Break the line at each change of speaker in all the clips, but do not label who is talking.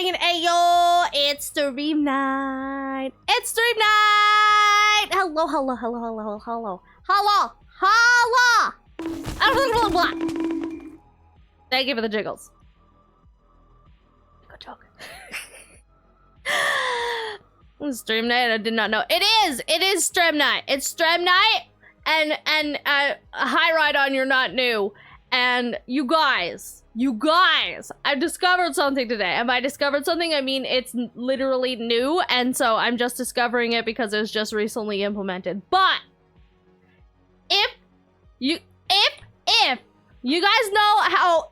singing, ayo, it's stream night. It's stream night. Hello, hello, hello, hello, hello, hello, hello. Thank you for the jiggles. Good joke. Stream night, I did not know. It is stream night. It's stream night, and high ride on You're Not New. And you guys, I've discovered something today. And by discovered something, I mean it's literally new, and so I'm just discovering it because it was just recently implemented. But if you guys know how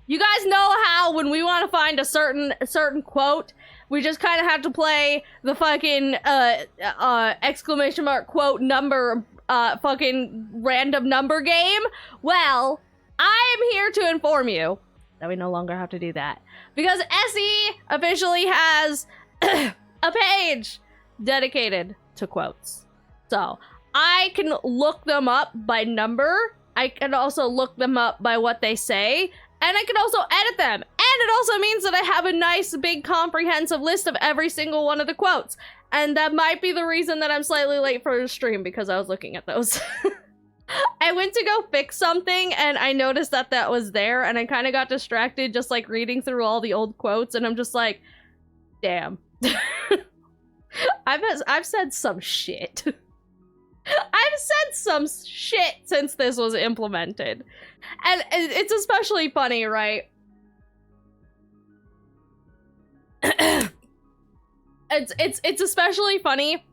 you guys know how when we want to find a certain quote, we just kind of have to play the fucking exclamation mark quote number fucking random number game. Well, I am here to inform you that we no longer have to do that because SE officially has a page dedicated to quotes. So I can look them up by number. I can also look them up by what they say, and I can also edit them. And it also means that I have a nice big comprehensive list of every single one of the quotes. And that might be the reason that I'm slightly late for the stream, because I was looking at those. I went to go fix something and I noticed that that was there, and I kind of got distracted just like reading through all the old quotes, and I'm just like, damn. I've said some shit. I've said some shit since this was implemented. And it's especially funny, right? It's especially funny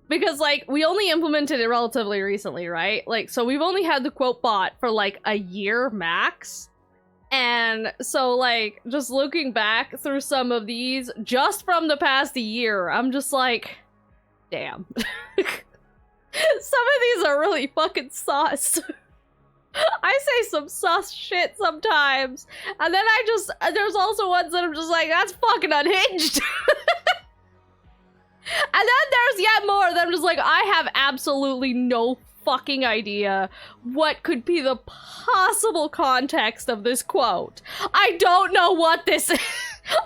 because, like, we only implemented it relatively recently, right? Like, so we've only had the quote bot for like a year max. And so, like, just looking back through some of these just from the past year, I'm just like, damn. Some of these are really fucking sus. I say some sus shit sometimes. And then there's also ones that I'm just like, that's fucking unhinged. And then there's yet more that I'm just like, I have absolutely no fucking idea what could be the possible context of this quote. I don't know what this is.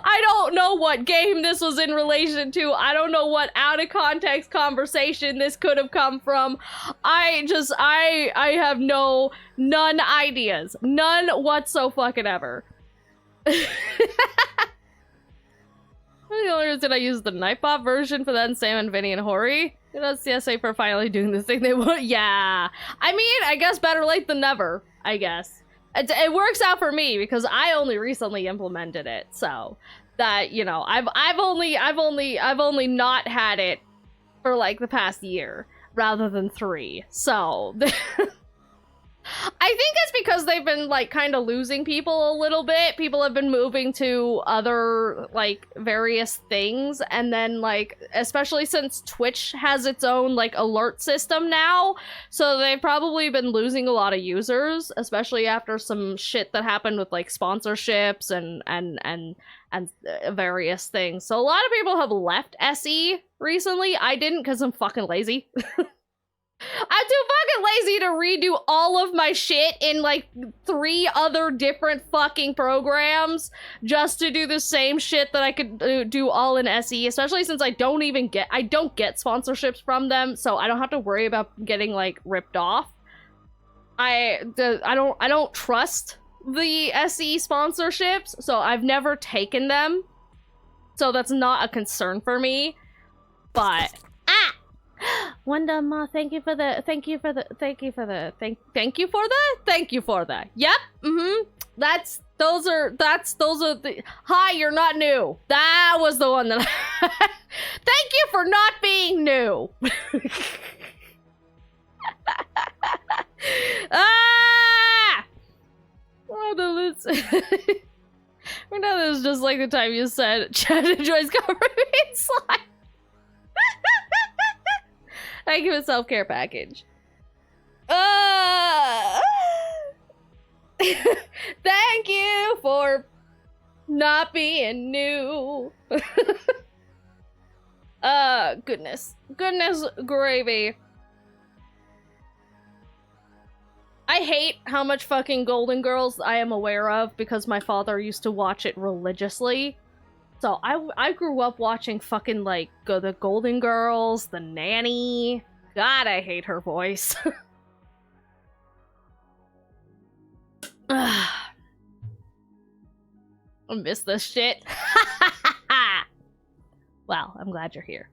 I don't know what game this was in relation to. I don't know what out of context conversation this could have come from. I have none ideas. None whatsoever. The only reason I used the Nightbot version for that, and Sam and Vinny and Hori. That's CSA for finally doing this thing they want. Yeah. I mean, I guess better late than never, I guess. It works out for me because I only recently implemented it, so that, you know, I've only not had it for like the past year rather than 3. So I think it's because they've been like kind of losing people a little bit. People have been moving to other like various things, and then like especially since Twitch has its own like alert system now, so they've probably been losing a lot of users, especially after some shit that happened with like sponsorships and various things. So a lot of people have left SE recently. I didn't because I'm fucking lazy. I'm too fucking lazy to redo all of my shit in like 3 other different fucking programs just to do the same shit that I could do all in SE, especially since I don't get sponsorships from them, so I don't have to worry about getting like ripped off. I don't trust the SE sponsorships, so I've never taken them. So that's not a concern for me. But Wanda Ma, thank you for the. Yep. Those are the. Hi, you're not new. That was the one that. Thank you for not being new. Ah! Oh, no, this. We know this is just like the time you said Chad enjoys covering slime. Thank you for self-care package. Thank you for not being new. Goodness gravy. I hate how much fucking Golden Girls I am aware of because my father used to watch it religiously. So I grew up watching fucking like the Golden Girls, The Nanny. God, I hate her voice. I miss this shit. Well, I'm glad you're here.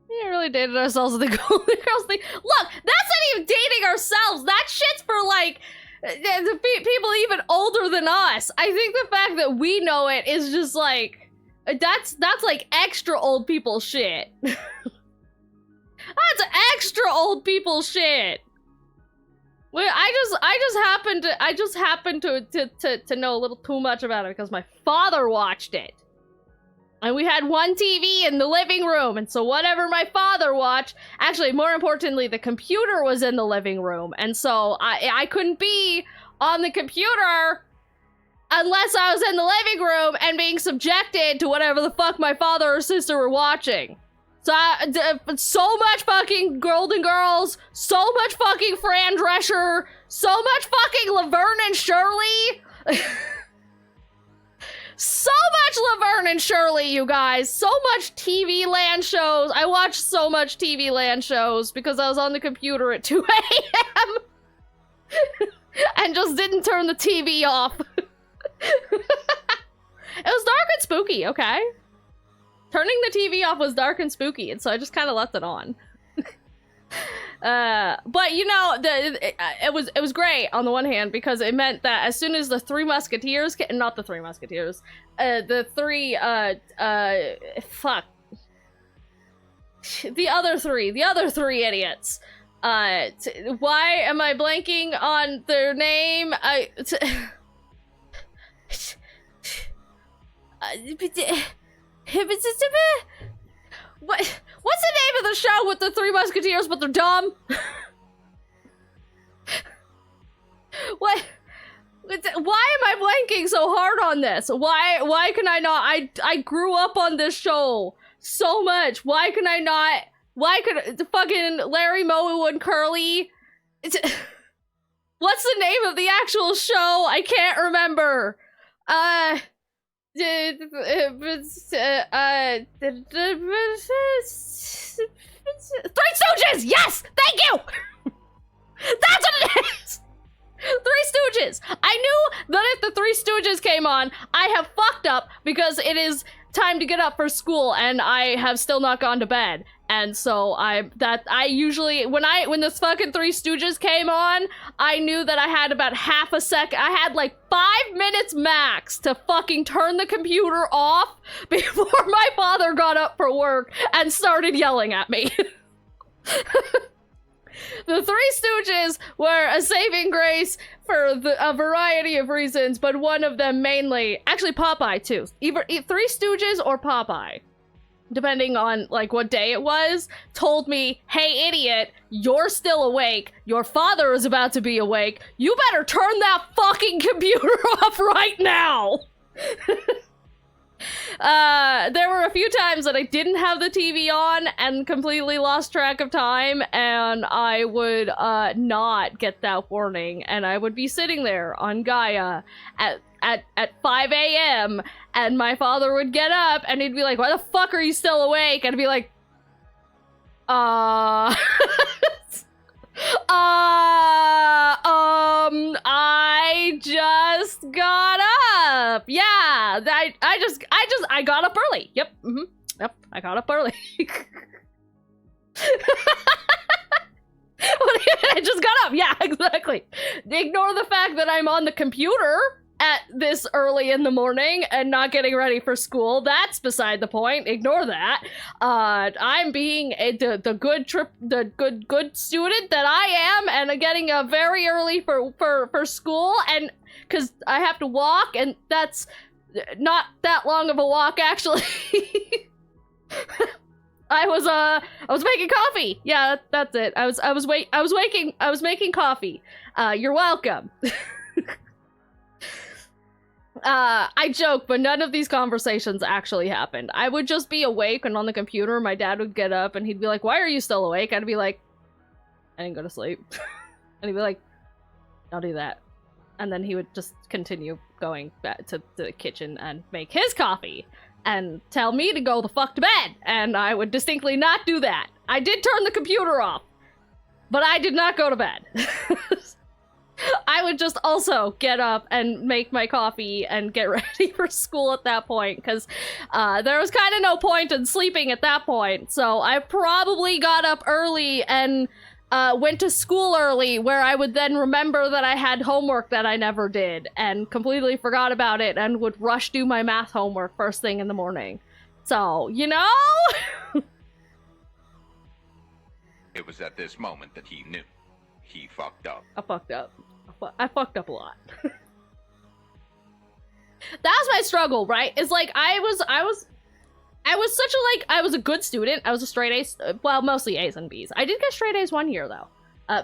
We really dated ourselves with the Golden Girls thing. Look, that's not even dating ourselves. That shit's for like people even older than us. I think the fact that we know it is just like that's like extra old people shit. That's extra old people shit. Well, I just happen to know a little too much about it because my father watched it. And we had one TV in the living room, and so whatever my father watched, actually, more importantly, the computer was in the living room, and so I couldn't be on the computer unless I was in the living room and being subjected to whatever the fuck my father or sister were watching. So, so much fucking Golden Girls, so much fucking Fran Drescher, so much fucking Laverne and Shirley. So much Laverne and Shirley, you guys. So much TV Land shows. I watched so much TV Land shows because I was on the computer at 2 a.m. and just didn't turn the TV off. It was dark and spooky, okay? Turning the TV off was dark and spooky, and so I just kind of left it on. But you know, it was great on the one hand because it meant that as soon as the Three Musketeers, not the Three Musketeers, the other three idiots. Why am I blanking on their name? What's the name of the show with the Three Musketeers, but they're dumb? What? Why am I blanking so hard on this? Why can I not? I grew up on this show so much. Why can I not? Why could the fucking Larry, Moe, and Curly? What's the name of the actual show? I can't remember. Three Stooges! Yes! Thank you! That's what it is! Three Stooges! I knew that if the Three Stooges came on, I have fucked up because it is time to get up for school and I have still not gone to bed. And so I usually, when this fucking Three Stooges came on, I knew that I had about half a second, I had like 5 minutes max to fucking turn the computer off before my father got up for work and started yelling at me. The Three Stooges were a saving grace for a variety of reasons, but one of them mainly, actually Popeye too, either Three Stooges or Popeye, depending on like what day it was, told me, hey idiot, you're still awake, your father is about to be awake, you better turn that fucking computer off right now. There were a few times that I didn't have the TV on and completely lost track of time, and I would not get that warning, and I would be sitting there on Gaia at 5 a.m. and my father would get up and he'd be like, why the fuck are you still awake? And I'd be like, I just got up. Yeah, I got up early. Yep, yep, I got up early. What do you mean I just got up? Yeah, exactly. Ignore the fact that I'm on the computer at this early in the morning and not getting ready for school. That's beside the point. Ignore that. I'm being the good student that I am, and getting up very early for school, and because I have to walk, and that's not that long of a walk actually. I was making coffee. Yeah, that's it. I was making coffee. You're welcome. I joke, but none of these conversations actually happened. I would just be awake and on the computer, my dad would get up and he'd be like, why are you still awake? I'd be like, I didn't go to sleep. And he'd be like, I'll do that. And then he would just continue going back to the kitchen and make his coffee. and tell me to go the fuck to bed, and I would distinctly not do that. I did turn the computer off, but I did not go to bed. I would just also get up and make my coffee and get ready for school at that point, because there was kind of no point in sleeping at that point. So I probably got up early and went to school early, where I would then remember that I had homework that I never did and completely forgot about it and would rush do my math homework first thing in the morning. So, you know?
It was at this moment that he knew. He fucked up.
I fucked up. I fucked up a lot. That's my struggle, right? It's like I was such a, like, I was a good student. I was a straight A, well, mostly A's and B's. I did get straight A's one year though,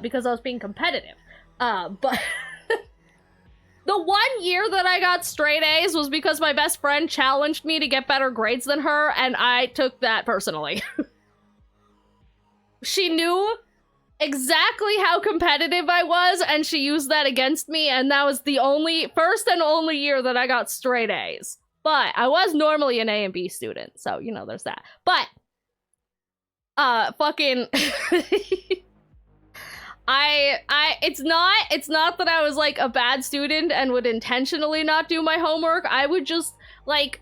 because I was being competitive. But the 1 year that I got straight A's was because my best friend challenged me to get better grades than her, and I took that personally. She knew exactly how competitive I was, and she used that against me, and that was the first and only year that I got straight A's. But I was normally an A and B student, so, you know, there's that. But, fucking, it's not that I was, like, a bad student and would intentionally not do my homework. I would just, like,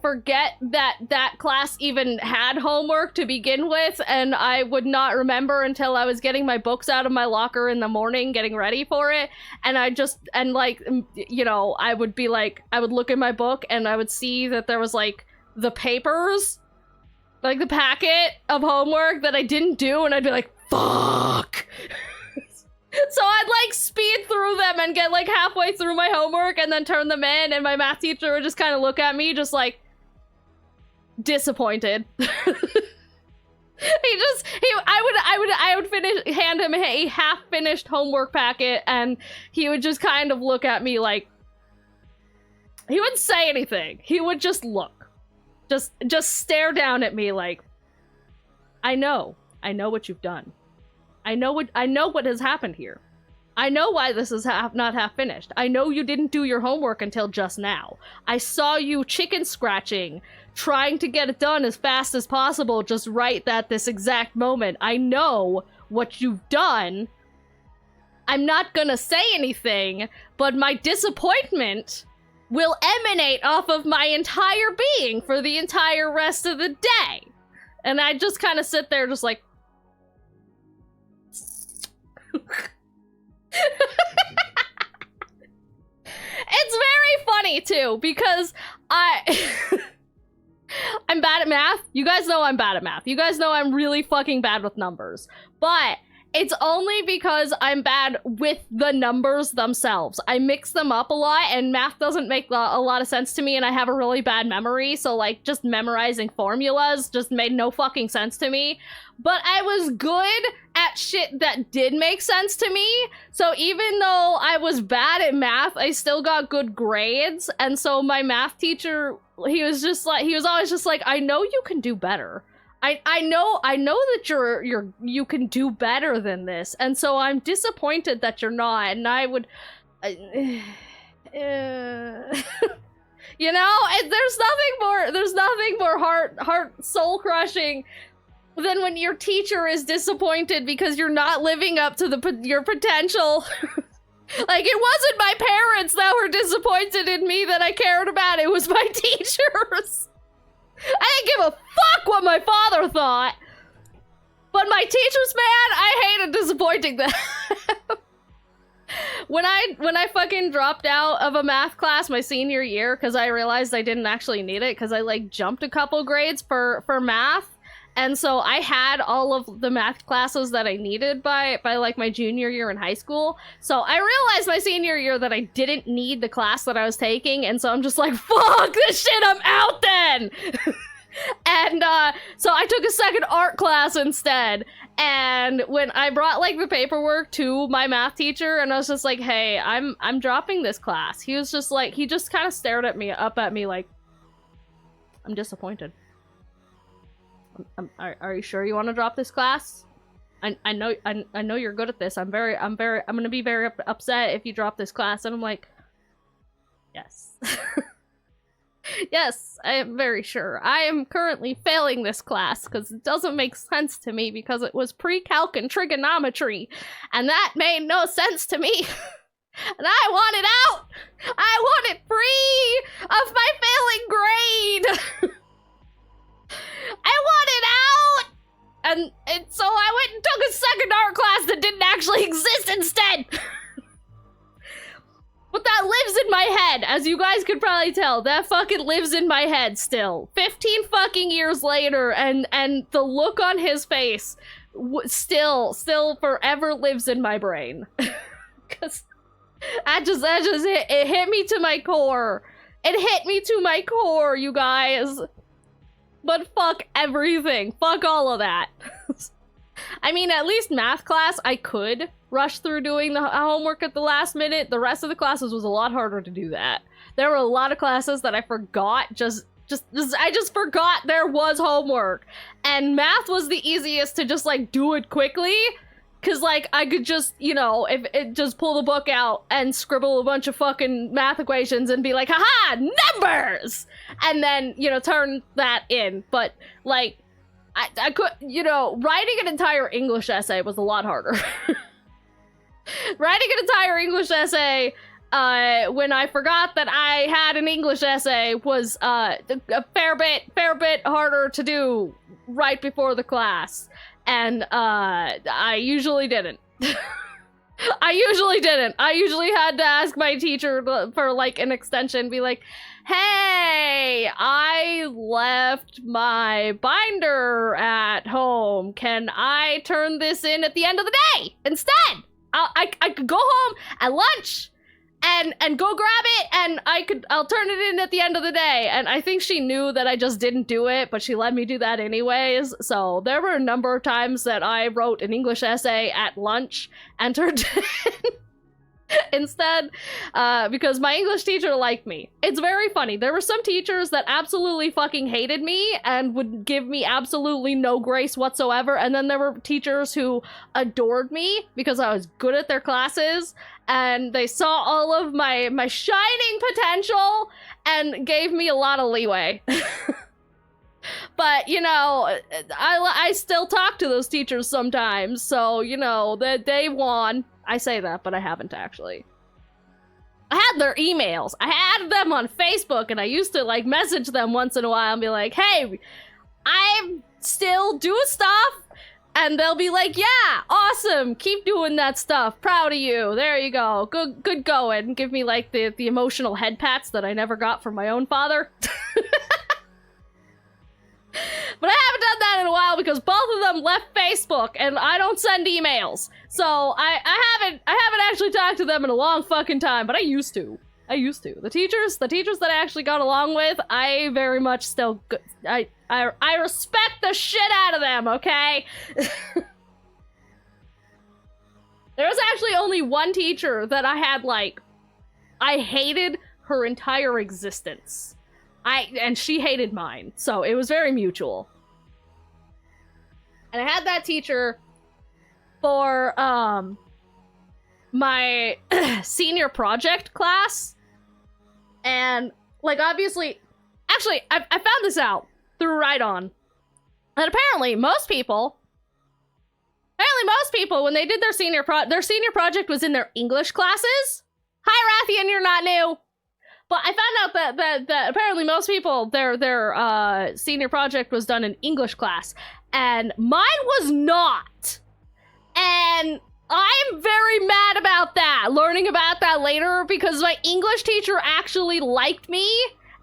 forget that class even had homework to begin with, and I would not remember until I was getting my books out of my locker in the morning, getting ready for it, and like, you know, I would be like, I would look in my book and I would see that there was, like, the papers, like the packet of homework that I didn't do, and I'd be like, fuck! So I'd, like, speed through them and get, like, halfway through my homework and then turn them in, and my math teacher would just kind of look at me just, like, disappointed. I would hand him a half-finished homework packet, and he would just kind of look at me like, he wouldn't say anything. He would just look. Just stare down at me like, I know what you've done. I know what has happened here. I know why this is not half finished. I know you didn't do your homework until just now. I saw you chicken scratching, trying to get it done as fast as possible just right at this exact moment. I know what you've done. I'm not gonna say anything, but my disappointment will emanate off of my entire being for the entire rest of the day. And I just kind of sit there just like, it's very funny too, because I'm bad at math. You guys know I'm bad at math. You guys know I'm really fucking bad with numbers. But it's only because I'm bad with the numbers themselves. I mix them up a lot, and math doesn't make a lot of sense to me, and I have a really bad memory, so, like, just memorizing formulas just made no fucking sense to me. But I was good at shit that did make sense to me, so even though I was bad at math, I still got good grades, and so my math teacher, he was always just like, I know you can do better. I know that you can do better than this, and so I'm disappointed that you're not. And I would, you know, there's nothing more heart soul crushing than when your teacher is disappointed because you're not living up to your potential. Like, it wasn't my parents that were disappointed in me that I cared about. It was my teachers. I didn't give a fuck what my father thought. But my teachers, man, I hated disappointing them. When I fucking dropped out of a math class my senior year because I realized I didn't actually need it because I, like, jumped a couple grades for math. And so I had all of the math classes that I needed by like my junior year in high school. So I realized my senior year that I didn't need the class that I was taking. And so I'm just like, fuck this shit, I'm out then. And so I took a second art class instead. And when I brought, like, the paperwork to my math teacher and I was just like, hey, I'm dropping this class. He was just like, he just kind of stared at me like, I'm disappointed. Are you sure you want to drop this class? I know you're good at this. I'm gonna be very upset if you drop this class. And I'm like, yes. Yes, I am very sure. I am currently failing this class because it doesn't make sense to me because it was pre-calc and trigonometry, and that made no sense to me. And I want it out! I want it free of my failing grade! I want it out! And so I went and took a second art class that didn't actually exist instead! But that lives in my head, as you guys could probably tell. That fucking lives in my head still. 15 fucking years later, and the look on his face still forever lives in my brain. Cause it hit me to my core. It hit me to my core, you guys. But fuck everything. Fuck all of that. I mean, at least math class, I could rush through doing the homework at the last minute. The rest of the classes was a lot harder to do that. There were a lot of classes that I forgot, I just forgot there was homework. And math was the easiest to just, like, do it quickly. Cause, like, I could just, you know, if it just pull the book out and scribble a bunch of fucking math equations and be like, haha, numbers! And then, you know, turn that in. But, like, I could, you know, writing an entire English essay was a lot harder. Writing an entire English essay, when I forgot that I had an English essay was, a fair bit harder to do right before the class. And, I usually didn't. I usually had to ask my teacher for, like, an extension, be like, hey, I left my binder at home. Can I turn this in at the end of the day instead? I could go home at lunch and go grab it, and I'll turn it in at the end of the day. And I think she knew that I just didn't do it, but she let me do that anyways. So there were a number of times that I wrote an English essay at lunch and turned it in instead, because my English teacher liked me. It's very funny. There were some teachers that absolutely fucking hated me and would give me absolutely no grace whatsoever, and then there were teachers who adored me because I was good at their classes, and they saw all of my shining potential and gave me a lot of leeway. But, you know, I still talk to those teachers sometimes, so, you know, they won. I say that, but I haven't actually. I had their emails. I had them on Facebook, and I used to, like, message them once in a while and be like, hey, I'm still doing stuff. And they'll be like, yeah, awesome. Keep doing that stuff. Proud of you. There you go. Good going. Give me, like, the emotional head pats that I never got from my own father. But I haven't done that in a while because both of them left Facebook and I don't send emails. So I haven't actually talked to them in a long fucking time, but I used to. The teachers that I actually got along with, I very much still I respect the shit out of them, okay? There was actually only one teacher that I had, like, I hated her entire existence. And she hated mine, so it was very mutual. And I had that teacher for, my senior project class. And, like, obviously, actually, I found this out through Right On. And apparently, most people, when they did their senior project was in their English classes. Hi, Rathian, you're not new. But I found out that apparently most people, their senior project was done in English class, and mine was not. And I'm very mad about that, learning about that later, because my English teacher actually liked me,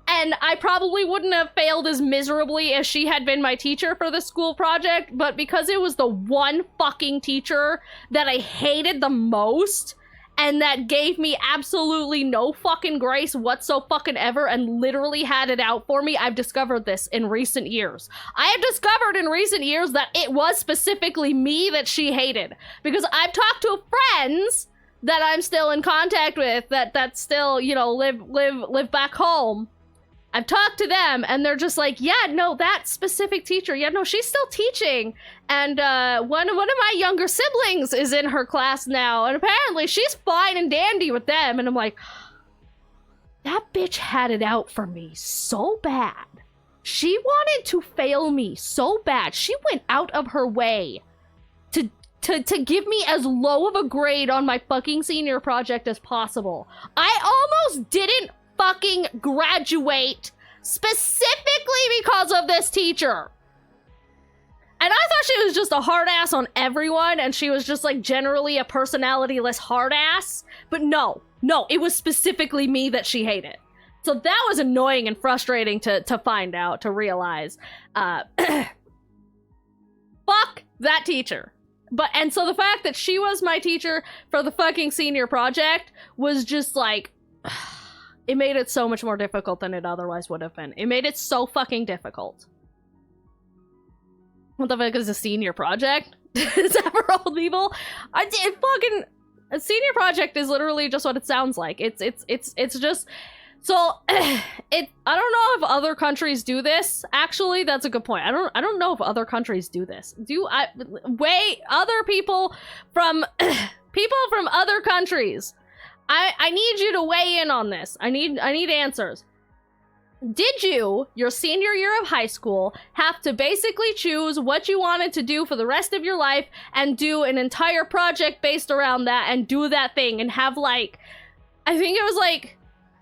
and I probably wouldn't have failed as miserably as she had been my teacher for the school project, but because it was the one fucking teacher that I hated the most, and that gave me absolutely no fucking grace whatsoever and literally had it out for me. I've discovered this in recent years. I have discovered in recent years that it was specifically me that she hated. Because I've talked to friends that I'm still in contact with that still, you know, live back home. I've talked to them and they're just like, yeah, no, that specific teacher, yeah, no, she's still teaching. And one of my younger siblings is in her class now, and apparently she's fine and dandy with them. And I'm like, That bitch had it out for me so bad. She wanted to fail me so bad. She went out of her way to give me as low of a grade on my fucking senior project as possible. I almost didn't fucking graduate specifically because of this teacher. And I thought she was just a hard ass on everyone, and she was just like generally a personality-less hard ass. But no, it was specifically me that she hated. So that was annoying and frustrating to find out, to realize. Fuck that teacher. And so the fact that she was my teacher for the fucking senior project was just like, it made it so much more difficult than it otherwise would have been. It made it so fucking difficult. What the fuck is a senior project? Is that for old people? A senior project is literally just what it sounds like. It's just, so I don't know if other countries do this. Actually, that's a good point. I don't know if other countries do this. Other people from other countries. I need you to weigh in on this. I need answers. Did you, your senior year of high school, have to basically choose what you wanted to do for the rest of your life and do an entire project based around that and do that thing and have like, I think it was like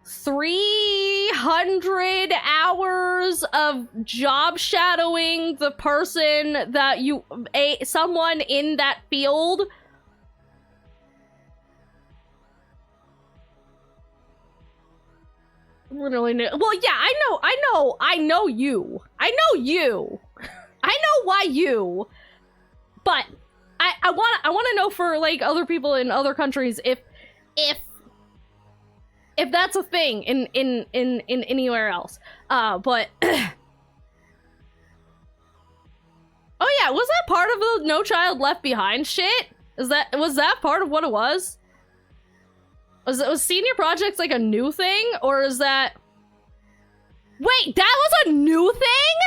300 hours of job shadowing the person that someone in that field? Literally new. Well, yeah, I know you. I know why you. But I want to know for like other people in other countries if that's a thing in anywhere else. But oh yeah, was that part of the No Child Left Behind shit? Was that part of what it was? Was senior projects like a new thing, or is that... Wait, that was a new thing?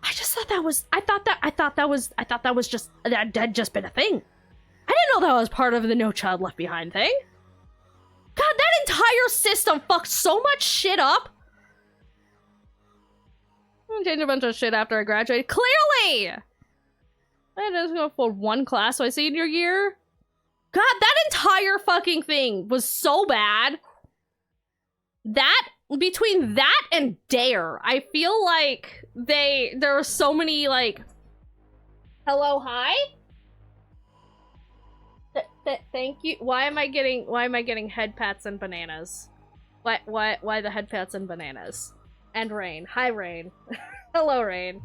I just thought that was... I thought that was just... That had just been a thing. I didn't know that was part of the No Child Left Behind thing. God, that entire system fucked so much shit up. I'm gonna change a bunch of shit after I graduate. Clearly! I just go for one class my senior year. God, that entire fucking thing was so bad. That, between that and Dare, I feel like there are so many, like... Hello, hi? Thank you. Why am I getting head pats and bananas? Why the head pats and bananas? And Rain. Hi, Rain. Hello, Rain.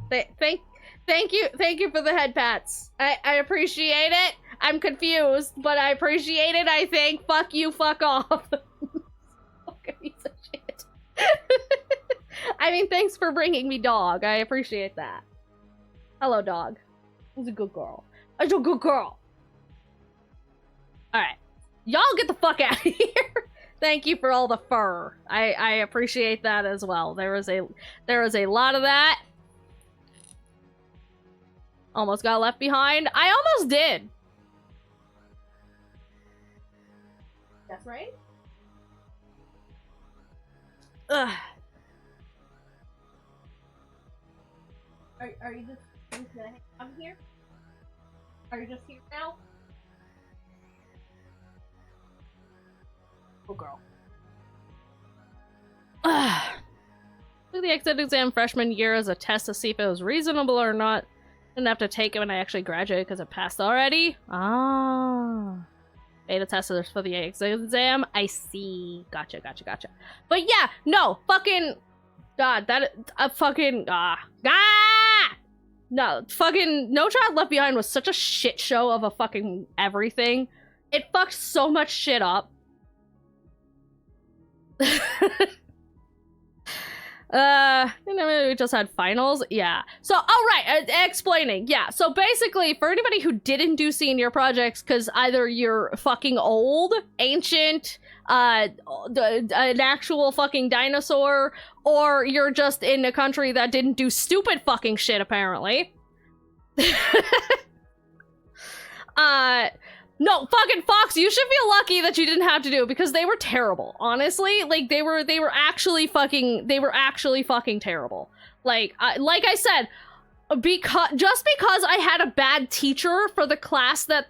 Thank you for the head pats. I appreciate it. I'm confused, but I appreciate it, I think. Fuck you, fuck off. Fucking piece of shit. I mean, thanks for bringing me dog. I appreciate that. Hello, dog. It's a good girl. It's a good girl. Alright. Y'all get the fuck out of here. Thank you for all the fur. I appreciate that as well. There was a lot of that. Almost got left behind. I almost did. That's right. Ugh. Are you just gonna come here? Are you just here now? Oh, girl. Took the exit exam freshman year as a test to see if it was reasonable or not. Didn't have to take it when I actually graduated because it passed already. Ah. Beta testers for the exit exam. I see. Gotcha. But yeah, no, fucking... God, that... fucking... No, fucking No Child Left Behind was such a shit show of a fucking everything. It fucked so much shit up. We just had finals. Yeah. So, oh right, explaining. Yeah. So basically, for anybody who didn't do senior projects, because either you're fucking old, ancient, an actual fucking dinosaur, or you're just in a country that didn't do stupid fucking shit, apparently. No, fucking Fox, you should feel lucky that you didn't have to do it because they were terrible. Honestly, like they were actually fucking terrible. Like I said, because I had a bad teacher for the class that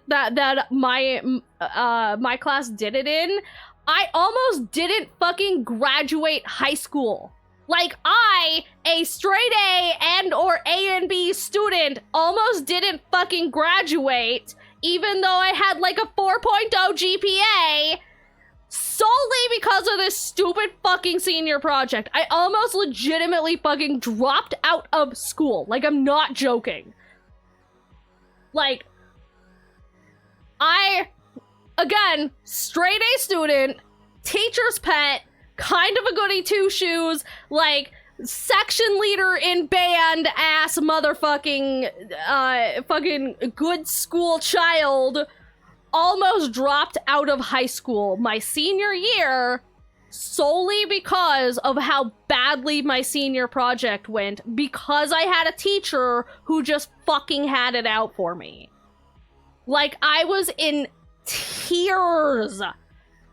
my class did it in, I almost didn't fucking graduate high school. Like I, a straight A and or A and B student, almost didn't fucking graduate, even though I had like a 4.0 GPA, solely because of this stupid fucking senior project. I almost legitimately fucking dropped out of school. Like, I'm not joking. Like, again, straight A student, teacher's pet, kind of a goody two-shoes, like, section leader in band ass motherfucking fucking good school child, almost dropped out of high school my senior year solely because of how badly my senior project went, because I had a teacher who just fucking had it out for me. Like, I was in tears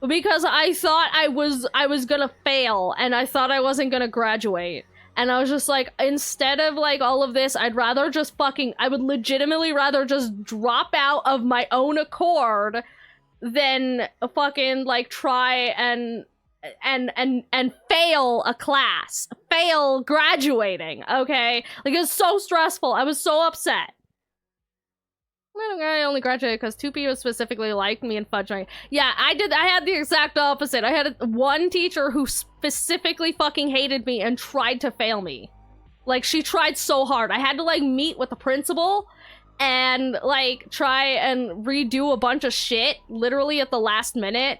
because I thought I was gonna fail and I thought I wasn't gonna graduate. And I was just like, instead of like all of this, I would legitimately rather just drop out of my own accord than fucking like try and fail a class, fail graduating, okay? Like, it was so stressful. I was so upset. I only graduated because 2 people specifically liked me and fudged me. Yeah, I had the exact opposite. I had one teacher who specifically fucking hated me and tried to fail me. Like, she tried so hard. I had to, like, meet with the principal and, like, try and redo a bunch of shit literally at the last minute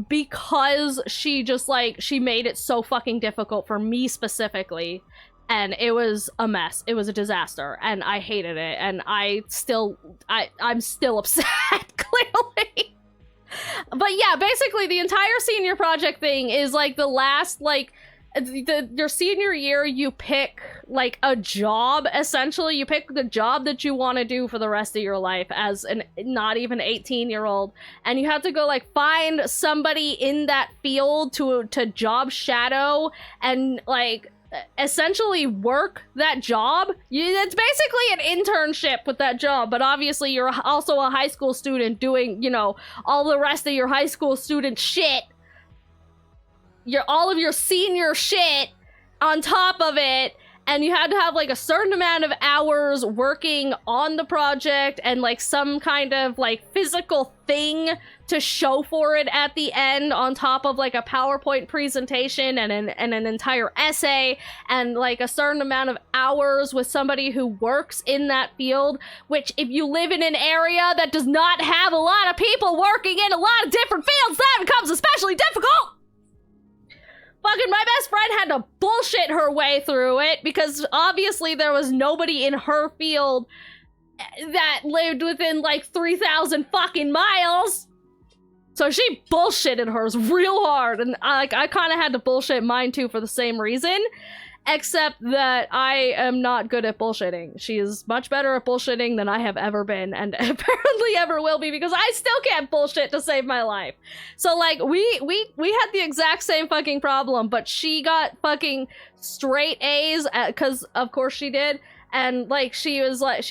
because she just, like, she made it so fucking difficult for me specifically. And it was a mess. It was a disaster. And I hated it. And I'm still upset, clearly. But yeah, basically the entire senior project thing is like the last, like, your senior year, you pick like a job, essentially. You pick the job that you want to do for the rest of your life as an not even 18-year-old. And you have to go like find somebody in that field to job shadow and like essentially work that job. It's basically an internship with that job, but obviously you're also a high school student doing, you know, all the rest of your high school student shit. All of your senior shit on top of it, and you had to have like a certain amount of hours working on the project and like some kind of like physical thing to show for it at the end, on top of like a PowerPoint presentation and an entire essay, and like a certain amount of hours with somebody who works in that field, which if you live in an area that does not have a lot of people working in a lot of different fields, that becomes especially difficult. Fucking my best friend had to bullshit her way through it because obviously there was nobody in her field that lived within like 3,000 fucking miles. So she bullshitted hers real hard, and I kind of had to bullshit mine too for the same reason, except that I am not good at bullshitting. She is much better at bullshitting than I have ever been, and apparently ever will be, because I still can't bullshit to save my life. So like we had the exact same fucking problem, but she got fucking straight A's because of course she did. And like she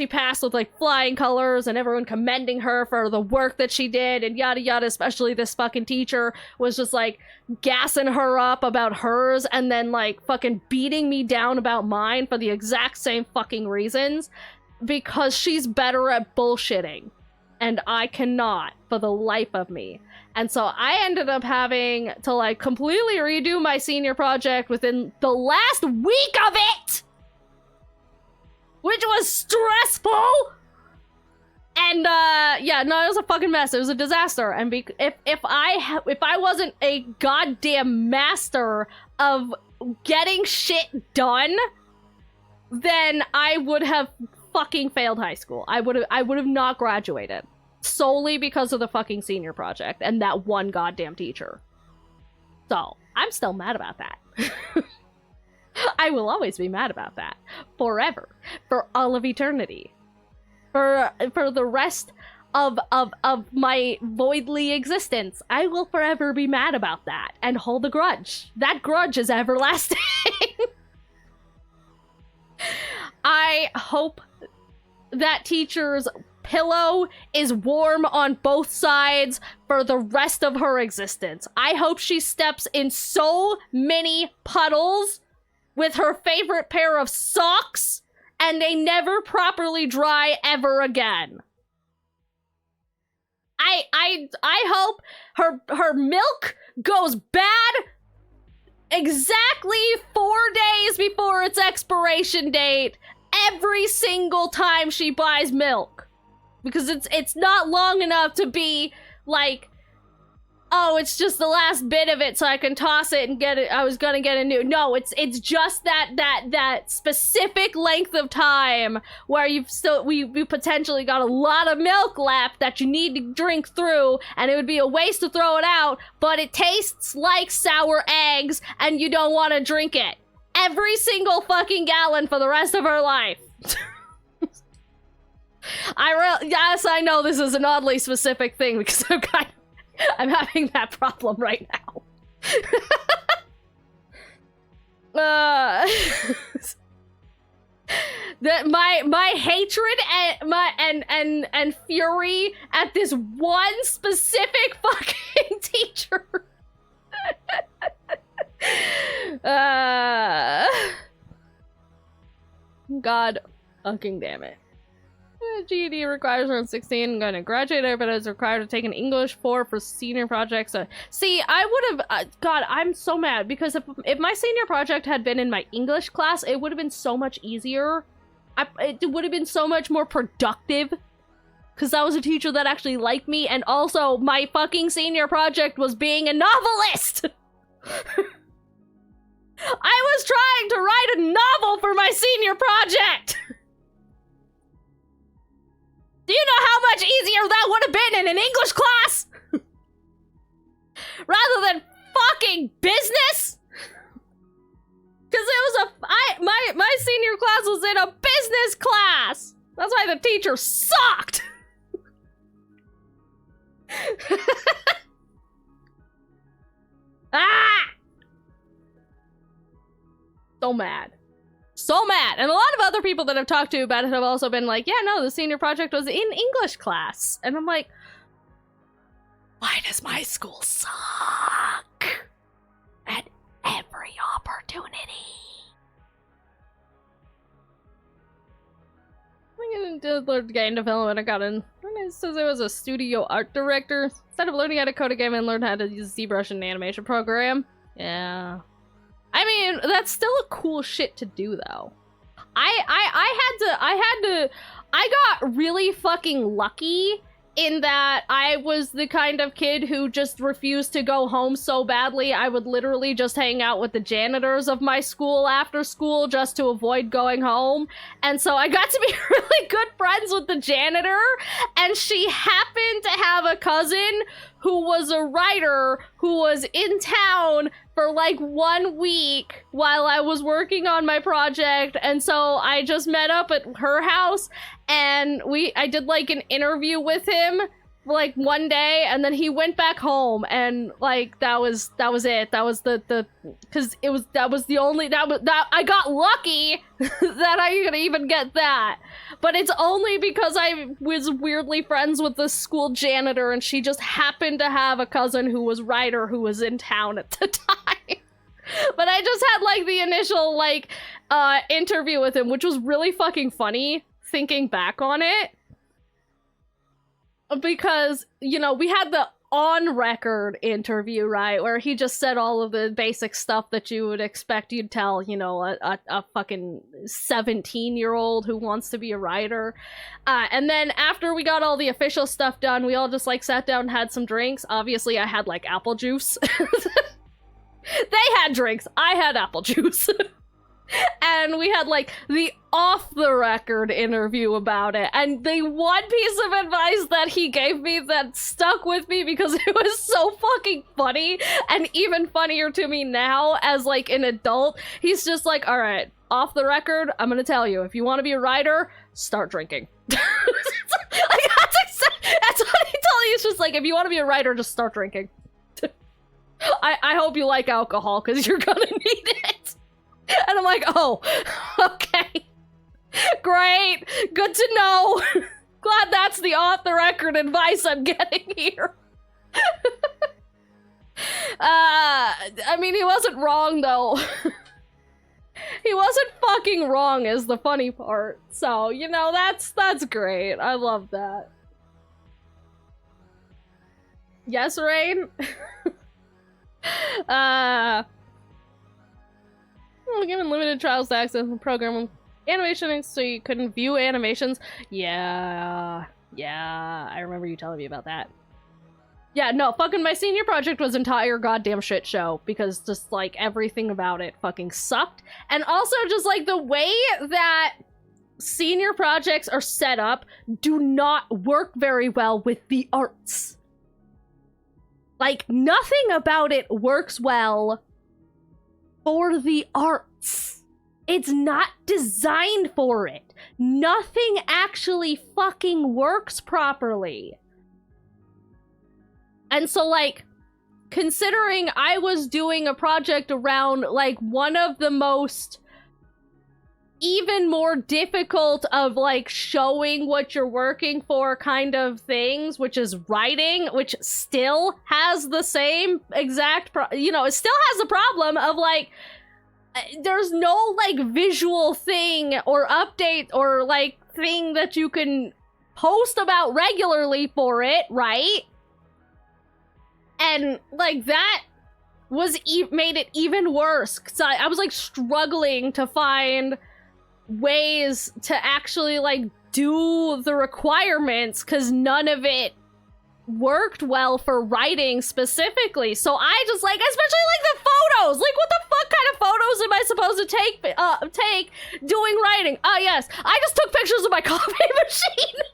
passed with like flying colors and everyone commending her for the work that she did and yada yada, especially this fucking teacher was just like gassing her up about hers and then like fucking beating me down about mine for the exact same fucking reasons, because she's better at bullshitting and I cannot for the life of me. And so I ended up having to like completely redo my senior project within the last week of it, which was stressful. And yeah, no, it was a fucking mess. It was a disaster. And if I wasn't a goddamn master of getting shit done, then I would have fucking failed high school. I would have not graduated solely because of the fucking senior project and that one goddamn teacher. So I'm still mad about that. I will always be mad about that. Forever. For all of eternity. For the rest of my voidly existence. I will forever be mad about that and hold a grudge. That grudge is everlasting. I hope that teacher's pillow is warm on both sides for the rest of her existence. I hope she steps in so many puddles with her favorite pair of socks and they never properly dry ever again. I hope her milk goes bad exactly 4 days before its expiration date every single time she buys milk. Because it's not long enough to be like, oh, it's just the last bit of it so I can toss it and get it. I was gonna get a new. No, it's just that specific length of time where we potentially got a lot of milk left that you need to drink through, and it would be a waste to throw it out, but it tastes like sour eggs and you don't want to drink it. Every single fucking gallon for the rest of her life. Yes, I know this is an oddly specific thing because I'm having that problem right now. My hatred and fury at this one specific fucking teacher. God fucking damn it. GED requires around 16. I'm gonna graduate, but it's required to take an English 4 for senior projects. See, I would have. God, I'm so mad because if my senior project had been in my English class, it would have been so much easier. It would have been so much more productive. Because that was a teacher that actually liked me, and also my fucking senior project was being a novelist! I was trying to write a novel for my senior project! Do you know how much easier that would have been in an English class? Rather than fucking business? Because it was my senior class was in a business class! That's why the teacher sucked! Ah! So mad. So mad. And a lot of other people that I've talked to about it have also been like, yeah, no, the senior project was in English class. And I'm like, why does my school suck? At every opportunity. I did game development. I got in. It says I was a studio art director. Instead of learning how to code a game, I learned how to use ZBrush and animation program. Yeah. I mean, that's still a cool shit to do, though. I got really fucking lucky in that I was the kind of kid who just refused to go home so badly I would literally just hang out with the janitors of my school after school just to avoid going home. And so I got to be really good friends with the janitor, and she happened to have a cousin who was a writer who was in town for like 1 week while I was working on my project, and so I just met up at her house and I did like an interview with him for like 1 day, and then he went back home, and like that was it. That was the because that was the only that I got lucky that I could even get that. But it's only because I was weirdly friends with the school janitor, and she just happened to have a cousin who was writer who was in town at the time. But I just had like the initial like interview with him, which was really fucking funny thinking back on it. Because, you know, we had the on-record interview, right, where he just said all of the basic stuff that you would expect you'd tell, you know, a fucking 17-year-old who wants to be a writer. And then after we got all the official stuff done, we all just, like, sat down and had some drinks. Obviously, I had, like, apple juice. They had drinks. I had apple juice. And we had, like, the off-the-record interview about it. And the one piece of advice that he gave me that stuck with me because it was so fucking funny, and even funnier to me now as, like, an adult, he's just like, all right, off the record, I'm gonna tell you, if you want to be a writer, start drinking. That's what he told me. It's just like, if you want to be a writer, just start drinking. I hope you like alcohol, because you're gonna need it. And I'm like, oh, okay. Great. Good to know. Glad that's the off-the-record advice I'm getting here. I mean, he wasn't wrong, though. He wasn't fucking wrong is the funny part. So, you know, that's great. I love that. Yes, Rain? Well, given limited trials to access the program animation so you couldn't view animations. Yeah, I remember you telling me about that. Yeah, no, fucking my senior project was entire goddamn shit show because just like everything about it fucking sucked. And also just like the way that senior projects are set up do not work very well with the arts. Like nothing about it works well for the arts. It's not designed for it. Nothing actually fucking works properly. And so, like, considering I was doing a project around, like, one of the most even more difficult of, like, showing what you're working for kind of things, which is writing, which still has the same exact, you know, it still has the problem of, like, there's no, like, visual thing or update or, like, thing that you can post about regularly for it, right? And, like, that was made it even worse. Cause I was, like, struggling to find ways to actually, like, do the requirements because none of it worked well for writing specifically. So I just, like, especially, like, the photos! Like, what the fuck kind of photos am I supposed to take doing writing? Ah, yes, I just took pictures of my coffee machine!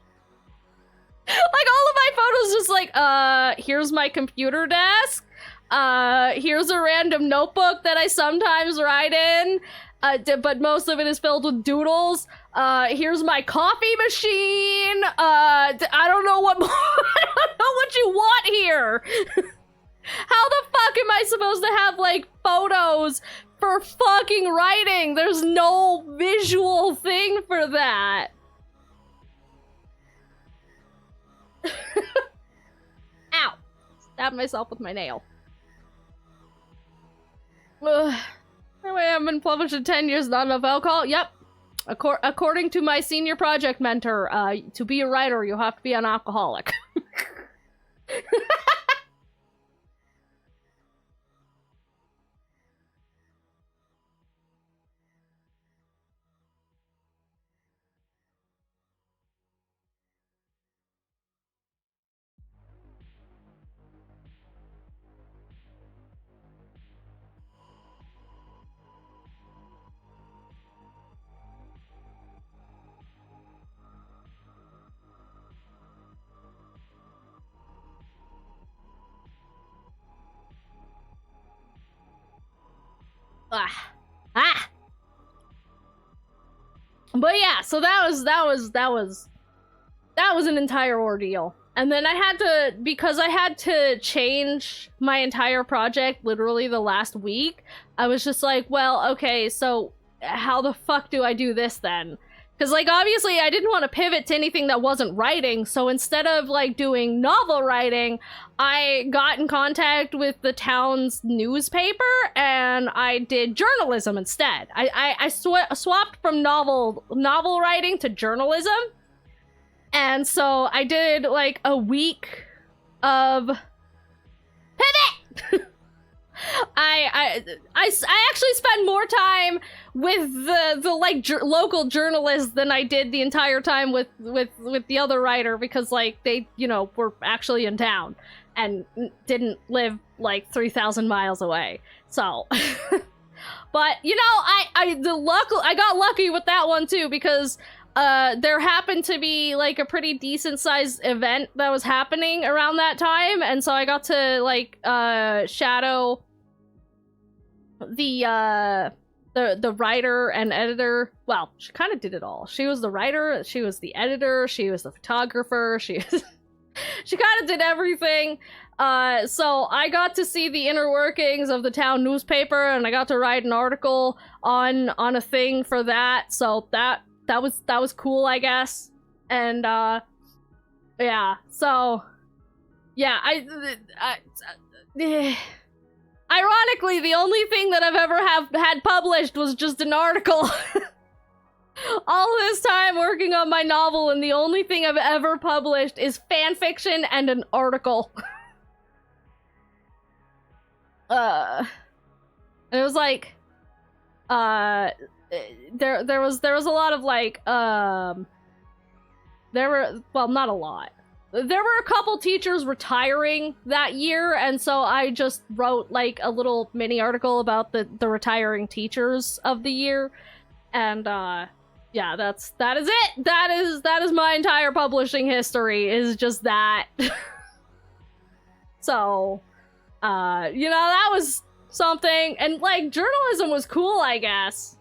Like, all of my photos just like, here's my computer desk, here's a random notebook that I sometimes write in, but most of it is filled with doodles, here's my coffee machine, I don't know what more, I don't know what you want here! How the fuck am I supposed to have, like, photos for fucking writing? There's no visual thing for that. Ow! Stabbed myself with my nail. Ugh. Anyway, I've been published in 10 years, not enough alcohol. Yep. According to my senior project mentor, to be a writer, you have to be an alcoholic. But yeah, so that was an entire ordeal. And then I had to, because I had to change my entire project literally the last week, I was just like, well, okay, so how the fuck do I do this then? Because, like, obviously I didn't want to pivot to anything that wasn't writing, so instead of, like, doing novel writing, I got in contact with the town's newspaper, and I did journalism instead. I swapped from novel writing to journalism, and so I did, like, a week of pivot! I actually spent more time with the local journalists than I did the entire time with the other writer, because, like, they, you know, were actually in town and didn't live, like, 3,000 miles away. So, but, you know, I got lucky with that one too, because there happened to be, like, a pretty decent sized event that was happening around that time, and so I got to, like, shadow the writer and editor. Well, she kind of did it all. She was the writer, she was the editor, she was the photographer, she was She kind of did everything. So I got to see the inner workings of the town newspaper, and I got to write an article on a thing for that. So that was cool, I guess. And yeah. So yeah, ironically, the only thing that I've ever had published was just an article. All this time working on my novel, and the only thing I've ever published is fan fiction and an article. And it was like, there was a lot of like, well, not a lot. There were a couple teachers retiring that year, and so I just wrote like a little mini article about the retiring teachers of the year, and yeah, that is it. That is my entire publishing history, is just that. So, you know, that was something, and like journalism was cool, I guess.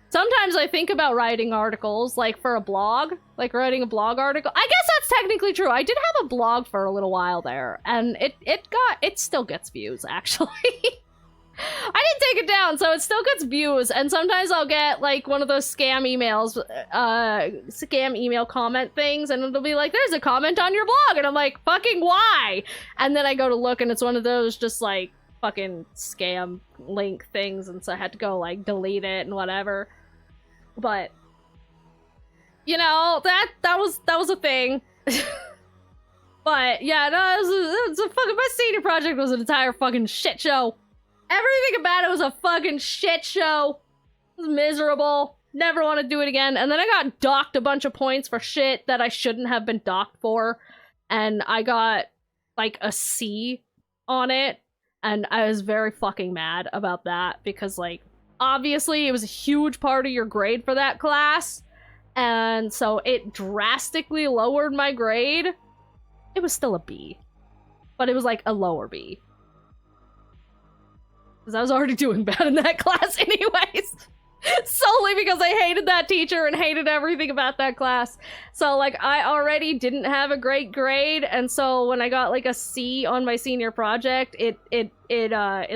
Sometimes I think about writing articles, like for a blog, like writing a blog article. I guess that's technically true. I did have a blog for a little while there, and it still gets views, actually. I didn't take it down, so it still gets views, and sometimes I'll get like one of those scam emails, scam email comment things, and it'll be like, there's a comment on your blog, and I'm like, fucking why? And then I go to look, and it's one of those just like fucking scam link things, and so I had to go like delete it and whatever. But you know, that was a thing. But yeah, no, it was a fucking, my senior project was an entire fucking shit show. Everything about it was a fucking shit show. It was miserable. Never want to do it again. And then I got docked a bunch of points for shit that I shouldn't have been docked for. And I got like a C on it. And I was very fucking mad about that because, like, obviously it was a huge part of your grade for that class. And so it drastically lowered my grade. It was still a B. But it was like a lower B. Because I was already doing bad in that class anyways. Solely because I hated that teacher and hated everything about that class. So, like, I already didn't have a great grade, and so when I got, like, a C on my senior project, it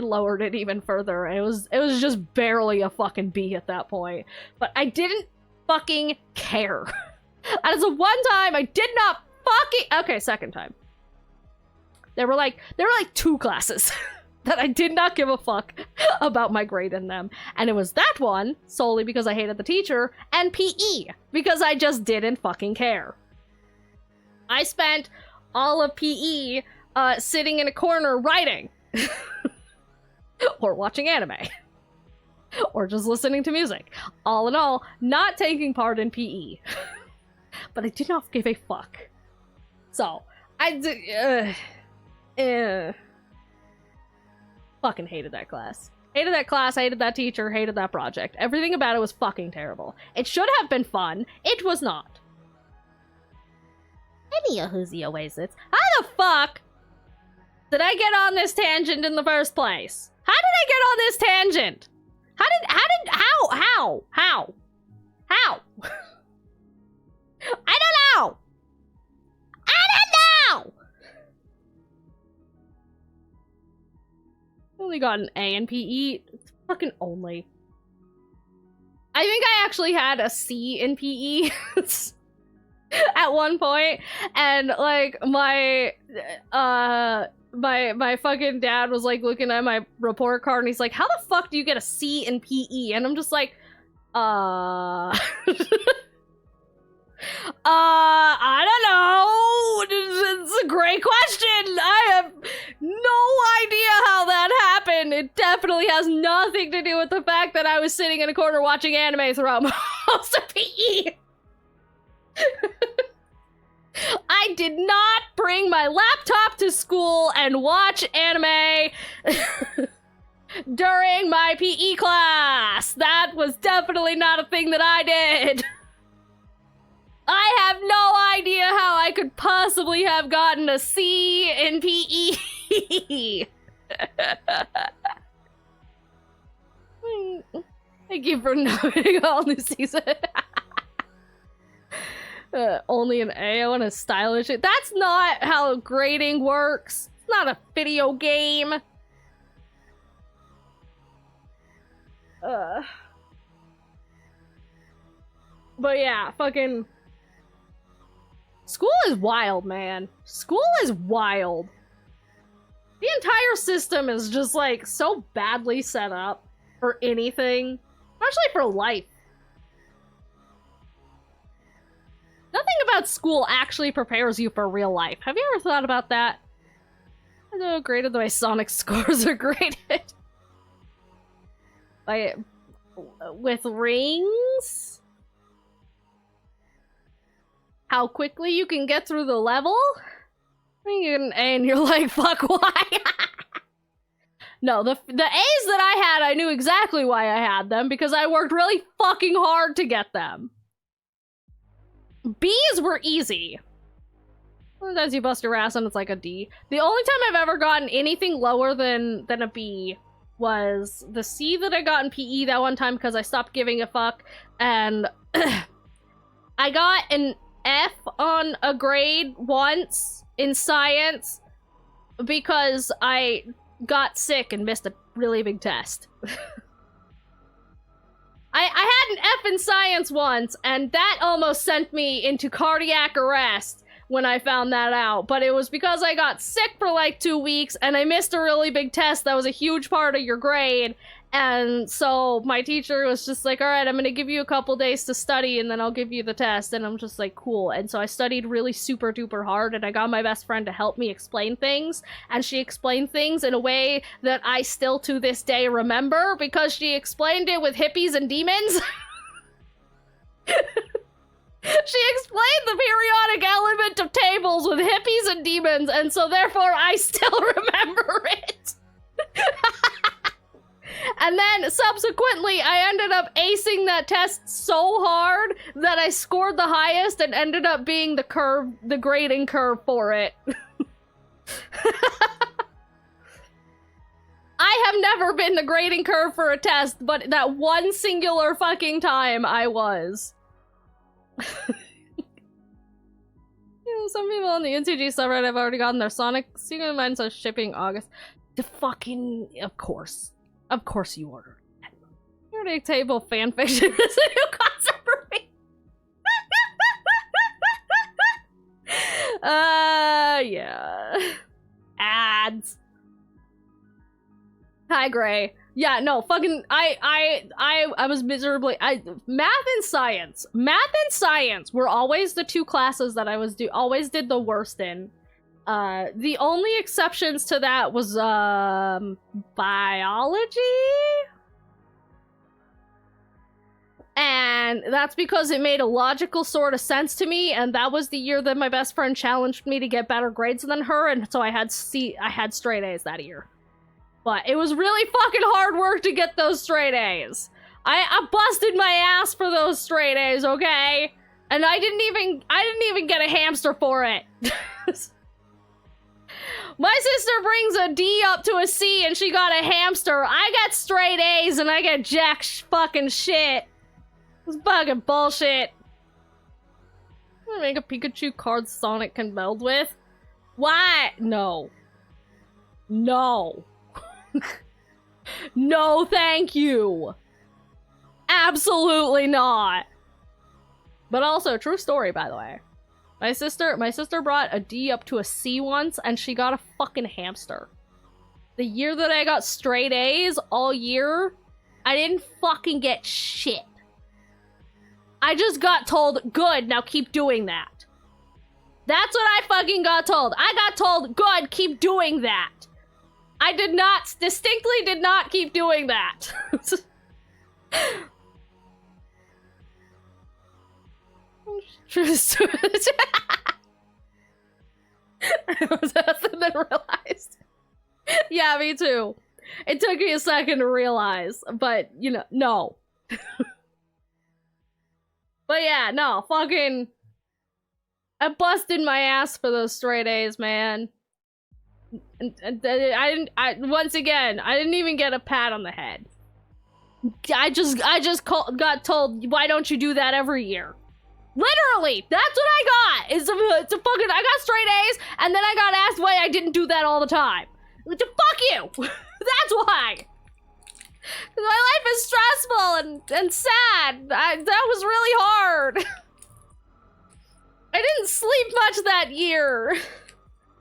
lowered it even further. And it was just barely a fucking B at that point. But I didn't fucking care. As a one time, I did not fucking... Okay, second time. There were like 2 classes that I did not give a fuck about my grade in them. And it was that one, solely because I hated the teacher, and PE, because I just didn't fucking care. I spent all of PE sitting in a corner writing. Or watching anime. Or just listening to music. All in all, not taking part in PE. But I did not give a fuck. So, fucking hated that class. Hated that class, hated that teacher, hated that project. Everything about it was fucking terrible. It should have been fun. It was not. Anywho, how the fuck did I get on this tangent in the first place? How did I get on this tangent? How? I don't know! Only got an A in PE. It's fucking only. I think I actually had a C in PE at one point, and like my fucking dad was like looking at my report card, and he's like, "How the fuck do you get a C in PE?" And I'm just like, I don't know. It's a great question. I have no idea how that happened. It definitely has nothing to do with the fact that I was sitting in a corner watching anime throughout most of PE. I did not bring my laptop to school and watch anime during my PE class. That was definitely not a thing that I did. I have no idea how I could possibly have gotten a C in PE. Thank you for knowing all new season. Only an A. I want a stylish. That's not how grading works. It's not a video game. But yeah, fucking... School is wild, man. School is wild. The entire system is just, like, so badly set up for anything. Especially for life. Nothing about school actually prepares you for real life. Have you ever thought about that? I don't know how graded the way Sonic scores are graded. Like, with rings? How quickly you can get through the level? You get an A and you're like, fuck, why? No, the A's that I had, I knew exactly why I had them, because I worked really fucking hard to get them. B's were easy. Sometimes you bust your ass and it's like a D. The only time I've ever gotten anything lower than a B was the C that I got in PE that one time because I stopped giving a fuck, and I got an F on a grade once in science because I got sick and missed a really big test. I had an F in science once, and that almost sent me into cardiac arrest when I found that out. But it was because I got sick for like 2 weeks, and I missed a really big test that was a huge part of your grade. And so my teacher was just like, all right, I'm gonna give you a couple days to study, and then I'll give you the test. And I'm just like, cool. And so I studied really super duper hard, and I got my best friend to help me explain things. And she explained things in a way that I still to this day remember, because she explained it with hippies and demons. She explained the periodic element of tables with hippies and demons, and so therefore I still remember it. And then, subsequently, I ended up acing that test so hard that I scored the highest and ended up being the grading curve for it. I have never been the grading curve for a test, but that one singular fucking time I was. Some people on the NCG subreddit have already gotten their Sonic Secret Mine says shipping August. Of course. Of course you ordered it. Periodic table fanfiction is a new concept for me. Yeah. Ads. Hi, Gray. Yeah, no, fucking, I was miserably, math and science were always the two classes that I always did the worst in. The only exceptions to that was, biology? And that's because it made a logical sort of sense to me, and that was the year that my best friend challenged me to get better grades than her, and so I had straight A's that year. But it was really fucking hard work to get those straight A's. I busted my ass for those straight A's, okay? And I didn't even get a hamster for it. My sister brings a D up to a C and she got a hamster. I got straight A's and I got jack fucking shit. It's fucking bullshit. I'm gonna make a Pikachu card Sonic can meld with. Why? No. No. No, thank you. Absolutely not. But also, true story, by the way. My sister brought a D up to a C once, and she got a fucking hamster. The year that I got straight A's all year, I didn't fucking get shit. I just got told, good, now keep doing that. That's what I fucking got told. I got told, good, keep doing that. I distinctly did not keep doing that. True story. I was asked and then realized. Yeah, me too. It took me a second to realize, but, you know, no. But yeah, no, fucking... I busted my ass for those straight A's, man. Once again, I didn't even get a pat on the head. I just got told, why don't you do that every year? Literally, that's what I got. It's a fucking, I got straight A's, and then I got asked why I didn't do that all the time. Fuck you. That's why. My life is stressful and sad. That was really hard. I didn't sleep much that year.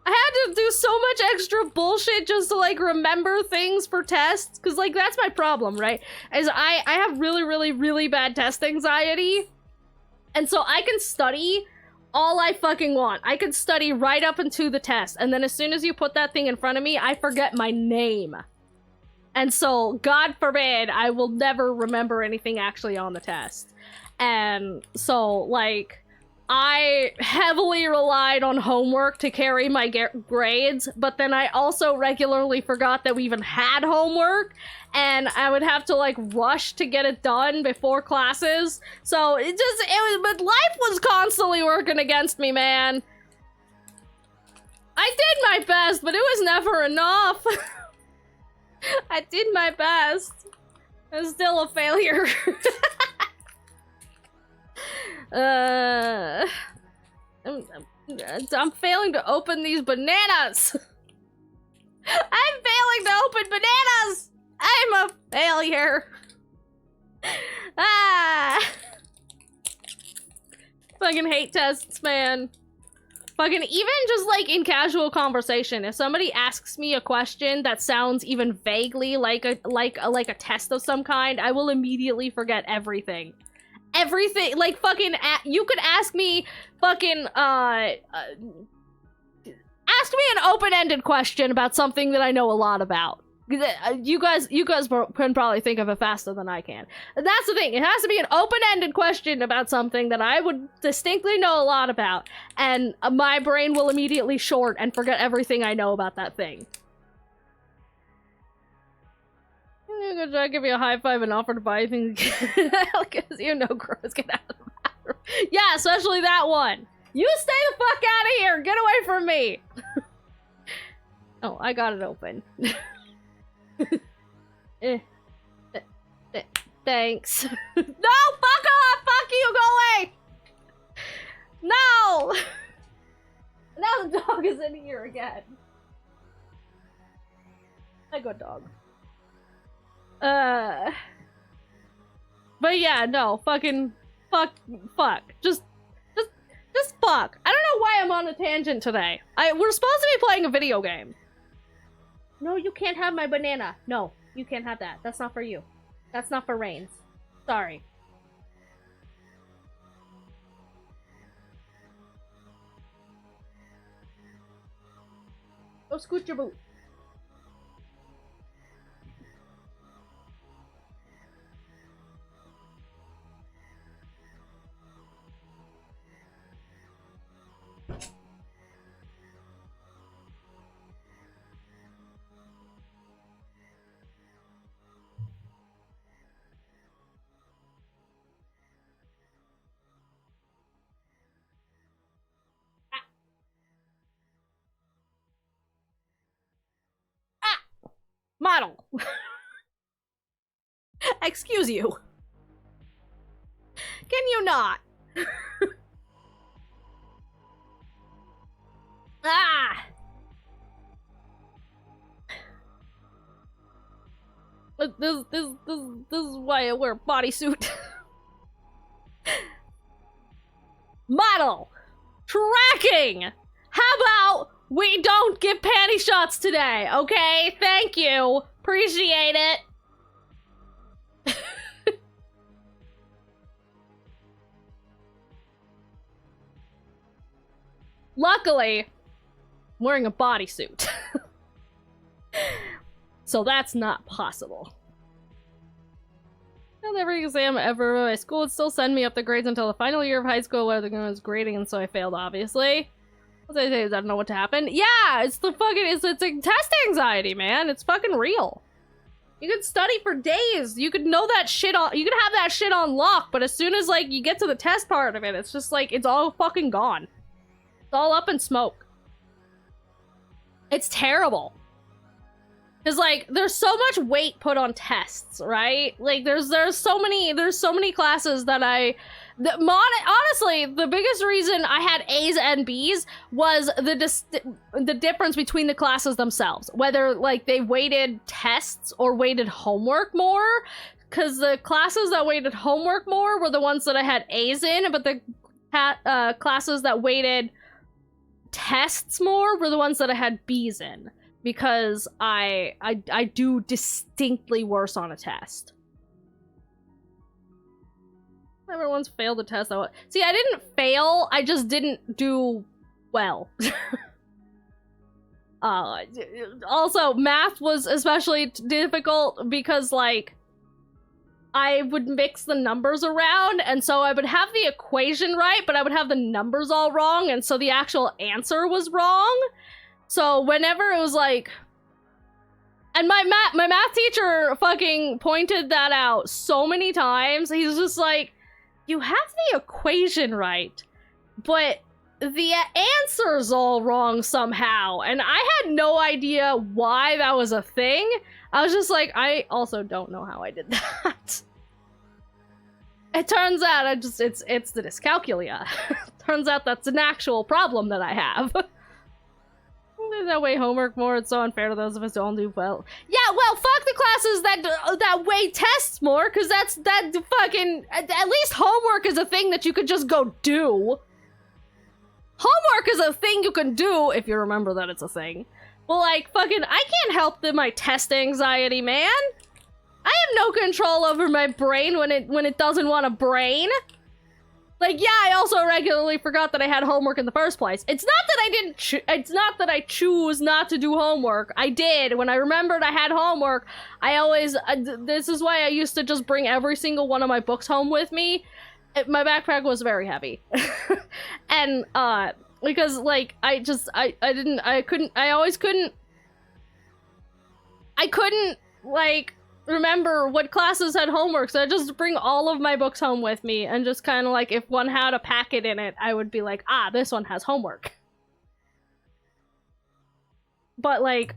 I had to do so much extra bullshit just to, like, remember things for tests. Because, like, that's my problem, right? Is I have really, really, really bad test anxiety. And so I can study all I fucking want. I can study right up into the test. And then as soon as you put that thing in front of me, I forget my name. And so, God forbid, I will never remember anything actually on the test. And so, like, I heavily relied on homework to carry my grades, but then I also regularly forgot that we even had homework, and I would have to, like, rush to get it done before classes. So, but life was constantly working against me, man. I did my best, but it was never enough. I did my best. I was still a failure. I'm failing to open these bananas. I'm failing to open bananas. I'm a failure. Ah. Fucking hate tests, man. Fucking even just like in casual conversation, if somebody asks me a question that sounds even vaguely like a test of some kind, I will immediately forget everything. Everything, like fucking, you could ask me fucking, ask me an open-ended question about something that I know a lot about. You guys can probably think of it faster than I can. And that's the thing, it has to be an open-ended question about something that I would distinctly know a lot about, and my brain will immediately short and forget everything I know about that thing. I'm gonna try to give you a high five and offer to buy things because you know gross, get out of the bathroom. Yeah, especially that one. You stay the fuck out of here! Get away from me! Oh, I got it open. Thanks. No, fuck off! Fuck you, go away! No! Now the dog is in here again. A good dog. But yeah, no, fucking, fuck. Just fuck. I don't know why I'm on a tangent today. We're supposed to be playing a video game. No, you can't have my banana. No, you can't have that. That's not for you. That's not for Reigns. Sorry. Go scoot your boot. Model. Excuse you. Can you not? Ah. This is why I wear a bodysuit. Model. Tracking. How about we don't give panty shots today, okay? Thank you. Appreciate it. Luckily, I'm wearing a bodysuit. So that's not possible. Not every exam ever at my school would still send me up the grades until the final year of high school where the was grading, and so I failed, obviously. What did I say? I don't know what happened. Yeah, it's the fucking, it's a test anxiety, man. It's fucking real. You could study for days. You could know that shit on, you could have that shit on lock, but as soon as, like, you get to the test part of it, it's just, like, it's all fucking gone. It's all up in smoke. It's terrible. Cause, like, there's so much weight put on tests, right? Like, there's so many classes that I Honestly, the biggest reason I had A's and B's was the difference between the classes themselves. Whether, like, they weighted tests or weighted homework more. Because the classes that weighted homework more were the ones that I had A's in, but the classes that weighted tests more were the ones that I had B's in. Because I do distinctly worse on a test. Everyone's failed the test. See, I didn't fail, I just didn't do well. Also, math was especially difficult because, like, I would mix the numbers around, and so I would have the equation right, but I would have the numbers all wrong, and so the actual answer was wrong. So whenever it was like... And my math teacher fucking pointed that out so many times. He's just like, you have the equation right, but the answer's all wrong somehow. And I had no idea why that was a thing. I was just like, I also don't know how I did that. It turns out it's the dyscalculia. Turns out that's an actual problem that I have. There's no way homework more. It's so unfair to those of us who don't do well. Yeah, well, fuck the classes that weigh tests more, because that fucking... At least homework is a thing that you could just go do. Homework is a thing you can do, if you remember that it's a thing. Well, like, fucking, I can't help my test anxiety, man. I have no control over my brain when it doesn't want a brain. Like, yeah, I also regularly forgot that I had homework in the first place. It's not that I didn't it's not that I choose not to do homework. I did. When I remembered I had homework, I always... this is why I used to just bring every single one of my books home with me. My backpack was very heavy. And, because, like, I couldn't, like... remember what classes had homework, so I just bring all of my books home with me, and just kind of like, if one had a packet in it, I would be like, ah, this one has homework. But, like,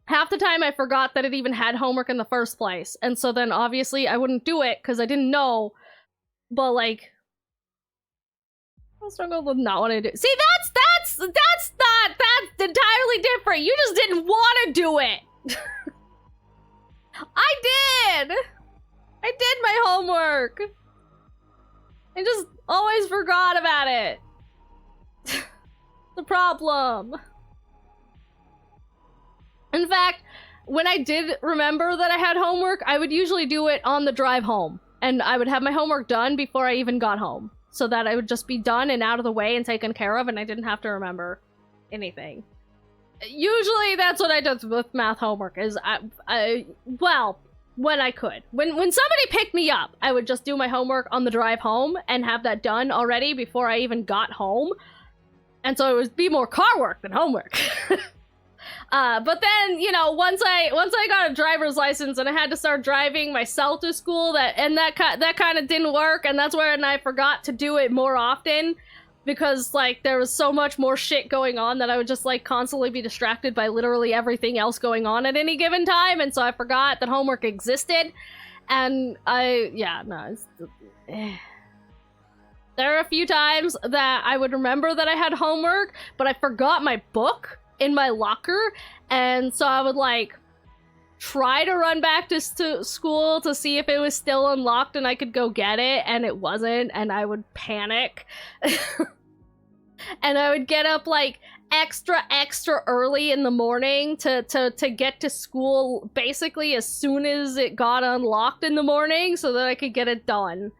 half the time I forgot that it even had homework in the first place, and so then obviously I wouldn't do it because I didn't know. But, like, I struggle with not wanting to do. See, that's entirely different. You just didn't want to do it. I did my homework. I just always forgot about it. The problem. In fact, when I did remember that I had homework, I would usually do it on the drive home. And I would have my homework done before I even got home. So that I would just be done and out of the way and taken care of, and I didn't have to remember anything. Usually that's what I did with math homework, is well, when I could. When somebody picked me up, I would just do my homework on the drive home and have that done already before I even got home. And so it would be more car work than homework. But then, you know, once I got a driver's license and I had to start driving myself to school, that kind of didn't work, and that's where I forgot to do it more often. Because, like, there was so much more shit going on that I would just, like, constantly be distracted by literally everything else going on at any given time, and so I forgot that homework existed, and There are a few times that I would remember that I had homework, but I forgot my book in my locker, and so I would, like, try to run back to school to see if it was still unlocked and I could go get it, and it wasn't, and I would panic. And I would get up, like, extra early in the morning to get to school basically as soon as it got unlocked in the morning so that I could get it done.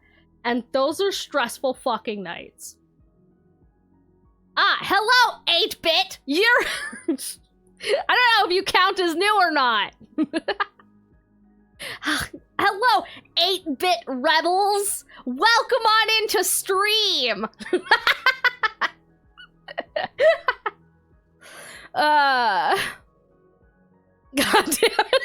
And those are stressful fucking nights. Ah, hello, 8-bit! You're... I don't know if you count as new or not. Hello, 8-bit rebels! Welcome on into stream! God damn it.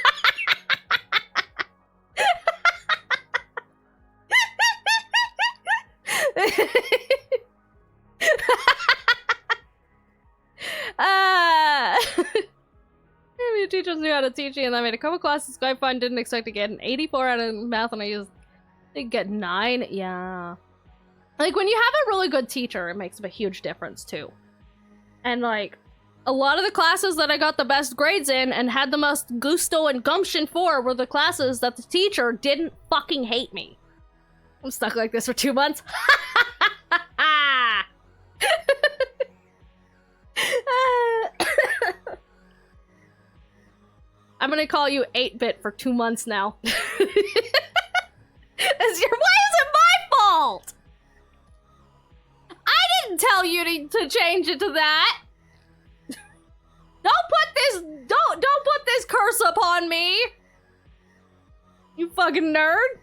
Your teachers knew how to teach me, and I made a couple classes quite fun. Didn't expect to get an 84 out of math, and I get 9. Yeah. Like, when you have a really good teacher, it makes a huge difference, too. And, like, a lot of the classes that I got the best grades in and had the most gusto and gumption for were the classes that the teacher didn't fucking hate me. I'm stuck like this for 2 months. I'm gonna call you 8-bit for 2 months now. Why is it my fault? I didn't tell you to change it to that. Don't put this curse upon me. You fucking nerd.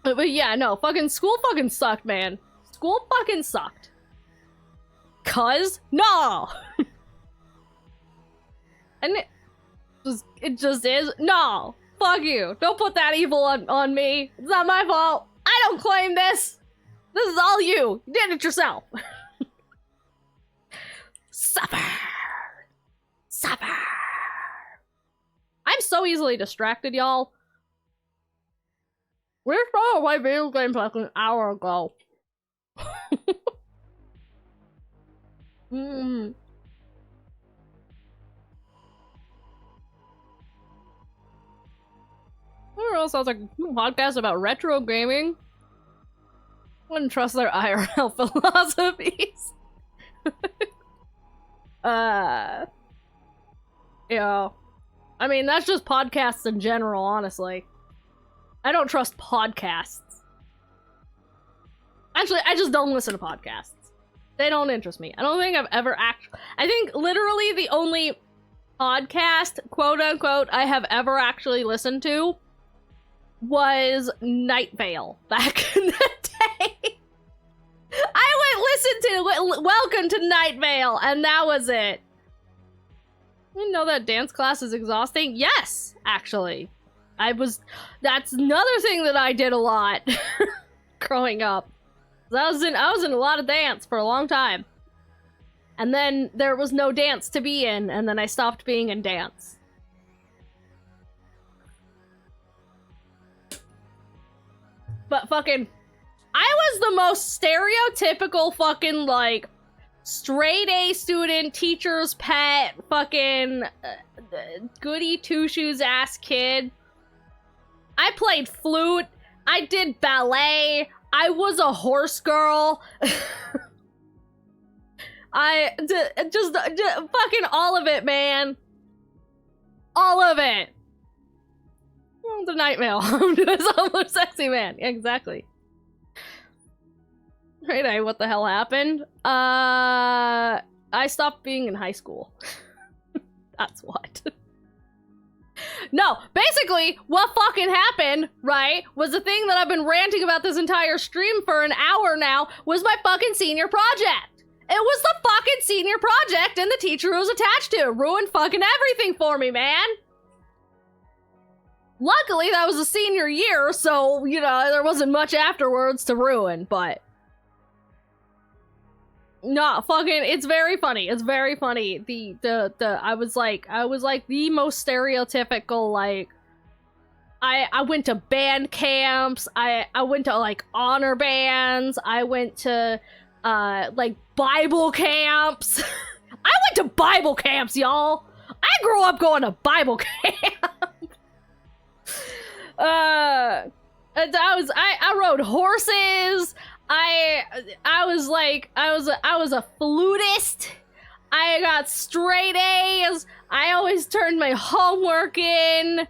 But yeah, no, school fucking sucked, man. School fucking sucked. No. And it just is. No. Fuck you. Don't put that evil on me. It's not my fault. I don't claim this. This is all you. You did it yourself. Suffer. Suffer. I'm so easily distracted, y'all. We started my video games like an hour ago. Who else sounds like a podcast about retro gaming? Wouldn't trust their IRL philosophies. Yeah. I mean, that's just podcasts in general, honestly. I don't trust podcasts. Actually, I just don't listen to podcasts. They don't interest me. I don't think I've ever I think literally the only podcast, quote unquote, I have ever actually listened to was Night Vale back in the day. I went listen to Welcome to Night Vale, and that was it. You know that dance class is exhausting? Yes, actually. That's another thing that I did a lot growing up. I was in a lot of dance for a long time. And then there was no dance to be in, and then I stopped being in dance. But fucking, I was the most stereotypical fucking, like, straight A student, teacher's pet, fucking goody two-shoes ass kid. I played flute. I did ballet. I was a horse girl. Just fucking all of it, man. All of it. The nightmare. It's almost sexy man. Yeah, exactly. Right, what the hell happened? I stopped being in high school. That's what. No, basically, what fucking happened, right, was the thing that I've been ranting about this entire stream for an hour now, was my fucking senior project. It was the fucking senior project and the teacher who was attached to it ruined fucking everything for me, man. Luckily, that was a senior year, so, you know, there wasn't much afterwards to ruin, but... No, fucking, it's very funny. It's very funny. I was like the most stereotypical, like, I went to band camps, I went to, like, honor bands, I went to, like, Bible camps. I went to Bible camps, y'all! I grew up going to Bible camp! I rode horses. I was a flutist. I got straight A's. I always turned my homework in.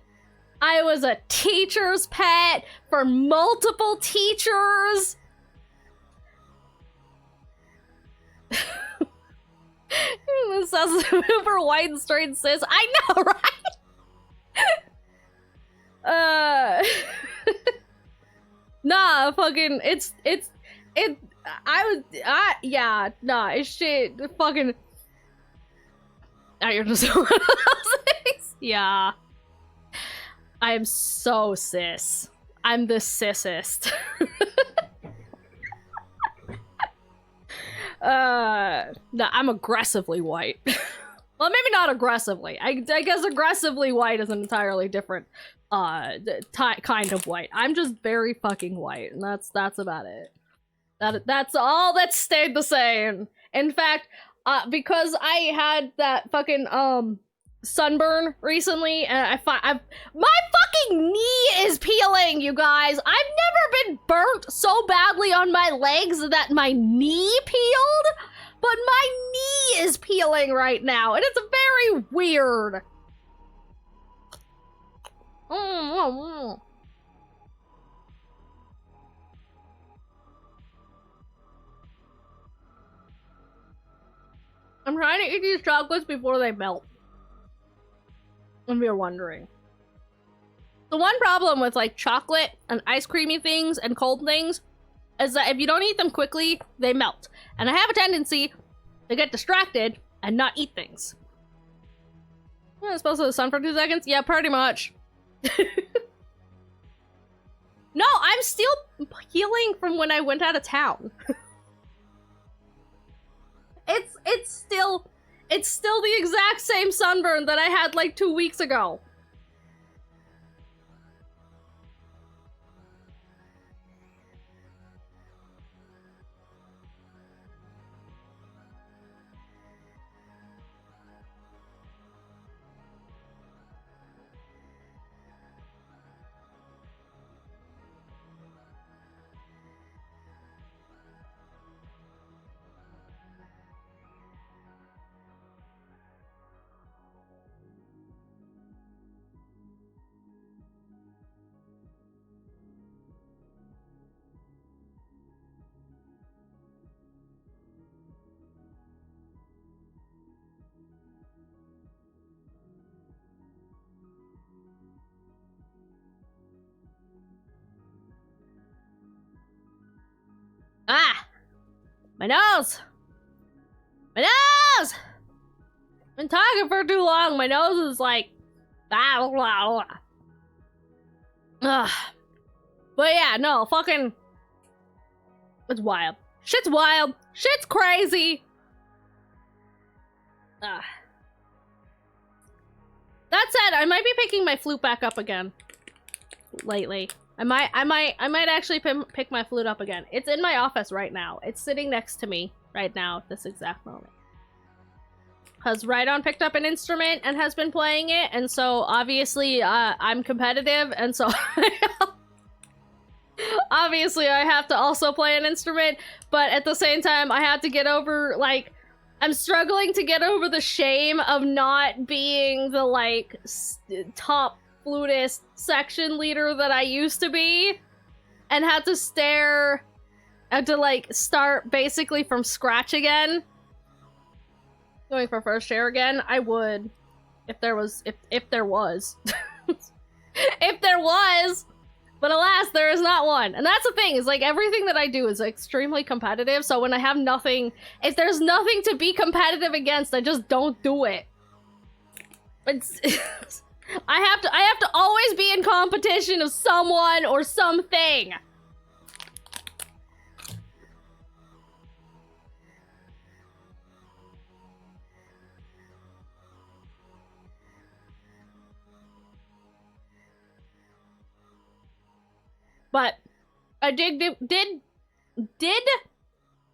I was a teacher's pet for multiple teachers. This sounds super white and straight cis. I know, right? Nah, fucking, yeah, nah, it's shit, fucking, you're just one of those things? Yeah. I am so cis. I'm the cissest. Nah, I'm aggressively white. Well, maybe not aggressively. I guess aggressively white is an entirely different kind of white. I'm just very fucking white, and that's about it. That's all that stayed the same. In fact, because I had that fucking sunburn recently, and my fucking knee is peeling, you guys. I've never been burnt so badly on my legs that my knee peeled, but my knee is peeling right now, and it's very weird. I'm trying to eat these chocolates before they melt. If you're wondering. The one problem with like chocolate and ice creamy things and cold things is that if you don't eat them quickly, they melt. And I have a tendency to get distracted and not eat things. I'm supposed to the sun for 2 seconds? Yeah, pretty much. No, I'm still healing from when I went out of town. It's still the exact same sunburn that I had like 2 weeks ago. Ah! My nose! My nose! Been talking for too long. My nose is like... Blah, blah, blah. Ugh. But yeah, no, fucking... It's wild. Shit's wild. Shit's crazy. Ugh. That said, I might be picking my flute back up again. Lately. I might actually pick my flute up again. It's in my office right now. It's sitting next to me right now at this exact moment. Because Rhydon picked up an instrument and has been playing it, and so obviously I'm competitive, and so obviously I have to also play an instrument, but at the same time I have to get over, like, I'm struggling to get over the shame of not being the, like, top flutist section leader that I used to be, and had to start basically from scratch again. Going for first chair again, I would, if there was, if there was, if there was, but alas, there is not one. And that's the thing, is like everything that I do is extremely competitive, so when I have nothing, if there's nothing to be competitive against, I just don't do it. It's I have to always be in competition of someone or something. But I did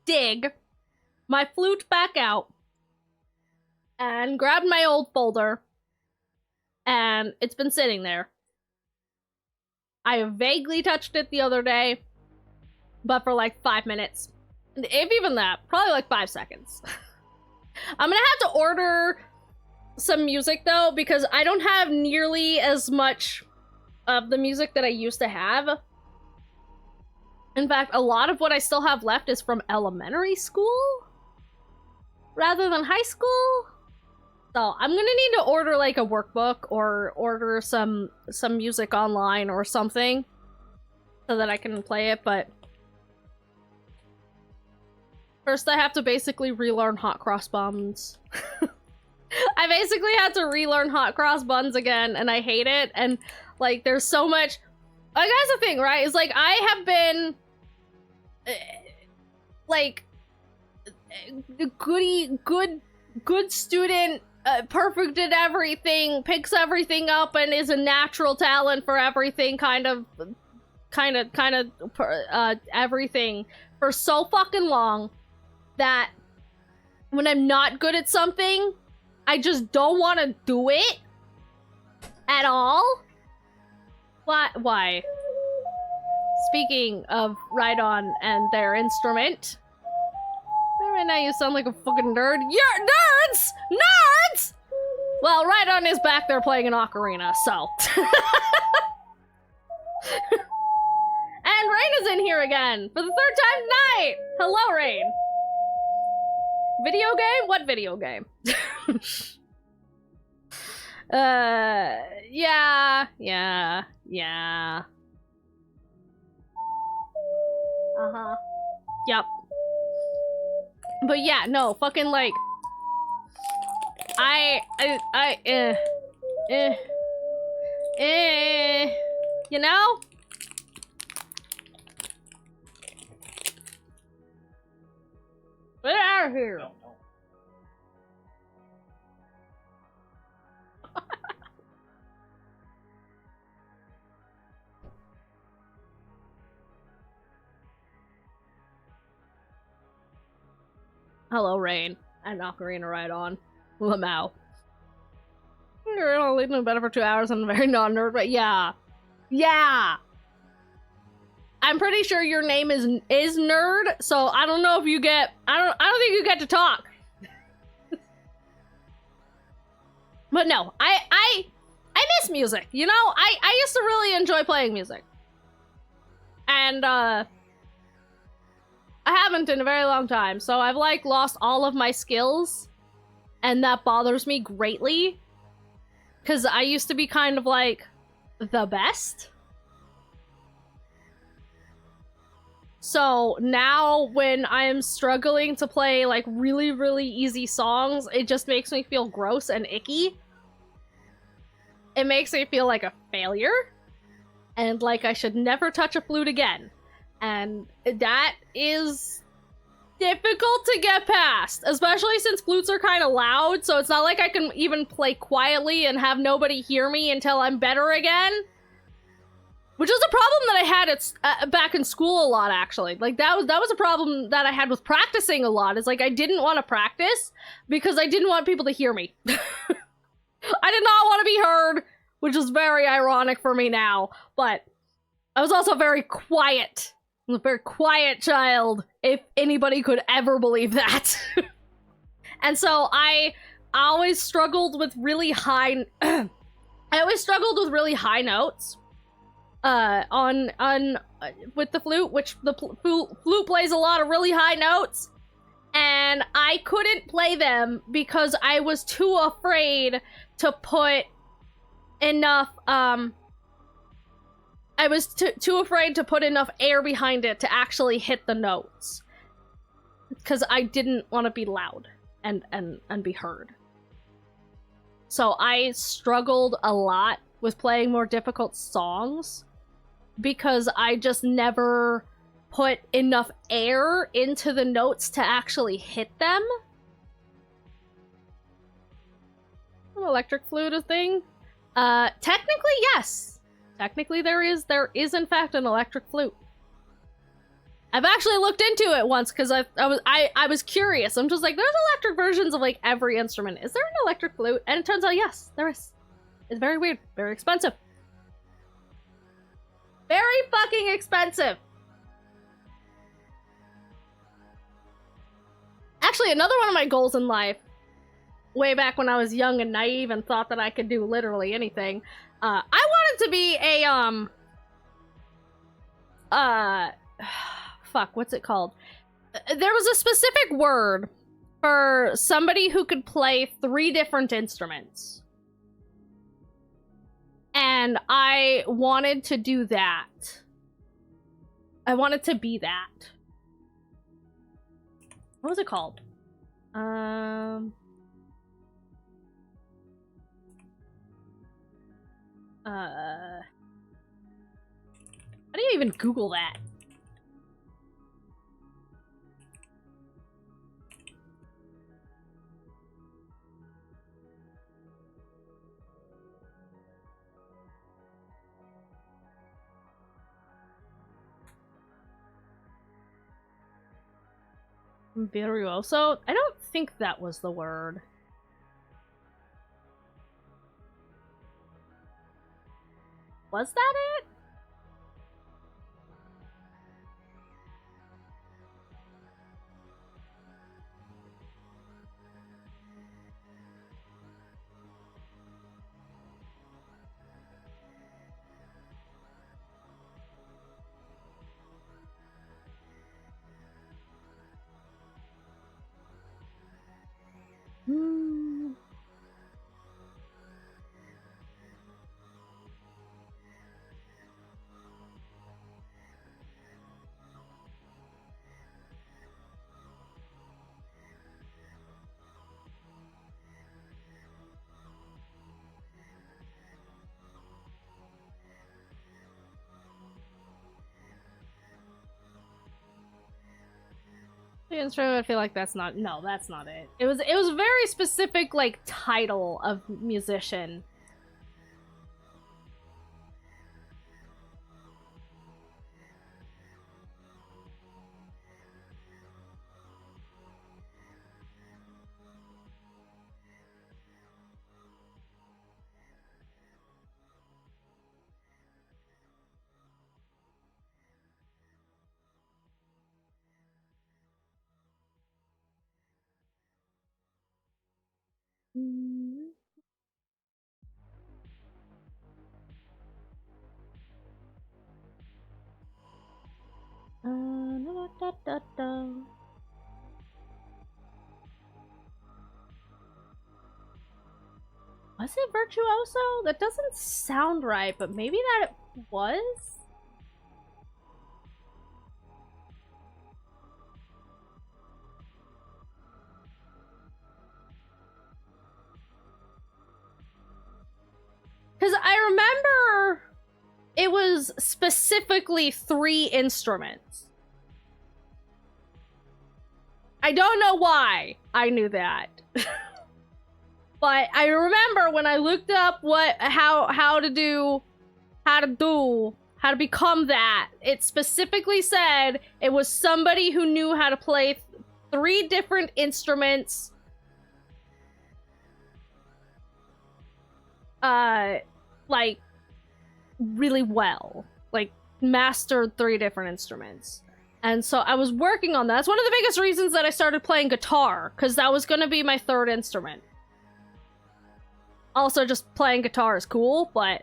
dig my flute back out and grabbed my old folder. And it's been sitting there. I vaguely touched it the other day, but for like 5 minutes. If even that, probably like 5 seconds. I'm gonna have to order some music though, because I don't have nearly as much of the music that I used to have. In fact, a lot of what I still have left is from elementary school, rather than high school. So I'm gonna need to order like a workbook or order some music online or something so that I can play it, but first I have to basically relearn hot cross buns. I basically had to relearn hot cross buns again, and I hate it, and like there's so much, like that's the thing, right? Is like I have been like good student perfect at everything, picks everything up, and is a natural talent for everything, kind of everything for so fucking long that when I'm not good at something, I just don't want to do it at all. Why? Speaking of Rhydon and their instrument, right now you sound like a fucking nerd. You're nerds! Nerds! Well, Rhydon is back there playing an ocarina, so. And Rain is in here again for the 3rd time tonight! Hello, Rain. Video game? What video game? Yeah. Uh-huh. Yep. But yeah, no, fucking like... you know? Get out of here!
No.
Hello, Rain. And Ocarina Rhydon. Lamau. You're only leaving better for 2 hours. I'm very non-nerd, but yeah. Yeah! I'm pretty sure your name is Nerd, so I don't know if you get... I don't think you get to talk. But no, I miss music, you know? I used to really enjoy playing music. And, I haven't in a very long time, so I've, like, lost all of my skills. And that bothers me greatly. Because I used to be kind of, like, the best. So now when I'm struggling to play, like, really, really easy songs, it just makes me feel gross and icky. It makes me feel like a failure. And like I should never touch a flute again. And that is difficult to get past, especially since flutes are kind of loud, so it's not like I can even play quietly and have nobody hear me until I'm better again. Which is a problem that I had back in school a lot, actually. Like, that was a problem that I had with practicing a lot. Is like, I didn't want to practice because I didn't want people to hear me. I did not want to be heard, which is very ironic for me now. But I was also very quiet. I was a very quiet child, if anybody could ever believe that. And so I always struggled with really high... I always struggled with really high notes. With the flute, which the flute plays a lot of really high notes, and I couldn't play them because I was too afraid to put enough, I was too afraid to put enough air behind it to actually hit the notes. Because I didn't want to be loud and be heard. So I struggled a lot with playing more difficult songs because I just never put enough air into the notes to actually hit them. An electric flute a thing? Technically, yes. Technically, there is in fact an electric flute. I've actually looked into it once because I was curious. I'm just like, there's electric versions of like every instrument. Is there an electric flute? And it turns out, yes, there is. It's very weird, very expensive. Very fucking expensive. Actually, another one of my goals in life, way back when I was young and naive and thought that I could do literally anything, I wanted to be a, fuck, what's it called? There was a specific word for somebody who could play 3 different instruments. And I wanted to do that. I wanted to be that. What was it called? How do you even Google that? Virtuoso? I don't think that was the word. Was that it? The instrument, I feel like that's not. No, that's not it. It was a very specific like title of musician. Was it Virtuoso? That doesn't sound right, but maybe that it was? Because I remember it was specifically 3 instruments. I don't know why I knew that. But I remember when I looked up how to become that, it specifically said it was somebody who knew how to play 3 different instruments. Like, really well. Like, mastered 3 different instruments. And so I was working on that. That's one of the biggest reasons that I started playing guitar, because that was gonna be my 3rd instrument. Also, just playing guitar is cool, but...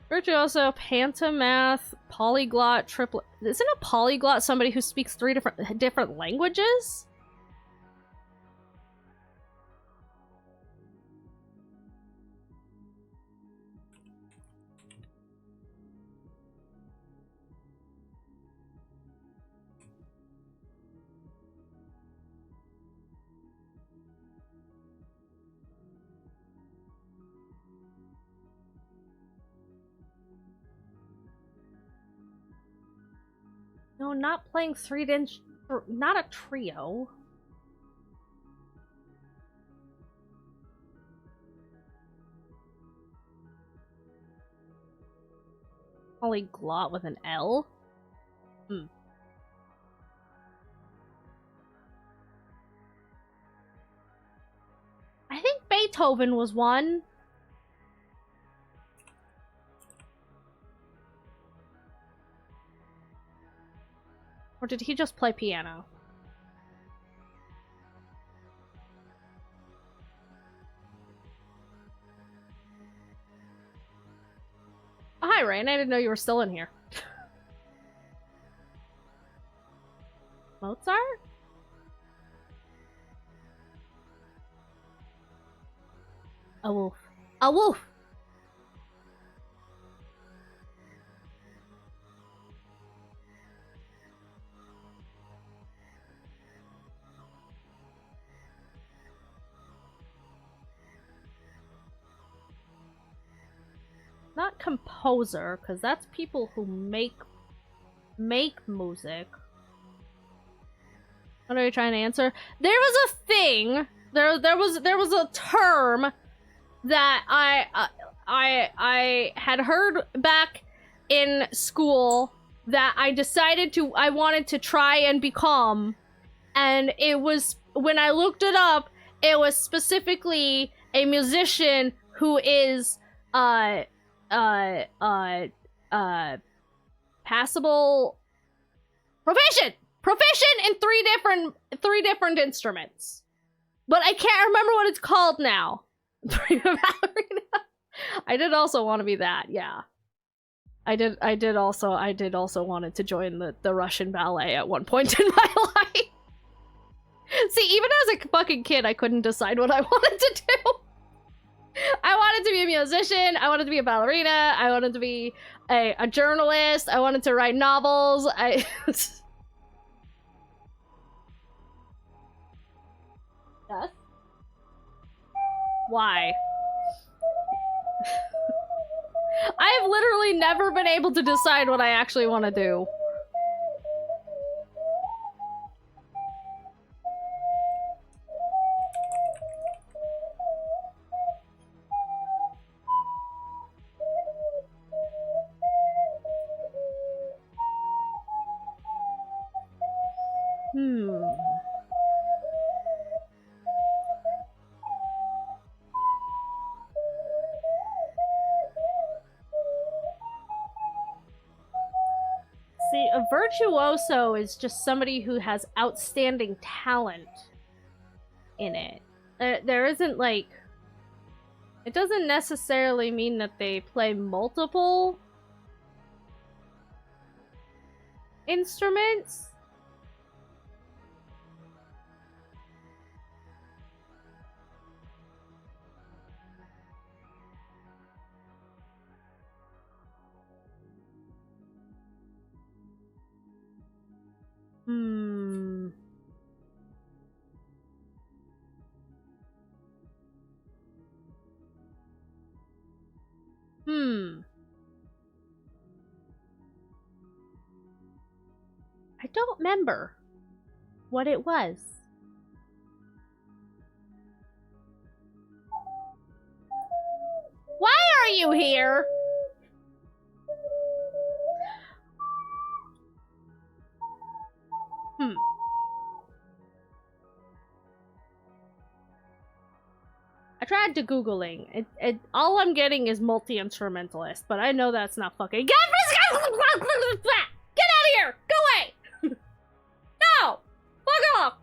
Virtuoso, Pantamath, Polyglot, Triplet... Isn't a polyglot somebody who speaks 3 different languages? No, not playing 3-inch... Not a trio. Polyglot with an L? I think Beethoven was one. Or did he just play piano? Oh, hi, Rain. I didn't know you were still in here. Mozart? A wolf. A wolf! Not composer, because that's people who make music. What are you trying to answer? There was a thing. There was a term that I had heard back in school that I wanted to try and become. And it was, when I looked it up, it was specifically a musician who is, passable, proficient in three different instruments. But I can't remember what it's called now. I did also want to be that, yeah. I did also wanted to join the Russian ballet at one point in my life. See, even as a fucking kid, I couldn't decide what I wanted to do. I wanted to be a musician, I wanted to be a ballerina, I wanted to be a journalist, I wanted to write novels, Yes? Why? I've literally never been able to decide what I actually want to do. See, a virtuoso is just somebody who has outstanding talent in it. There isn't, like... It doesn't necessarily mean that they play multiple instruments. I don't remember what it was. Why are you here? I tried to Googling. All I'm getting is multi-instrumentalist, but I know that's not fucking. Get out of here! Go away! No! Fuck off!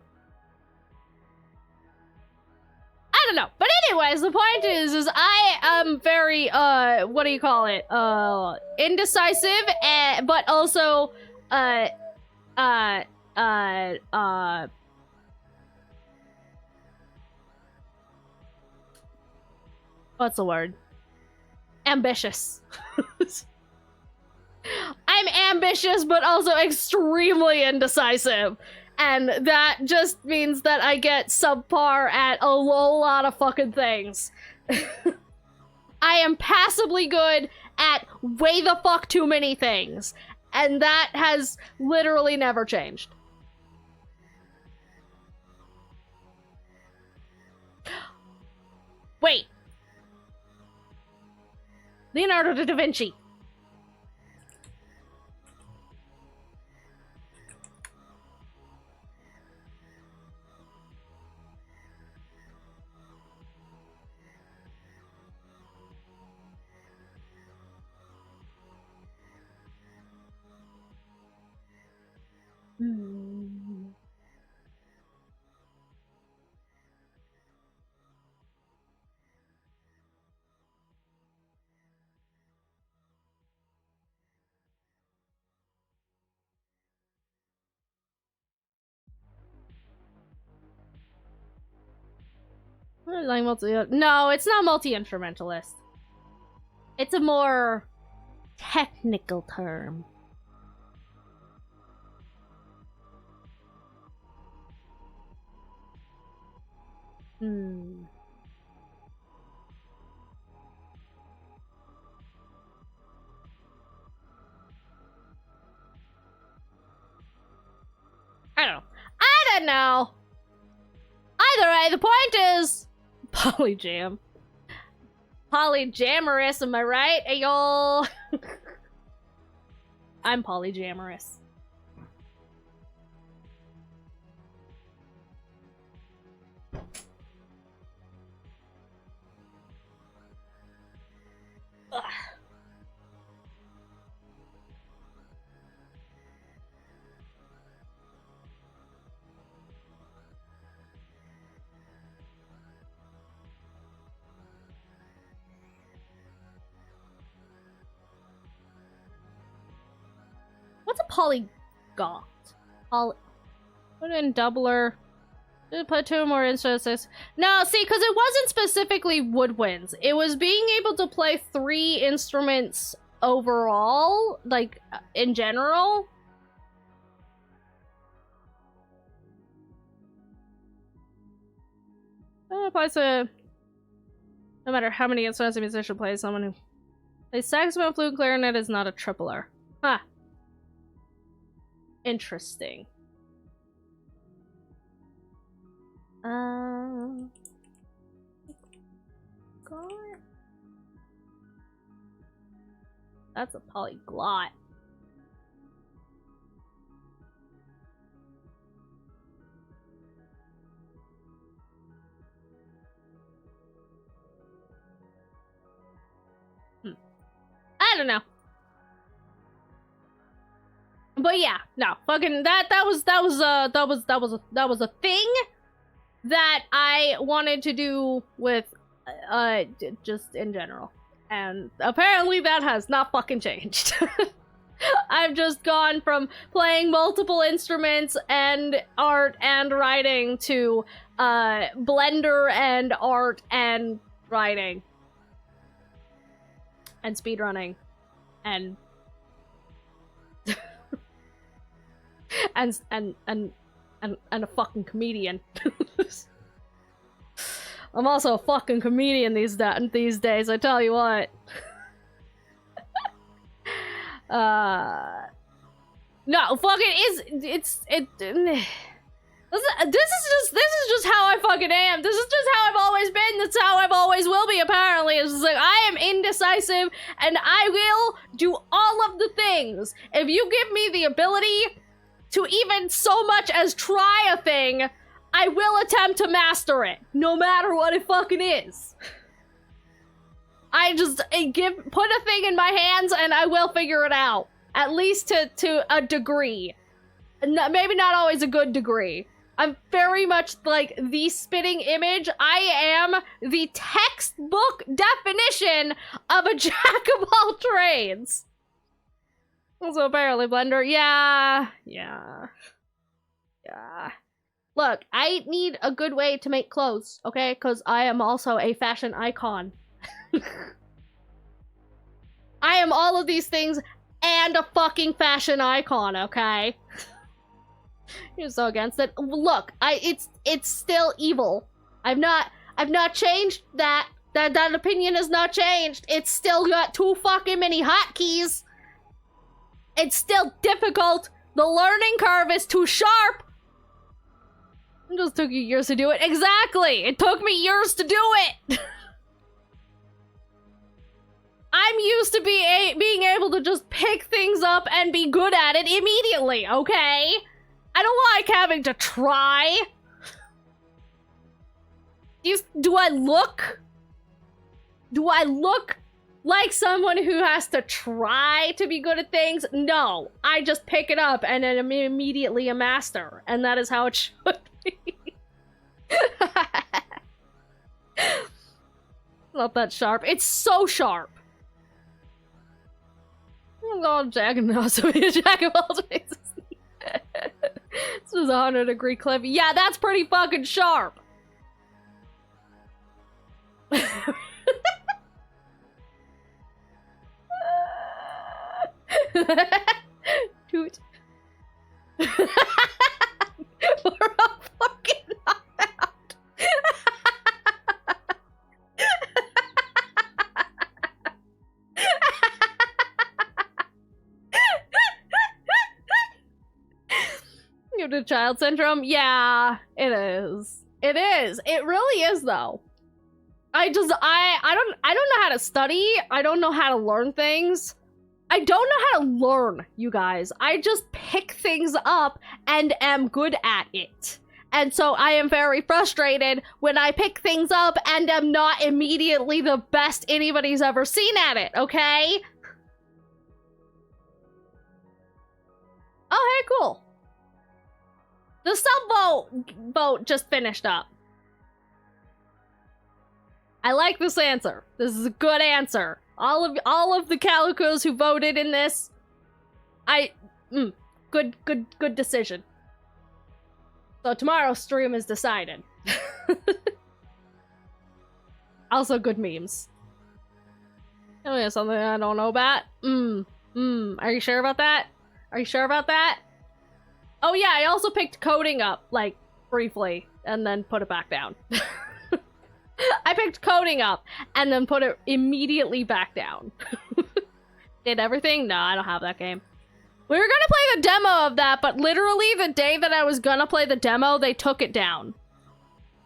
I don't know. But anyways, the point is I am very, what do you call it? Indecisive, but also, what's the word? Ambitious. I'm ambitious, but also extremely indecisive. And that just means that I get subpar at a whole lot of fucking things. I am passably good at way the fuck too many things. And that has literally never changed. Wait. Leonardo da Vinci. Like no, it's not multi-instrumentalist. It's a more technical term. I don't know. I don't know. Either way, the point is Polyjam. Polyjamorous, am I right? Hey, y'all. I'm polyamorous. Ugh. What's a polygot? Put in doubler. Put 2 more instances. No, see, because it wasn't specifically woodwinds. It was being able to play 3 instruments overall, like, in general. Applies to no matter how many instruments a musician plays, someone who plays saxophone, flute, and clarinet is not a tripler. Huh. Interesting. God. That's a polyglot. I don't know. But yeah, no, fucking that was a thing that I wanted to do with just in general. And apparently that has not fucking changed. I've just gone from playing multiple instruments and art and writing to Blender and art and writing and speedrunning and and a fucking comedian. I'm also a fucking comedian these days, I tell you what. No, fucking this is just how I fucking am. This is just how I've always been. That's how I've always will be, apparently. It's just like, I am indecisive, and I will do all of the things. If you give me the ability to even so much as try a thing, I will attempt to master it, no matter what it fucking is. I just put a thing in my hands and I will figure it out. At least to a degree. Maybe not always a good degree. I'm very much like the spitting image. I am the textbook definition of a jack of all trades. Also apparently Blender, yeah. Look, I need a good way to make clothes, okay? Because I am also a fashion icon. I am all of these things and a fucking fashion icon, okay? You're so against it. Look, it's still evil. I've not changed that. That opinion has not changed. It's still got too fucking many hotkeys. It's still difficult. The learning curve is too sharp. It just took you years to do it. Exactly! It took me years to do it! I'm used to being able to just pick things up and be good at it immediately, okay? I don't like having to try. Do I look like someone who has to try to be good at things? No, I just pick it up and then I'm immediately a master, and that is how it should be. Not that sharp. It's so sharp. Oh, Jack and also be a jack of all trades. This was a 100-degree clip. Yeah, that's pretty fucking sharp. Toot. We're all fucking knocked out. You have child syndrome? Yeah, it is. It is. It really is, though. I don't know how to study. I don't know how to learn things. I don't know how to learn, you guys. I just pick things up and am good at it. And so I am very frustrated when I pick things up and am not immediately the best anybody's ever seen at it, okay? Oh, hey, cool. The sub vote just finished up. I like this answer. This is a good answer. All of the calicos who voted in this, good decision. So tomorrow's stream is decided. Also good memes. Oh yeah, something I don't know about. Are you sure about that? Are you sure about that? Oh yeah, I also picked coding up, like, briefly, and then put it back down. I picked coding up, and then put it immediately back down. Did everything? No, I don't have that game. We were gonna play the demo of that, but literally the day that I was gonna play the demo, they took it down.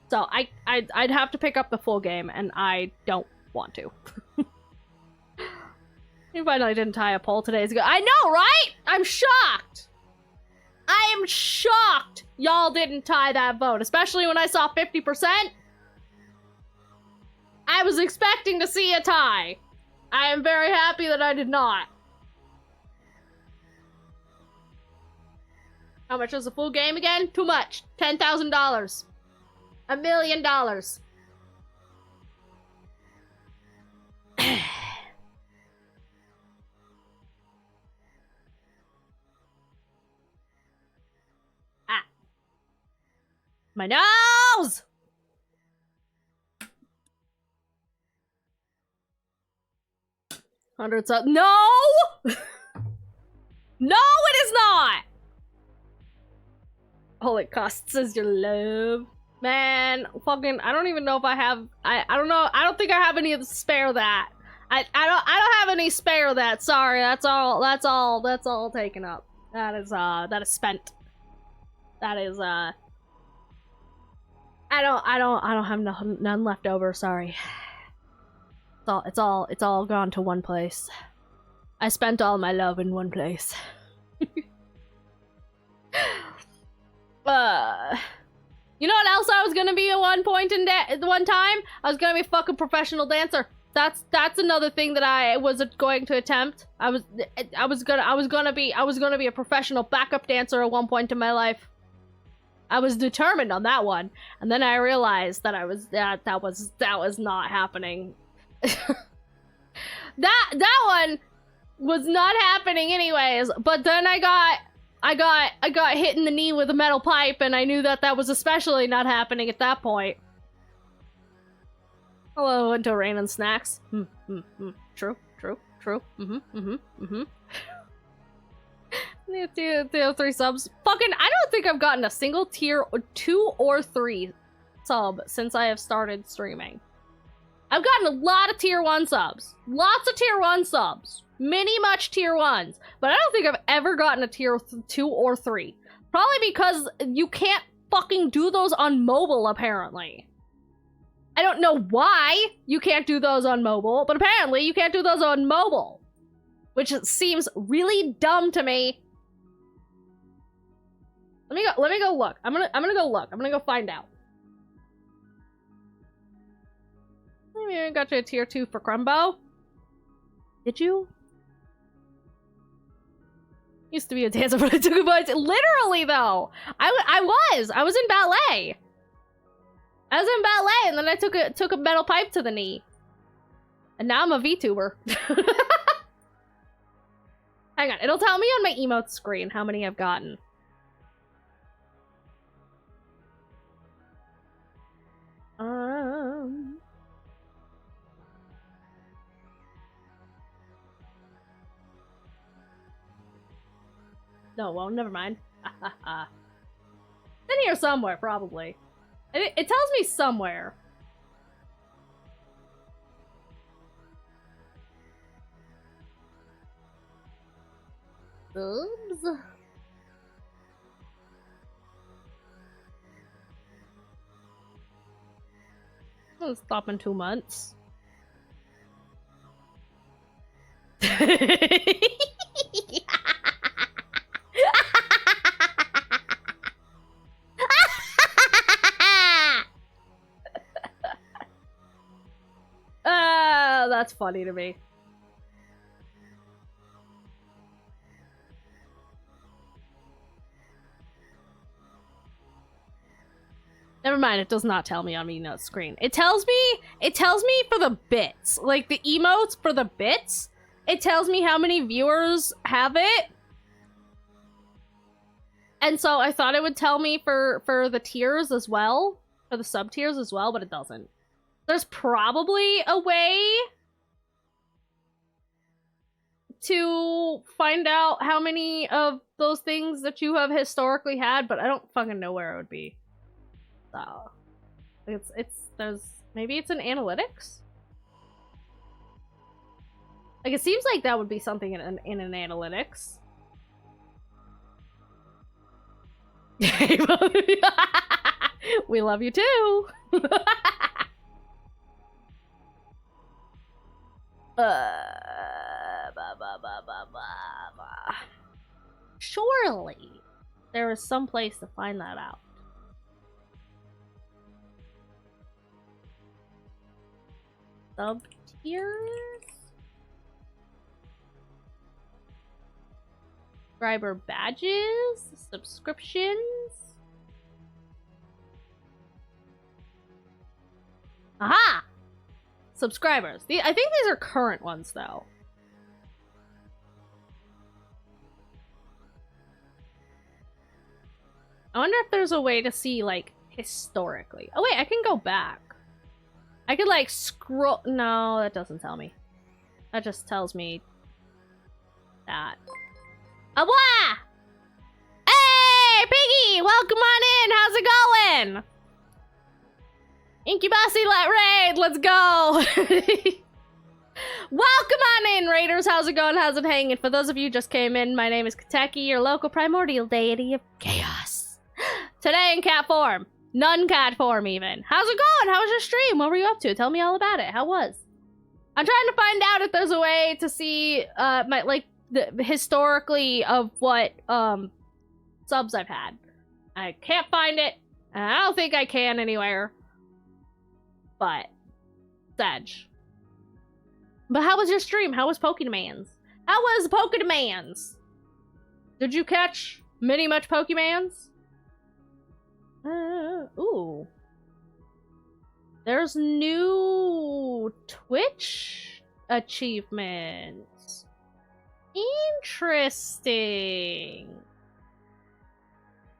So I'd have to pick up the full game, and I don't want to. You finally didn't tie a poll today's ago. I know, right? I'm shocked. I am shocked y'all didn't tie that vote, especially when I saw 50%. I was expecting to see a tie. I am very happy that I did not. How much was the full game again? Too much. $10,000. $1 million. Ah. My nose! Hundreds of— No! No, it is not! All it costs is your love. Man, fucking, I don't even know if I have— I don't know, I don't think I have any of the spare that. I don't have any spare that, sorry, that's all taken up. That is spent. That is, I don't have none left over, sorry. It's all gone to one place. I spent all my love in one place. You know what else I was gonna be at one point in one time? I was gonna be a fucking professional dancer. That's another thing that I was going to attempt. I was gonna be a professional backup dancer at one point in my life. I was determined on that one, and then I realized that that was not happening. that one was not happening anyways, but then I got hit in the knee with a metal pipe, and I knew that was especially not happening at that point. Hello, into rain and snacks. True. Tier 3 subs. Fucking, I don't think I've gotten a single tier 2 or 3 sub since I have started streaming. I've gotten a lot of tier 1 subs. Lots of tier 1 subs. Many much tier 1s. But I don't think I've ever gotten a tier 2 or 3. Probably because you can't fucking do those on mobile, apparently. I don't know why you can't do those on mobile, but apparently you can't do those on mobile. Which seems really dumb to me. Let me go look. I'm gonna go look. I'm gonna go find out. Maybe I got you a tier 2 for Crumbo. Did you? Used to be a dancer, but I took a bunch. Literally, though, I was in ballet. I was in ballet, and then I took a metal pipe to the knee, and now I'm a VTuber. Hang on, it'll tell me on my emote screen how many I've gotten. No, well, never mind. It's in here somewhere, probably. It tells me somewhere. Oops. I'll stop in 2 months. That's funny to me. Never mind, it does not tell me on Mino's screen. It tells me for the bits. Like, the emotes for the bits. It tells me how many viewers have it. And so I thought it would tell me for the tiers as well. For the sub-tiers as well, but it doesn't. There's probably a way to find out how many of those things that you have historically had, but I don't fucking know where it would be. So maybe it's in analytics? Like, it seems like that would be something in an analytics. We love you too. Surely there is some place to find that out. Sub-tiers? Subscriber badges? Subscriptions? Aha! Subscribers. I think these are current ones, though. I wonder if there's a way to see, like, historically. Oh, wait, I can go back. I could, like, scroll. No, that doesn't tell me. That just tells me that. Abwa! Hey, Piggy! Welcome on in! How's it going? Incubasi let raid! Let's go! Welcome on in, Raiders! How's it going? How's it hanging? For those of you who just came in, my name is Teki, your local primordial deity of chaos. Today in cat form. Non-cat form, even. How's it going? How was your stream? What were you up to? Tell me all about it. How was? I'm trying to find out if there's a way to see, historically of what, subs I've had. I can't find it, and I don't think I can anywhere. But, Sedge. But how was your stream? How was Pokedeman's? How was Pokedeman's? Did you catch many much Pokemans? Ooh. There's new Twitch achievements. Interesting.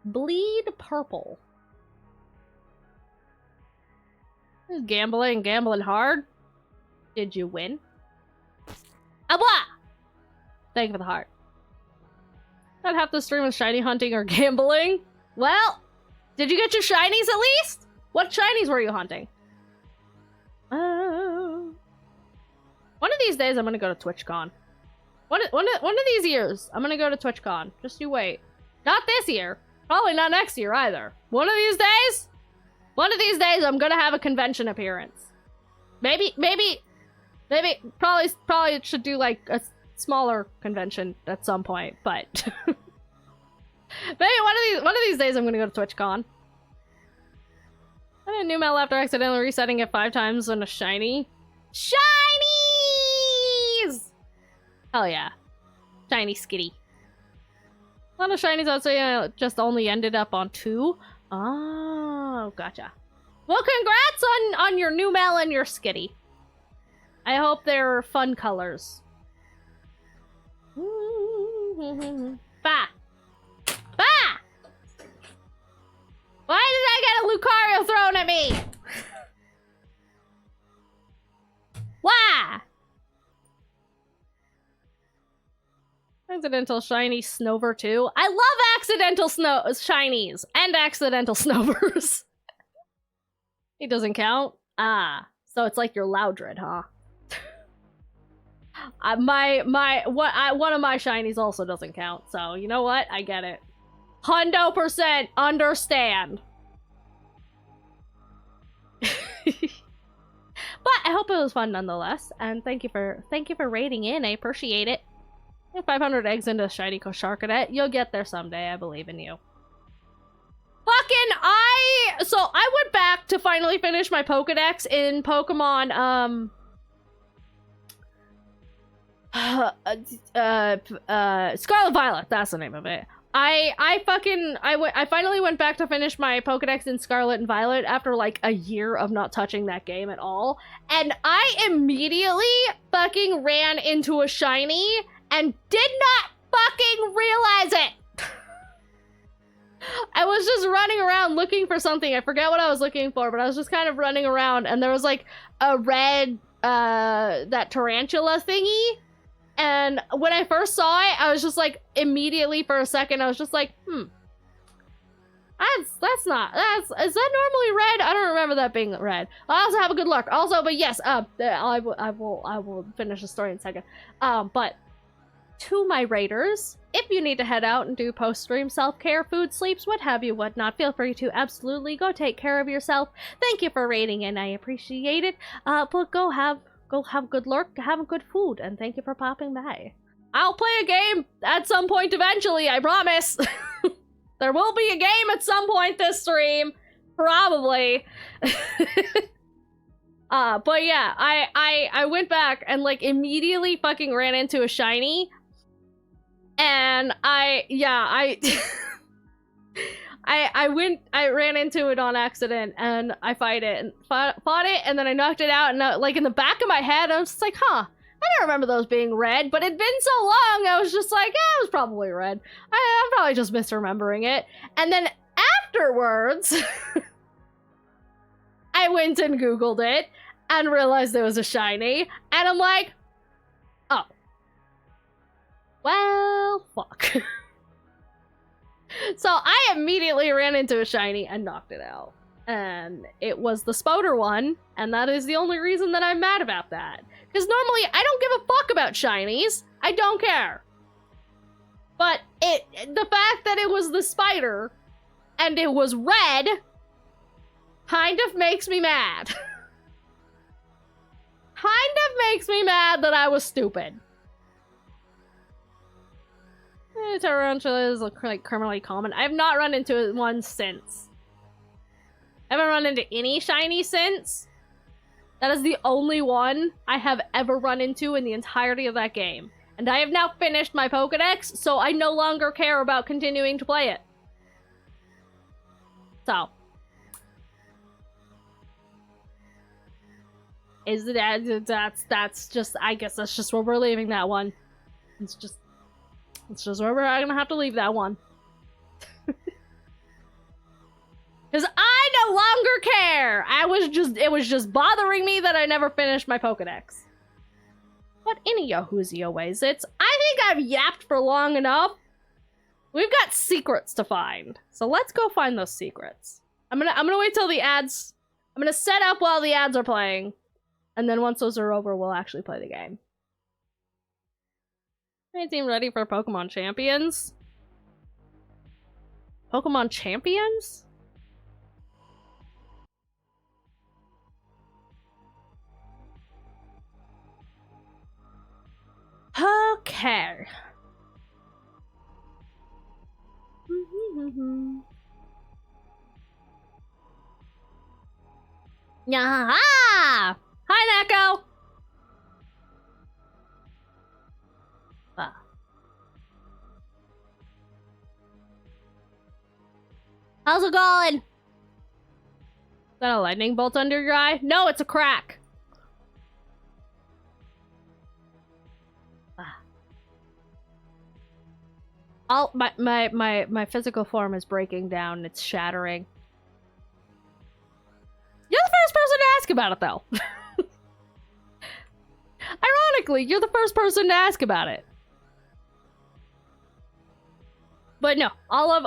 Bleed purple. Gambling hard. Did you win? Abwa! Thank you for the heart. I'd have to stream with shiny hunting or gambling. Well, did you get your shinies at least? What shinies were you hunting? One of these days I'm gonna go to TwitchCon. One of these years I'm gonna go to TwitchCon. Just you wait. Not this year. Probably not next year either. One of these days I'm gonna have a convention appearance. Maybe probably should do like a smaller convention at some point, but maybe one of these days I'm gonna go to TwitchCon. I had a new mail after accidentally resetting it 5 times on a shiny. Shinies! Hell yeah. Shiny skitty. A lot of shinies I'd say just only ended up on 2. Oh, gotcha. Well, congrats on your new mail and your skitty. I hope they're fun colors. Bah! Bah! Why did I get a Lucario thrown at me? Why? Accidental shiny Snover too. I love accidental shinies and accidental Snovers. It doesn't count? Ah, so it's like your Loudred, huh? One of my shinies also doesn't count, so you know what? I get it. 100% understand. But I hope it was fun nonetheless, and thank you for raiding in. I appreciate it. 500 eggs into shiny Sharkadet. You'll get there someday. I believe in you. So I went back to finally finish my Pokedex in Pokemon Scarlet Violet, that's the name of it. I finally went back to finish my Pokedex in Scarlet and Violet after like a year of not touching that game at all. And I immediately fucking ran into a shiny and did not fucking realize it. I was just running around looking for something. I forget what I was looking for, but I was just kind of running around and there was like a red, that tarantula thingy. And when I first saw it, I was just like, immediately for a second, I was just like, is that normally red? I don't remember that being red. I also have a good luck. Also, but yes, I will finish the story in a second. But to my raiders, if you need to head out and do post-stream self-care, food, sleeps, what have you, whatnot, feel free to absolutely go take care of yourself. Thank you for raiding and I appreciate it. But go have good luck, have good food, and thank you for popping by. I'll play a game at some point eventually, I promise. There will be a game at some point this stream. Probably. But yeah, I went back and like immediately fucking ran into a shiny. And I ran into it on accident and I fought it, and then I knocked it out, and like in the back of my head, I was just like, huh, I don't remember those being red, but it'd been so long, I was just like, yeah, it was probably red. I'm probably just misremembering it. And then afterwards, I went and Googled it and realized there was a shiny, and I'm like, oh. Well, fuck. So I immediately ran into a shiny and knocked it out. And it was the Spoder one, and that is the only reason that I'm mad about that. Because normally I don't give a fuck about shinies. I don't care. But the fact that it was the spider and it was red kind of makes me mad. Kind of makes me mad that I was stupid. Tarantula is like criminally common. I have not run into one since. I haven't run into any shiny since. That is the only one I have ever run into in the entirety of that game. And I have now finished my Pokedex, so I no longer care about continuing to play it. So. That's just, I guess that's just where we're leaving that one. It's just where we're gonna have to leave that one. Because I no longer care! It was just bothering me that I never finished my Pokedex. But any Yahoozio ways, I think I've yapped for long enough. We've got secrets to find. So let's go find those secrets. I'm gonna wait till the ads, I'm gonna set up while the ads are playing. And then once those are over, we'll actually play the game. Any team ready for Pokemon Champions? Pokemon Champions? Okay. Yaha! Hi, Neko! How's it going? Is that a lightning bolt under your eye? No, it's a crack. My physical form is breaking down. It's shattering. You're the first person to ask about it, though. Ironically, you're the first person to ask about it. But no, all of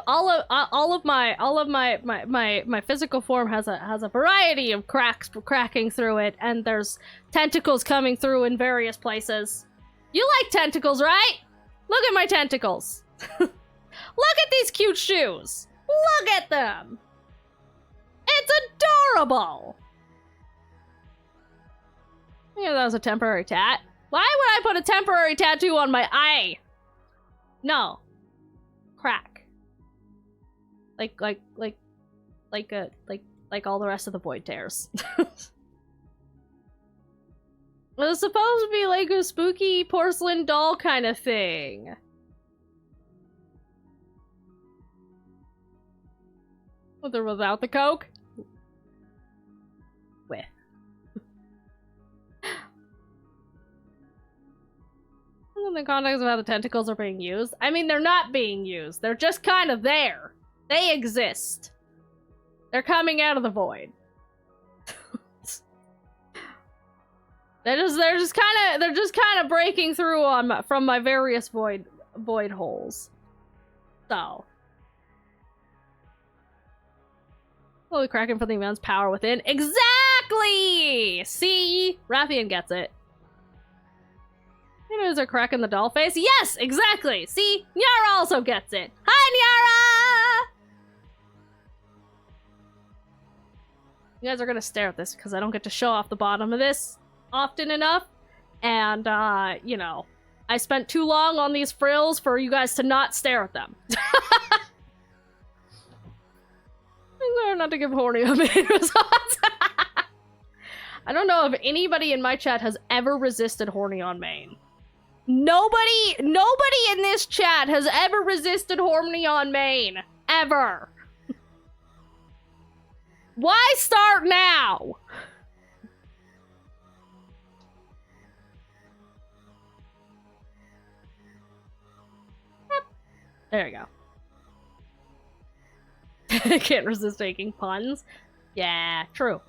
my physical form has a variety of cracks cracking through it, and there's tentacles coming through in various places. You like tentacles, right? Look at my tentacles. Look at these cute shoes. Look at them. It's adorable. Yeah, that was a temporary tat. Why would I put a temporary tattoo on my eye? No. Crack. Like all the rest of the void tears. It was supposed to be like a spooky porcelain doll kind of thing. With or without the Coke? With. In the context of how the tentacles are being used. I mean, they're not being used. They're just kind of there. They exist. They're coming out of the void. they're just kind of breaking through on from my various void holes. So. Slowly cracking from the immense power within. Exactly! See? Rathian gets it. Is there a crack in the doll face? Yes, exactly. See, Nyara also gets it. Hi, Nyara! You guys are gonna stare at this because I don't get to show off the bottom of this often enough. And, you know, I spent too long on these frills for you guys to not stare at them. Not to give horny a main response. I don't know if anybody in my chat has ever resisted horny on main. Nobody in this chat has ever resisted horny on main. Ever. Why start now? Yep. There you go. I can't resist making puns. Yeah, true.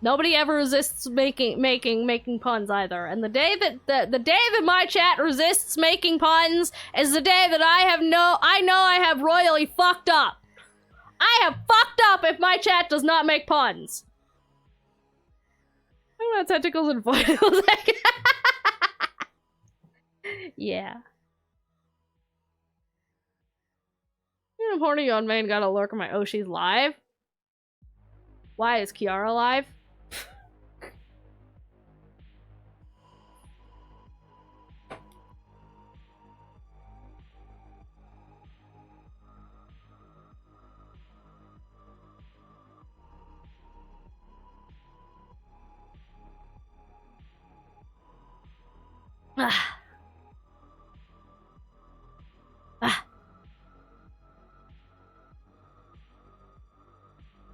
Nobody ever resists making puns either. And the day that the day that my chat resists making puns is the day that I know I have royally fucked up. I have fucked up if my chat does not make puns. I want tentacles and foils. Yeah. I'm horny on main, gotta lurk on my Oshi's live. Why is Kiara live?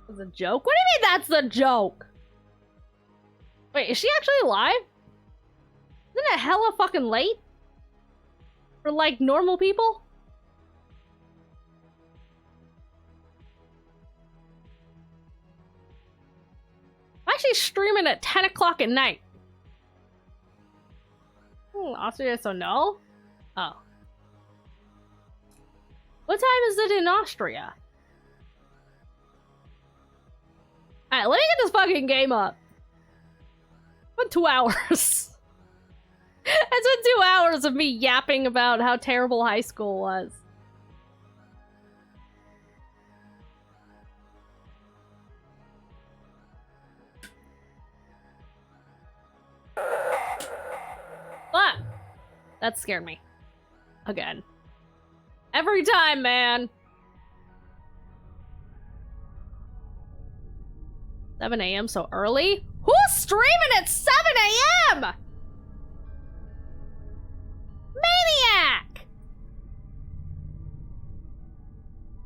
That's a joke? What do you mean that's the joke? Wait, is she actually alive? Isn't it hella fucking late? For, like, normal people? Why is she streaming at 10 o'clock at night? Austria, so no? Oh. What time is it in Austria? Alright, let me get this fucking game up. What, 2 hours? It's been 2 hours of me yapping about how terrible high school was. What? That scared me. Again. Every time, man! 7 a.m. so early? Who's streaming at 7 a.m.? Maniac!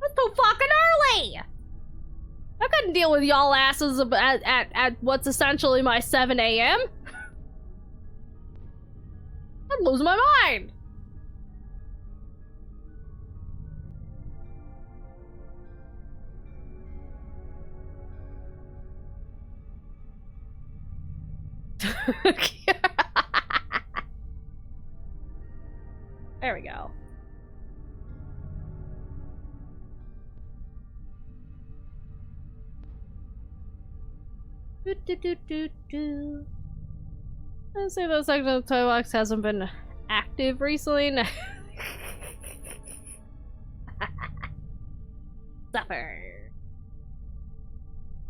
That's too fucking early! I couldn't deal with y'all asses at what's essentially my 7 a.m. I'd lose my mind. There we go. I'd say that section of Toybox hasn't been active recently. Suffer.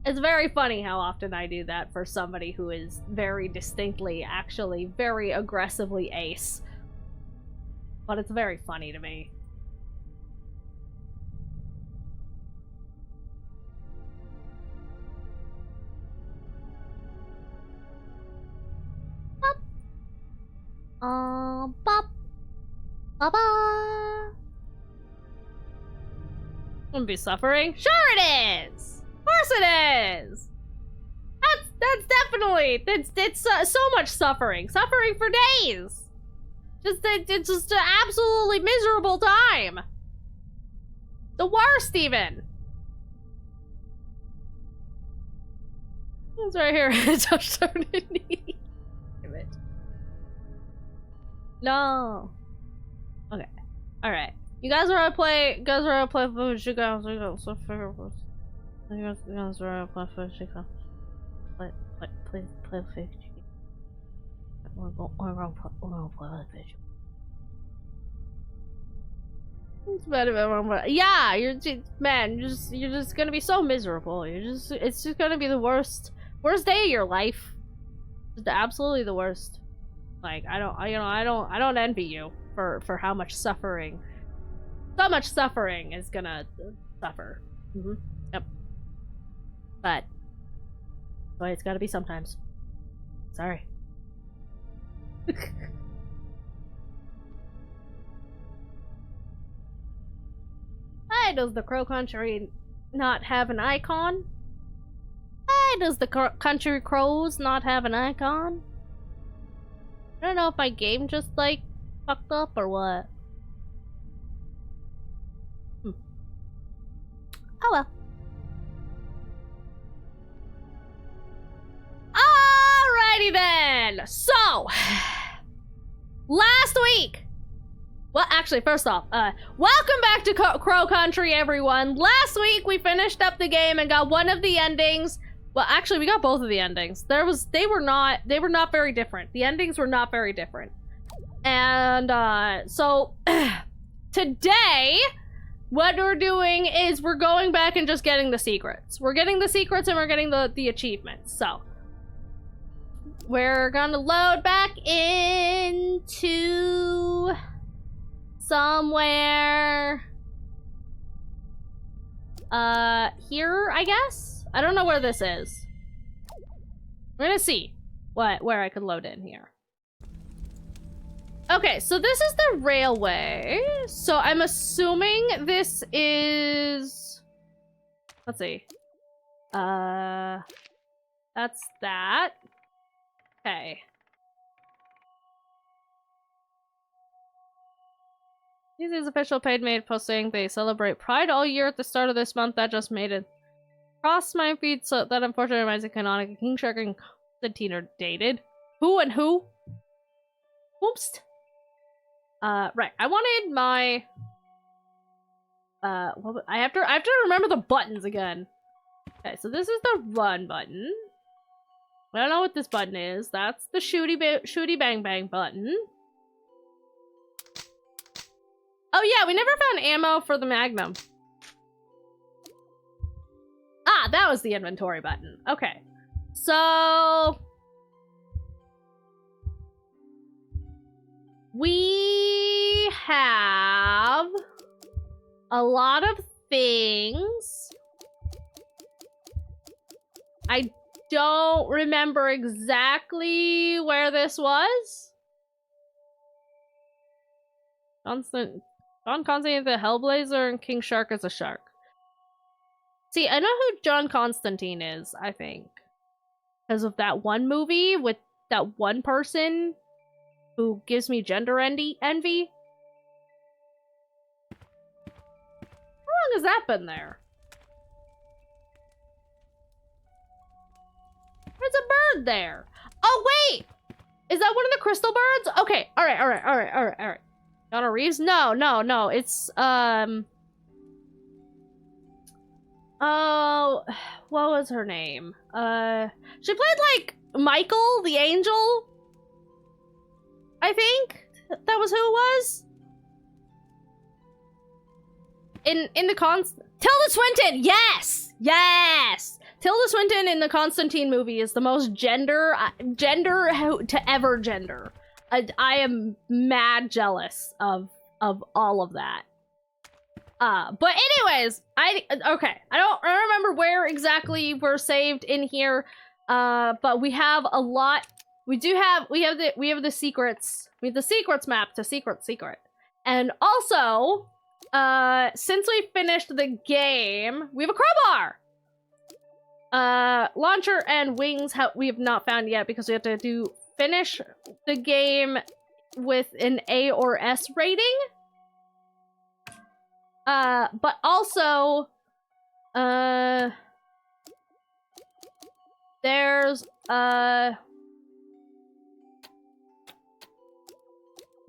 It's very funny how often I do that for somebody who is very distinctly, actually, very aggressively ace. But it's very funny to me. Bop. Ba-ba. Wouldn't be suffering? Sure it is! Of course it is! That's definitely, it's so much suffering. Suffering for days! It's just an absolutely miserable time! The worst, even! It's right here. Touchstone in need. Damn it. No. Okay. Alright. You guys are gonna play. You guys are gonna play food. You guys are gonna play. You guys are gonna play food. Play food. We're gonna play food. It's better. Yeah, you're just gonna be so miserable. It's just gonna be the worst day of your life. Just absolutely the worst. Like I don't envy you for how much suffering. So much suffering is gonna suffer. Yep. But it's gotta be sometimes. Sorry. Why does the Crow Country not have an icon? Why does the Country Crows not have an icon? I don't know if my game just like fucked up or what. Oh well. Alrighty then! So, last week! Well, actually, first off, welcome back to Crow Country, everyone! Last week, we finished up the game and got one of the endings. Well, actually, we got both of the endings. They were not very different. The endings were not very different. And, so, today, what we're doing is we're going back and just getting the secrets. We're getting the secrets and we're getting the achievements. So, we're gonna load back into somewhere here, I guess? I don't know where this is. We're gonna see where I could load in here. Okay, so this is the railway. So I'm assuming this is... Let's see. That's that. Okay. This is official paid maid posting. They celebrate Pride all year at the start of this month. That just made it cross my feed, so that unfortunately reminds me Canonic and King Shark and Constantine are dated. Who and who? Oops. Right. I wanted my I have to remember the buttons again. Okay, so this is the run button. I don't know what this button is. That's the shooty bang bang button. Oh yeah, we never found ammo for the Magnum. Ah, that was the inventory button. Okay. So we have a lot of things. I don't remember exactly where this was. John Constantine the Hellblazer and King Shark is a shark. See, I know who John Constantine is, I think. Because of that one movie with that one person who gives me gender envy. How long has that been there? There's a bird there. Oh, wait! Is that one of the crystal birds? Okay, alright. Donna Reeves? No. It's, oh, what was her name? She played, like, Michael, the angel? I think? That was who it was? In the Tilda Swinton! Yes! Tilda Swinton in the Constantine movie is the most gender to ever gender. I am mad jealous of all of that. But anyways, I don't remember where exactly we're saved in here, but we have a lot we have the secrets. We have the secrets map to secret. And also, since we finished the game, we have a crowbar. Launcher and wings we have not found yet because we have to finish the game with an A or S rating. But also, there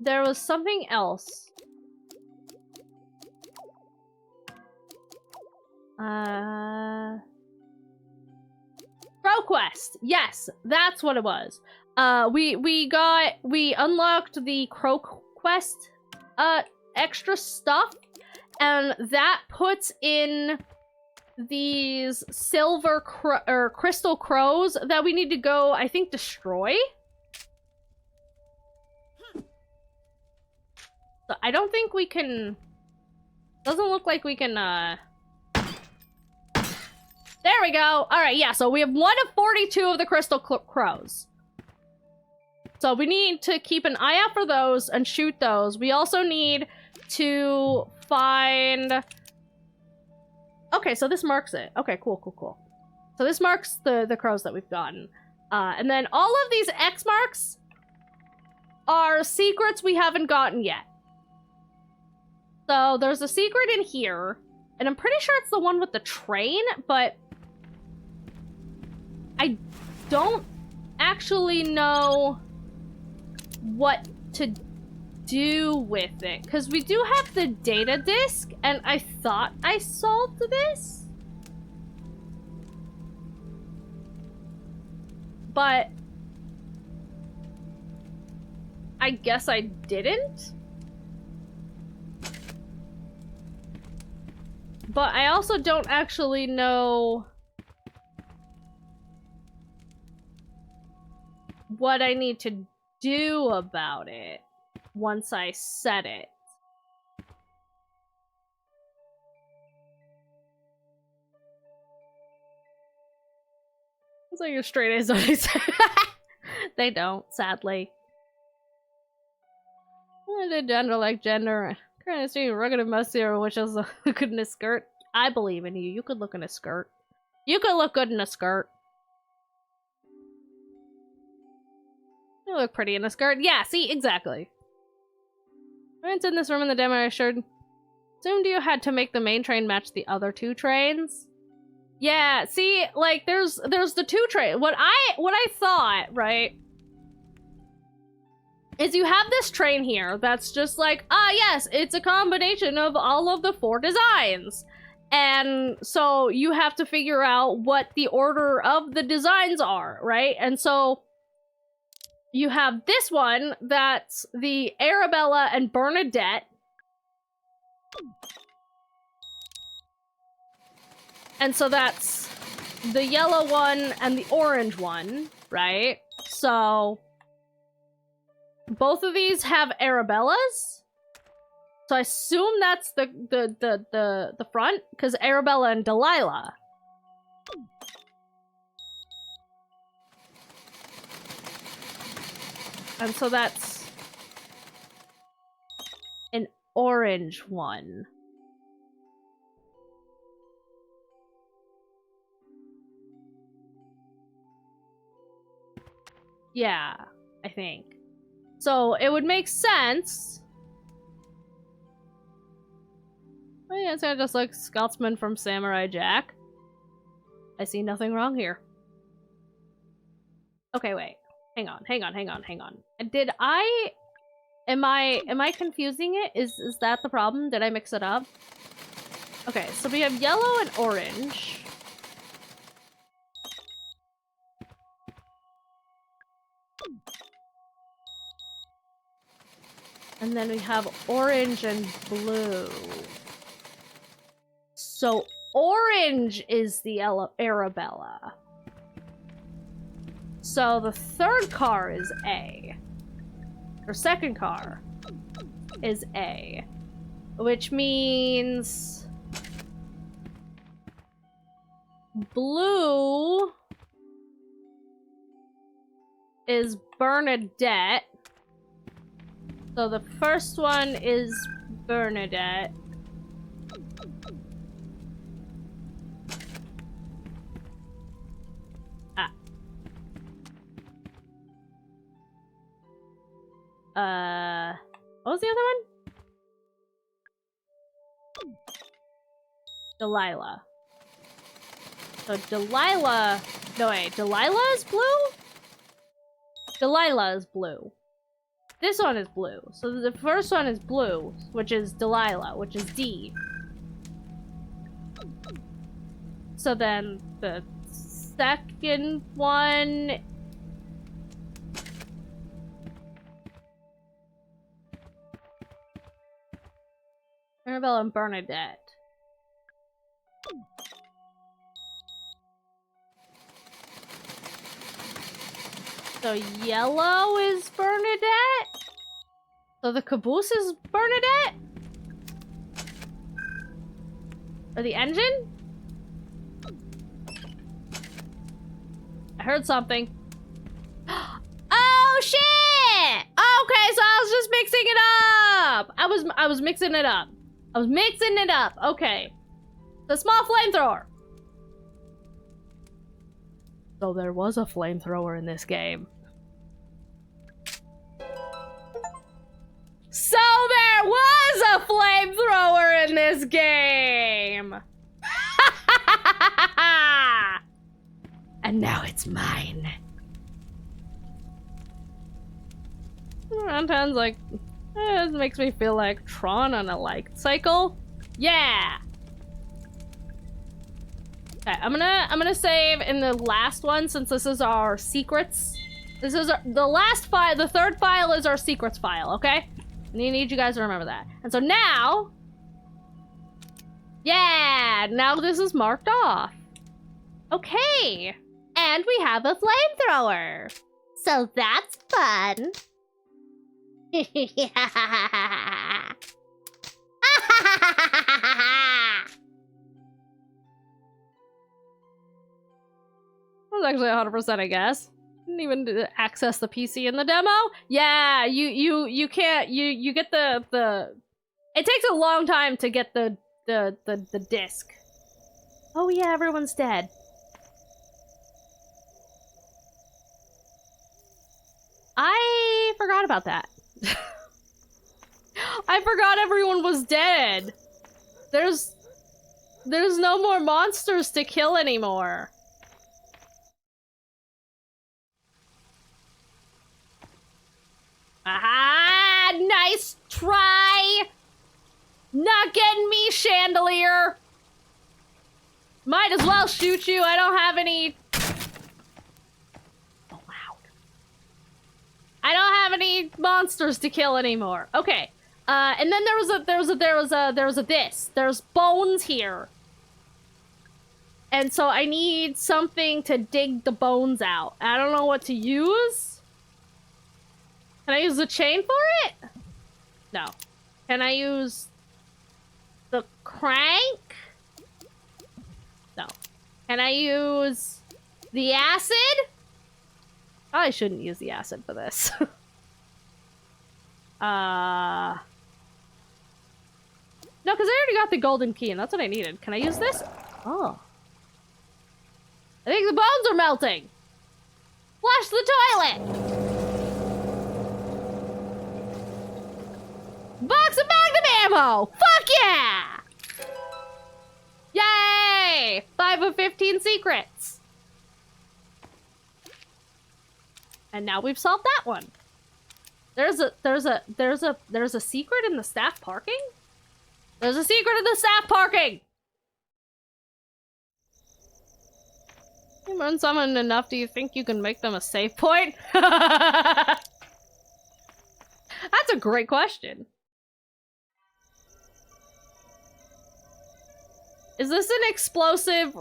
was something else. Crow Quest. Yes, that's what it was. We unlocked the Crow Quest extra stuff, and that puts in these silver crystal crows that we need to go, I think, destroy. So I don't think we can. Doesn't look like we can. There we go. All right, yeah. So we have 1 of 42 of the crystal crows. So we need to keep an eye out for those and shoot those. We also need to find. Okay, so this marks it. Okay, cool. So this marks the crows that we've gotten. And then all of these X marks are secrets we haven't gotten yet. So there's a secret in here, and I'm pretty sure it's the one with the train, but I don't actually know what to do with it, because we do have the data disk, and I thought I solved this, but I guess I didn't. But I also don't actually know what I need to do about it once I set it. It's like your straight A's don't exist. They don't, sadly. I did gender like gender. Kind of see rugged and messy, or which is look good in a skirt. I believe in you. You could look in a skirt. You could look good in a skirt. You look pretty in a skirt. Yeah, see, exactly. When it's in this room in the demo, I assumed you had to make the main train match the other 2 trains. Yeah, see, like there's the 2 train. What I thought, right, is you have this train here that's just like, yes, it's a combination of all of the 4 designs. And so you have to figure out what the order of the designs are, right? And so you have this one that's the Arabella and Bernadette. And so that's the yellow one and the orange one, right? So both of these have Arabellas. So I assume that's the front, because Arabella and Delilah. And so that's an orange one. Yeah, I think. So it would make sense. Oh yeah, it's just like Scotsman from Samurai Jack. I see nothing wrong here. Okay, wait. Hang on. Did I... Am I confusing it? Is that the problem? Did I mix it up? Okay, so we have yellow and orange. And then we have orange and blue. So orange is the Arabella. So the third car is A. Or second car is A. Which means blue is Bernadette. So the first one is Bernadette. What was the other one? Delilah. So Delilah... No, wait. Delilah is blue? Delilah is blue. This one is blue. So the first one is blue, which is Delilah, which is D. So then the second one... Annabelle and Bernadette. So yellow is Bernadette? So the caboose is Bernadette? Or the engine? I heard something. Oh shit! Okay, so I was just mixing it up! I was mixing it up. I was mixing it up. Okay. The small flamethrower. So there was a flamethrower in this game. So there was a flamethrower in this game! And now it's mine. Sometimes, like, it makes me feel like Tron on a light cycle. Yeah! Okay, I'm gonna save in the last one since this is our secrets. This is the last file. The third file is our secrets file, okay? I need you guys to remember that. And so now... Yeah! Now this is marked off. Okay! And we have a flamethrower! So that's fun! That was actually 100% I guess. Didn't even access the PC in the demo. Yeah, you can't, you get the it takes a long time to get the disc. Oh yeah, everyone's dead. I forgot about that. I forgot everyone was dead. There's no more monsters to kill anymore. Aha! Nice try! Not getting me, Chandelier! Might as well shoot you, I don't have any... Oh, wow. I don't have any monsters to kill anymore. Okay. And then there's bones here. And so I need something to dig the bones out. I don't know what to use. Can I use the chain for it? No. Can I use the crank? No. Can I use the acid? I shouldn't use the acid for this. No, because I already got the golden key, and that's what I needed. Can I use this? Oh. I think the bones are melting. Flush the toilet! Box of magnum ammo! Fuck yeah! Yay! 5 of 15 secrets. And now we've solved that one. There's a secret in the staff parking? There's a secret in the staff parking! You run someone enough, do you think you can make them a save point? That's a great question. Is this an explosive?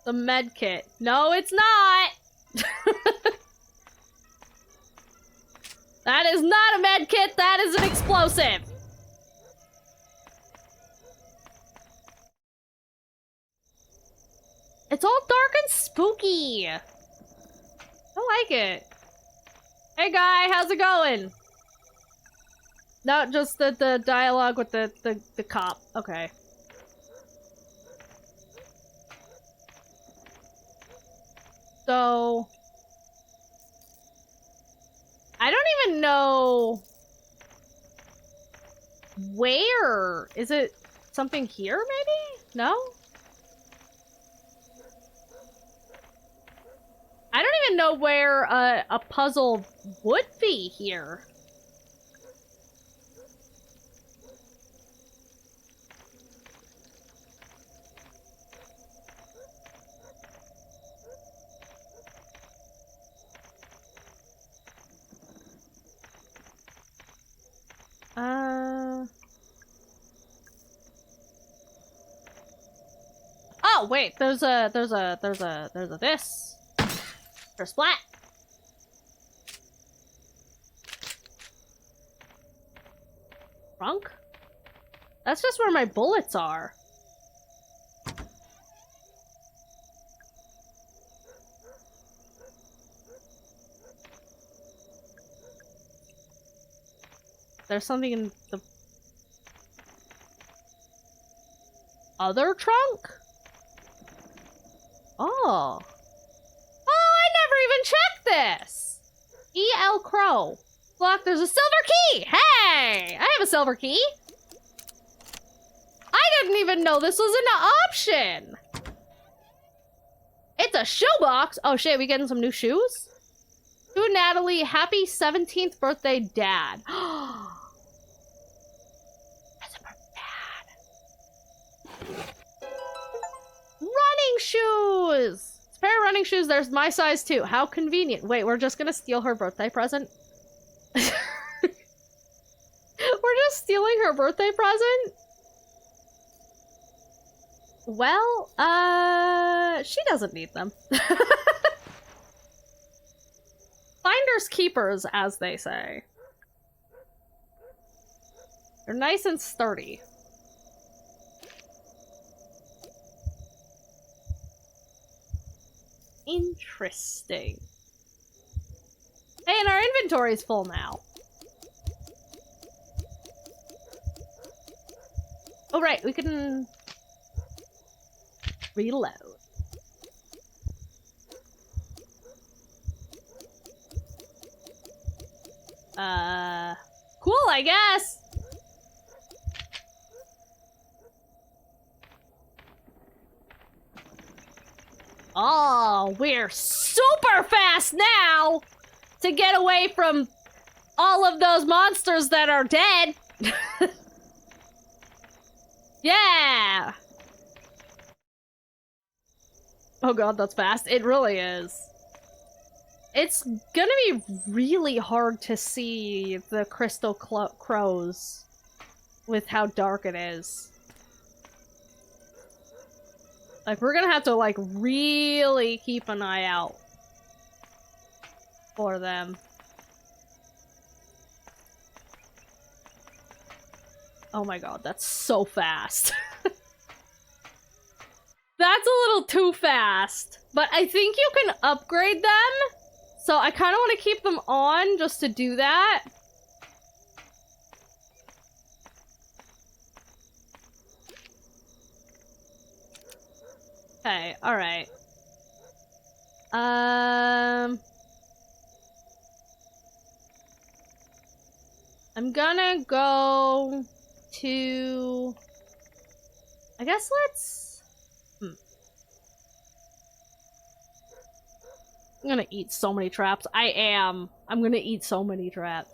The med kit. No, it's not! That is not a med kit, that is an explosive! It's all dark and spooky! I like it. Hey guy, how's it going? Not just the dialogue with the cop. Okay. So I don't even know where. Is it something here maybe? No? I don't even know where a puzzle would be here. Oh wait, there's a this. For splat. Trunk? That's just where my bullets are. There's something in the other trunk? Oh. Oh, I never even checked this! E.L. Crow. Look, there's a silver key! Hey! I have a silver key! I didn't even know this was an option! It's a shoebox! Oh shit, we getting some new shoes? To Natalie, happy 17th birthday, Dad. That's for Dad. Running shoes! It's a pair of running shoes. There's my size too. How convenient. Wait, we're just gonna steal her birthday present? We're just stealing her birthday present? Well, she doesn't need them. Finders keepers, as they say. They're nice and sturdy. Interesting. Hey, and our inventory's full now. Oh, right, we can reload. Cool, I guess. Oh, we're super fast now to get away from all of those monsters that are dead. Yeah. Oh god, that's fast. It really is. It's gonna be really hard to see the crystal crows with how dark it is. Like, we're gonna have to, like, really keep an eye out for them. Oh my god, that's so fast. That's a little too fast. But I think you can upgrade them. So I kind of want to keep them on just to do that. Okay, alright. I'm gonna go to... I guess let's... I'm gonna eat so many traps. I'm gonna eat so many traps.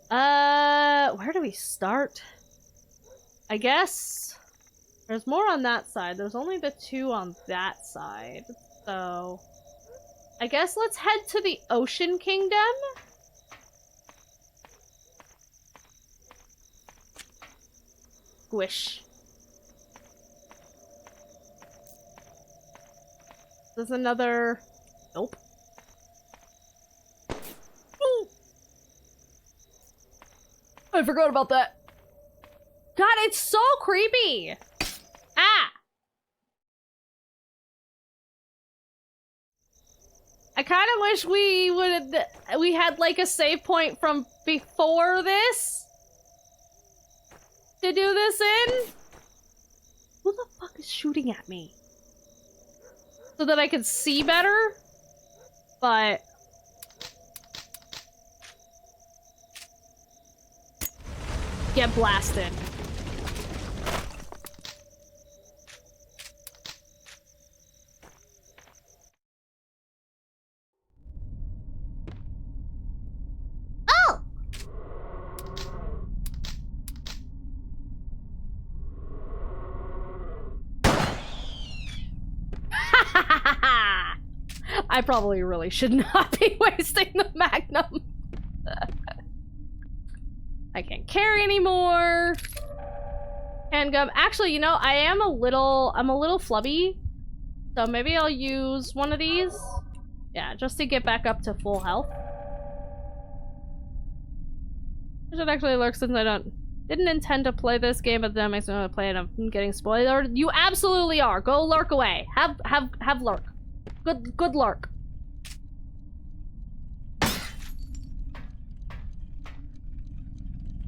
Where do we start? I guess there's more on that side. There's only the 2 on that side. So I guess let's head to the Ocean Kingdom. Squish. There's another... Nope. Ooh. I forgot about that. God, it's so creepy! Ah! I wish we had like a save point from before this to do this in. Who the fuck is shooting at me? So that I could see better, but get blasted.
Oh!
I probably really should not be wasting the Magnum. I can't carry anymore. Handgun. Actually, you know, I'm a little flubby. So maybe I'll use one of these. Yeah, just to get back up to full health. I should actually lurk since I didn't intend to play this game, but then I'm gonna play it. I'm getting spoiled. You absolutely are. Go lurk away. Have lurk. Good lurk.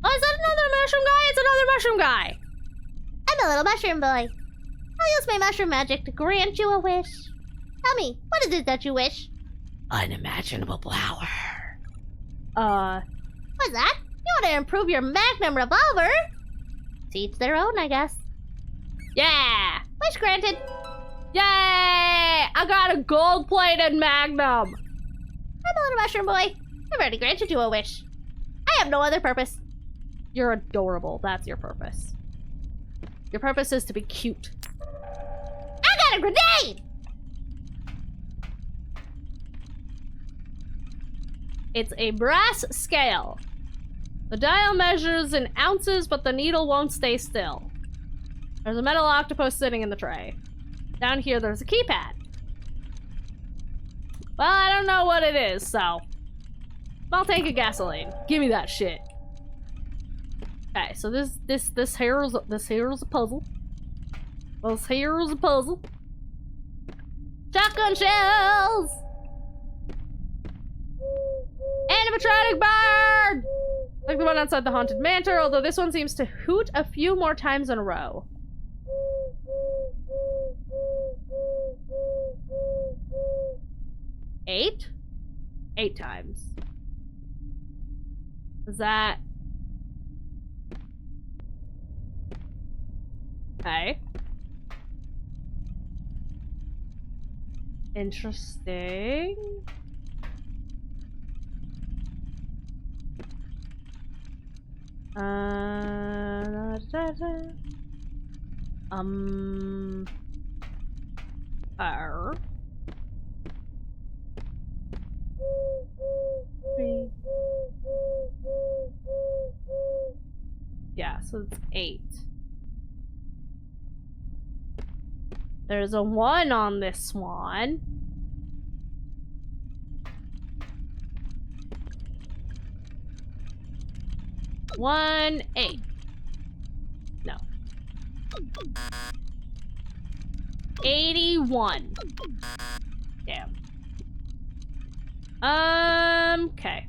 Oh, is that another mushroom guy? It's another mushroom guy.
I'm a little mushroom boy. I'll use my mushroom magic to grant you a wish. Tell me, what is it that you wish?
Unimaginable power.
What's that? You want to improve your Magnum revolver? To each their own, I guess.
Yeah!
Wish granted.
Yay! I got a gold-plated Magnum.
I'm a little mushroom boy. I've already granted you a wish. I have no other purpose.
You're adorable. That's your purpose. Your purpose is to be cute.
I got a grenade!
It's a brass scale. The dial measures in ounces, but the needle won't stay still. There's a metal octopus sitting in the tray. Down here, there's a keypad. Well, I don't know what it is, so... Small tank of gasoline. Give me that shit. Okay, so this here is a puzzle. This here is a puzzle. Shotgun shells! Animatronic bird! Like the one outside the Haunted Manor, although this one seems to hoot a few more times in a row. Eight? 8 times. Is that... Okay. Interesting. Three. Yeah, so it's 8. There's a 1 on this one. One 8. No. 81. Damn. Okay.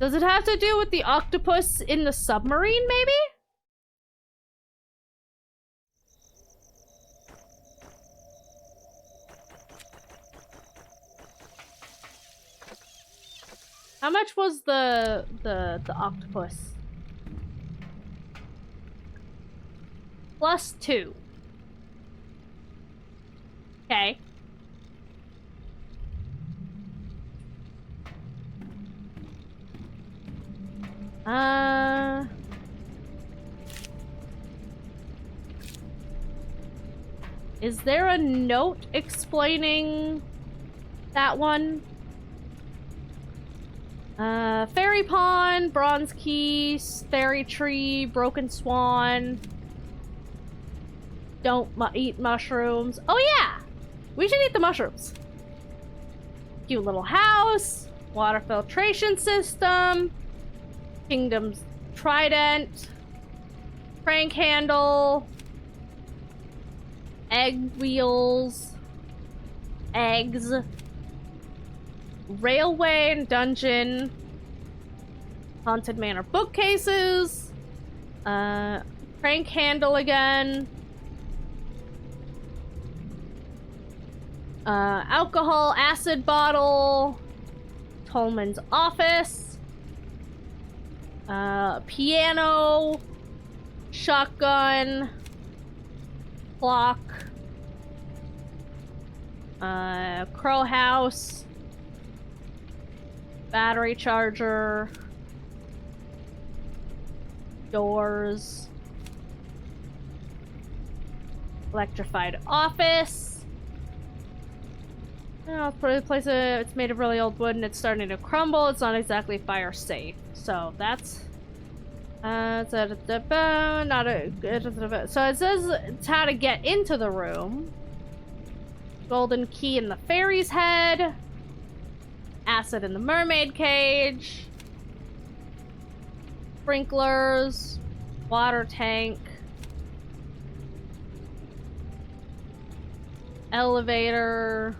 Does it have to do with the octopus in the submarine, maybe? How much was the octopus? +2. Okay. Is there a note explaining that one? Fairy pond, bronze key, fairy tree, broken swan. Don't eat mushrooms. Oh yeah! We should eat the mushrooms. Cute little house, water filtration system, kingdom's trident, crank handle, egg wheels, eggs, railway and dungeon, haunted manor bookcases, crank handle again, alcohol acid bottle, Tolman's office, piano, shotgun, clock, crow house, battery charger, doors, electrified office. Oh, it's place it's made of really old wood and it's starting to crumble. It's not exactly fire safe, so that's not a. So it says it's how to get into the room. Golden key in the fairy's head. Acid in the mermaid cage. Sprinklers. Water tank. Elevator.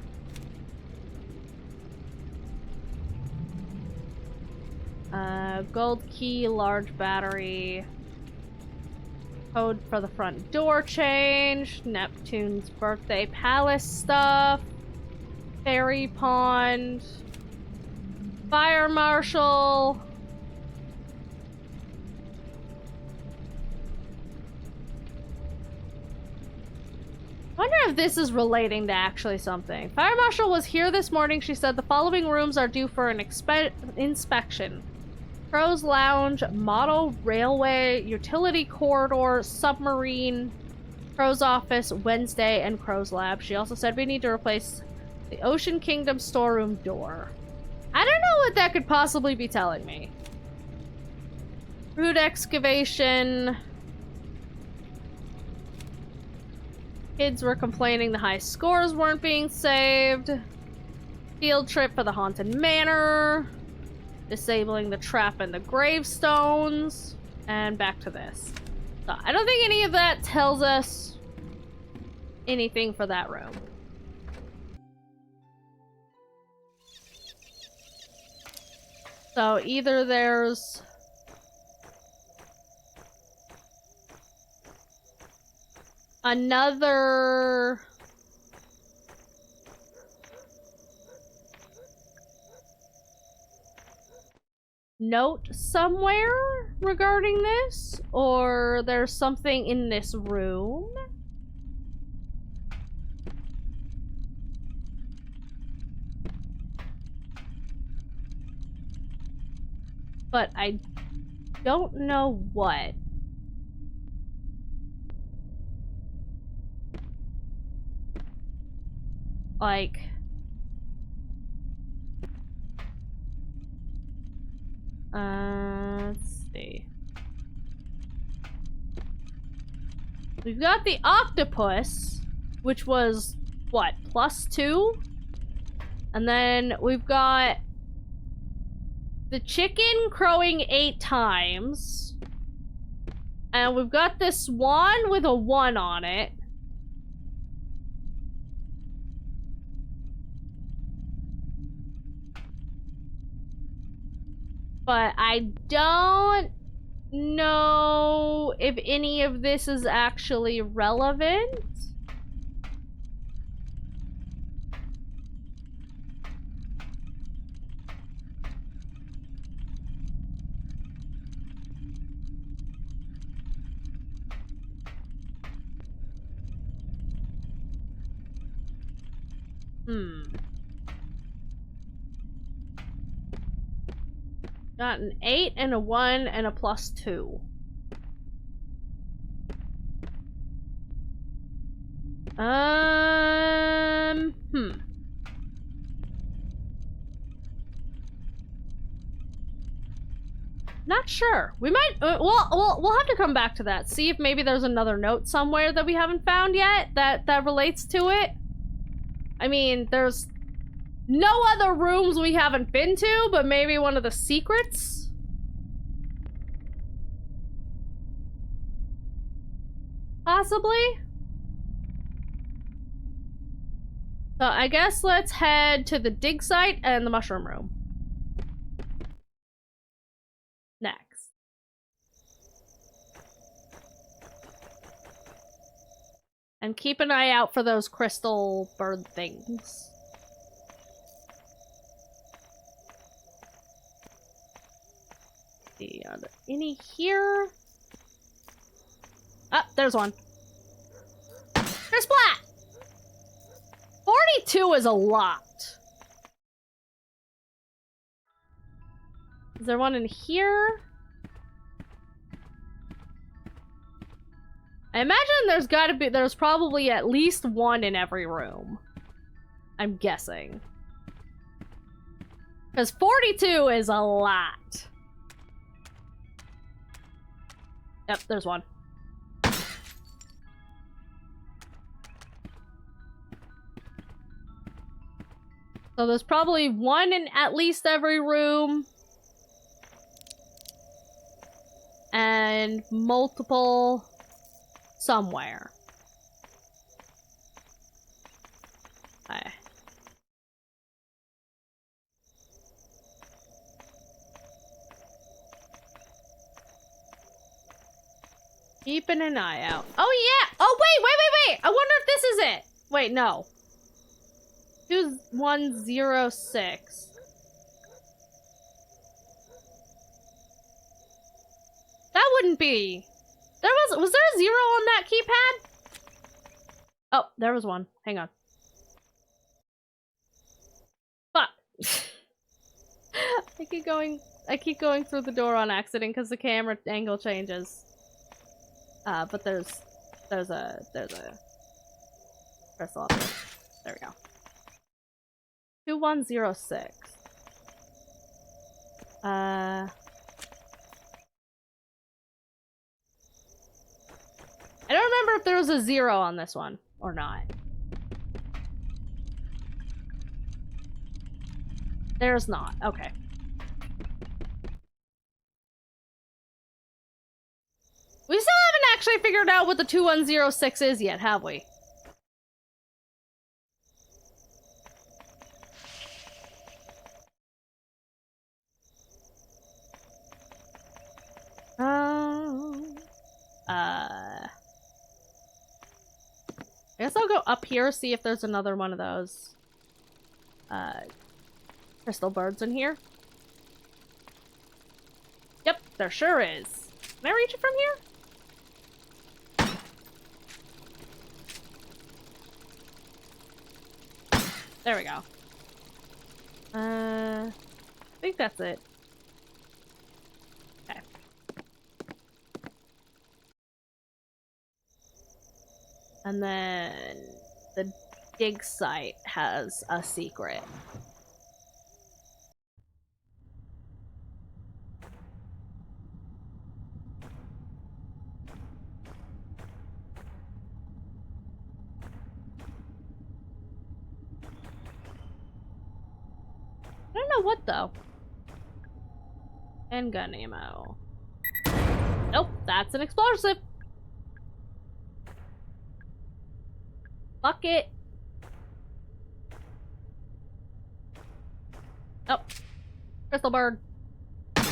Gold key, large battery. Code for the front door change. Neptune's birthday palace stuff. Fairy pond. Fire marshal. I wonder if this is relating to actually something. Fire marshal was here this morning. She said the following rooms are due for an inspection. Crow's Lounge, Model Railway, Utility Corridor, Submarine, Crow's Office, Wednesday, and Crow's Lab. She also said we need to replace the Ocean Kingdom storeroom door. I don't know what that could possibly be telling me. Root excavation. Kids were complaining the high scores weren't being saved. Field trip for the Haunted Manor. Disabling the trap and the gravestones. And back to this. So I don't think any of that tells us anything for that room. So either there's another note somewhere regarding this, or there's something in this room. But I don't know what. Like, let's see. We've got the octopus, which was, what, +2? And then we've got the chicken crowing 8 times. And we've got this swan with a 1 on it. But I don't know if any of this is actually relevant. Got an 8 and a 1 and a +2. Not sure. We might, we'll have to come back to that. See if maybe there's another note somewhere that we haven't found yet that relates to it. I mean, there's no other rooms we haven't been to, but maybe one of the secrets? Possibly? So I guess let's head to the dig site and the mushroom room. Next. And keep an eye out for those crystal bird things. See, are there any here? Ah, there's one. There's Splat! 42 is a lot. Is there one in here? I imagine there's probably at least one in every room. I'm guessing. Because 42 is a lot. Yep, there's one. So there's probably one in at least every room. And multiple somewhere. Okay. Keeping an eye out. Oh yeah! Oh wait! I wonder if this is it! Wait, no. 2106. That wouldn't be. Was there a 0 on that keypad? Oh, there was one. Hang on. Fuck. I keep going through the door on accident because the camera angle changes. But there's a crystal up there. There we go. 2106. I don't remember if there was a 0 on this one or not. There's not. Okay. We still haven't actually figured out what the 2106 is yet, have we? I guess I'll go up here, see if there's another one of those crystal birds in here. Yep, there sure is. Can I reach it from here? There we go. I think that's it. Okay. And then the dig site has a secret. I don't know what though. And gun ammo. Nope, that's an explosive. Fuck it. Oh, crystal bird. I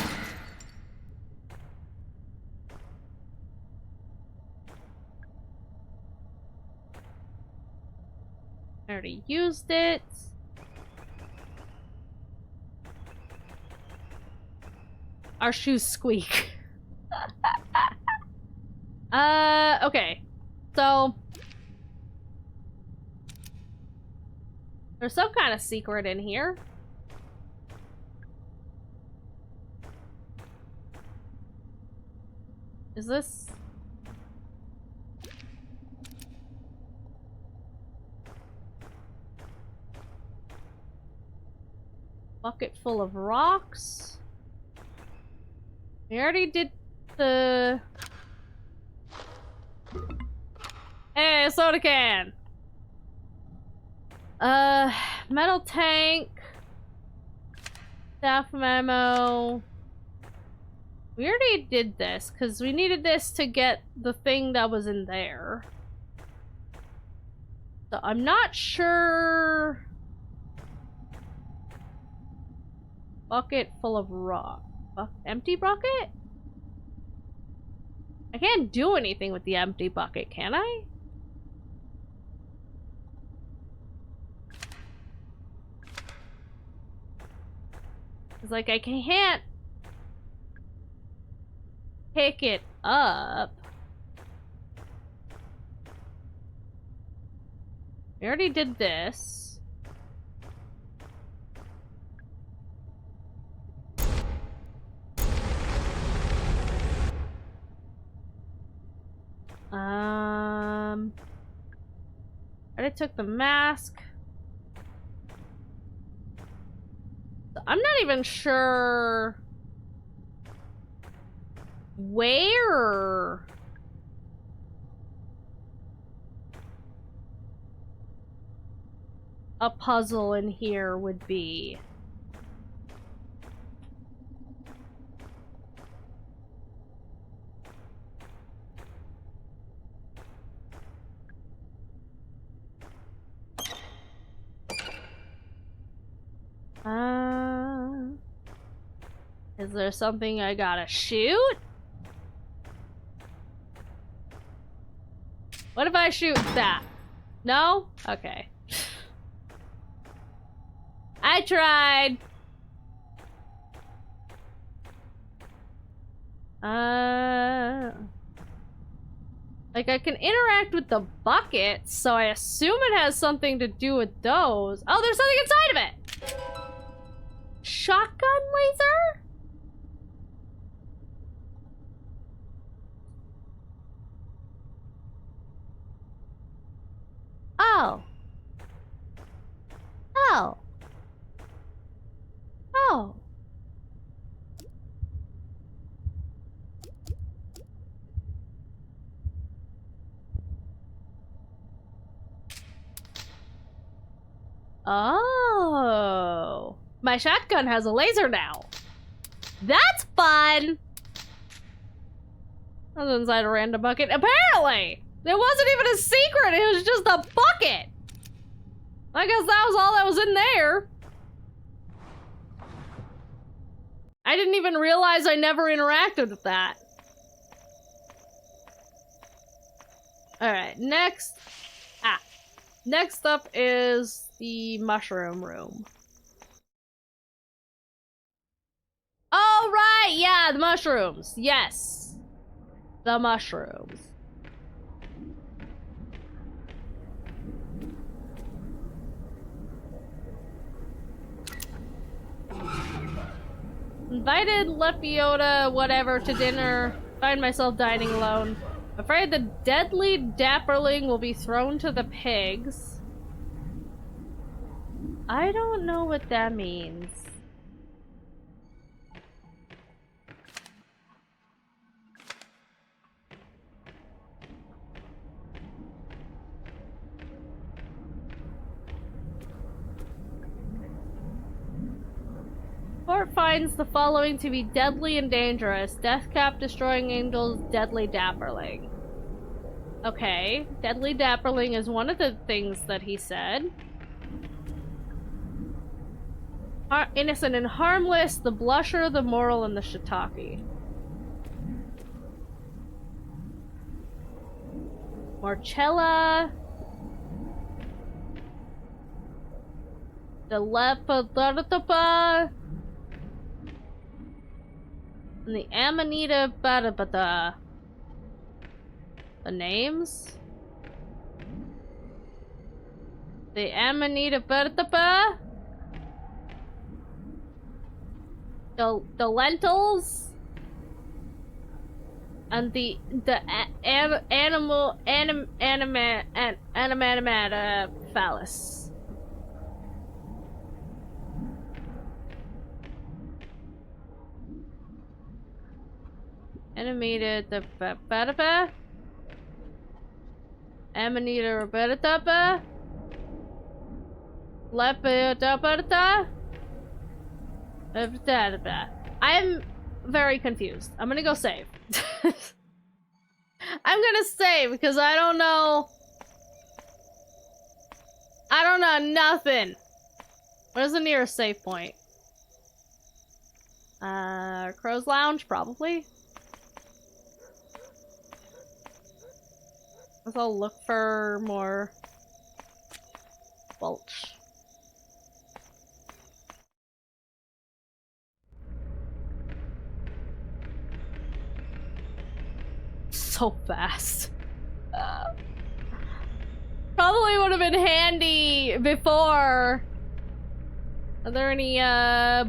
already used it. Our shoes squeak. Okay. So there's some kind of secret in here. Is this? Bucket full of rocks. We already did the... Hey, a soda can! Metal tank. Staff memo. We already did this, because we needed this to get the thing that was in there. So I'm not sure. Bucket full of rock. Empty bucket? I can't do anything with the empty bucket, can I? It's like I can't pick it up. We already did this. I already took the mask. I'm not even sure where a puzzle in here would be. Is there something I gotta shoot? What if I shoot that? No? Okay. I tried! Like, I can interact with the buckets, so I assume it has something to do with those. Oh, there's something inside of it! Shotgun laser? Oh. Oh. Oh. Oh. My shotgun has a laser now. That's fun! I was inside a random bucket. Apparently! It wasn't even a secret, it was just a bucket! I guess that was all that was in there. I didn't even realize I never interacted with that. Alright, next... Next up is the mushroom room. Oh, right! Yeah, the mushrooms. Yes. The mushrooms. Invited Lepiota, whatever, to dinner. Find myself dining alone. Afraid the deadly dapperling will be thrown to the pigs. I don't know what that means. Court finds the following to be deadly and dangerous. Deathcap, destroying angels, deadly dapperling. Okay, deadly dapperling is one of the things that he said. Innocent and harmless, the blusher, the moral, and the shiitake. Marcella. The lepa. And the Amanita Badabada. The names? The Amanita Badabada? The lentils? And the animata phallus. Animated the Badaba. Amanita Badaba. Lepa. I'm very confused. I'm gonna go save. I'm gonna save because I don't know nothing. Where's the nearest save point? Crow's Lounge, probably. Let's all look for more Bulch. So fast. Probably would have been handy before. Are there any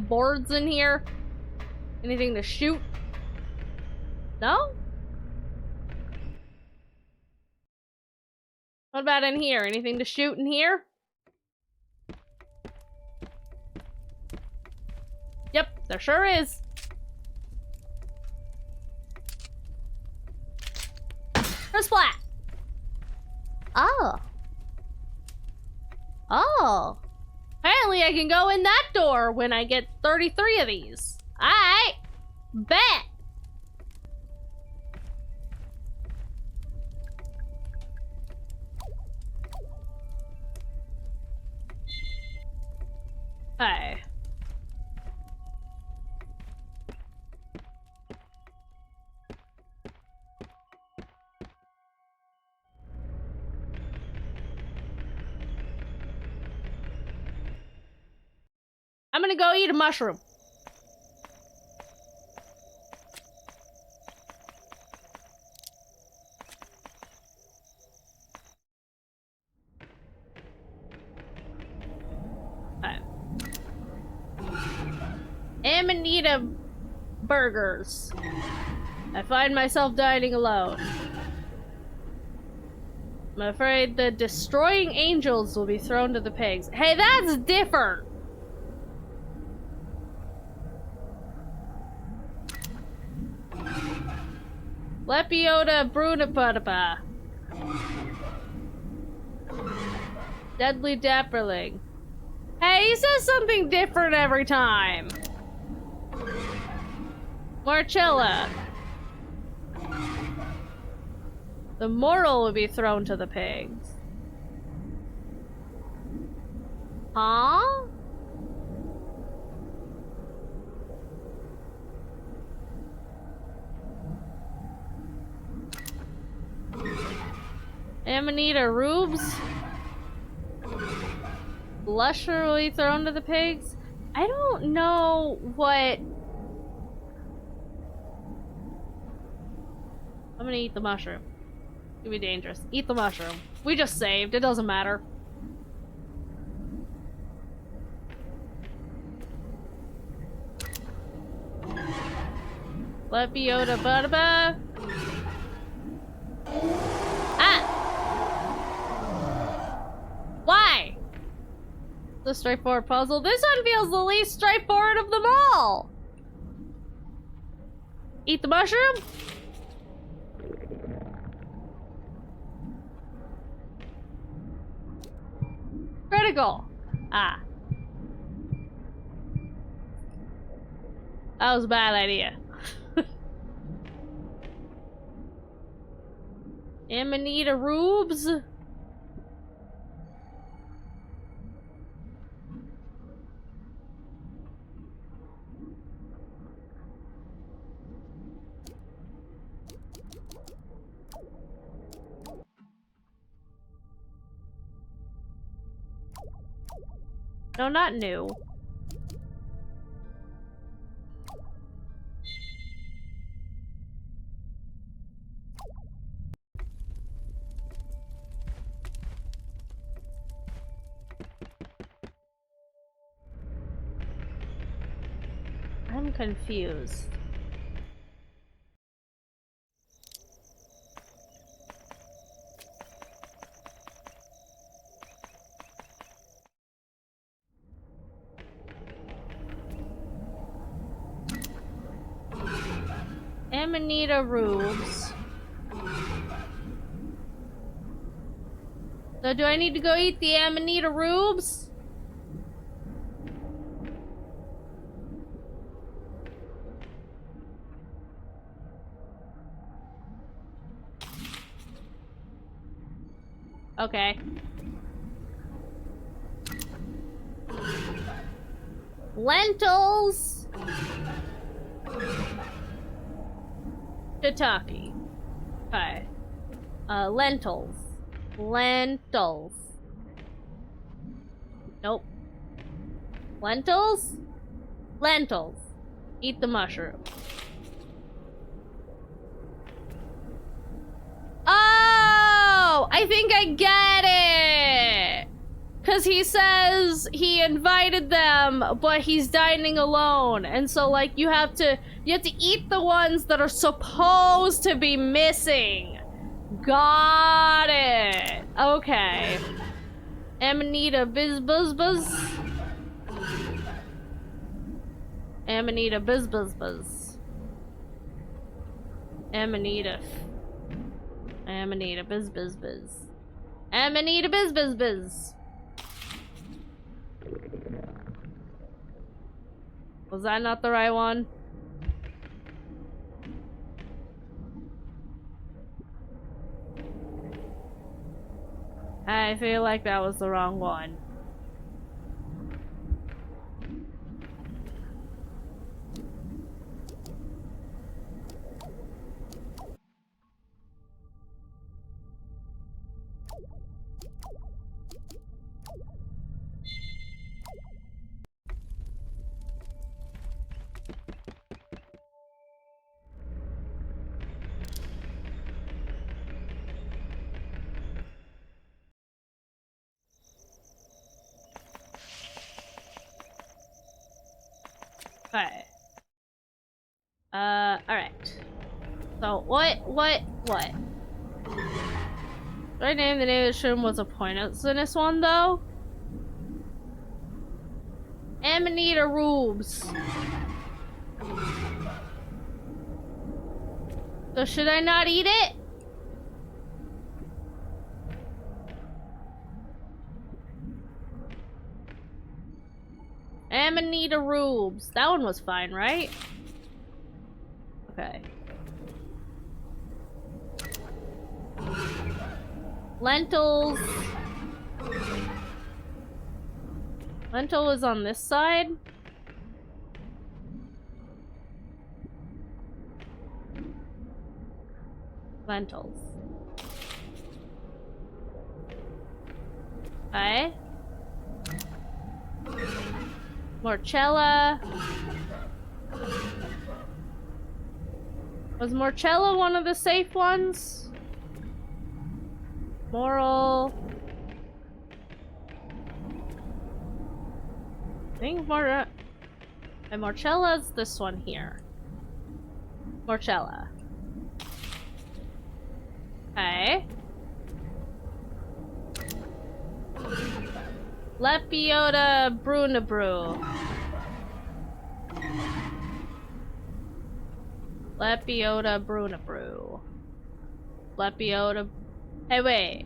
boards in here? Anything to shoot? No? What about in here? Anything to shoot in here? Yep, there sure is. Splat!
Oh. Oh.
Apparently I can go in that door when I get 33 of these. Alright. Bet. Hey. I'm gonna go eat a mushroom. Amanita burgers. I find myself dining alone. I'm afraid the destroying angels will be thrown to the pigs. Hey, that's different. Lepiota bruniputapa. Deadly Dapperling. Hey, he says something different every time. Marcella. The moral will be thrown to the pigs. Huh? Amanita Rubes? Blusher will be thrown to the pigs? I don't know what... I'm gonna eat the mushroom. It's gonna be dangerous. Eat the mushroom. We just saved. It doesn't matter. Lepiota Budaba. Ah! Why? The straightforward puzzle. This one feels the least straightforward of them all. Eat the mushroom? Critical. Ah. That was a bad idea. Amanita Rubes? No, not new. I'm confused. Amanita Rubes. So do I need to go eat the Amanita Rubes? Okay. Lentils. Shiitake. Okay. Lentils. Lentils. Nope. Lentils? Lentils. Eat the mushroom. Oh! I think I get it! Cause he says he invited them, but he's dining alone. And so like you have to eat the ones that are supposed to be missing. Got it. Okay. Amanita biz buzz buzz. Amanita biz buzz buzz. Amanita. Amanita biz biz biz. Amanita biz biz biz. Was that not the right one? I feel like that was the wrong one. Okay. Alright. So, what? Should I name the name of the shroom was a poisonous one, though? Amanita rubes. So should I not eat it? Amanita rubes. That one was fine, right? Okay. Lentils. Lentil is on this side. Lentils. Okay. Morchella. Was Morchella one of the safe ones? Moral. I think Morchella's this one here. Morchella. Okay. Lepiota Brunabrew. Lepiota Brunabrew. Lepiota. Hey, wait.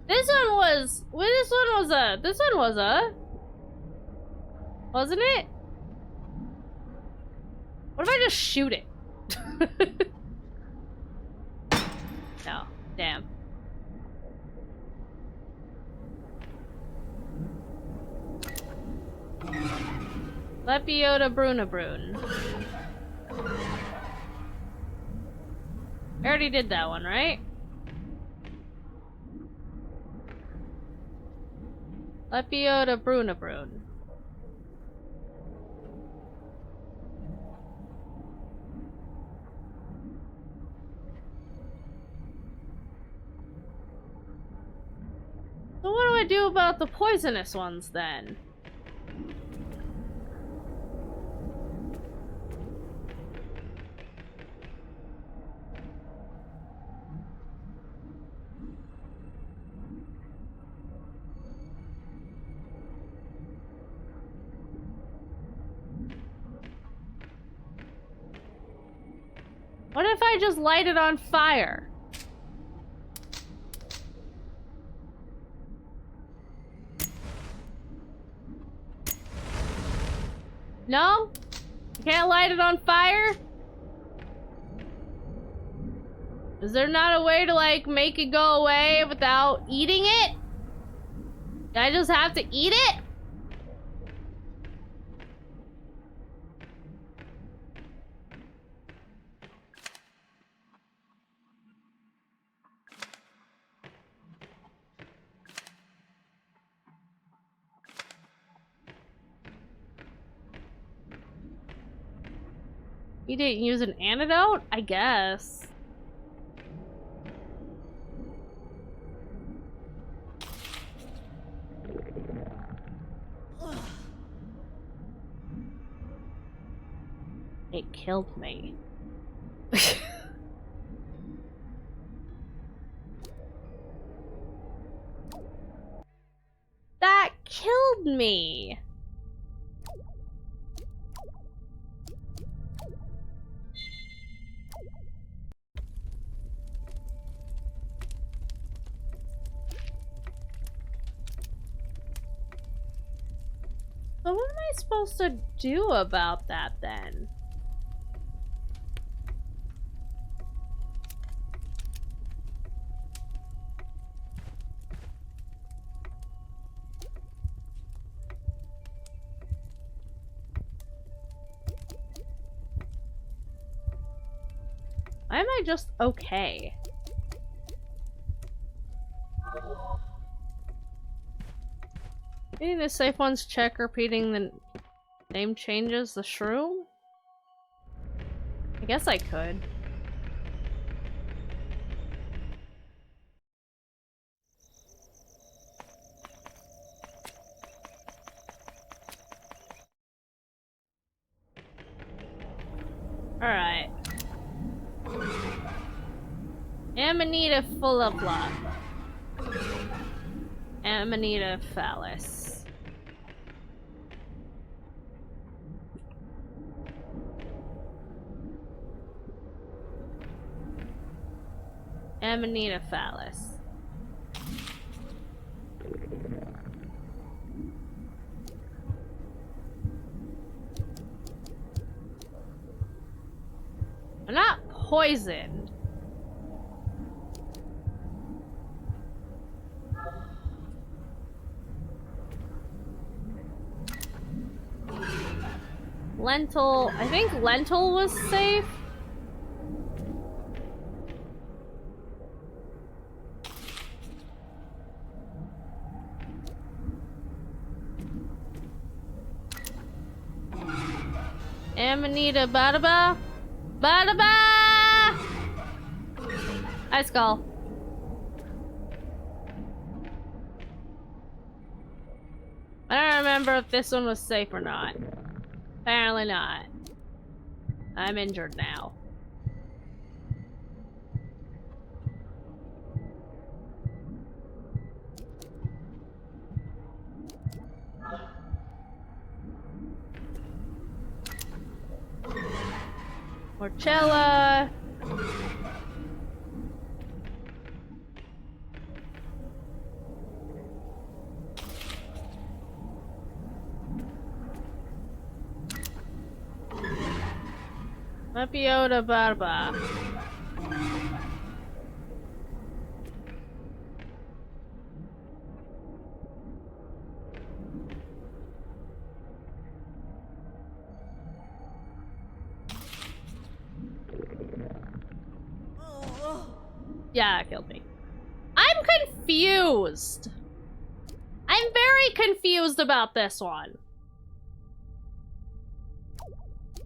This one was. Well, this one was a. This one was a. Wasn't it? What if I just shoot it? No. Damn. Lepiota Brunabrun. I already did that one, right? Lepiota Brunabrun. So what do I do about the poisonous ones then? What if I just light it on fire? No? You can't light it on fire? Is there not a way to, like, make it go away without eating it? Do I just have to eat it? You didn't use an antidote? I guess. It killed me. That killed me. So what am I supposed to do about that then? Why am I just okay? Reading the safe ones, check repeating the name changes the shroom? I guess I could. Alright. Amanita full of love. Amanita phallus. Amanita phallus. I'm not poisoned. Lentil. I think lentil was safe. Amanita Badaba. Badaba! Hi, Skull. I don't remember if this one was safe or not. Apparently not. I'm injured now. Morchella. Mapiota Barba. Yeah, it killed me. I'm confused. I'm very confused about this one.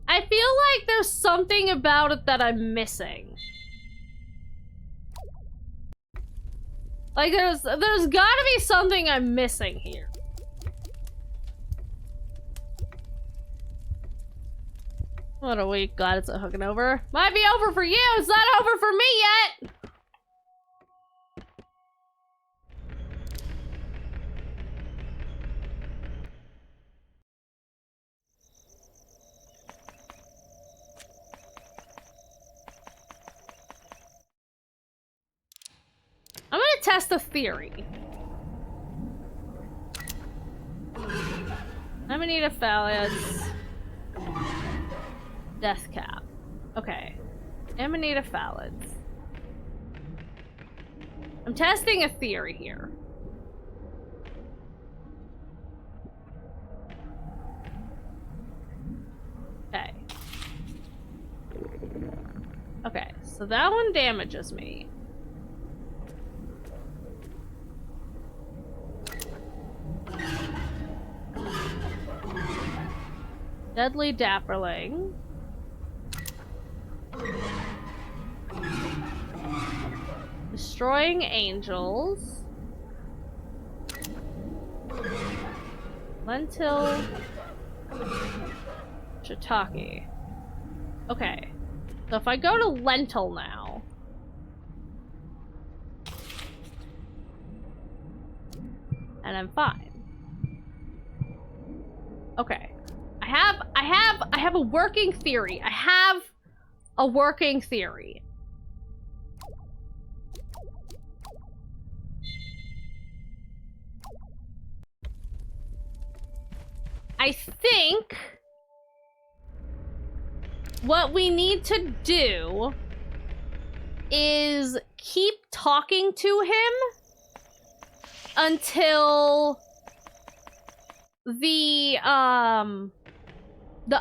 I feel like there's something about it that I'm missing. Like there's gotta be something I'm missing here. What a week. Glad it's hooking over. Might be over for you. It's not over for me yet. I'm gonna test a theory. I'm gonna need a phallus. Death cap. Okay. Amanita phallus. I'm testing a theory here. Okay. Okay, so that one damages me. Deadly Dapperling. Destroying angels. Lentil. Shiitake. Okay. So if I go to lentil now. And I'm fine. Okay. I have a working theory. I have a working theory. I think what we need to do is keep talking to him until the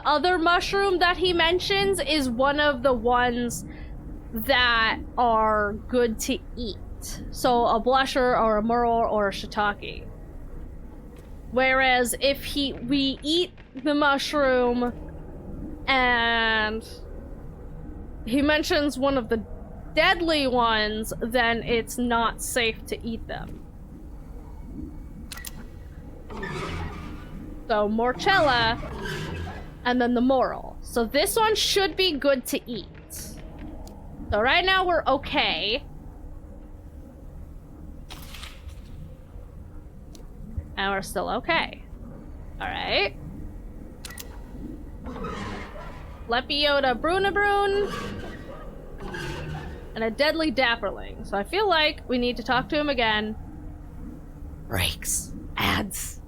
other mushroom that he mentions is one of the ones that are good to eat. So a blusher or a myrtle or a shiitake. Whereas if we eat the mushroom and he mentions one of the deadly ones, then it's not safe to eat them. So Morchella and then the moral. So this one should be good to eat. So right now we're okay. And we're still okay. Alright. Lepiota Brunabrune. And a deadly dapperling. So I feel like we need to talk to him again. Breaks. Ads.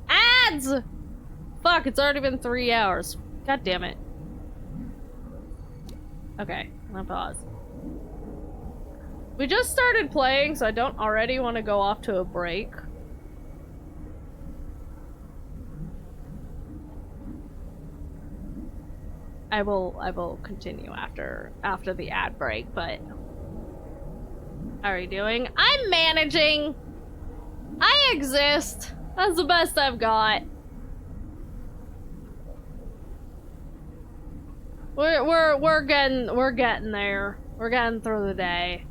Ads! Fuck, it's already been 3 hours. God damn it. Okay, I'm gonna pause. We just started playing, so I don't already want to go off to a break. I will continue after the ad break, but how are you doing? I'm managing. I exist. That's the best I've got. We're getting there. We're getting through the day.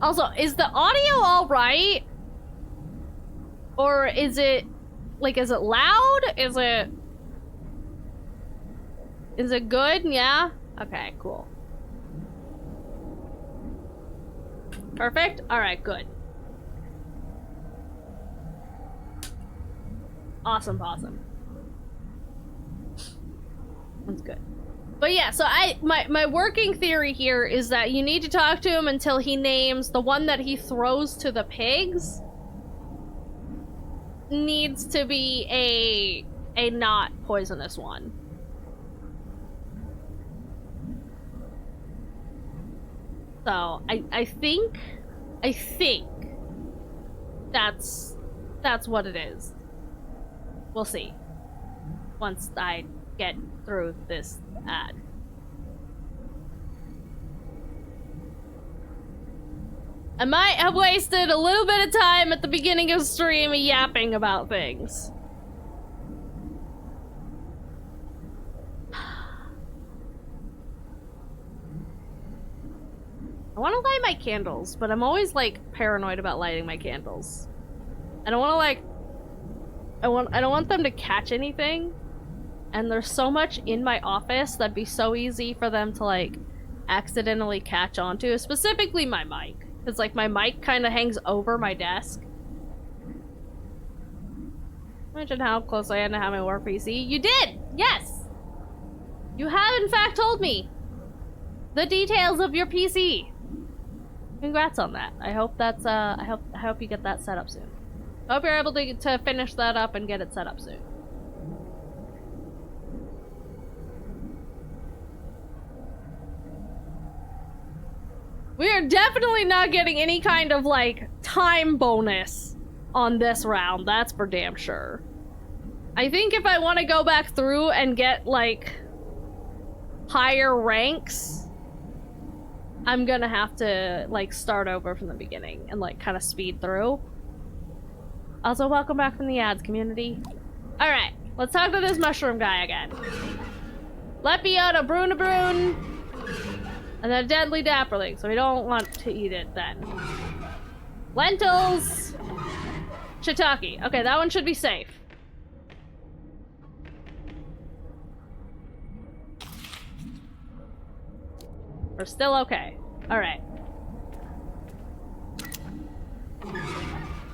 Also, is the audio all right? Or is it like, is it loud? Is it good? Yeah? Okay, cool. Perfect? Alright, good. Awesome, awesome. That's good. But yeah, so my working theory here is that you need to talk to him until he names the one that he throws to the pigs needs to be a not poisonous one. So I think that's what it is. We'll see once I get through this ad. I might have wasted a little bit of time at the beginning of stream yapping about things. I want to light my candles, but I'm always like paranoid about lighting my candles. I don't want to like I don't want them to catch anything. And there's so much in my office that'd be so easy for them to like accidentally catch onto, specifically my mic. Because like my mic kind of hangs over my desk. Imagine how close I am to having my work PC. You did! Yes! You have in fact told me the details of your PC. Congrats on that. I hope that's I hope you get that set up soon. I hope you're able to finish that up and get it set up soon. We are definitely not getting any kind of, like, time bonus on this round. That's for damn sure. I think if I want to go back through and get, like, higher ranks, I'm gonna have to, like, start over from the beginning and, like, kind of speed through. Also, welcome back from the ads, community. Alright, let's talk to this mushroom guy again. Lepiota Brunabrune. And then deadly dapperling, so we don't want to eat it then. Lentils! Shiitake. Okay, that one should be safe. We're still okay. Alright.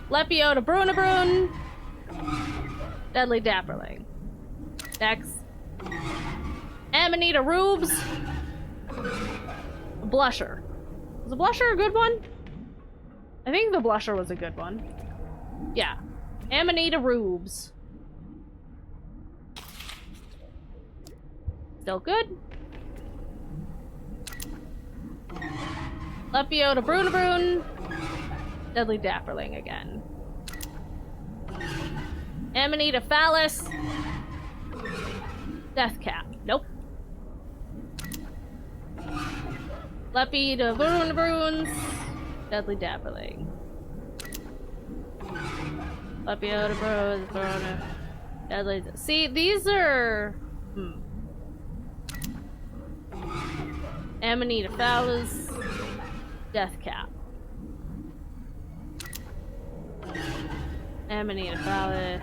Lepiota Brunabrun. Deadly Dapperling. Next. Amanita Rubes. Blusher. Was the blusher a good one? I think the blusher was a good one. Yeah. Amanita Rubes. Still good. Lepiota Brunabrun. Deadly Dapperling again. Amanita Phallus. Deathcap. Nope. Lepiota Brunabrun. Deadly Dapperling. Lepiota Brunabrun. Deadly. See, these are. Amanita Phallus. Deathcap. Amanita Phallus.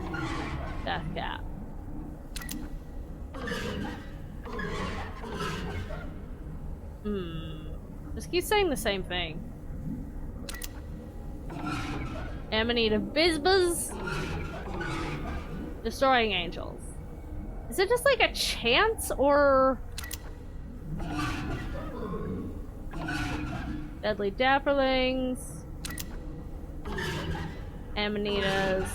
Deathcap. Just keep saying the same thing. Amanita Bizbuz. Destroying Angels. Is it just like a chance or... Deadly Dapperlings. Amanitas.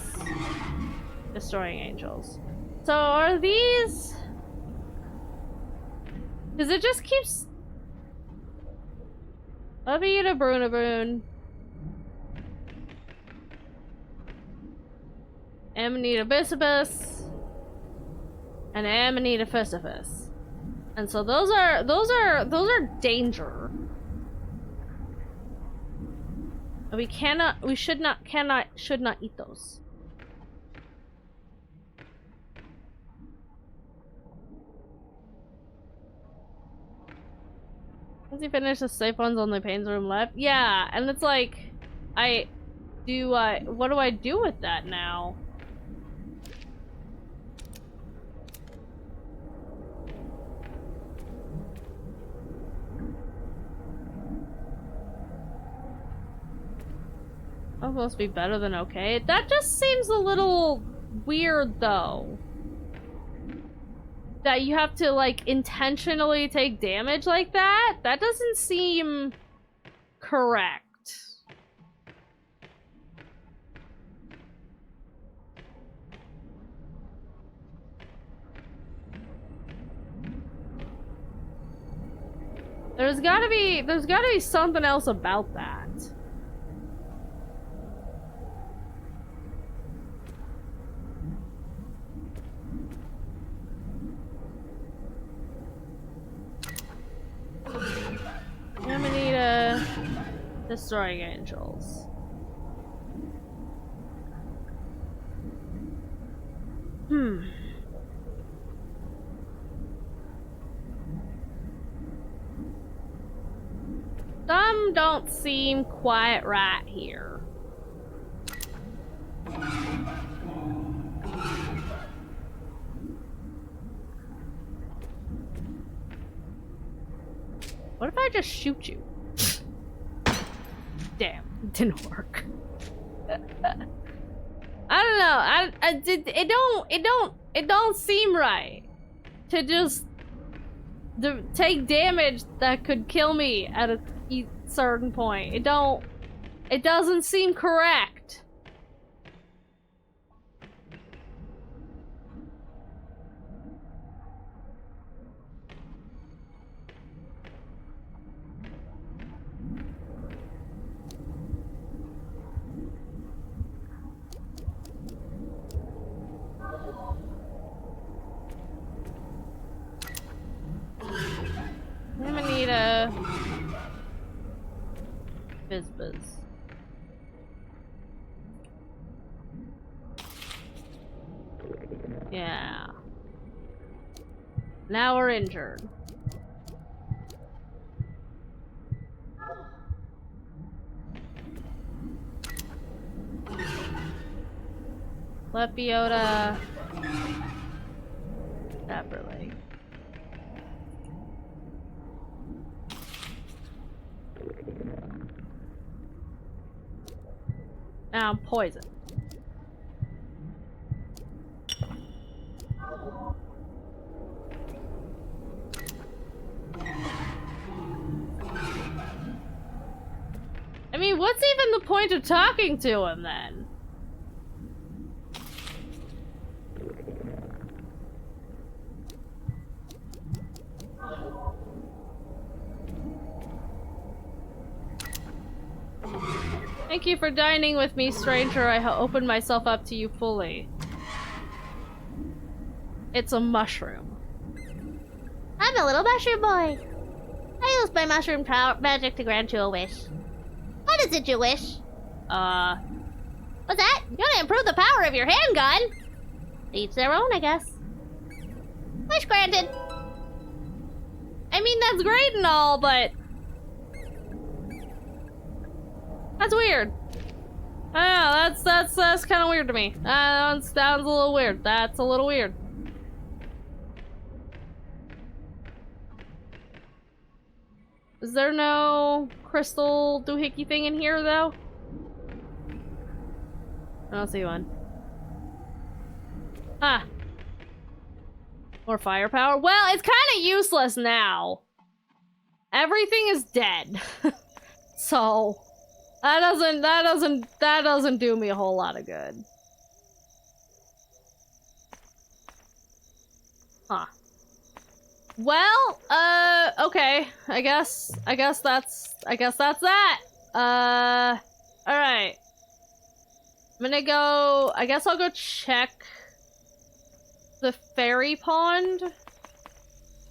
Destroying Angels. So are these... Because it just keeps... Lepiota Brunabrun. Amanita Bicibus. And Amanita Fisifus. And so those are danger. We should not eat those. Once you finish the safe ones, only Pain's room left. Yeah, and it's like, what do I do with that now? That's supposed to be better than okay. That just seems a little weird, though. That you have to, like, intentionally take damage like that? That doesn't seem correct. There's gotta be something else about that. Amanita Destroying Angels. Some don't seem quite right here. What if I just shoot you? Damn, it didn't work. I don't know. It don't seem right to just take damage that could kill me at a certain point. It doesn't seem correct. Amanita Bizbuz. Yeah. Now we're injured. Lepiota. Saberling. Now I'm poisoned. I mean, what's even the point of talking to him then? Thank you for dining with me, stranger. I opened myself up to you fully. It's a mushroom.
I'm a little mushroom boy. I used my mushroom magic to grant you a wish. What is it you wish? What's that? You want to improve the power of your handgun? Each their own, I guess. Wish granted.
I mean, that's great and all, but... That's weird. I don't know, that's kind of weird to me. That sounds a little weird. That's a little weird. Is there no crystal doohickey thing in here, though? I don't see one. Ah. More firepower? Well, it's kind of useless now. Everything is dead. So, that doesn't do me a whole lot of good. Huh. Well, okay. I guess that's that. Alright. I'm gonna go, I guess I'll go check the fairy pond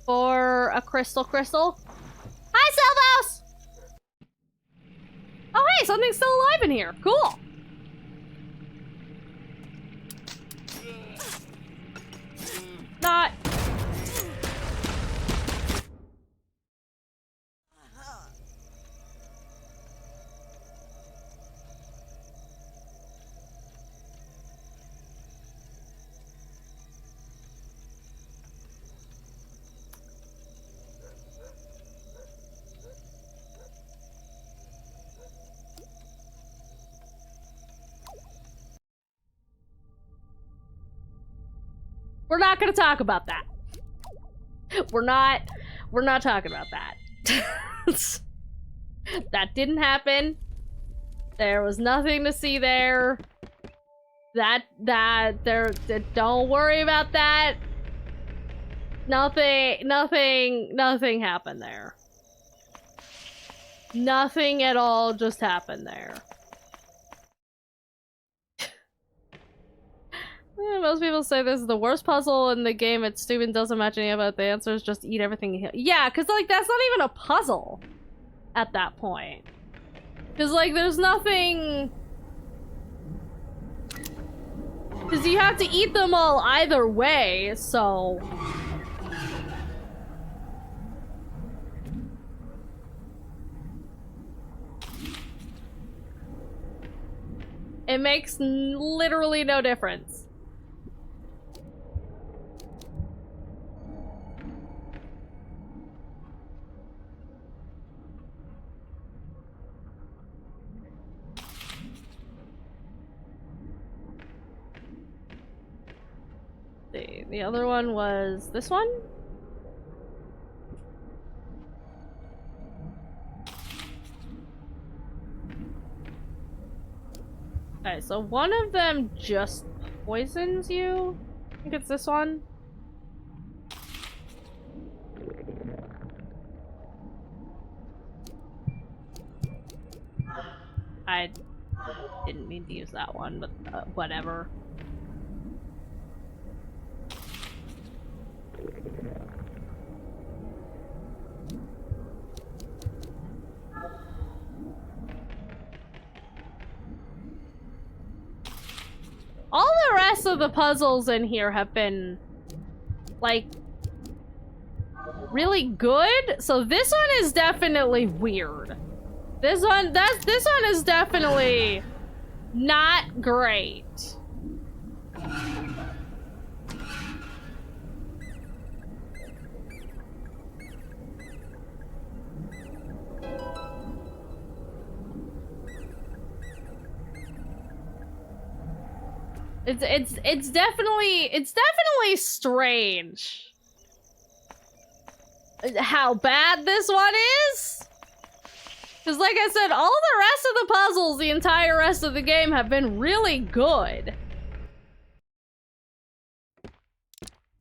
for a crystal. Hi, Selvos! Oh, hey, something's still alive in here. Cool. Not. We're not gonna talk about that. We're not talking about that. That didn't happen. There was nothing to see there. Don't worry about that. Nothing happened there. Nothing at all just happened there. Most people say this is the worst puzzle in the game. It's stupid and doesn't match any of it. The answer is just eat everything. Yeah, because, like, that's not even a puzzle at that point. Because, like, there's nothing... Because you have to eat them all either way, so... It makes literally no difference. The other one was this one? Okay, so one of them just poisons you? I think it's this one. I didn't mean to use that one, but whatever. All the rest of the puzzles in here have been, like, really good. So this one is definitely weird. This one is definitely not great. It's definitely strange how bad this one is. Because like I said, all the rest of the puzzles, the entire rest of the game have been really good.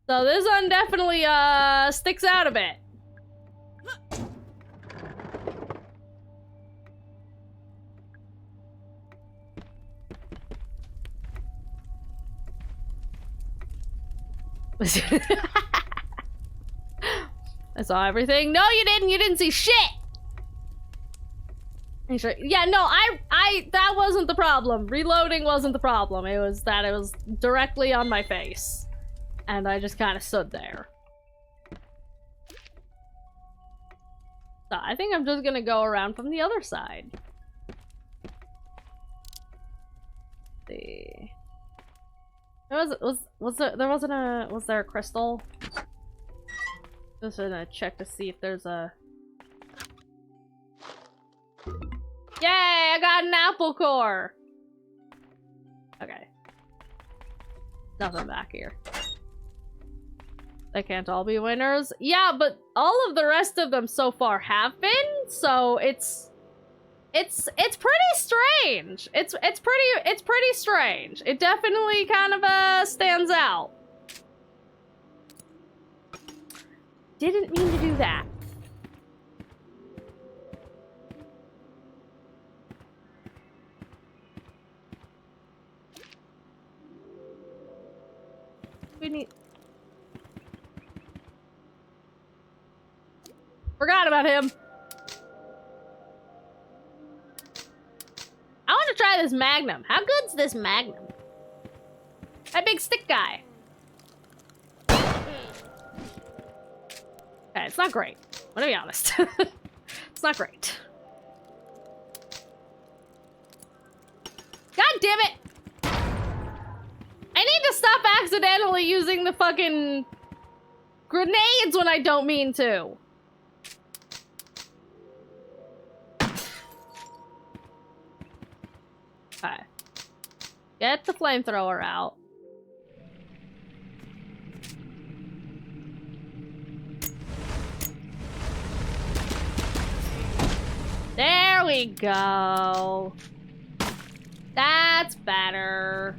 So this one definitely sticks out a bit. I saw everything. No, you didn't. You didn't see shit. Sure. Yeah, no, that wasn't the problem. Reloading wasn't the problem. It was that it was directly on my face. And I just kind of stood there. So I think I'm just gonna go around from the other side. Let's see. Was there a crystal? Just gonna check to see if there's a... Yay! I got an apple core! Okay. Nothing back here. They can't all be winners. Yeah, but all of the rest of them so far have been, so it's pretty strange. It's pretty strange. It definitely kind of stands out. Didn't mean to do that. We need... Forgot about him. I want to try this Magnum. How good's this Magnum? That big stick guy. Okay, it's not great. I'm gonna be honest. It's not great. God damn it! I need to stop accidentally using the fucking grenades when I don't mean to. Okay. Get the flamethrower out. There we go. That's better.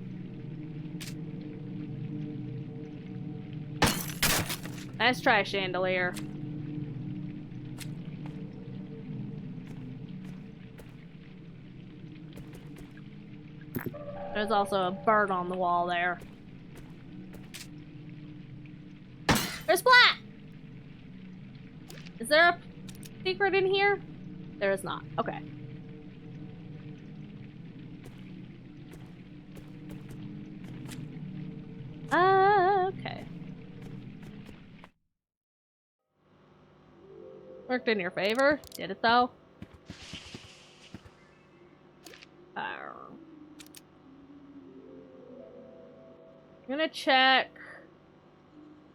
Nice try, Chandelier. There's also a bird on the wall there. There's Splat! Is there a secret in here? There is not. Okay. Okay. Worked in your favor? Did it though? I'm gonna check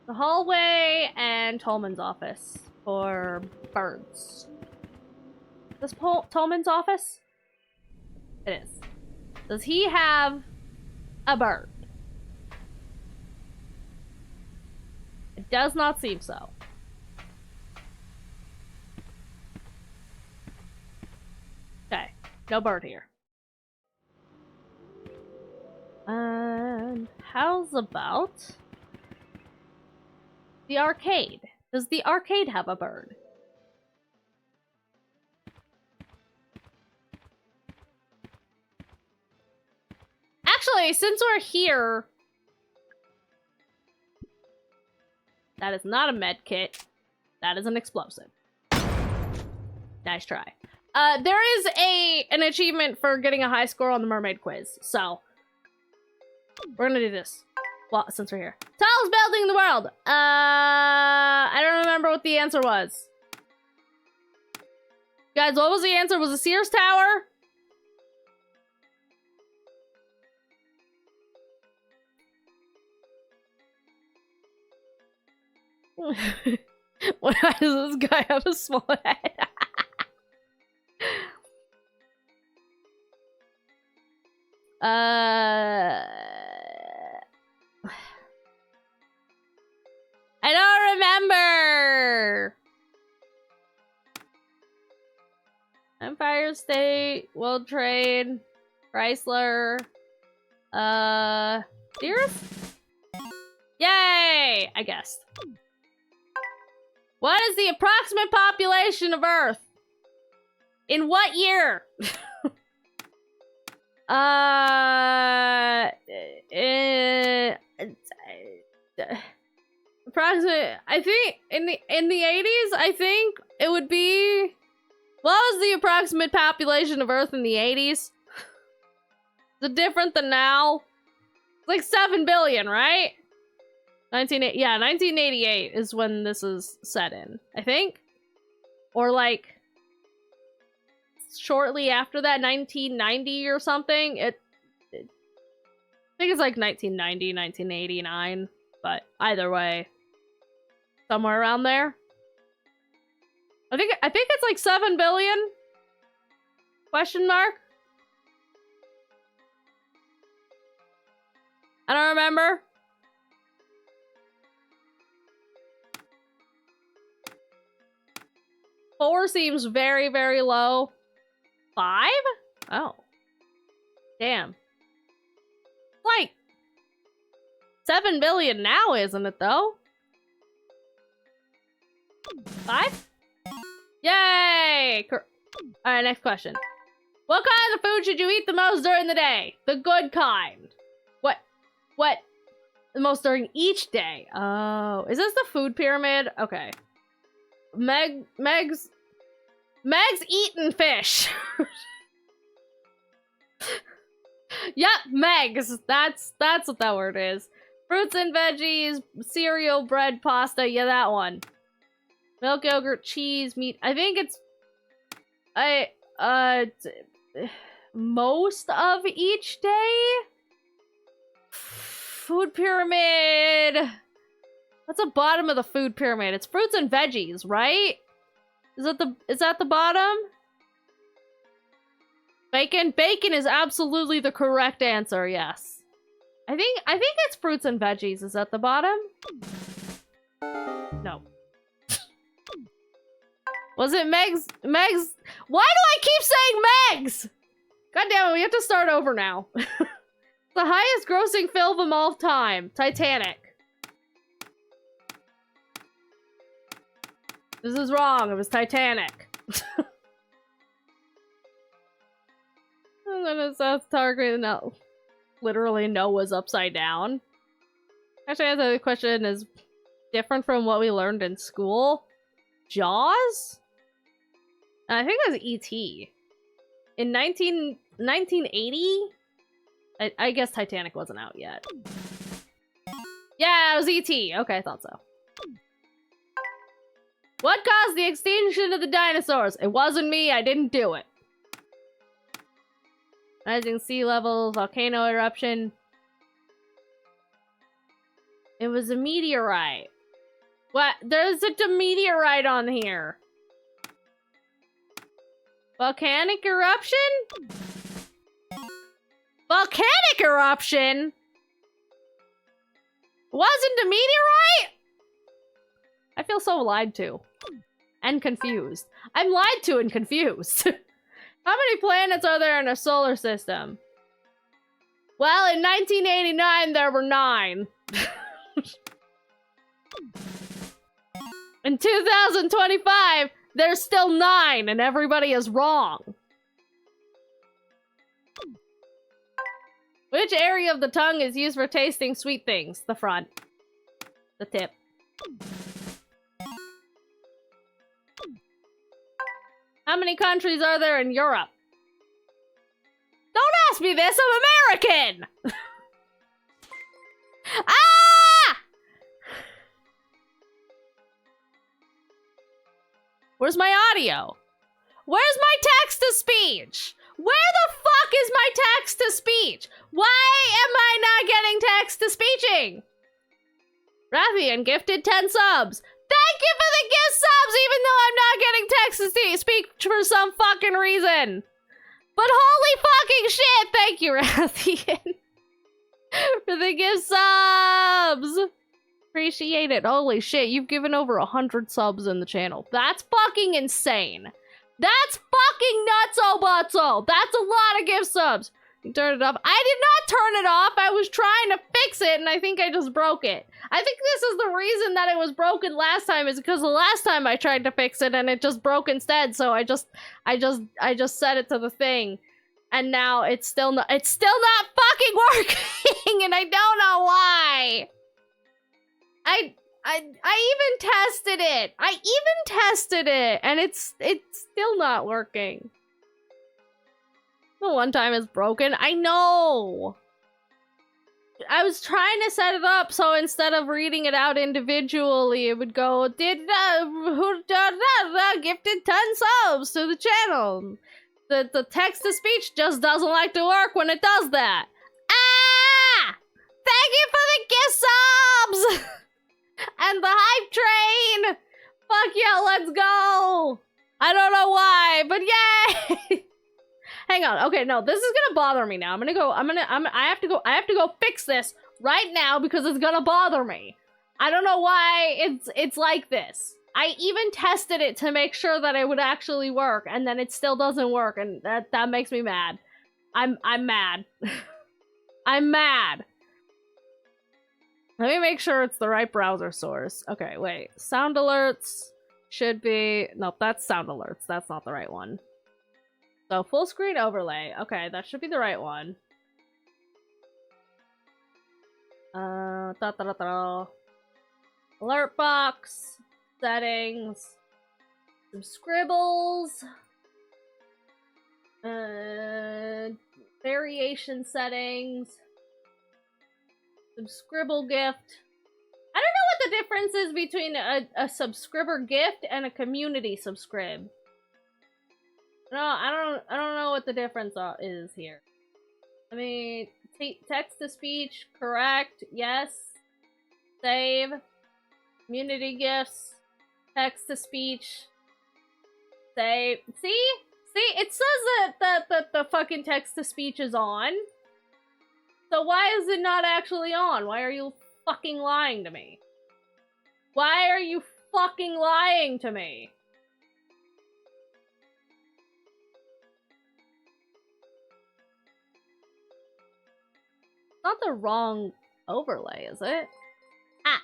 the hallway and Tolman's office for birds. This Tolman's office? It is. Does he have a bird? It does not seem so. Okay, no bird here. And how's about the arcade? Does the arcade have a bird? Actually, since we're here... That is not a med kit. That is an explosive. Nice try. There is an achievement for getting a high score on the mermaid quiz, so... We're gonna do this. Well, since we're here. Tallest building in the world! I don't remember what the answer was. Guys, what was the answer? Was it Sears Tower? Why does this guy have a small head? State, World Trade, Chrysler, Sears? Yay! I guessed. What is the approximate population of Earth? In what year? Approximate. I think in the 80s, I think it would be. What was the approximate population of Earth in the 80s? Is it different than now? It's like 7 billion, right? 1988 is when this is set in, I think. Or like shortly after that, 1990 or something. I think it's like 1990, 1989, but either way, somewhere around there. I think it's like 7 billion? Question mark? I don't remember. Four seems very, very low. 5? Oh. Damn. Like 7 billion now, isn't it though? 5? Yay! Alright, next question. What kind of food should you eat the most during the day? The good kind. What? The most during each day? Oh, is this the food pyramid? Okay. Meg's eating fish. Yep, Meg's. That's what that word is. Fruits and veggies, cereal, bread, pasta. Yeah, that one. Milk, yogurt, cheese, meat. I think it's most of each day. Food pyramid. What's the bottom of the food pyramid? It's fruits and veggies, right? Is that the bottom? Bacon? Bacon is absolutely the correct answer, yes. I think it's fruits and veggies. Is at the bottom? No. Was it Meg's? Why do I keep saying Meg's? God damn it, we have to start over now. The highest grossing film of all time. Titanic. This is wrong. It was Titanic. And then it's South Target. No. Literally Noah's upside down. Actually, I think the question is different from what we learned in school. Jaws? I think it was E.T. In 1980? I guess Titanic wasn't out yet. Yeah, it was E.T. Okay, I thought so. What caused the extinction of the dinosaurs? It wasn't me, I didn't do it. Rising sea level, volcano eruption. It was a meteorite. What? There's a meteorite on here. Volcanic eruption? Volcanic eruption? Wasn't a meteorite? I feel so lied to. And confused. I'm lied to and confused. How many planets are there in a solar system? Well, in 1989, there were 9. In 2025, there's still 9, and everybody is wrong. Which area of the tongue is used for tasting sweet things? The front. The tip. How many countries are there in Europe? Don't ask me this, I'm American! Ah! Where's my audio? Where's my text-to-speech? Where the fuck is my text-to-speech? Why am I not getting text-to-speeching? Rathian gifted 10 subs. Thank you for the gift subs, even though I'm not getting text-to-speech for some fucking reason. But holy fucking shit, thank you, Rathian. For the gift subs. Appreciate it. Holy shit, you've given over 100 subs in the channel. That's fucking insane. That's fucking nutso butso. That's a lot of gift subs. You turn it off. I did not turn it off. I was trying to fix it, and I think I just broke it. I think this is the reason that it was broken last time, is because the last time I tried to fix it and it just broke instead. So I just set it to the thing, and now it's still not fucking working, and I don't know why. I even tested it. And it's still not working. The one time it's broken. I know. I was trying to set it up so instead of reading it out individually, it would go, gifted 10 subs to the channel. The text-to-speech just doesn't like to work when it does that. Ah! Thank you for the gift subs! And the hype train! Fuck yeah, let's go! I don't know why, but yay! Hang on. Okay, no, this is gonna bother me now. I have to go fix this right now because it's gonna bother me. I don't know why it's like this. I even tested it to make sure that it would actually work, and then it still doesn't work, and that makes me mad. I'm mad. I'm mad. Let me make sure it's the right browser source. Okay, wait. Sound alerts should be... Nope, that's sound alerts. That's not the right one. So, full screen overlay. Okay, that should be the right one. Alert box. Settings. Some scribbles. Variation settings. Some scribble gift. I don't know what the difference is between a subscriber gift and a community subscribe. No, I don't know what the difference is here. I mean, text to speech, correct? Yes. Save. Community gifts. Text to speech. Save. See? It says that the fucking text to speech is on. So why is it not actually on? Why are you fucking lying to me? Why are you fucking lying to me? Not the wrong overlay, is it? Ah.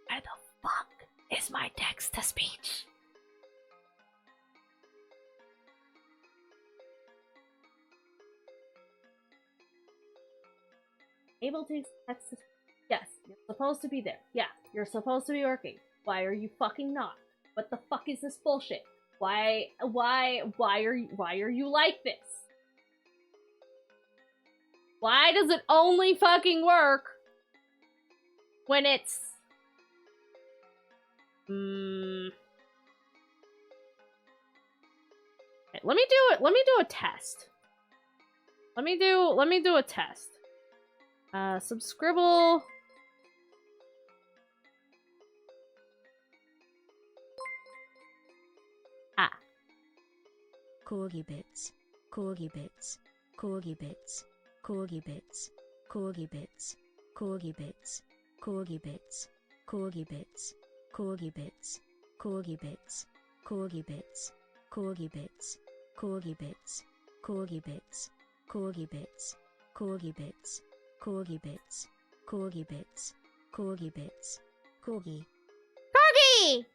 Where the fuck is my text-to-speech? Able to text to... Yes, you're supposed to be there. Yeah, you're supposed to be working. Why are you fucking not? What the fuck is this bullshit? Why are you like this? Why does it only fucking work when it's... Okay, let me do it. Let me do a test. Let me do a test. Subscribble. Ah.
Corgi bits, corgi bits, corgi bits, corgi bits, corgi bits, corgi bits, corgi bits, corgi bits, corgi bits, corgi bits, corgi bits, corgi bits, corgi bits, corgi bits, corgi bits, corgi bits, corgi bits, corgi bits, corgi bits, corgi.
Corgi!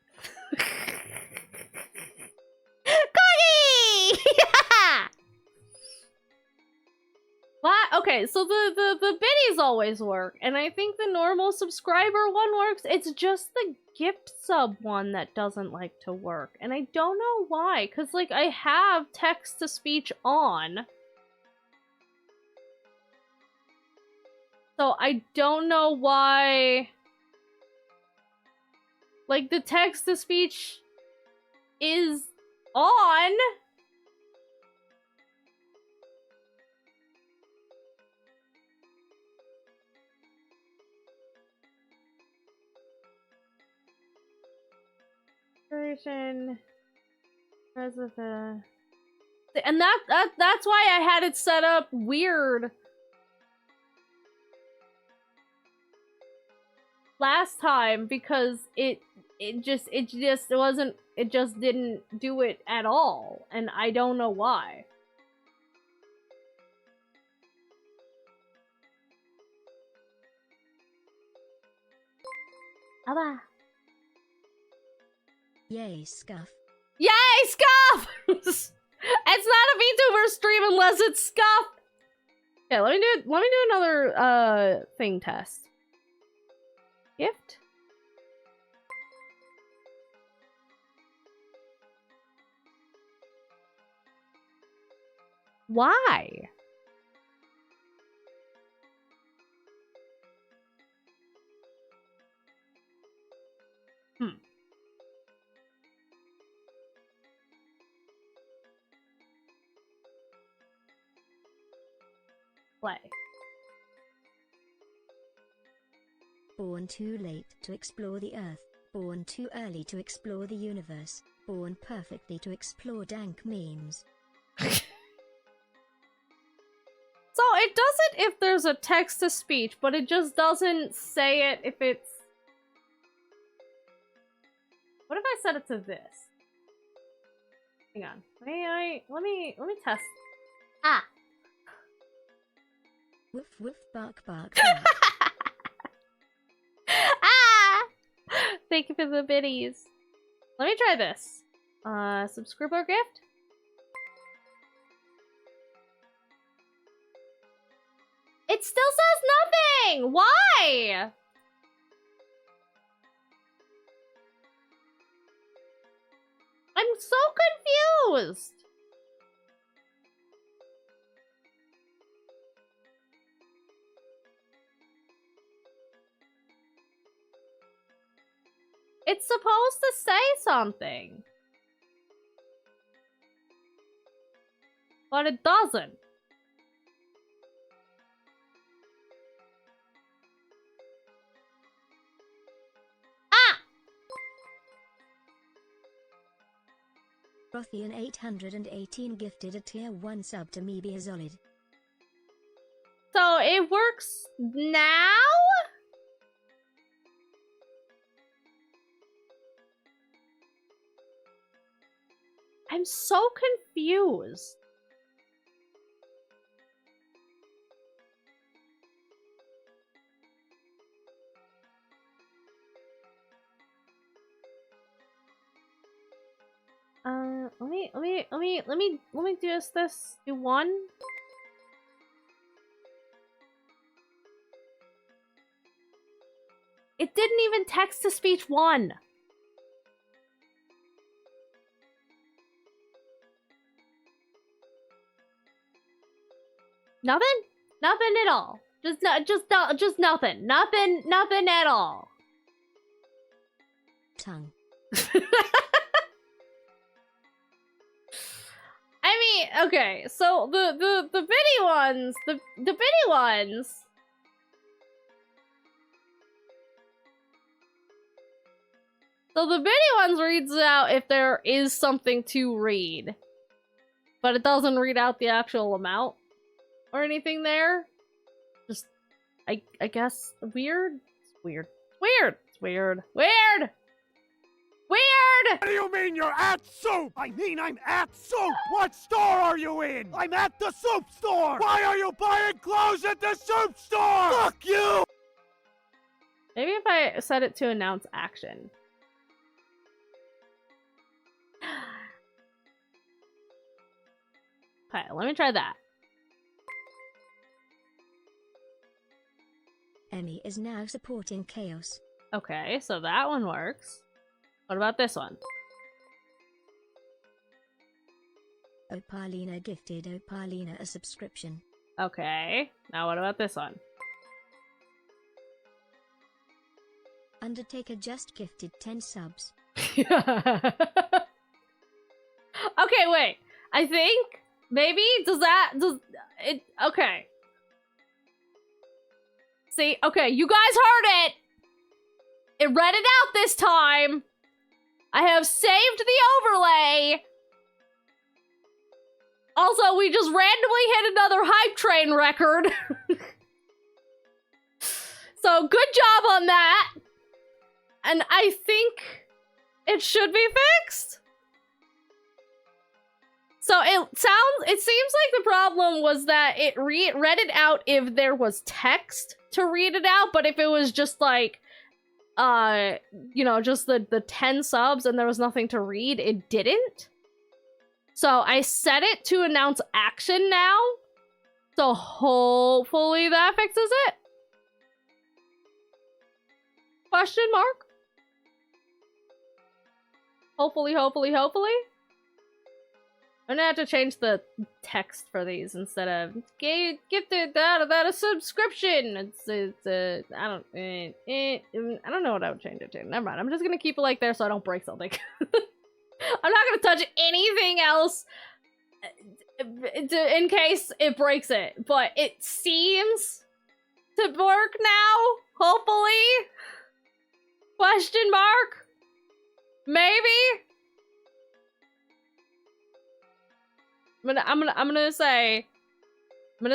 Corgi! Yeah!
What? Okay, so the biddies always work, and I think the normal subscriber one works. It's just the gift sub one that doesn't like to work, and I don't know why, because, like, I have text-to-speech on. So I don't know why... Like, the text-to-speech is on. President. And that's why I had it set up weird. last time because it just didn't do it at all, and I don't know why. Abba.
Yay, Scuff.
Yay, Scuff! It's not a VTuber stream unless it's Scuff. Yeah, let me do another thing test. Gift? Why? Play.
Born too late to explore the Earth, born too early to explore the universe, born perfectly to explore dank memes.
So it does it if there's a text-to-speech, but it just doesn't say it if it's... What if I set it to this? Hang on. Let me test.
Ah.
Woof woof bark bark bark.
Ah! Thank you for the biddies. Let me try this. Subscriber gift? It still says nothing! Why? I'm so confused! It's supposed to say something. But it doesn't. Ah!
Rothian 818 gifted a tier 1 sub to me, be a solid.
So it works now? I'm so confused. Let me do this. Do one. It didn't even text to speech one. Nothing? Nothing at all. Just nothing. Nothing at all.
Tongue.
I mean, okay, so the bitty ones, the bitty ones. So the bitty ones reads out if there is something to read. But it doesn't read out the actual amount or anything there. Just, I guess, weird? It's weird. Weird! It's weird. Weird! Weird!
What do you mean you're at soup? I mean I'm at soup! What store are you in? I'm at the soup store! Why are you buying clothes at the soup store? Fuck you!
Maybe if I set it to announce action. Okay, let me try that.
Emmy is now supporting Khaos.
Okay, so that one works. What about this one?
Opalina gifted Opalina a subscription.
Okay, now what about this one?
Undertaker just gifted 10 subs.
Okay, wait. I think maybe does it okay. See, okay, you guys heard it. It read it out this time. I have saved the overlay. Also, we just randomly hit another hype train record. So good job on that. And I think it should be fixed. So it seems like the problem was that it read it out if there was text to read it out, but if it was just like, you know, just the 10 subs and there was nothing to read, it didn't. So I set it to announce action now. So hopefully that fixes it. Question mark? Hopefully. I'm gonna have to change the text for these instead of gifted that a subscription. It's I don't know what I would change it to. Never mind. I'm just gonna keep it like there so I don't break something. I'm not gonna touch anything else in case it breaks it. But it seems to work now. Hopefully. Question mark? Maybe. I'm gonna say and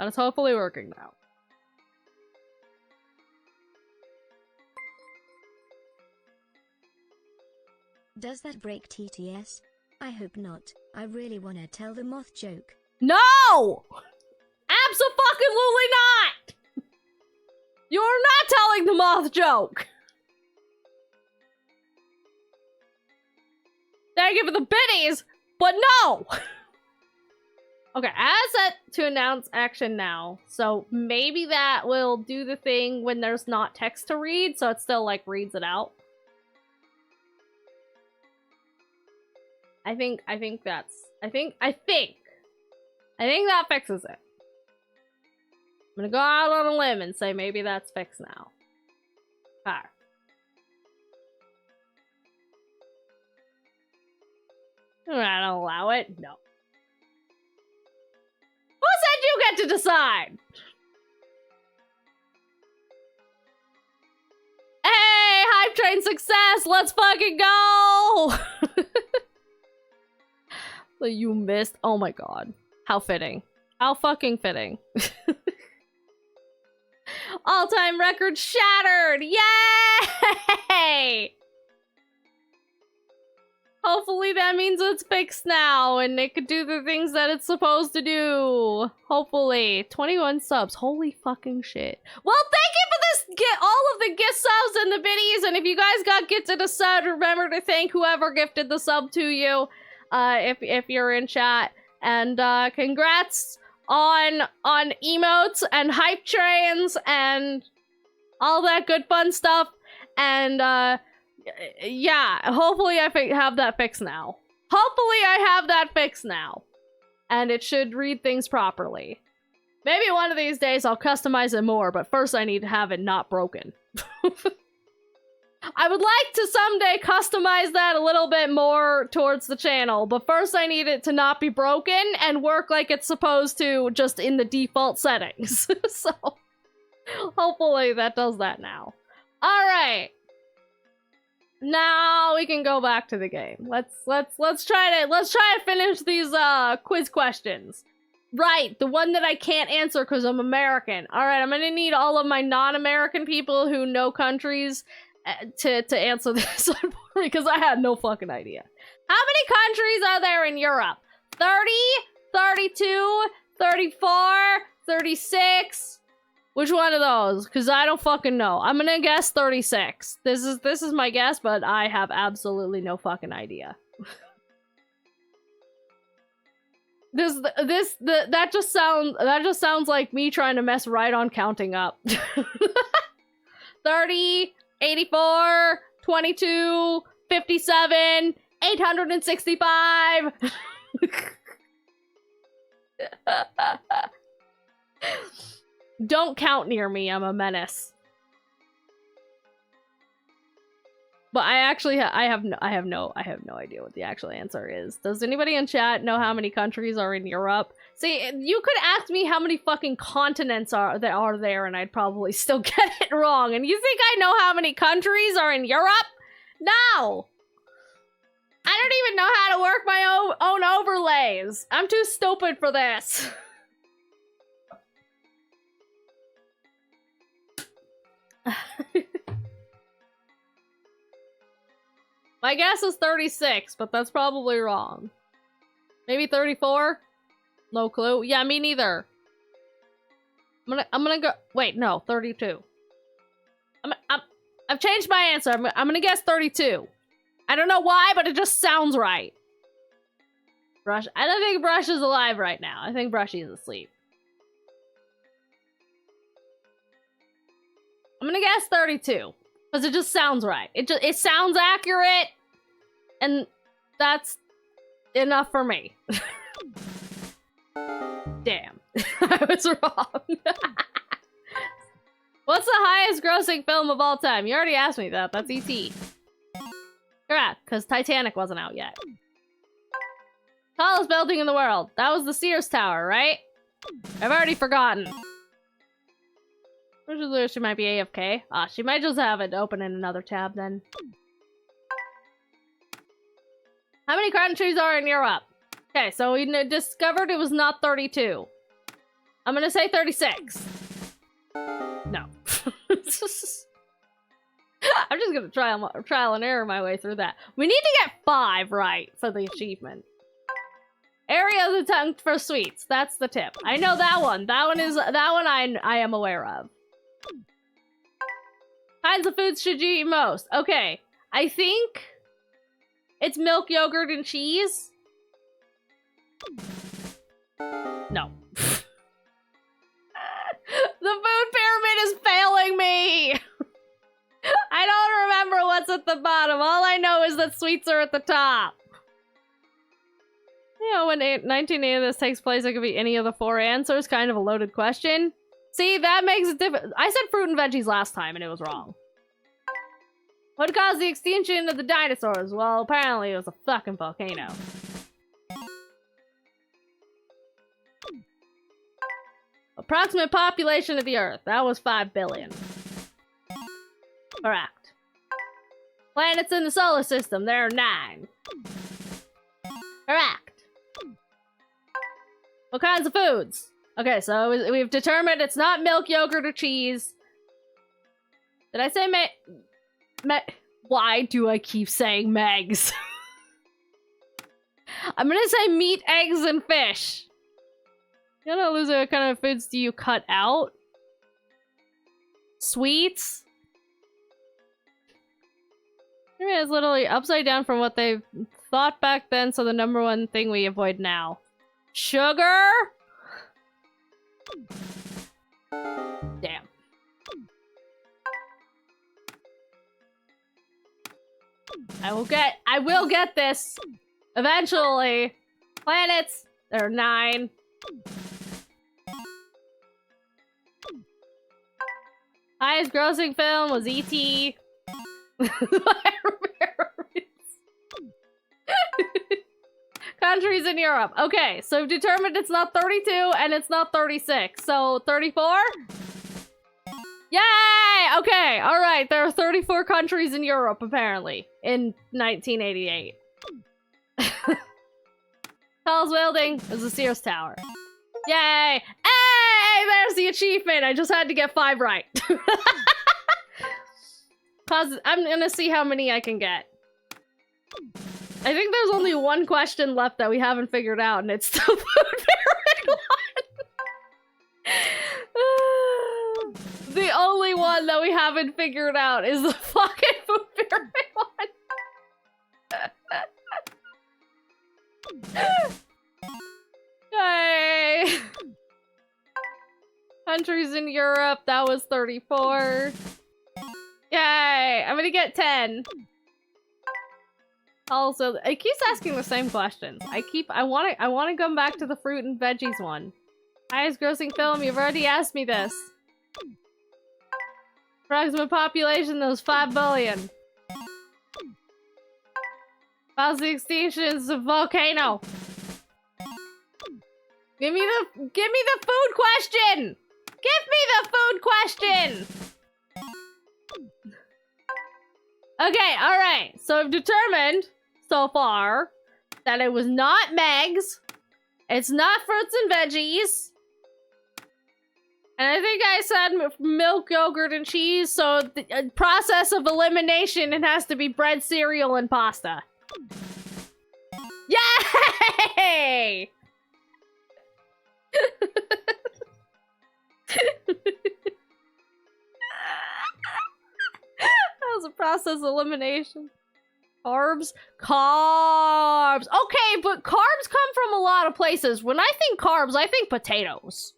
it's hopefully working now.
Does that break TTS? I hope not. I really wanna tell the moth joke.
No! Abso-fucking-lutely not! You're not telling the moth joke! Thank you for the biddies, but no! Okay, as set to announce action now. So maybe that will do the thing when there's not text to read, so it still, like, reads it out. I think that fixes it. I'm gonna go out on a limb and say maybe that's fixed now. Alright. I don't allow it. No. Who said you get to decide? Hey, hype train success! Let's fucking go! You missed. Oh my god. How fitting. How fucking fitting. All-time record shattered! Yay! Hopefully that means it's fixed now and it could do the things that it's supposed to do. Hopefully. 21 subs. Holy fucking shit. Well, thank you for this, all of the gift subs and the biddies, and if you guys got gifted a sub, remember to thank whoever gifted the sub to you, if you're in chat. And congrats on emotes and hype trains and all that good fun stuff. And yeah, hopefully I have that fixed now. Hopefully I have that fixed now. And it should read things properly. Maybe one of these days I'll customize it more, but first I need to have it not broken. I would like to someday customize that a little bit more towards the channel, but first I need it to not be broken and work like it's supposed to, just in the default settings. So hopefully that does that now. Alright. Now we can go back to the game. Let's try to finish these quiz questions. Right, the one that I can't answer because I'm American. Alright, I'm gonna need all of my non-American people who know countries to answer this one for me, because I had no fucking idea. How many countries are there in Europe? 30, 32, 34, 36? Which one of those? Because I don't fucking know. I'm gonna guess 36. This is my guess, but I have absolutely no fucking idea. That just sounds like me trying to mess right on counting up. 30, 84, 22, 57, 865. Don't count near me, I'm a menace. But I actually I have no idea what the actual answer is. Does anybody in chat know how many countries are in Europe? See, you could ask me how many fucking continents are there and I'd probably still get it wrong. And you think I know how many countries are in Europe? No! I don't even know how to work my own overlays. I'm too stupid for this. My guess is 36, but that's probably wrong. Maybe 34? No clue. Yeah, me neither. I'm gonna go. Wait, no, 32. I've changed my answer. I'm gonna guess 32. I don't know why, but it just sounds right. Brush. I don't think Brush is alive right now. I think Brushy is asleep. I'm gonna guess 32 because it just sounds right. It sounds accurate, and that's enough for me. Damn, I was wrong. What's the highest grossing film of all time? You already asked me that. That's E.T. Correct, because Titanic wasn't out yet. Tallest building in the world. That was the Sears Tower, right? I've already forgotten. She might be AFK. Ah, she might just have it open in another tab then. How many countries are in Europe? Okay, so we discovered it was not 32. I'm gonna say 36. No. I'm just gonna trial and error my way through that. We need to get 5 right for the achievement. Area of the tongue for sweets. That's the tip. I know that one. That one I am aware of. Kinds of foods should you eat most? Okay, I think it's milk, yogurt, and cheese. No. The food pyramid is failing me! I don't remember what's at the bottom. All I know is that sweets are at the top. You know, when 1980 of this takes place, it could be any of the 4 answers. Kind of a loaded question. See, that makes it different. I said fruit and veggies last time, and it was wrong. What caused the extinction of the dinosaurs? Well, apparently it was a fucking volcano. Approximate population of the Earth. That was 5 billion. Correct. Planets in the solar system. There are 9. Correct. What kinds of foods? Okay, so we've determined it's not milk, yogurt, or cheese. Did I say why do I keep saying Megs? I'm gonna say meat, eggs, and fish. You know, Lizzie, what kind of foods do you cut out? Sweets? I mean, it's literally upside down from what they thought back then, so the number 1 thing we avoid now. Sugar? Damn. I will get this. Eventually. Planets. There are 9. Highest grossing film was E.T. Countries in Europe. Okay, so we've determined it's not 32 and it's not 36. So 34? Yay! Okay, alright. There are 34 countries in Europe, apparently, in 1988. Tallest building is the Sears Tower. Yay! Hey! There's the achievement! I just had to get 5 right. Cause I'm gonna see how many I can get. I think there's only 1 question left that we haven't figured out, and it's the food pyramid one. The only one that we haven't figured out is the fucking food pyramid one. Yay! Countries in Europe, that was 34. Yay! I'm gonna get 10. Also, it keeps asking the same questions. I wanna come back to the fruit and veggies one. Highest grossing film, you've already asked me this. Approximate population, that was 5 billion. How's the extinction of a volcano? Give me the food question! Give me the food question! Okay, alright. So I've determined so far that it was not Megs. It's not fruits and veggies. And I think I said milk, yogurt, and cheese, so the process of elimination, it has to be bread, cereal, and pasta. Yay! That was a process of elimination. Carbs? Carbs! Okay, but carbs come from a lot of places. When I think carbs, I think potatoes.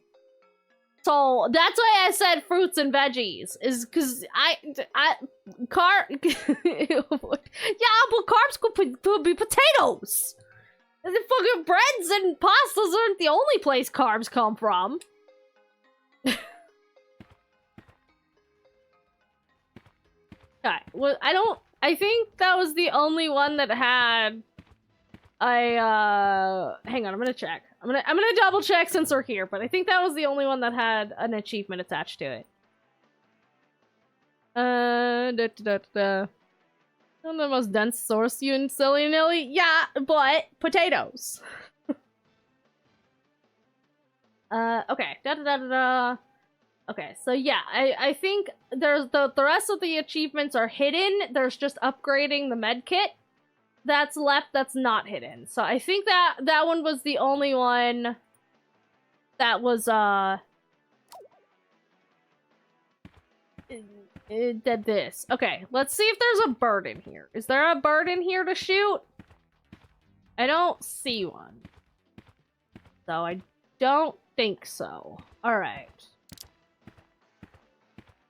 So that's why I said fruits and veggies, is because yeah, but carbs could be potatoes. The fucking breads and pastas aren't the only place carbs come from. Okay, well, I think that was the only one that had hang on, I'm gonna check. I'm gonna double check since we're here, but I think that was the only one that had an achievement attached to it. One of the most dense source, you and silly nilly. Yeah, but potatoes. Okay. Okay, so yeah, I think there's the rest of the achievements are hidden. There's just upgrading the med kit that's left that's not hidden. So I think that one was the only one that was it did this. Okay, let's see if there's a bird in here. Is there a bird in here to shoot? I don't see one. So I don't think so. All right.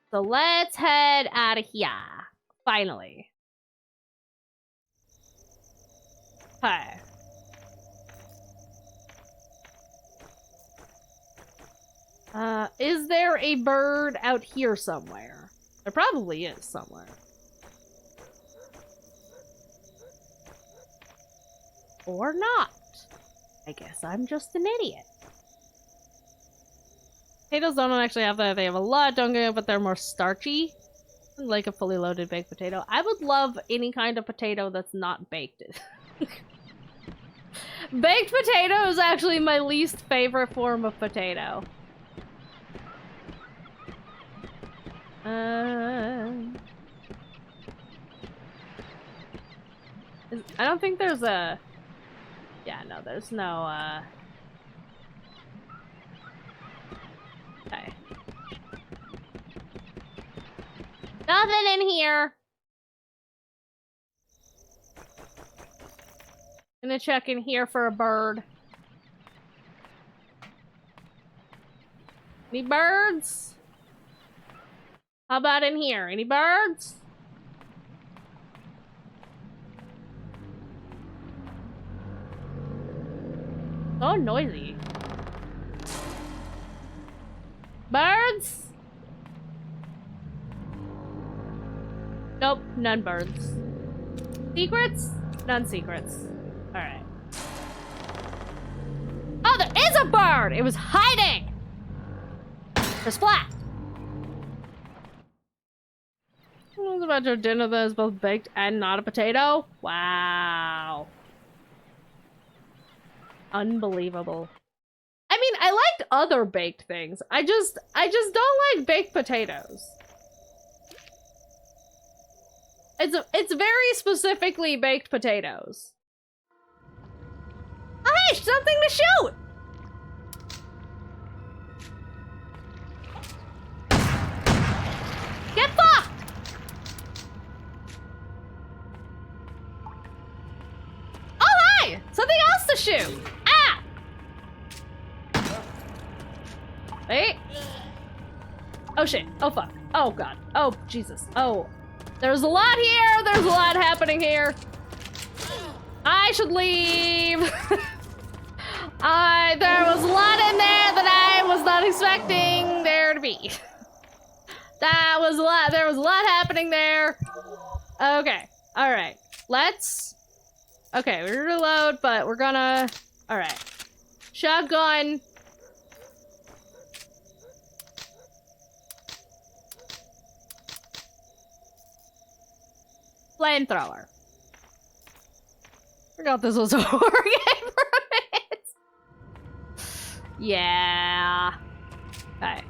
So let's head out of here. Finally. Hi. Is there a bird out here somewhere? There probably is somewhere. Or not. I guess I'm just an idiot. Potatoes don't actually have that. They have a lot, don't get it, but they're more starchy. Like a fully loaded baked potato. I would love any kind of potato that's not baked. Baked potato is actually my least favorite form of potato. I don't think there's a... Yeah, no, there's no, Okay. Nothing in here. Gonna check in here for a bird. Any birds? How about in here? Any birds? So noisy. Birds? Nope, none birds. Secrets? None secrets. Alright. Oh, there is a bird! It was hiding! The splat! What was about your dinner that is both baked and not a potato? Wow. Unbelievable. I mean, I liked other baked things. I just don't like baked potatoes. It's very specifically baked potatoes. Oh, hey, something to shoot! Get fucked! Oh, hi! Something else to shoot! Ah! Wait. Oh, shit. Oh, fuck. Oh, God. Oh, Jesus. Oh. There's a lot here. There's a lot happening here. I should leave. There was a lot in there that I was not expecting there to be. That was a lot. There was a lot happening there. Okay. All right. Let's. Okay, we reload, but we're gonna. All right. Shotgun. Flamethrower. Forgot this was a horror game for a minute. Yeah. Okay.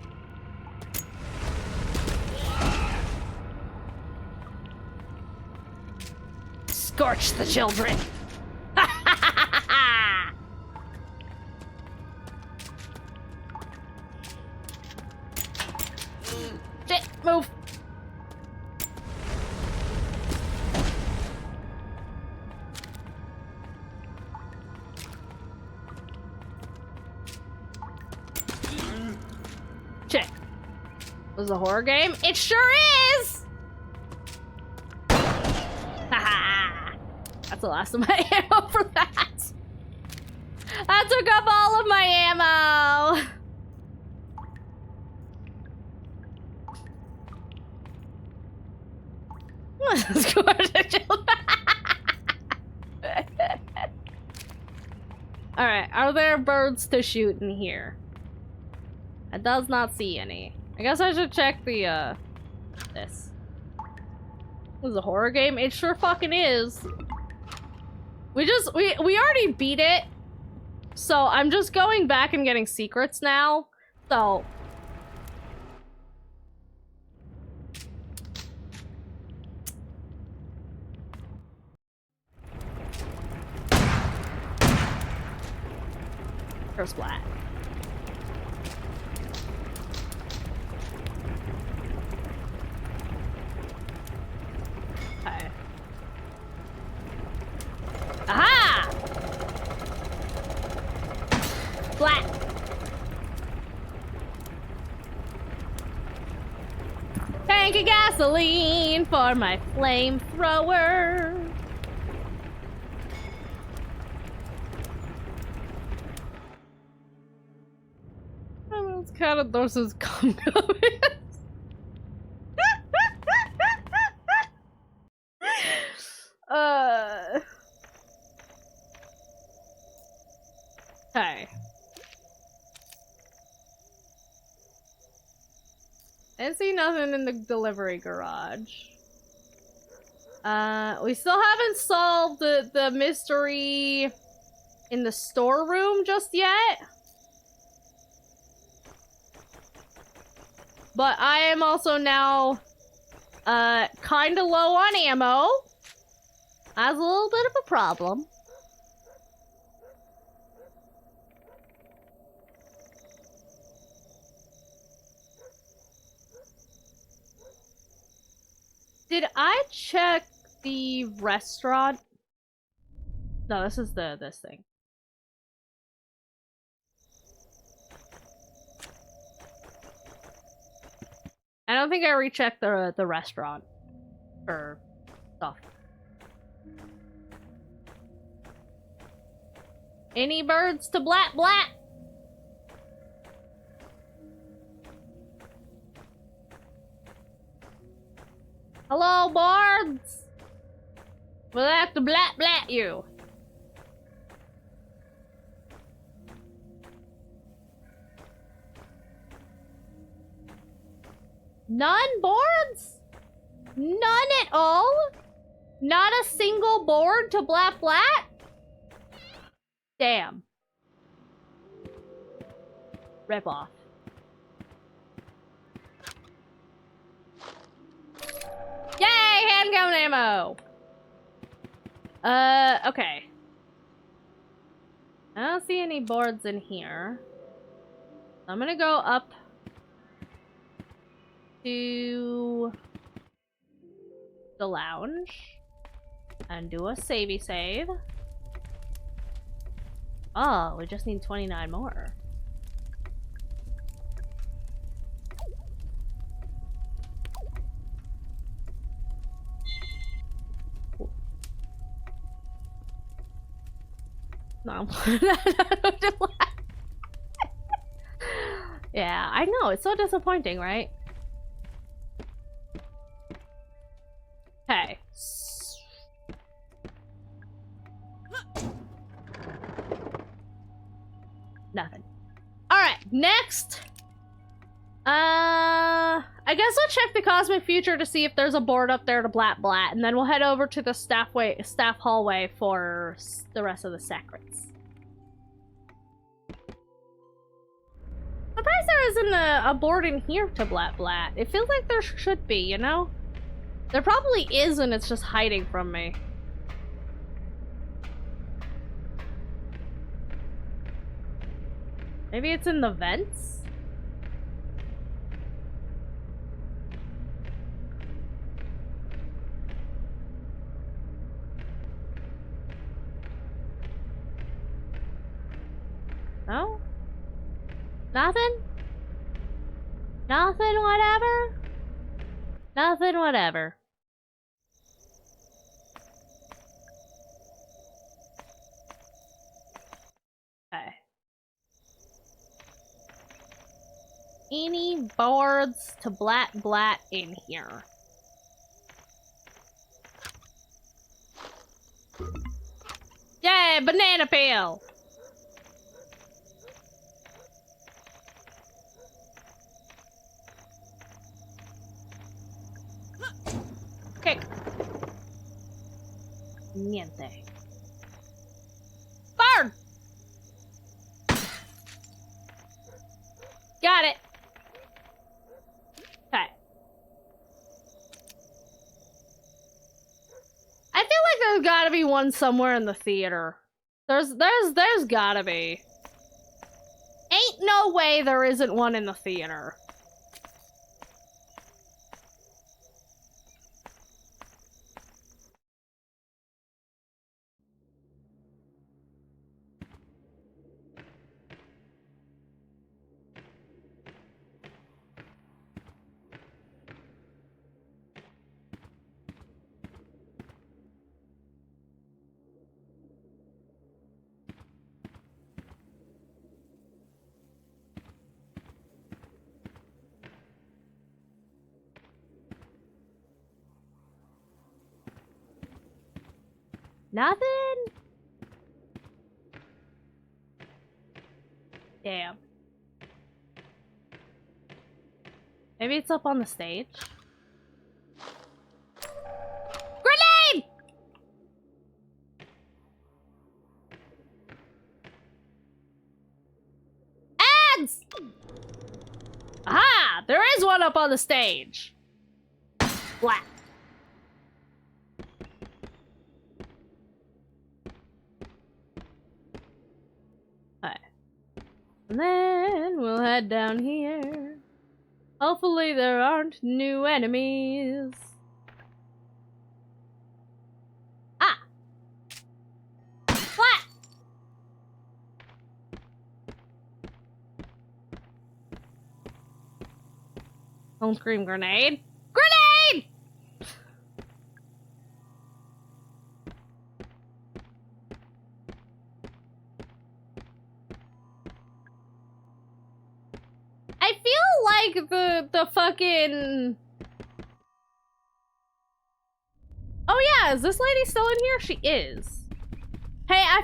Scorch the children. Shit, move. Shit. Was a horror game? It sure is! Haha. That's the last of my ammo for that. That took up all of my ammo. Alright, are there birds to shoot in here? I does not see any. I guess I should check the, this. This is a horror game? It sure fucking is. We already beat it. So I'm just going back and getting secrets now. So. First flat. Okay. Aha! Flat. Tank of gasoline for my flamethrower. Those kind of those come coming. Okay. I didn't see nothing in the delivery garage. We still haven't solved the mystery in the storeroom just yet. But I am also now, kind of low on ammo. That's a little bit of a problem. Did I check the restaurant? No, this is this thing. I don't think I rechecked the restaurant for stuff. Any birds to blat blat? Hello, birds. We'd like to blat blat you. None boards? None at all? Not a single board to blat blat? Damn. Rip off. Yay! Handgun ammo! Okay. I don't see any boards in here. I'm gonna go up to the lounge and do a savey save. Oh, we just need 29 more. No. Yeah, I know. It's so disappointing, right? Okay. Nothing. Alright, next. I guess I'll check the Cosmic Future to see if there's a board up there to blat blat, and then we'll head over to the staff hallway for the rest of the secrets. Surprised there isn't a board in here to blat blat. It feels like there should be, you know? There probably is, and it's just hiding from me. Maybe it's in the vents? No? Nothing? Nothing whatever? Nothing whatever. Okay. Any boards to blat in here? Yay, banana peel! Kick. Niente. Bird! Got it. Okay. I feel like there's gotta be one somewhere in the theater. There's gotta be. Ain't no way there isn't one in the theater. Nothing? Damn. Maybe it's up on the stage? Grenade! Ads! Aha! There is one up on the stage. Black. And then we'll head down here. Hopefully there aren't new enemies. Ah! Flat! Don't scream grenade. Grenade! I feel like the fucking... Oh yeah, is this lady still in here? She is. Hey, I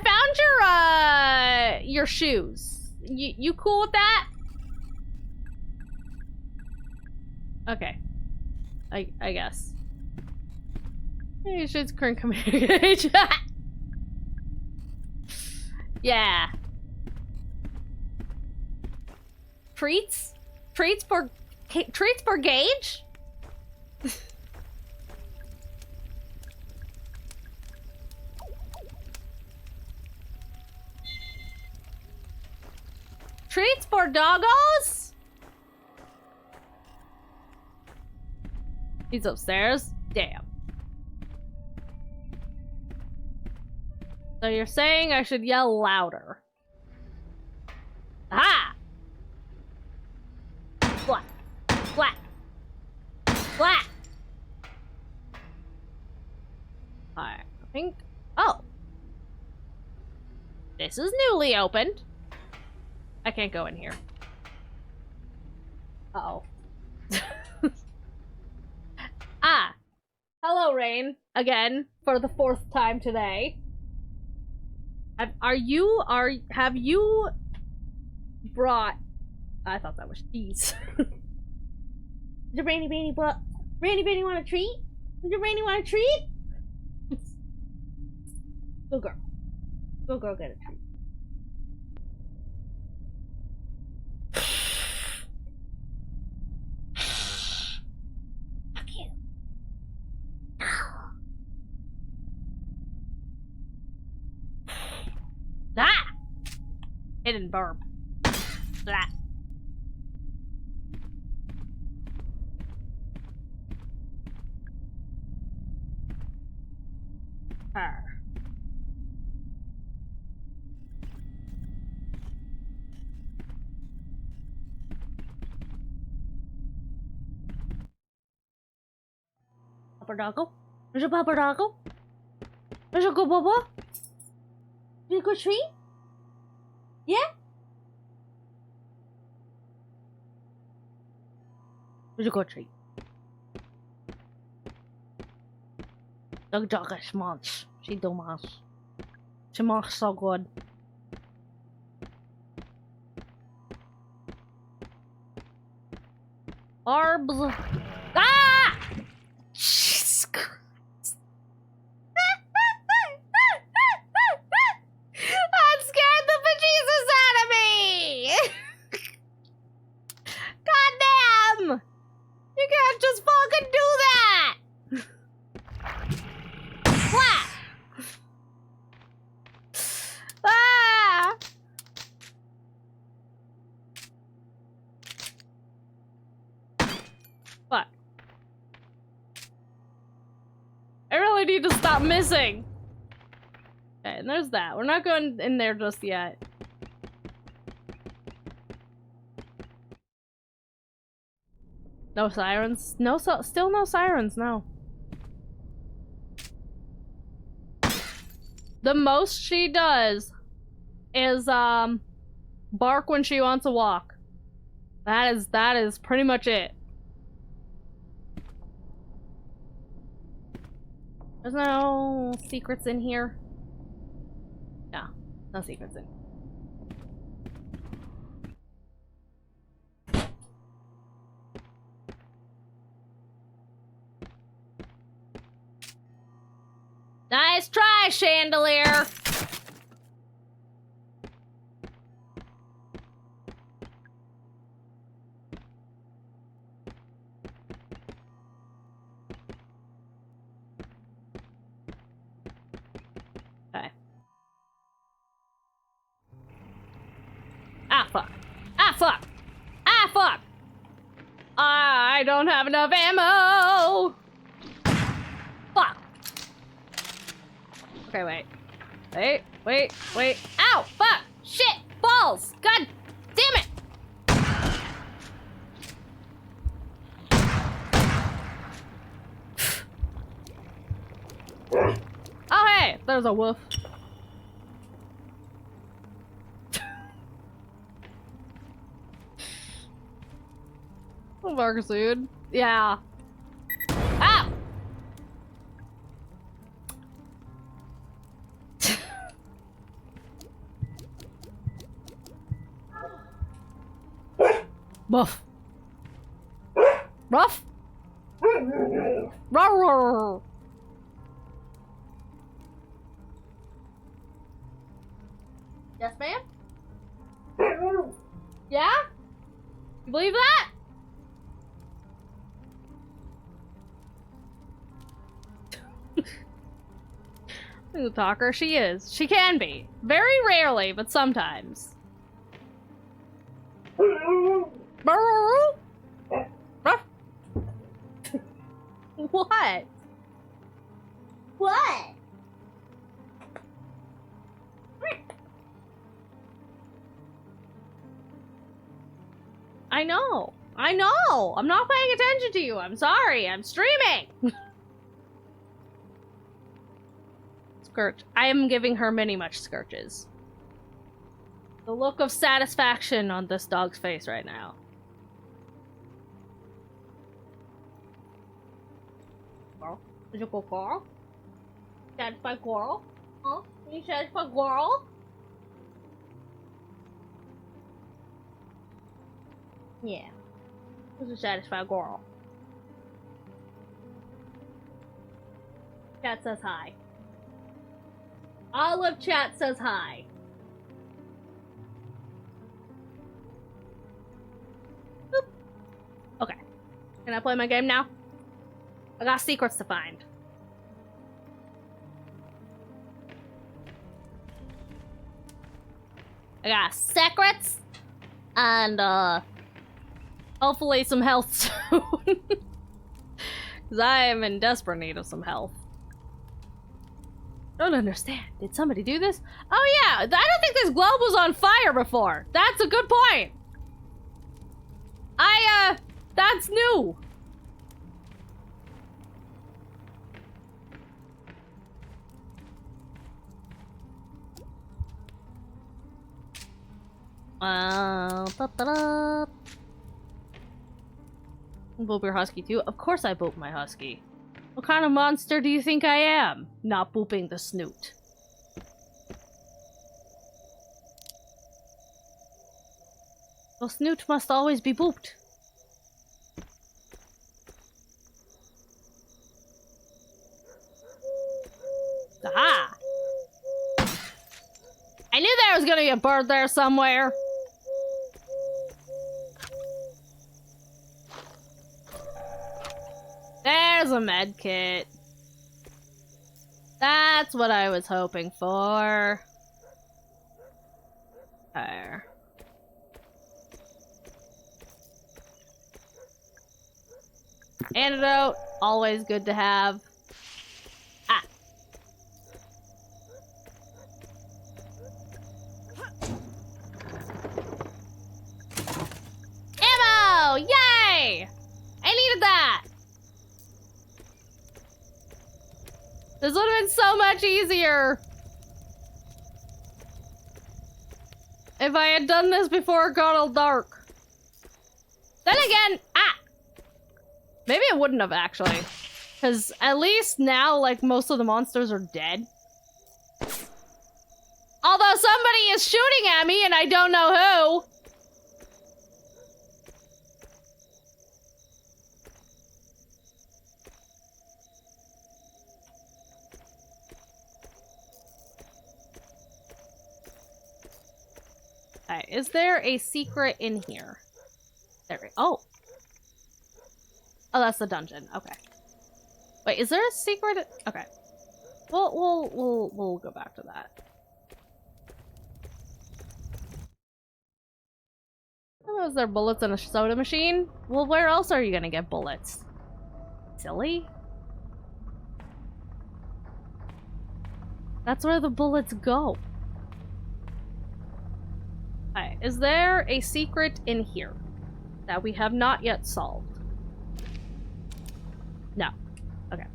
found your shoes. You cool with that? Okay. I guess. Hey, shit's current communication. Yeah. Treats? Treats per gauge? Treats for doggos? He's upstairs? Damn. So you're saying I should yell louder? Aha! Flat. Flat. Flat. Alright, I think... Oh. This is newly opened. I can't go in here. Uh-oh. Ah. Hello, Rain. Again, for the 4th time today. Have you brought... I thought that was cheese. Does Rainy Bainy want a treat? Does Rainy want a treat? Go girl. Go girl get a treat. Fuck you. Ah! Hidden burp. Blah. Her. Papa Doggo? There's a Papa Doggo? There's a good Papa? Did you go tree? Yeah? There's a good tree. Dog is munch. She do munch. She munch so good. Arbs. Ah! Jesus Christ. That scared the bejesus out of me! God damn! You can't just fucking do that! What? Ah! What? I really need to stop missing. Okay, and there's that. We're not going in there just yet. No sirens. No, still no sirens. No. The most she does is bark when she wants to walk. That is pretty much it. There's no secrets in here. No, no secrets in here. Nice try, Chandelier! Okay. Ah, fuck. Ah, fuck! Ah, fuck! I don't have enough ammo! Fuck! Okay, wait. Wait. Ow! Fuck! Shit! Balls! God damn it! Oh, hey! There's a wolf. Oh, Marcus, dude. Yeah. Ow! Buff. Ruff. Roar. Yes, ma'am? Yeah? You believe that? The talker she is. She can be. Very rarely, but sometimes. What?
What?
I know. I'm not paying attention to you. I'm sorry. I'm streaming. Scourge. I am giving her many much scourges. The look of satisfaction on this dog's face right now. Coral? Did you go Coral? Satisfy Coral? Huh? Can you satisfy Coral? Yeah. This is satisfy Coral. Chat says hi. All of chat says hi. Boop. Okay. Can I play my game now? I got secrets to find. I got secrets And, hopefully some health soon. Because I am in desperate need of some health. Don't understand. Did somebody do this? Oh yeah, I don't think this globe was on fire before. That's a good point. That's new. Ta-da. Boop your husky too? Of course I boop my husky. What kind of monster do you think I am? Not booping the snoot. The snoot must always be booped. Aha! I knew there was gonna be a bird there somewhere. There's a med kit. That's what I was hoping for. There. Antidote, always good to have. Ah. Ammo! Yay! I needed that! This would have been so much easier if I had done this before it got all dark. Then again, maybe I wouldn't have actually. Because at least now, like, most of the monsters are dead. Although somebody is shooting at me and I don't know who. Alright, is there a secret in here? There. Oh. Oh, that's the dungeon. Okay. Wait, is there a secret? Okay. We'll go back to that. Oh, is there bullets in a soda machine? Well, where else are you gonna get bullets? Silly. That's where the bullets go. Alright, is there a secret in here that we have not yet solved? No. Okay.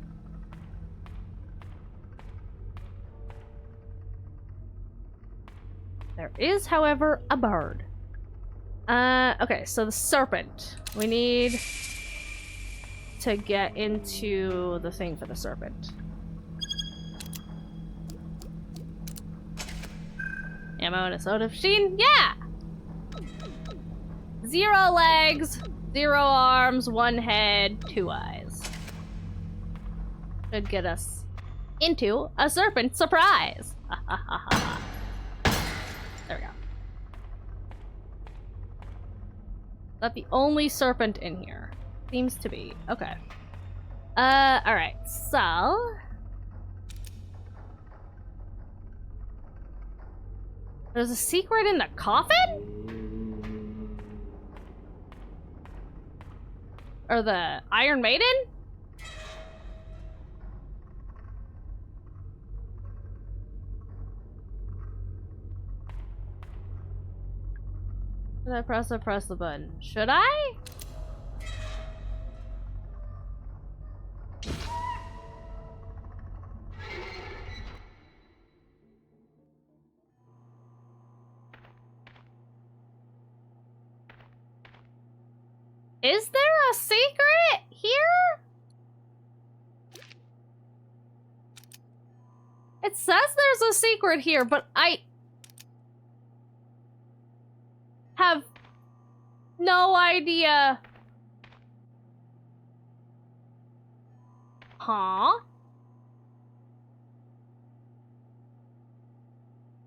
There is, however, a bird. Okay, so the serpent. We need to get into the thing for the serpent. Ammo and a soda machine? Yeah! 0 legs, 0 arms, 1 head, 2 eyes. Should get us into a serpent surprise. There we go. Is that the only serpent in here? Seems to be. Okay. Alright, so... There's a secret in the coffin? Or the Iron Maiden? Should I press the button? Should I? Is there a secret here? It says there's a secret here, but I have no idea. Huh?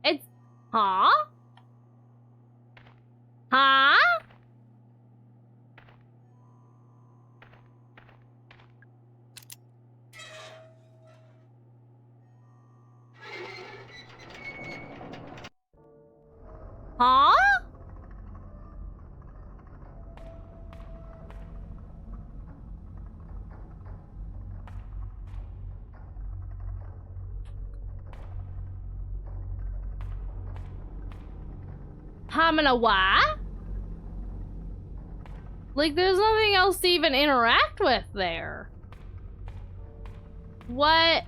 It's... Huh? Huh? Huh? Hamanawa? Like, there's nothing else to even interact with there. What?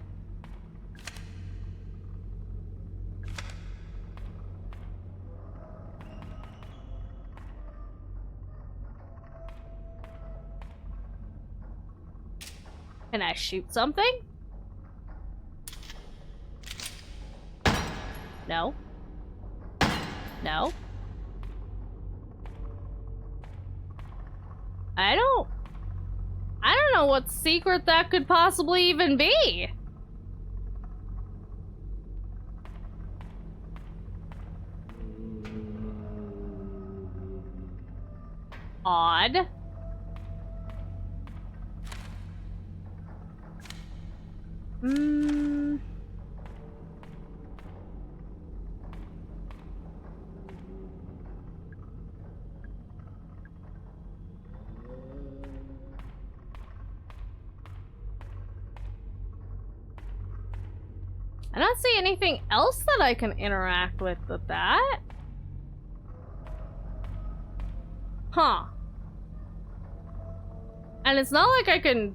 Can I shoot something? No. No. I don't know what secret that could possibly even be. Odd. I don't see anything else that I can interact with that. Huh. And it's not like I can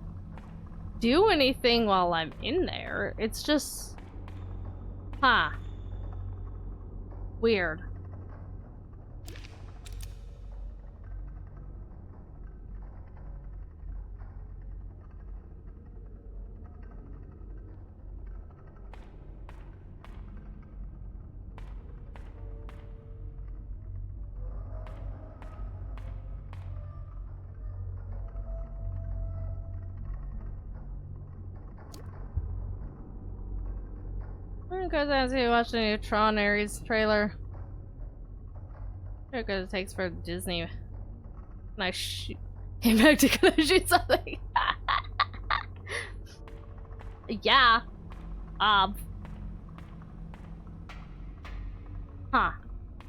do anything while I'm in there. It's just... Huh. Weird. Because I see watch the new Tron Ares trailer. Because it takes for Disney. Nice came back to kind of shoot something. Yeah. Huh.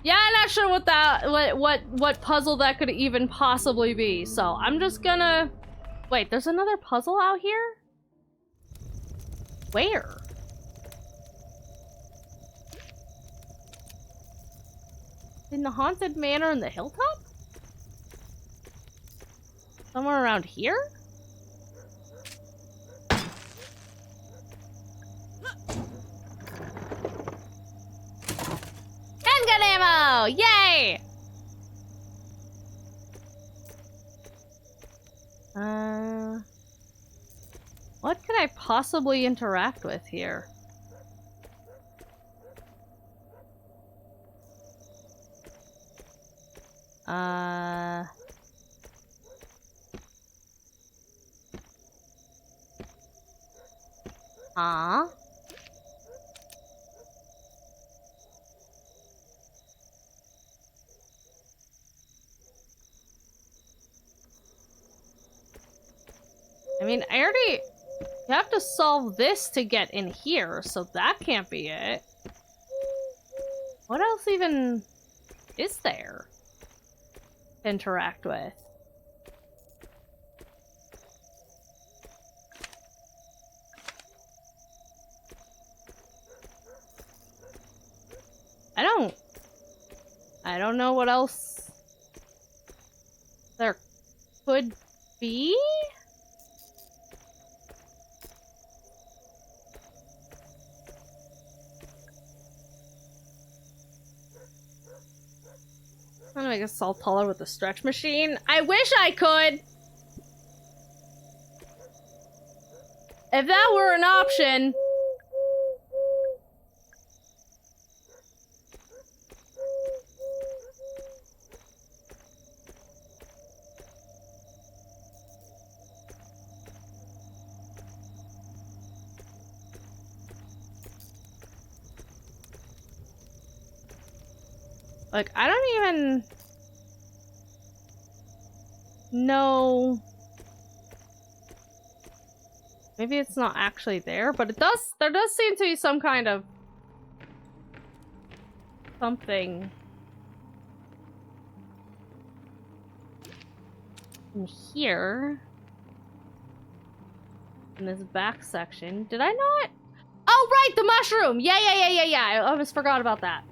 Yeah, I'm not sure what that what puzzle that could even possibly be. So I'm just gonna wait, there's another puzzle out here? Where? In the haunted manor in the hilltop? Somewhere around here? Handgun ammo! Yay! What can I possibly interact with here? Huh? I mean, I already... You have to solve this to get in here, so that can't be it. What else even is there to interact with? I don't know what else there could be? I'm gonna make a salt taller with the stretch machine. I wish I could! If that were an option. Like, I don't even know. Maybe it's not actually there, but there does seem to be some kind of something in here. In this back section. Did I not? Oh, right, the mushroom! Yeah. I almost forgot about that.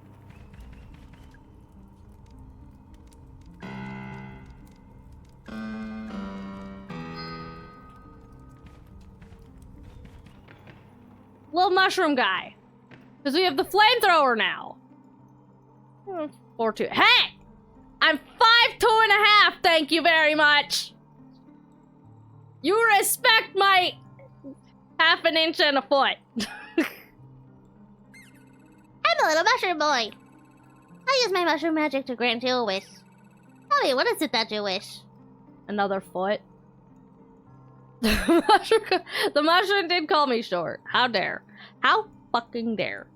mushroom guy. Because we have the flamethrower now. 4'2". Hey! I'm 5'2.5", thank you very much. You respect my half an inch and a foot.
I'm a little mushroom boy. I use my mushroom magic to grant you a wish. Tell me, what is it that you wish?
Another foot. The mushroom did call me short. How dare. How fucking dare.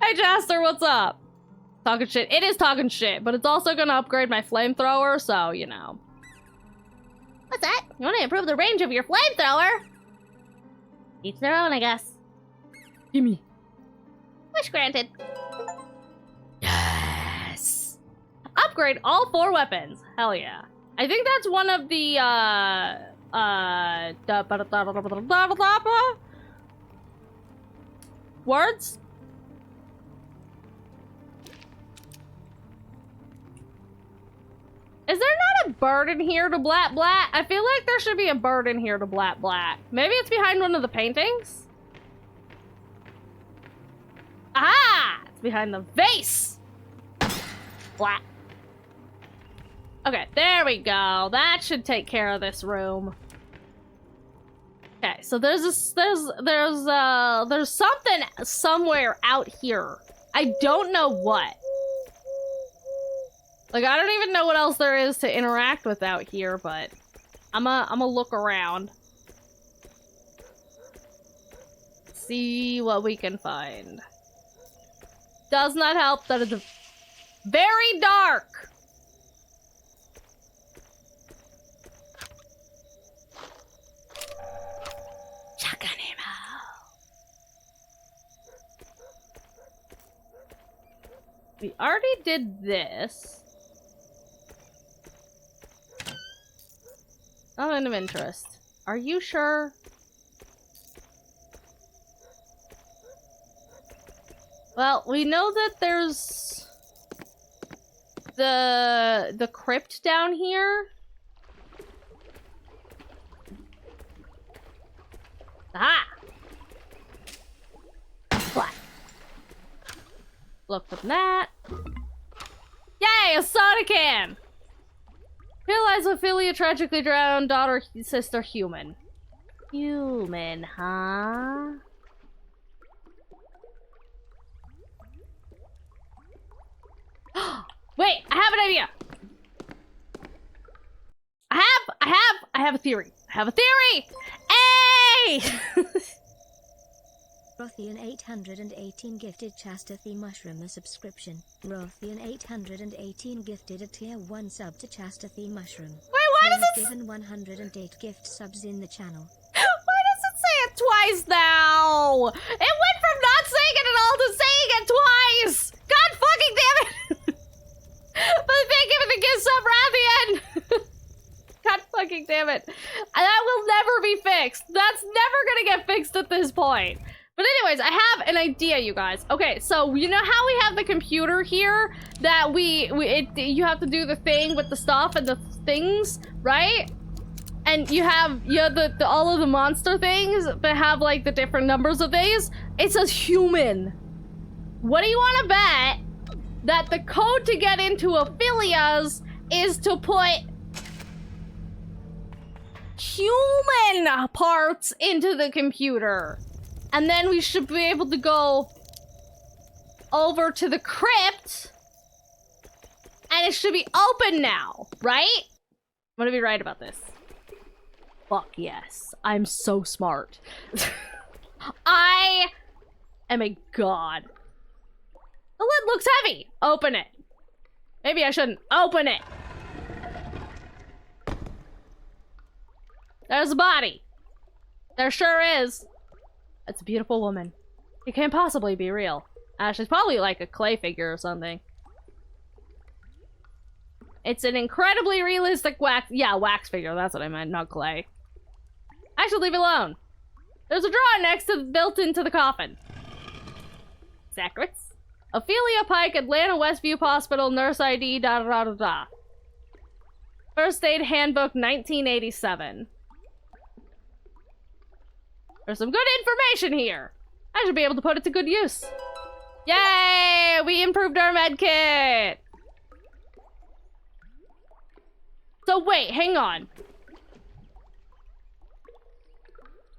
Hey, Jaster, what's up? Talking shit. It is talking shit, but it's also gonna upgrade my flamethrower, so, you know.
What's that? You want to improve the range of your flamethrower? Each their own, I guess.
Gimme.
Wish granted.
Yes. Upgrade all 4 weapons. Hell yeah. I think that's one of the, words? Is there not a bird in here to blat blat? I feel like there should be a bird in here to blat blat. Maybe it's behind one of the paintings? Aha! It's behind the vase! Blat. Okay, there we go. That should take care of this room. Okay, so there's something somewhere out here. I don't know what. Like, I don't even know what else there is to interact with out here, but I'ma look around. See what we can find. Does not help that it's very dark. Shotgun ammo. We already did this. Not of interest. Are you sure? Well, we know that there's the crypt down here. Ah! What? Look at that. Yay, a soda can! Realize Ophelia tragically drowned daughter, sister, human. Human, huh? Wait, I have an idea. I have a theory. I have a theory! Hey!
Rothian 818 gifted Chastity Mushroom a subscription. Rothian 818 gifted a tier 1 sub to Chastity Mushroom.
Wait, why does it
given 108 gift subs in the channel.
Why does it say it twice now? It went from not saying it at all to saying it twice! God fucking damn it! But thank you for the gift sub, Rothian! God fucking damn it. That will never be fixed. That's never gonna get fixed at this point. But anyways, I have an idea, you guys. Okay, so you know how we have the computer here that you have to do the thing with the stuff and the things, right? And you have the all of the monster things that have like the different numbers of these. It says human. What do you want to bet that the code to get into Ophelia's is to put human parts into the computer? And then we should be able to go over to the crypt. And it should be open now, right? I'm gonna be right about this. Fuck yes. I'm so smart. I am a god. The lid looks heavy. Open it. Maybe I shouldn't. Open it. There's a body. There sure is. It's a beautiful woman. It can't possibly be real. She's probably like a clay figure or something. It's an incredibly realistic wax figure. That's what I meant, not clay. I should leave it alone. There's a drawer next to built into the coffin. Secrets. Ophelia Pike, Atlanta Westview Hospital, nurse ID, da da da da. First aid handbook, 1987. There's some good information here. I should be able to put it to good use. Yay! We improved our med kit! So wait, hang on.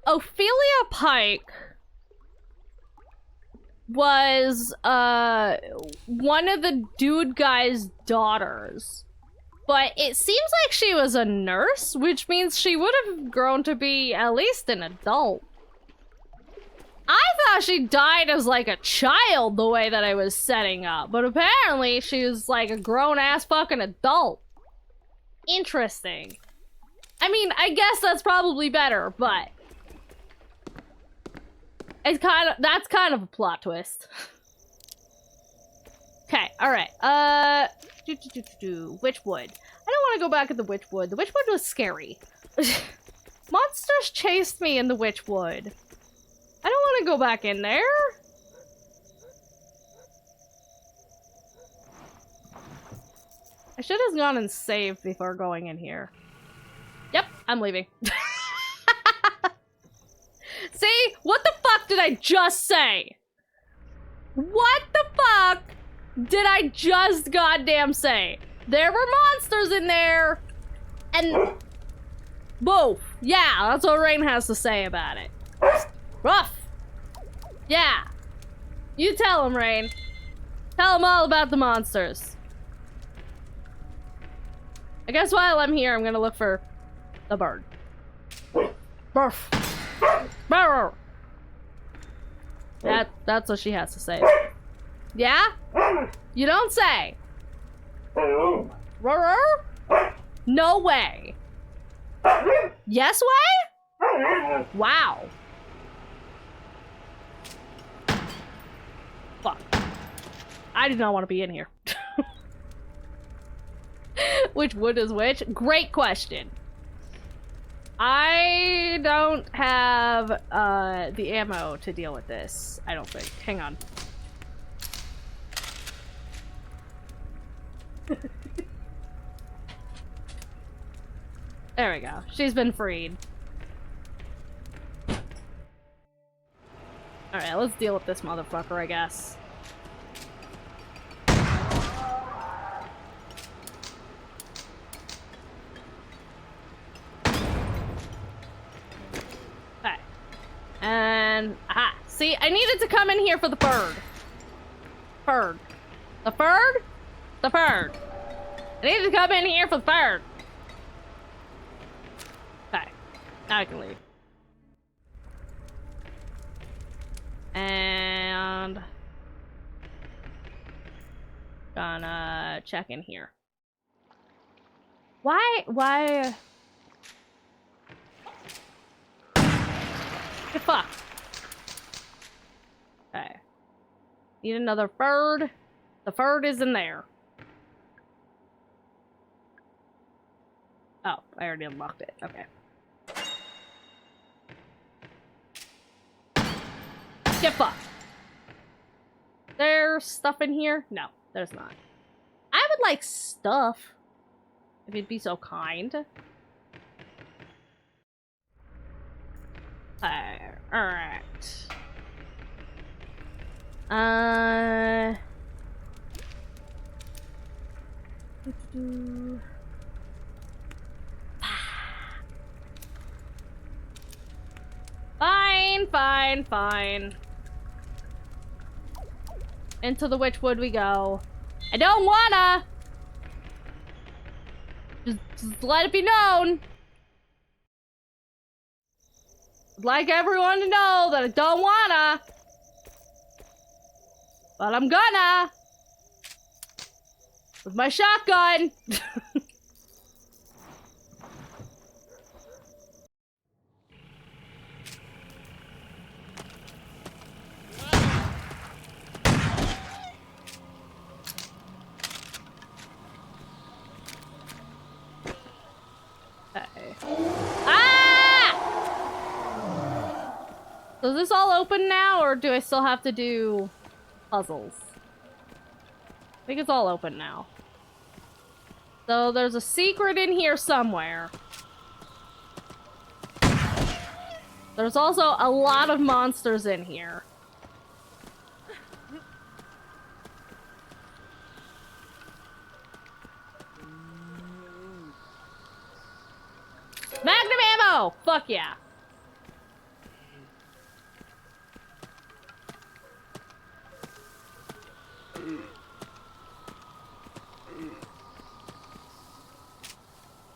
Ophelia Pike was, one of the dude guy's daughters. But it seems like she was a nurse, which means she would have grown to be at least an adult. I thought she died as like a child the way that I was setting up, but apparently she was like a grown-ass fucking adult. Interesting. I mean, I guess that's probably better, but it's that's kind of a plot twist. Okay, alright. Witchwood. I don't want to go back at the Witchwood. The Witchwood was scary. Monsters chased me in the Witchwood. I don't want to go back in there. I should have gone and saved before going in here. Yep, I'm leaving. See? What the fuck did I just say? What the fuck did I just goddamn say? There were monsters in there, and whoa, yeah, that's what Rain has to say about it. Rough. Yeah. You tell him, Rain. Tell him all about the monsters. I guess while I'm here, I'm gonna look for the bird. Barf. Barf. That's what she has to say. Yeah? You don't say. No way. Yes way? Wow. Fuck. I do not want to be in here. Which wood is which? Great question. I don't have the ammo to deal with this, I don't think. Hang on. There we go. She's been freed. Alright, let's deal with this motherfucker, I guess. Okay. And, aha. See, I needed to come in here for the bird. Bird. The bird? The bird. I needed to come in here for the bird. Okay. Now I can leave. And gonna check in here. Why? The fuck? Okay. Need another bird. The bird is in there. Oh, I already unlocked it. Okay. Get fucked. There's stuff in here? No, there's not. I would like stuff. If you'd be so kind. Alright. Fine. Into the Witchwood we go. I don't wanna! Just let it be known. I'd like everyone to know that I don't wanna. But I'm gonna. With my shotgun. So is this all open now, or do I still have to do puzzles? I think it's all open now. So there's a secret in here somewhere. There's also a lot of monsters in here. Magnum ammo! Fuck yeah.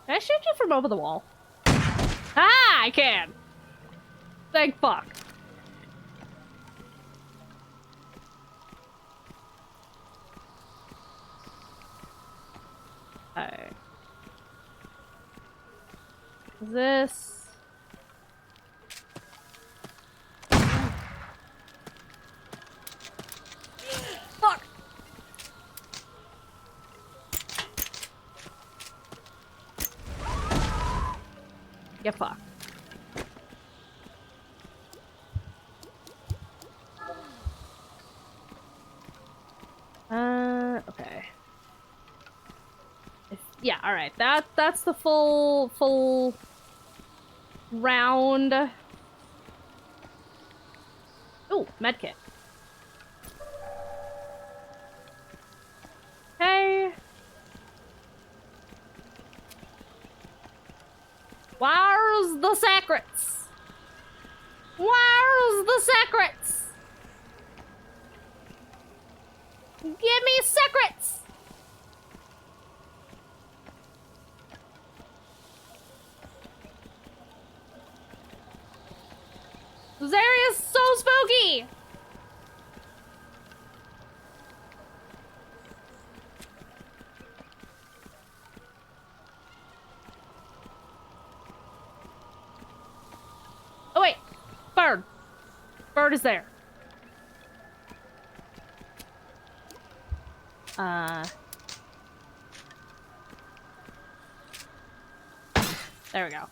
Can I shoot you from over the wall? Ah, I can. Thank fuck. Okay. This. Fuck. Get fucked. Okay. Yeah, alright. That's the full round. Ooh, medkit. Okay. Where's the secrets? Where's the secrets? Give me secrets! This area is so spooky! Oh wait! Bird! Bird is there. There we go.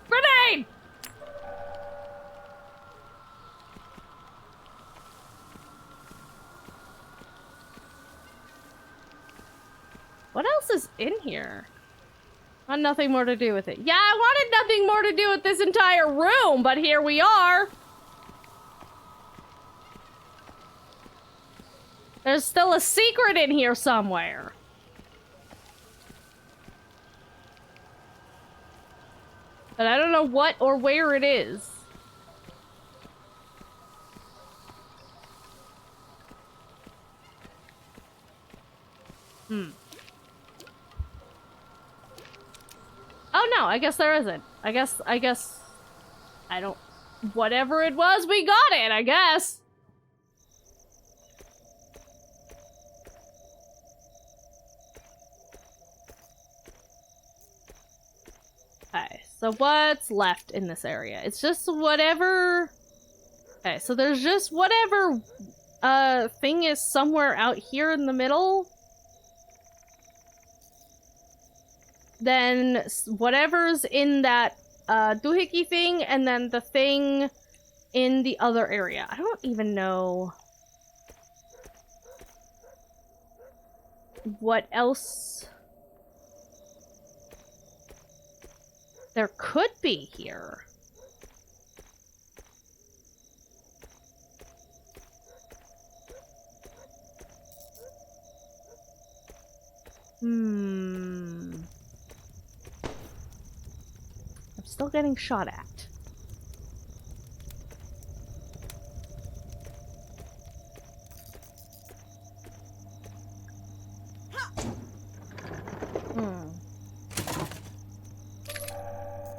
Grenade! What else is in here? Want nothing more to do with it. Yeah, I wanted nothing more to do with this entire room, but here we are. There's still a secret in here somewhere. But I don't know what or where it is. Oh no, I guess there isn't. I guess, I don't, whatever it was, we got it, I guess. Okay, so what's left in this area? It's just whatever. Okay, so there's just whatever thing is somewhere out here in the middle. Then whatever's in that doohickey thing, and then the thing in the other area. I don't even know what else there could be here. I'm still getting shot at.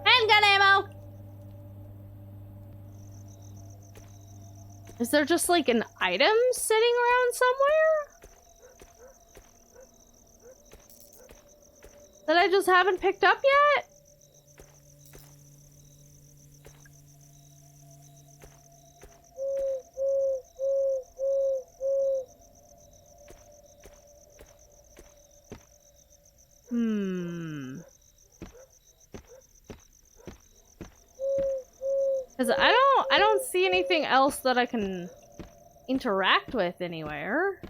Handgun ammo! Is there just like an item sitting around somewhere? That I just haven't picked up yet? Because I don't see anything else that I can interact with anywhere.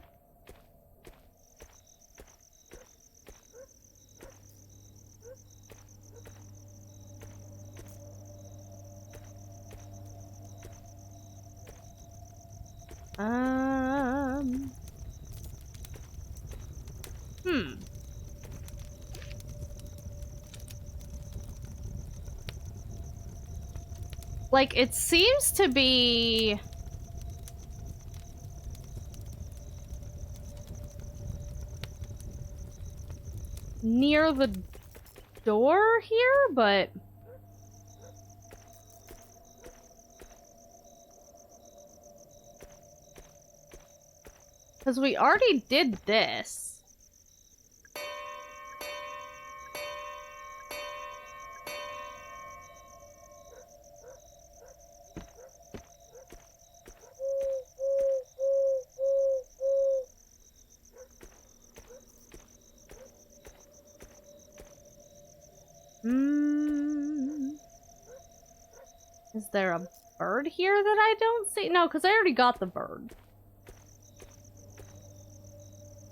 Like, it seems to be... near the door here, but... because we already did this. Is there a bird here that I don't see? No, because I already got the bird.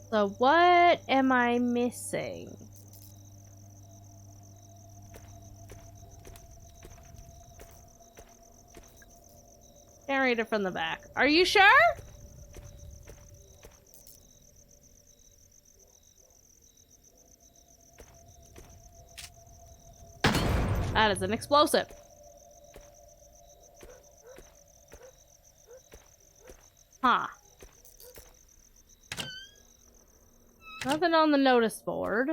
So what am I missing? Can't read it from the back. Are you sure? That is an explosive. Huh. Nothing on the notice board.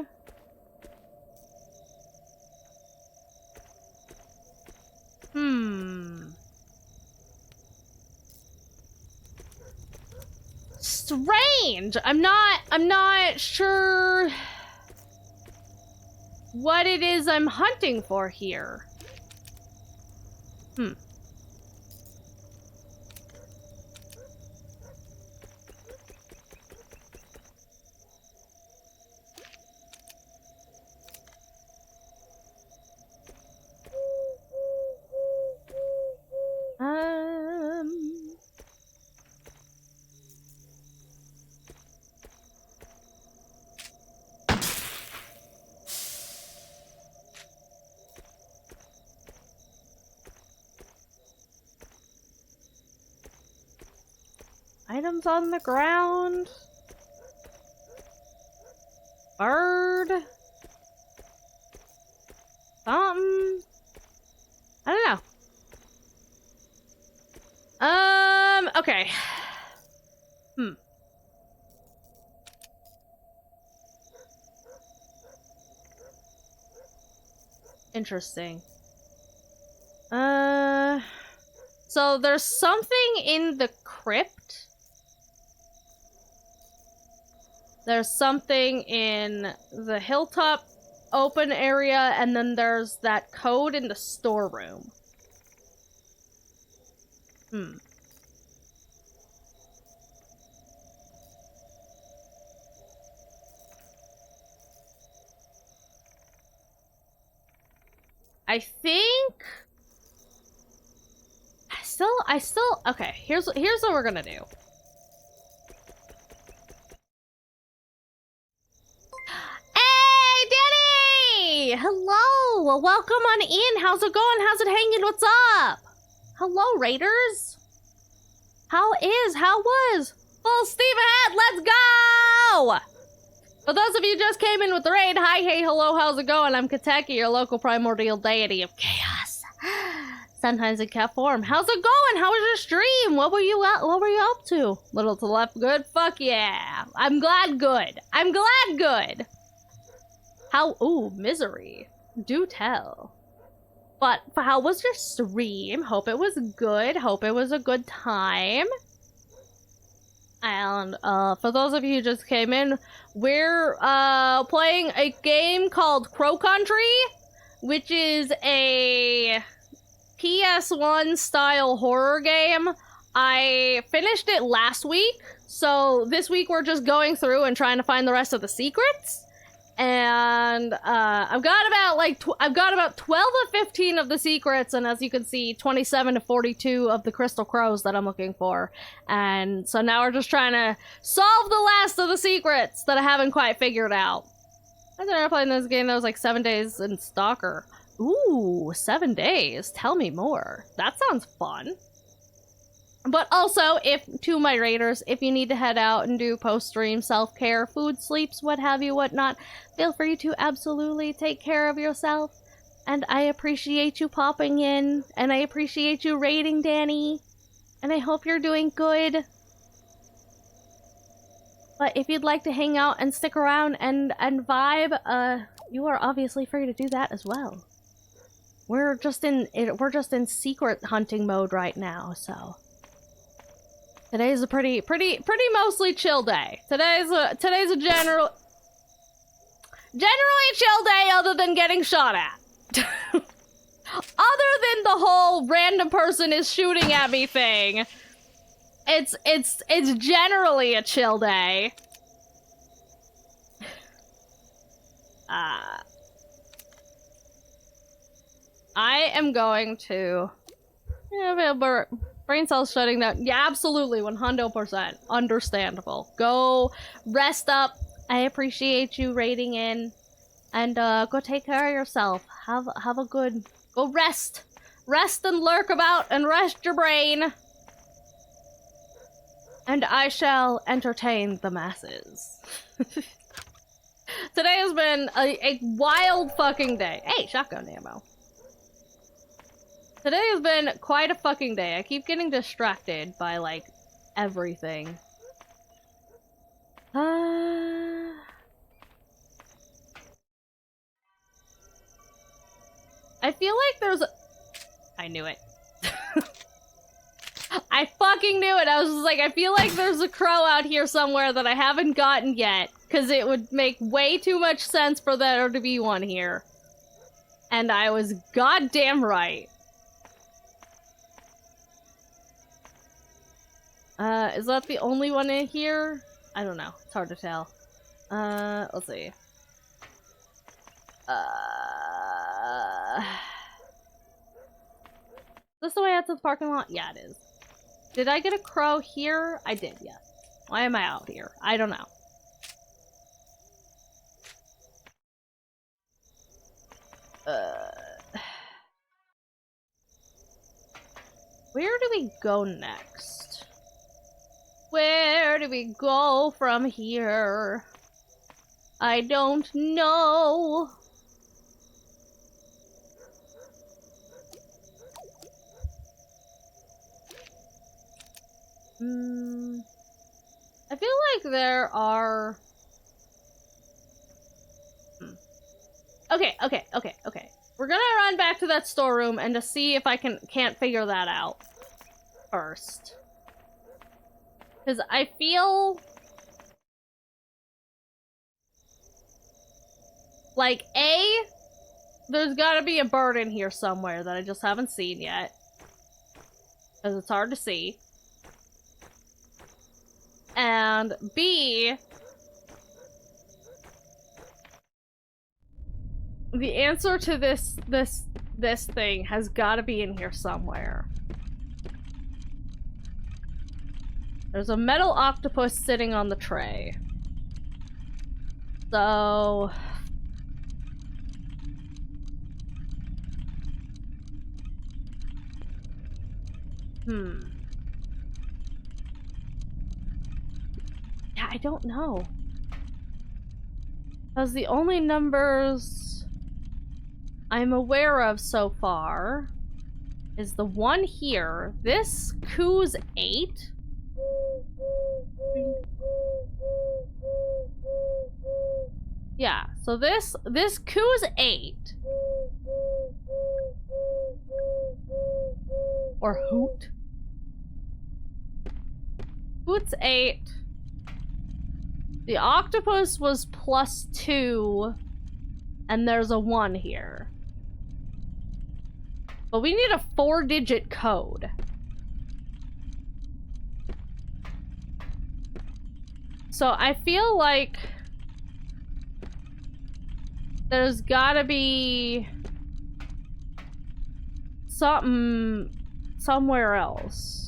Strange! I'm not sure what it is I'm hunting for here. Items on the ground. Bird. Something. I don't know. Okay. Interesting. So there's something in the crypt. There's something in the hilltop open area, and then there's that code in the storeroom. I think I still okay, here's what we're gonna do. Hey, Danny! Hello! Well, welcome on in. How's it going? How's it hanging? What's up? Hello, Raiders. How was? Full steam ahead, let's go! For those of you who just came in with the raid, hi, hey, hello, how's it going? I'm Kateki, your local primordial deity of chaos. Sometimes in cat form. How's it going? How was your stream? What were you up to? Little to left good? Fuck yeah. I'm glad good. Ooh, misery. Do tell. But how was your stream? Hope it was good. Hope it was a good time. And for those of you who just came in, we're playing a game called Crow Country, which is a PS1 style horror game. I finished it last week, so this week we're just going through and trying to find the rest of the secrets. And I've got about 12 or 15 of the secrets, and as you can see, 27 to 42 of the crystal crows that I'm looking for. And so now we're just trying to solve the last of the secrets that I haven't quite figured out. I started playing this game that was like 7 days in Stalker. Ooh, 7 days. Tell me more. That sounds fun. But also, to my raiders, if you need to head out and do post-stream self-care, food, sleeps, what have you, whatnot, feel free to absolutely take care of yourself. And I appreciate you popping in. And I appreciate you raiding, Danny. And I hope you're doing good. But if you'd like to hang out and stick around and vibe, you are obviously free to do that as well. We're just in secret hunting mode right now, so today's a pretty mostly chill day. Today's a generally chill day, other than getting shot at. Other than the whole random person is shooting at me thing, it's generally a chill day. I am going to... Yeah, brain cells shutting down. Yeah, absolutely, 100%. Understandable. Go rest up. I appreciate you raiding in. And go take care of yourself. Have a good... Go rest. Rest and lurk about and rest your brain. And I shall entertain the masses. Today has been a wild fucking day. Hey, shotgun ammo. Today has been quite a fucking day. I keep getting distracted by, like, everything. I feel like there's a... I knew it. I fucking knew it. I was just like, I feel like there's a crow out here somewhere that I haven't gotten yet. Because it would make way too much sense for there to be one here. And I was goddamn right. Is that the only one in here? I don't know. It's hard to tell. Let's see. Is this the way out to the parking lot? Yeah, it is. Did I get a crow here? I did, yes. Why am I out here? I don't know. Where do we go next? Where do we go from here? I don't know. I feel like there are... Okay. We're gonna run back to that storeroom and to see if I can't figure that out first. Because I feel like, there's gotta be a bird in here somewhere that I just haven't seen yet. Because it's hard to see. And B, the answer to this thing has gotta be in here somewhere. There's a metal octopus sitting on the tray. So... Yeah, I don't know. Because the only numbers I'm aware of so far is the one here. This Khaos 8. Yeah, so this Khaos 8. Or Hoot. Hoot's 8. The octopus was +2. And there's a 1 here. But we need a 4-digit code. So I feel like there's gotta be something somewhere else.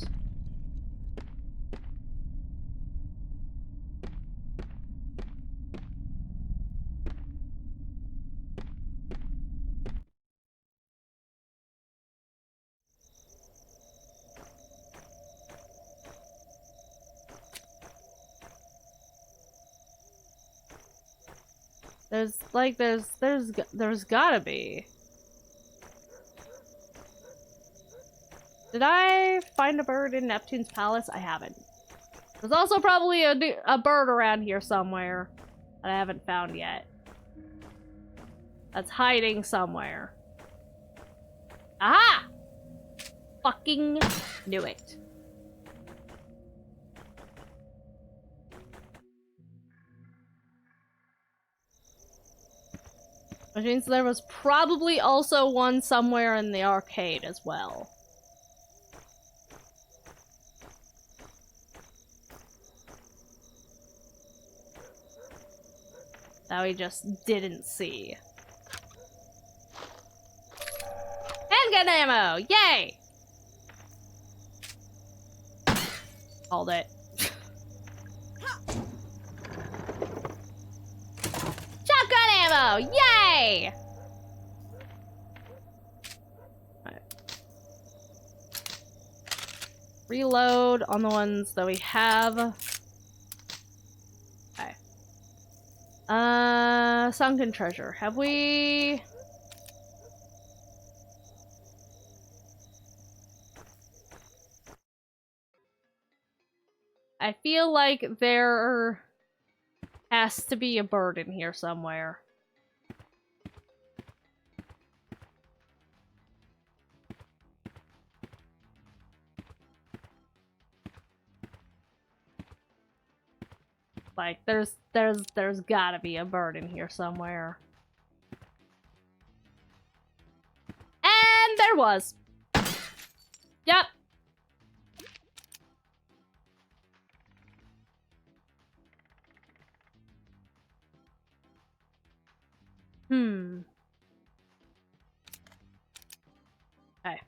There's gotta be. Did I find a bird in Neptune's palace? I haven't. There's also probably a bird around here somewhere that I haven't found yet. That's hiding somewhere. Aha! Fucking knew it. Which means there was probably also one somewhere in the arcade as well. That we just didn't see. Handgun ammo! Yay! Called it. Shotgun ammo! Yay! Right. Reload on the ones that we have. Okay. Sunken treasure. Have we... I feel like there has to be a bird in here somewhere. Like, there's gotta be a bird in here somewhere. And there was. Yep. Okay.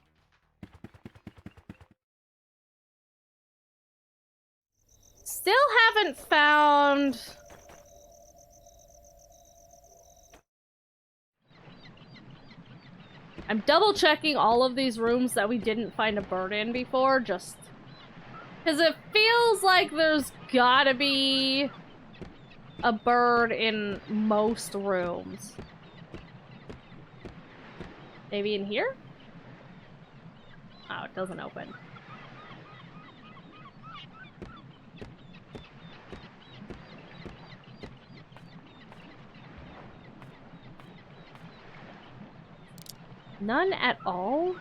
Still haven't found... I'm double checking all of these rooms that we didn't find a bird in before, just... because it feels like there's gotta be a bird in most rooms. Maybe in here? Oh, it doesn't open. None at all?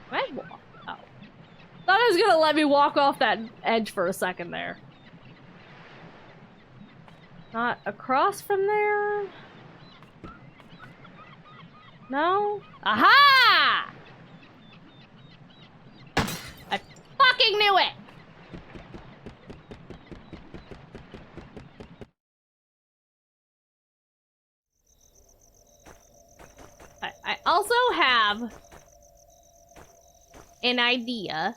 Can I walk? Oh. Thought it was gonna let me walk off that edge for a second there. Not across from there? No? Aha! I fucking knew it! I also have an idea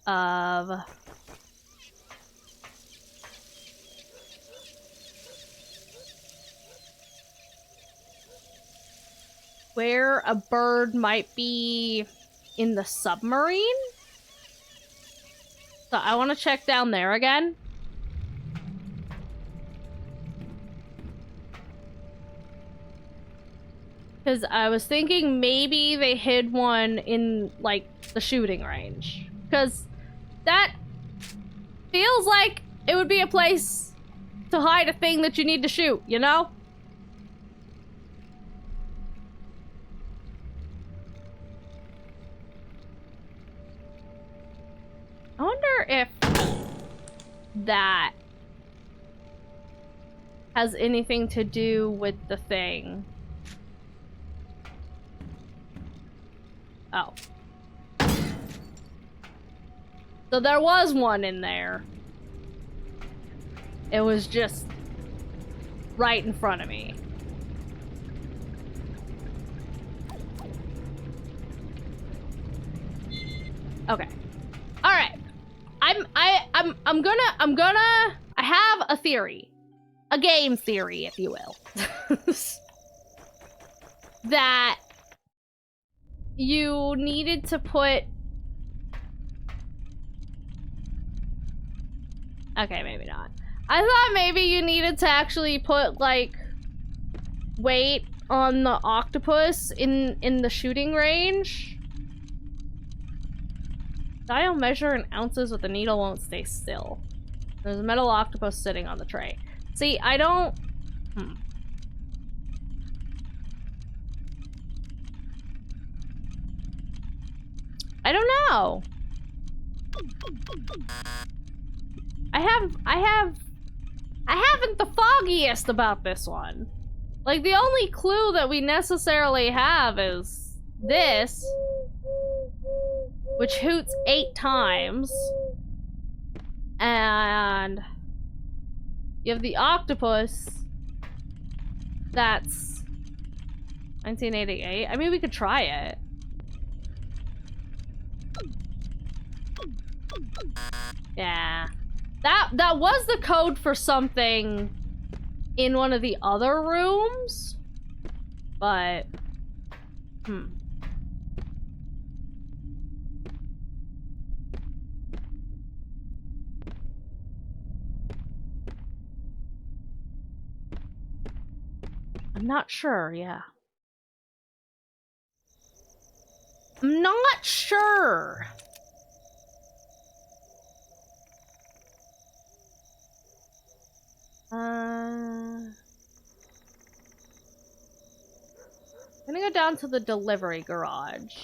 of where a bird might be in the submarine. So I want to check down there again. Because I was thinking maybe they hid one in, like, the shooting range. Because that feels like it would be a place to hide a thing that you need to shoot, you know? I wonder if that has anything to do with the thing. Oh. So there was one in there. It was just right in front of me. Okay. All right. I have a theory. A game theory, if you will. That you needed to put... Okay, maybe not. I thought maybe you needed to actually put, like, weight on the octopus in the shooting range. Dial measure in ounces with the needle won't stay still. There's a metal octopus sitting on the tray. See, I don't... I don't know. I haven't the foggiest about this one. Like, the only clue that we necessarily have is this, which hoots 8 times. And you have the octopus that's 1988. I mean, we could try it. Yeah. That was the code for something in one of the other rooms. But I'm not sure, yeah. I'm not sure. I'm gonna go down to the delivery garage.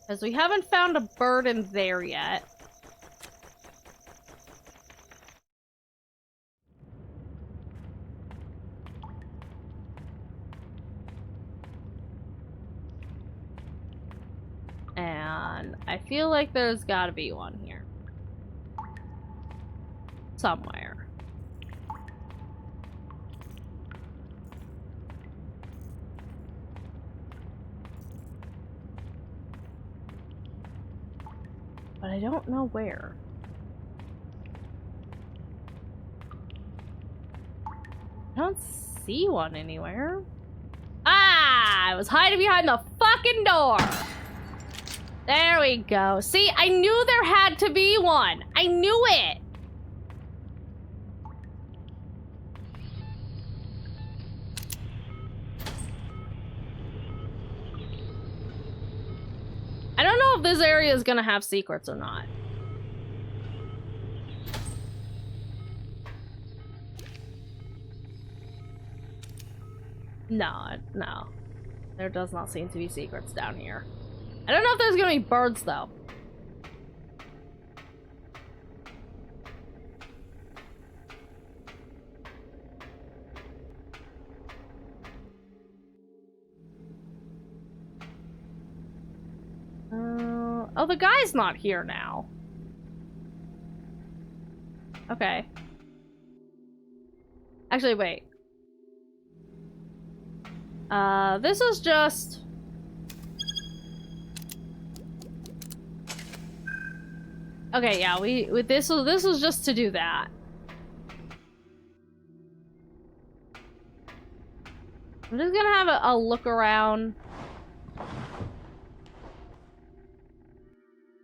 Because we haven't found a bird in there yet. And I feel like there's gotta be one here. Somewhere. But I don't know where. I don't see one anywhere. Ah! I was hiding behind the fucking door! There we go. See, I knew there had to be one. I knew it! I don't know if this area is gonna have secrets or not. No. There does not seem to be secrets down here. I don't know if there's gonna be birds, though. Oh, the guy's not here now. Okay. Actually, wait. This is just... Okay, yeah, this was just to do that. I'm just gonna have a look around.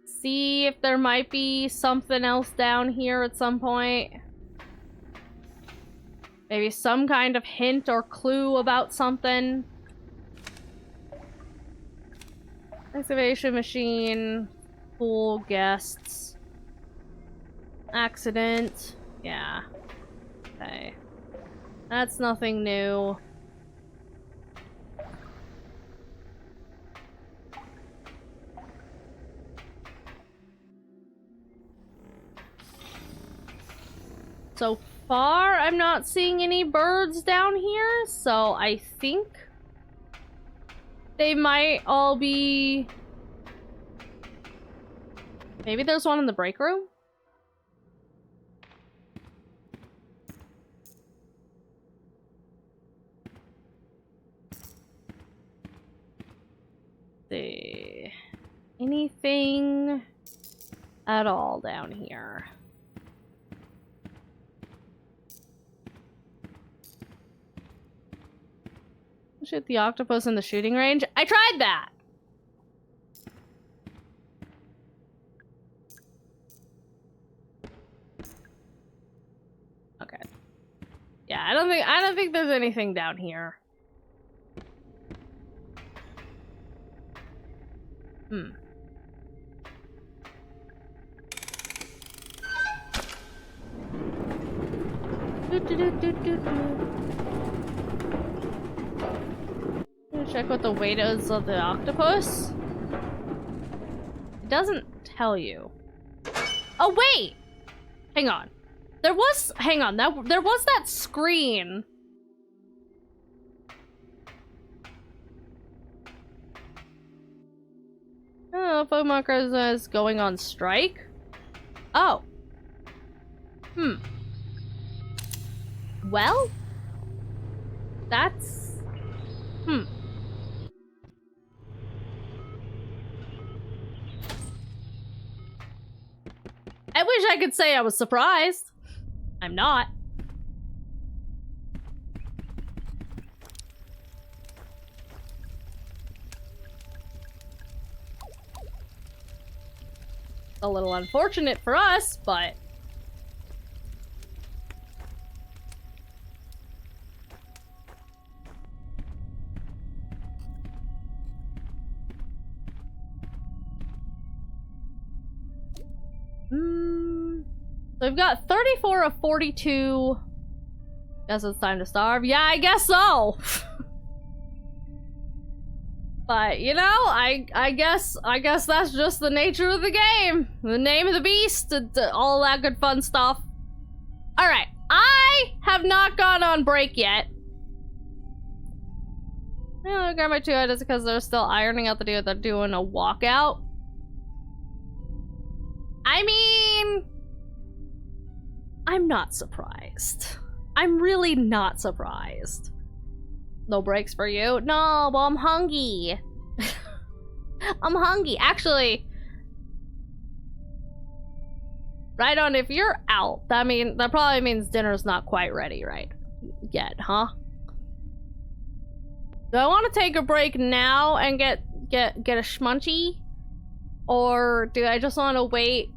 See if there might be something else down here at some point. Maybe some kind of hint or clue about something. Excavation machine. Pool guests. Accident. Yeah. Okay. That's nothing new. So far, I'm not seeing any birds down here, so I think they might all be... Maybe there's one in the break room? See. Anything at all down here? Shoot the octopus in the shooting range. I tried that! Okay. Yeah, I don't think there's anything down here. Check what the weight is of the octopus. It doesn't tell you. Oh wait! Hang on. There was that screen. Oh, Pokemon Cruise is going on strike? Oh. Well? That's... I wish I could say I was surprised. I'm not. A little unfortunate for us, but... So we've got 34 of 42. Guess it's time to starve. Yeah, I guess so. But you know, I guess that's just the nature of the game. The name of the beast, all that good fun stuff. All right, I have not gone on break yet. I got my 2 items because they're still ironing out the deal. They're doing a walkout. I mean, I'm not surprised. I'm really not surprised. No breaks for you? No, but I'm hungry. I'm hungry. Actually, right on, if you're out, that probably means dinner's not quite ready right yet, huh? Do I want to take a break now and get a schmunchy? Or do I just want to wait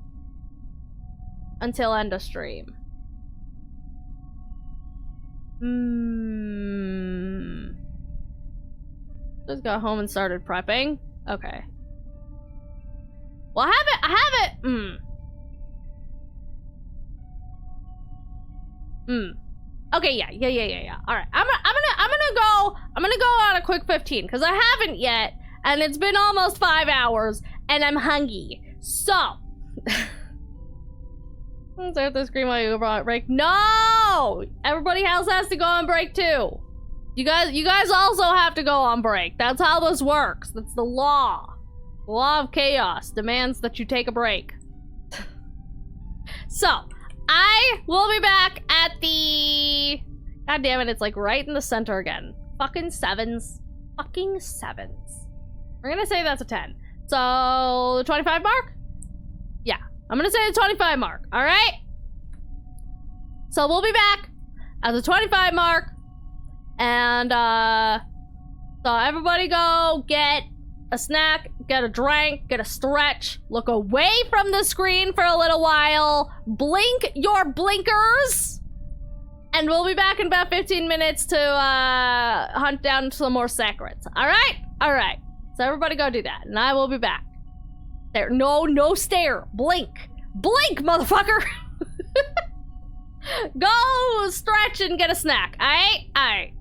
until end of stream? Just got home and started prepping. Okay. Well, I have it. Okay, yeah. All right, I'm gonna go on a quick 15 because I haven't yet, and it's been almost 5 hours, and I'm hungry. So, let's start the screen while you go on break. No, everybody else has to go on break too. You guys also have to go on break. That's how this works. That's the law. The law of chaos demands that you take a break. So, I will be back at the... God damn it, it's like right in the center again. Fucking 7s. Fucking 7s. We're gonna say that's a 10. So, the 25 mark? Yeah, I'm gonna say the 25 mark, alright? So, we'll be back at the 25 mark. And, so everybody go get a snack, get a drink, get a stretch, look away from the screen for a little while, blink your blinkers, and we'll be back in about 15 minutes to, hunt down some more secrets. Alright? Alright. So everybody go do that, and I will be back. There, no stare. Blink. Blink, motherfucker! Go stretch and get a snack, alright? Alright.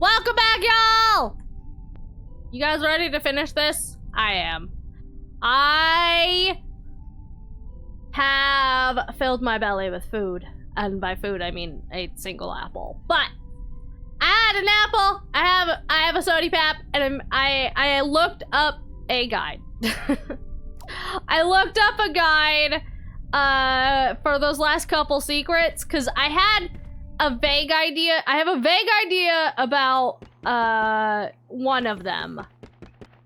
Welcome back, y'all! You guys ready to finish this? I am. I have filled my belly with food. And by food, I mean a single apple. But I had an apple, I have a sody pap, and I looked up a guide. I looked up a guide for those last couple secrets, because I had a vague idea. I have a vague idea about one of them,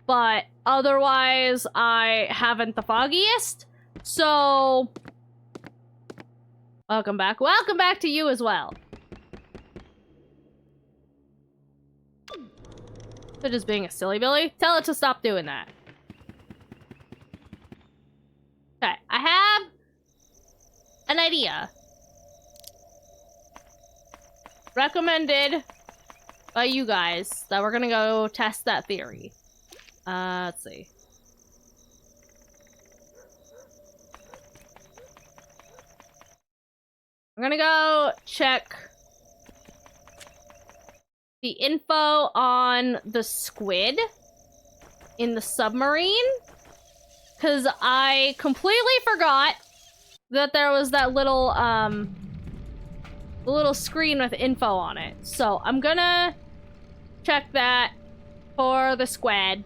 but otherwise I haven't the foggiest. So welcome back. Welcome back to you as well. So just being a silly Billy. Tell it to stop doing that. Okay, I have an idea. Recommended by you guys that we're gonna go test that theory. Let's see. I'm gonna go check the info on the squid in the submarine, because I completely forgot that there was that little little screen with info on it. So I'm gonna check that for the squid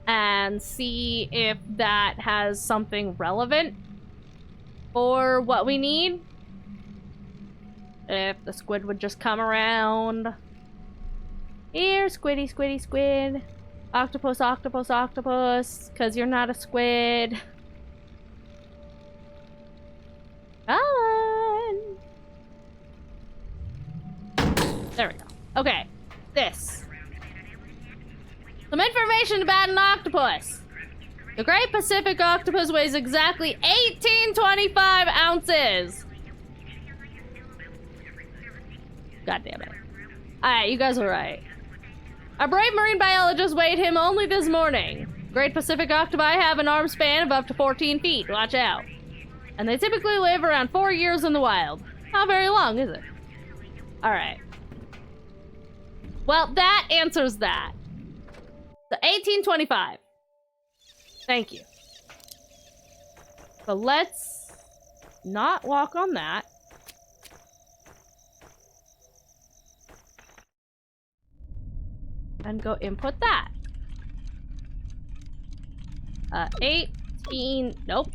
and see if that has something relevant for what we need. If the squid would just come around. Here, squiddy, squiddy, squid. Octopus, octopus, octopus. 'Cause you're not a squid. Come on. There we go. Okay. This. Some information about an octopus. The Great Pacific Octopus weighs exactly 1825 ounces. God damn it. Alright, you guys are right. A brave marine biologist weighed him only this morning. Great Pacific octopi have an arm span of up to 14 feet. Watch out. And they typically live around 4 years in the wild. Not very long, is it? Alright. Well, that answers that. So 1825. Thank you. So let's not walk on that. And go input that. 18, nope.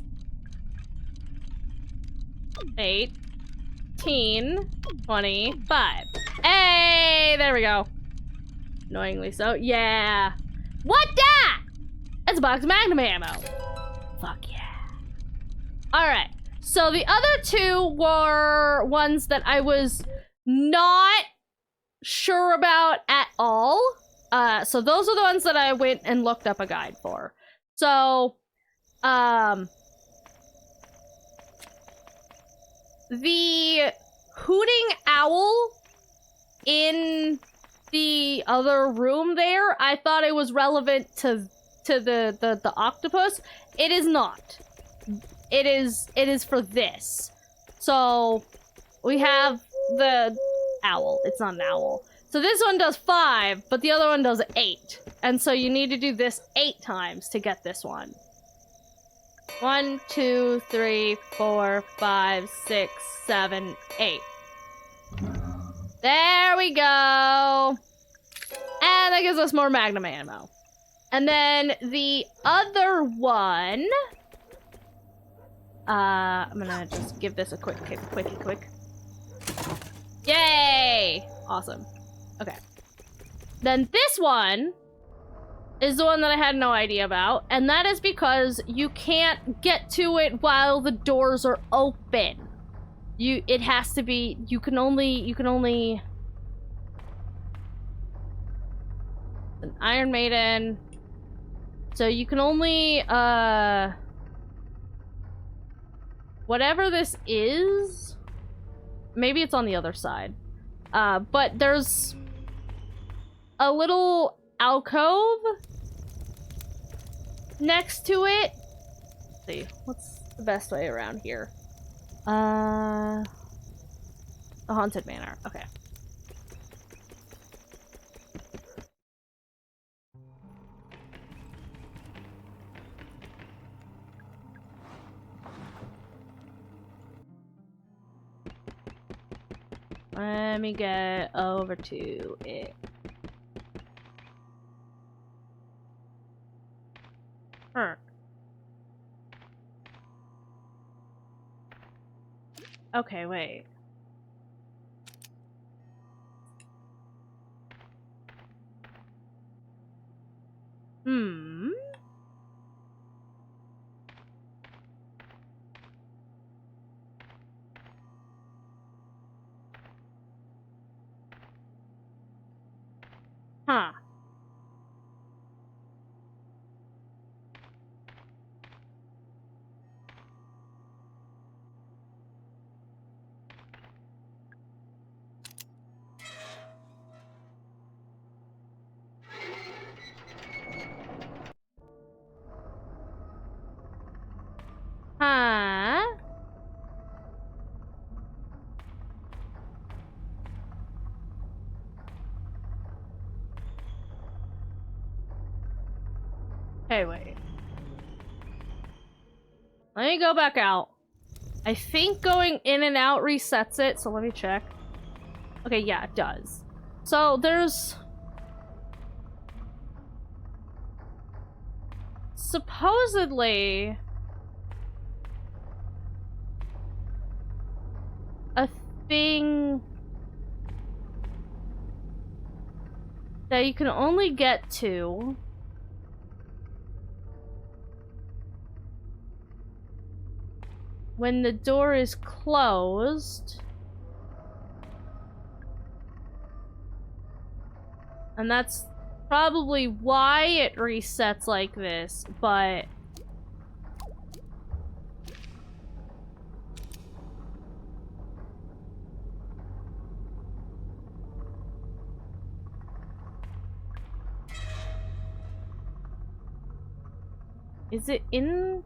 1825. Hey, there we go. Annoyingly so. Yeah. What that? It's a box of Magnum ammo. Fuck yeah. Alright. So the other two were ones that I was not sure about at all. So those are the ones that I went and looked up a guide for. So, the hooting owl in the other room there, I thought it was relevant to the octopus. It is not. It is for this. So we have the owl. It's not an owl. So this one does 5, but the other one does 8. And so you need to do this 8 times to get this one. 1, 2, 3, 4, 5, 6, 7, 8. There we go. And that gives us more Magnum ammo. And then the other one... I'm gonna just give this a quick. Yay! Awesome. Okay. Then this one is the one that I had no idea about, and that is because you can't get to it while the doors are open. It has to be, you can only an Iron Maiden. So you can only, whatever this is, maybe it's on the other side. But there's a little alcove next to it. Let's see, what's the best way around here? The Haunted Manor, okay. Let me get over to it. Okay, wait. Huh. Huh? Hey, wait. Let me go back out. I think going in and out resets it, so let me check. Okay, yeah, it does. So there's... supposedly... a thing... that you can only get to... when the door is closed. And that's probably why it resets like this, but... is it in...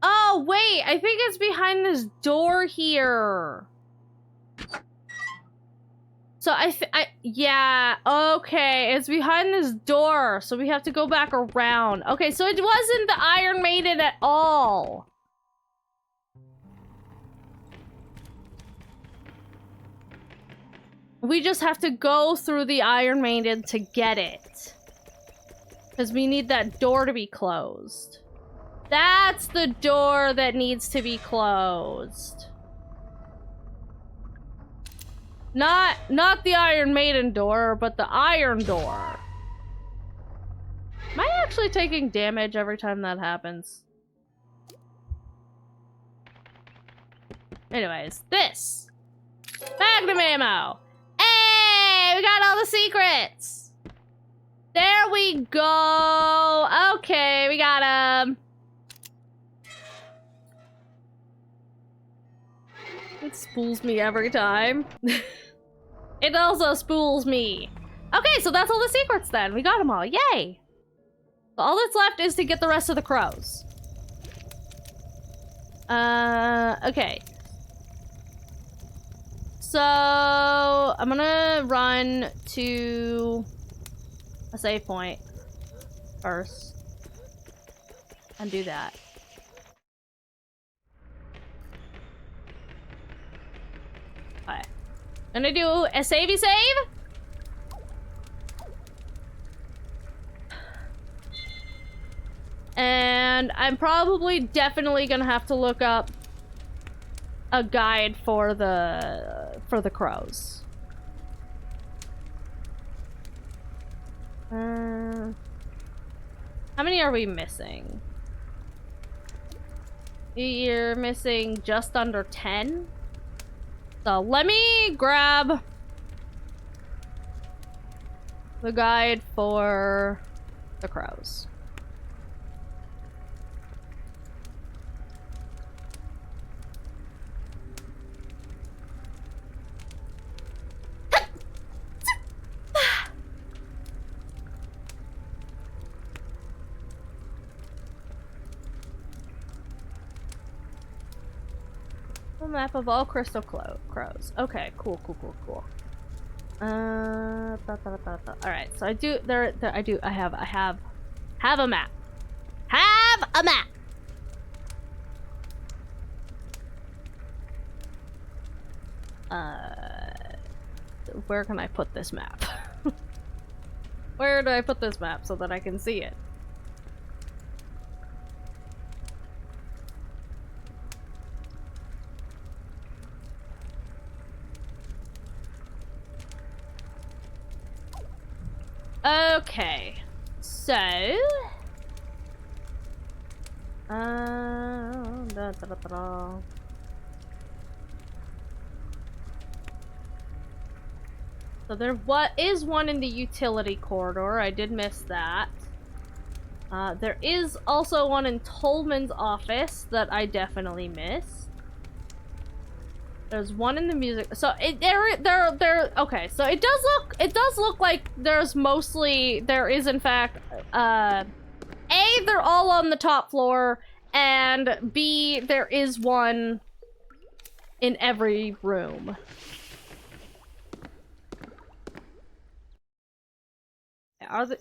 oh, wait, I think it's behind this door here. So yeah, okay, it's behind this door, so we have to go back around. Okay, so it wasn't the Iron Maiden at all. We just have to go through the Iron Maiden to get it. Because we need that door to be closed. That's the door that needs to be closed. Not the Iron Maiden door, but the iron door. Am I actually taking damage every time that happens? Anyways, this. Magnum ammo. Hey, we got all the secrets. There we go. Okay, we got 'em. It spools me every time. It also spools me. Okay, so that's all the secrets then. We got them all. Yay! So all that's left is to get the rest of the crows. Okay. So I'm gonna run to a save point first and do that. Okay. Gonna do a savey save. And I'm probably definitely gonna have to look up a guide for the crows. How many are we missing? You're missing just under 10. So let me grab the guide for the crows. A map of all crystal crows. Okay, cool. Alright, so I do, I have a map.
Have a map.
Where can I put this map? Where do I put this map so that I can see it? Okay, so so there is one in the utility corridor. I did miss that. There is also one in Tolman's office that I definitely missed. There's one in the music. So okay. So it does look like there is in fact, A, they're all on the top floor, and B, there is one in every room.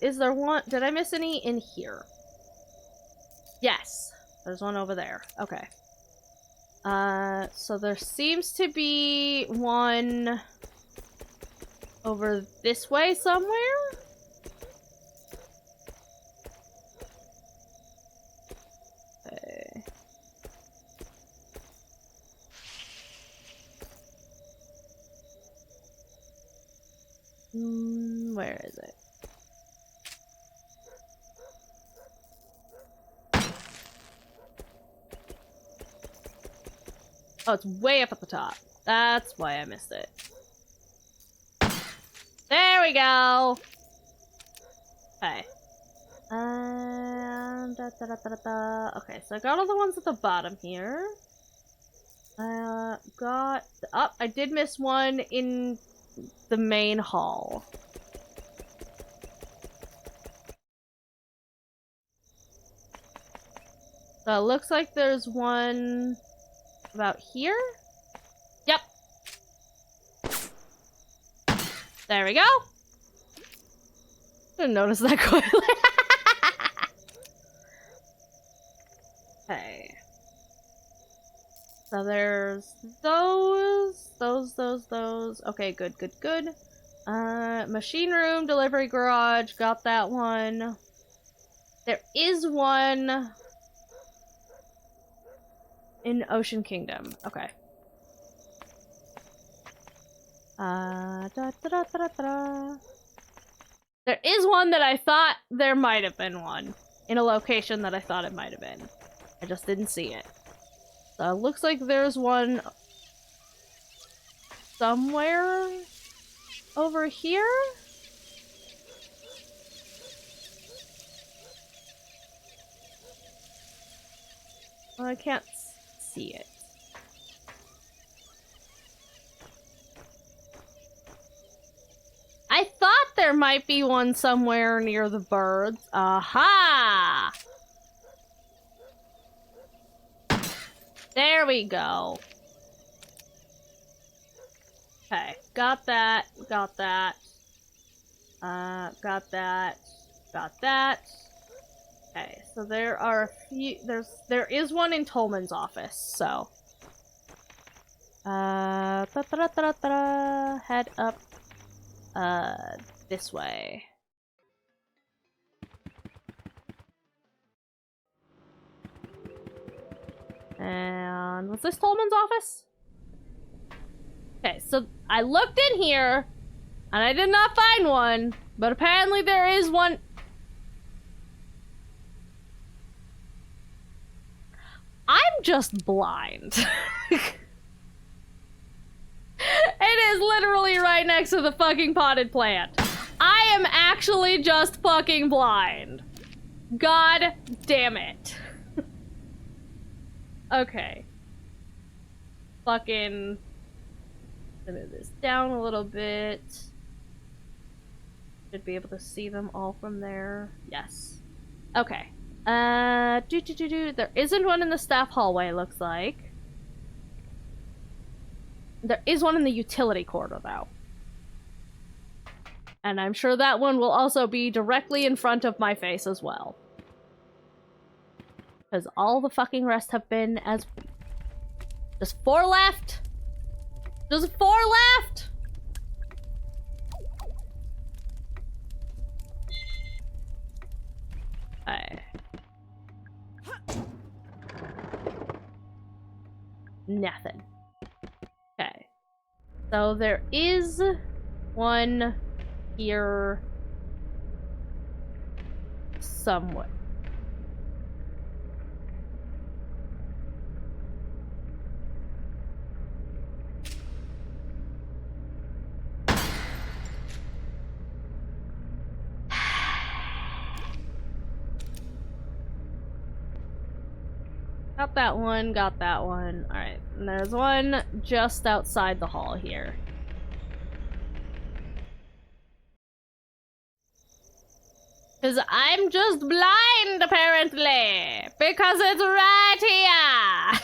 Is there one? Did I miss any in here? Yes. There's one over there. Okay. So there seems to be one over this way somewhere? Okay. Where is it? Oh, it's way up at the top. That's why I missed it. There we go! Okay. Okay, so I got all the ones at the bottom here. I did miss one in the main hall. So it looks like there's one about here? Yep. There we go. Didn't notice that quickly. Okay. So there's those. Okay, good. Machine room, delivery garage, got that one. There is one in Ocean Kingdom. Okay. There is one that I thought there might have been one in a location that I thought it might have been. I just didn't see it. So it looks like there's one somewhere over here. Well, I can't see it. I thought there might be one somewhere near the birds. Aha! There we go. Okay, got that. Got that. Okay, so there are a few. There is one in Tolman's office. So, head up, this way. And was this Tolman's office? Okay, so I looked in here, and I did not find one, but apparently there is one. I'm just blind. It is literally right next to the fucking potted plant. I am actually just fucking blind. God damn it. Okay. Fucking... Let me move this down a little bit. Should be able to see them all from there. Yes. Okay. There isn't one in the staff hallway, looks like. There is one in the utility corridor, though. And I'm sure that one will also be directly in front of my face as well. Because all the fucking rest have been as... There's 4 left! There's 4 left! Nothing. Okay. So there is one here somewhere. Got that one, got that one. Alright, and there's one just outside the hall here. Because I'm just blind, apparently. Because it's right here.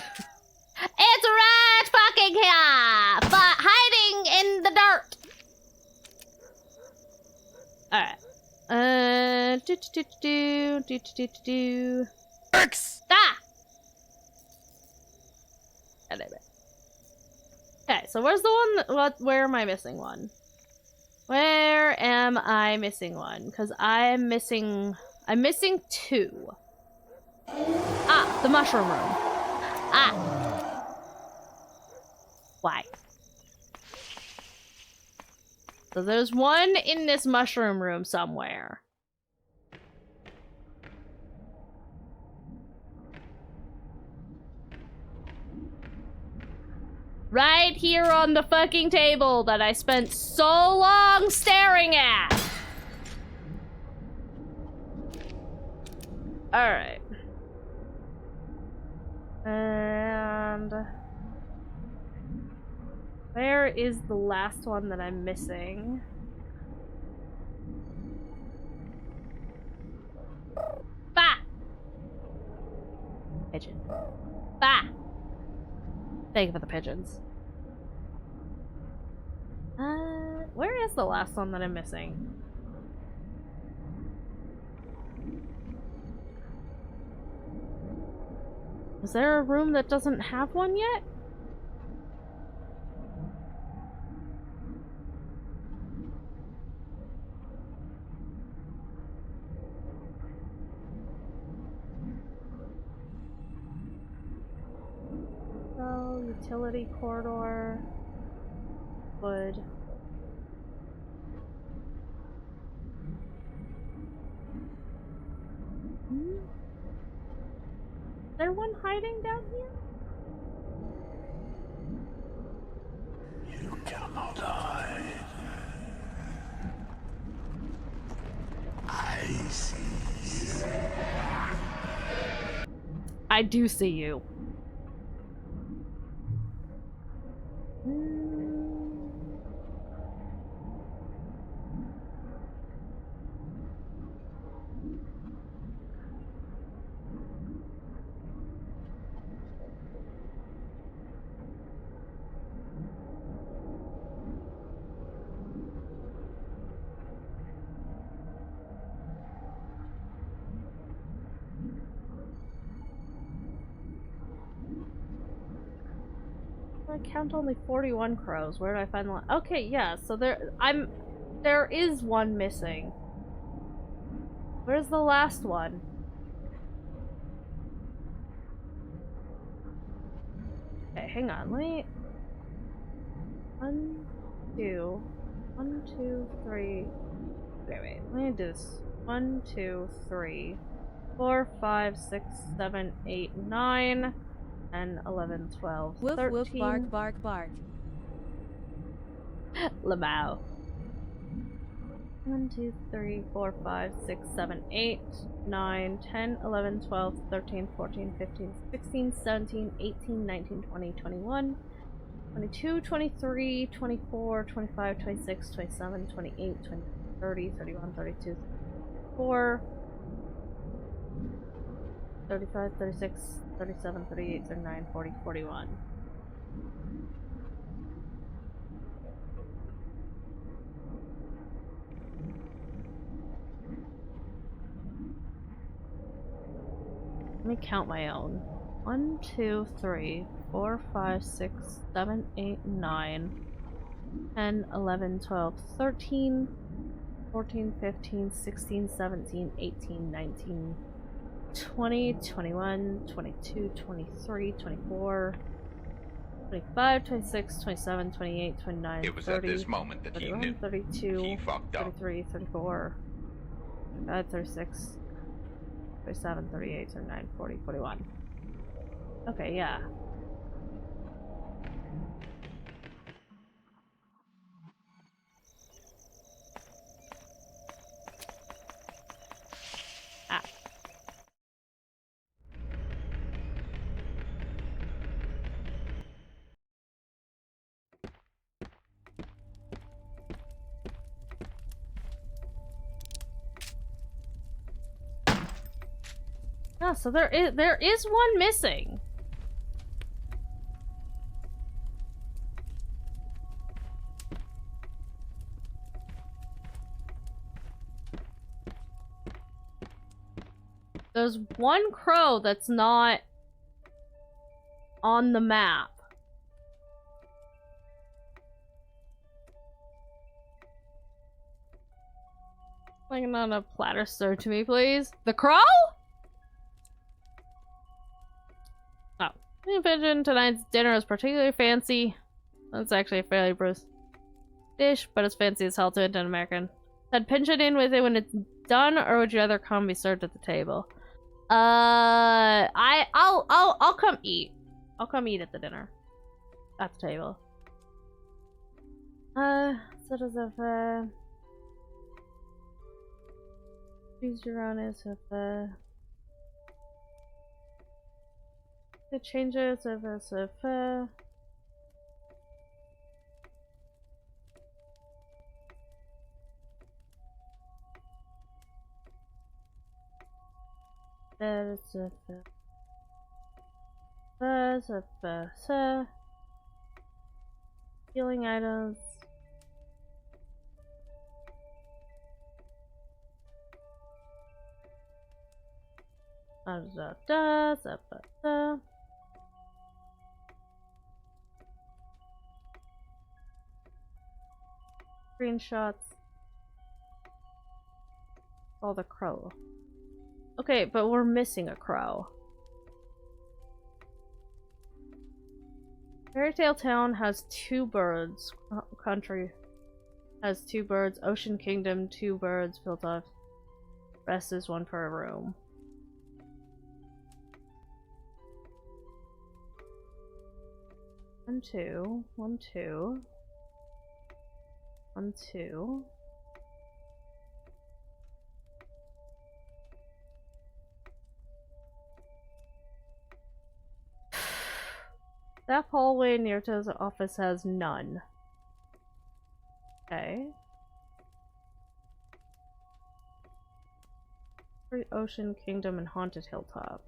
It's right fucking here. But hiding in the dirt. Alright. Ah! Okay, so where's the one where am I missing one? Where am I missing one? Because I'm missing 2. Ah, the mushroom room. Ah. Why? So there's one in this mushroom room somewhere. Right here on the fucking table that I spent so long staring at. Alright. And... where is the last one that I'm missing? Bah! Pigeon. Bah! Thank you for the pigeons. Where is the last one that I'm missing? Is there a room that doesn't have one yet? Utility corridor. Wood. Is there one hiding down here?
You cannot hide. I see you.
I do see you. I count only 41 crows. Where do I find the one? Okay, yeah, so there is one missing. Where's the last one? Okay, hang on, let me... 1, 2, 1, 2, 3... Wait, let me do this. 1, 2, 3, 4, 5, 6, 7, 8, 9... and 11, 12,
woof,
13...
woof, bark, bark, bark.
Lamau. 1, 2, 3, 4, 5, 6, 7, 8, 9, 10, 11, 12, 13, 14, 15, 16, 17, 18, 19, 20, 21, 22, 23, 24, 25, 26, 27, 28, 20, 30, 31, 32, 34, 35, 36, 37, 38, 39, 40, 41. Let me count my own. 1, 2, 3, 4, 5, 6, 7, 8, 9, 10, 11, 12, 13, 14, 15, 16, 17, 18, 19, 20, 21, 22, 23, 24, 25, 26, 27, 28, 29,
It was
30,
at this moment that
31,
he knew
32,
he fucked up.
33, 34, 35, 36, 37, 38, 39, 40, 41. Okay, yeah. Ah. Yeah, so there is one missing. There's one crow that's not on the map. Like on a platter served to me, please. The crow? Oh. I envision tonight's dinner is particularly fancy. That's actually a fairly Bruce dish, but it's fancy as hell to an American. Said pinch it in with it when it's done, or would you rather come be served at the table? I'll come eat. I'll come eat at the dinner. At the table. Sort of, choose your own is of, the changes of, healing items. Screenshots. Oh, the crow. Okay, but we're missing a crow. Fairy Tale Town has 2 birds. Country has 2 birds. Ocean Kingdom, 2 birds. Hilltop. Rest is 1 per room. One, two, 1, 2. 1, 2. That hallway near to his office has none. Okay. Free Ocean Kingdom and Haunted Hilltop.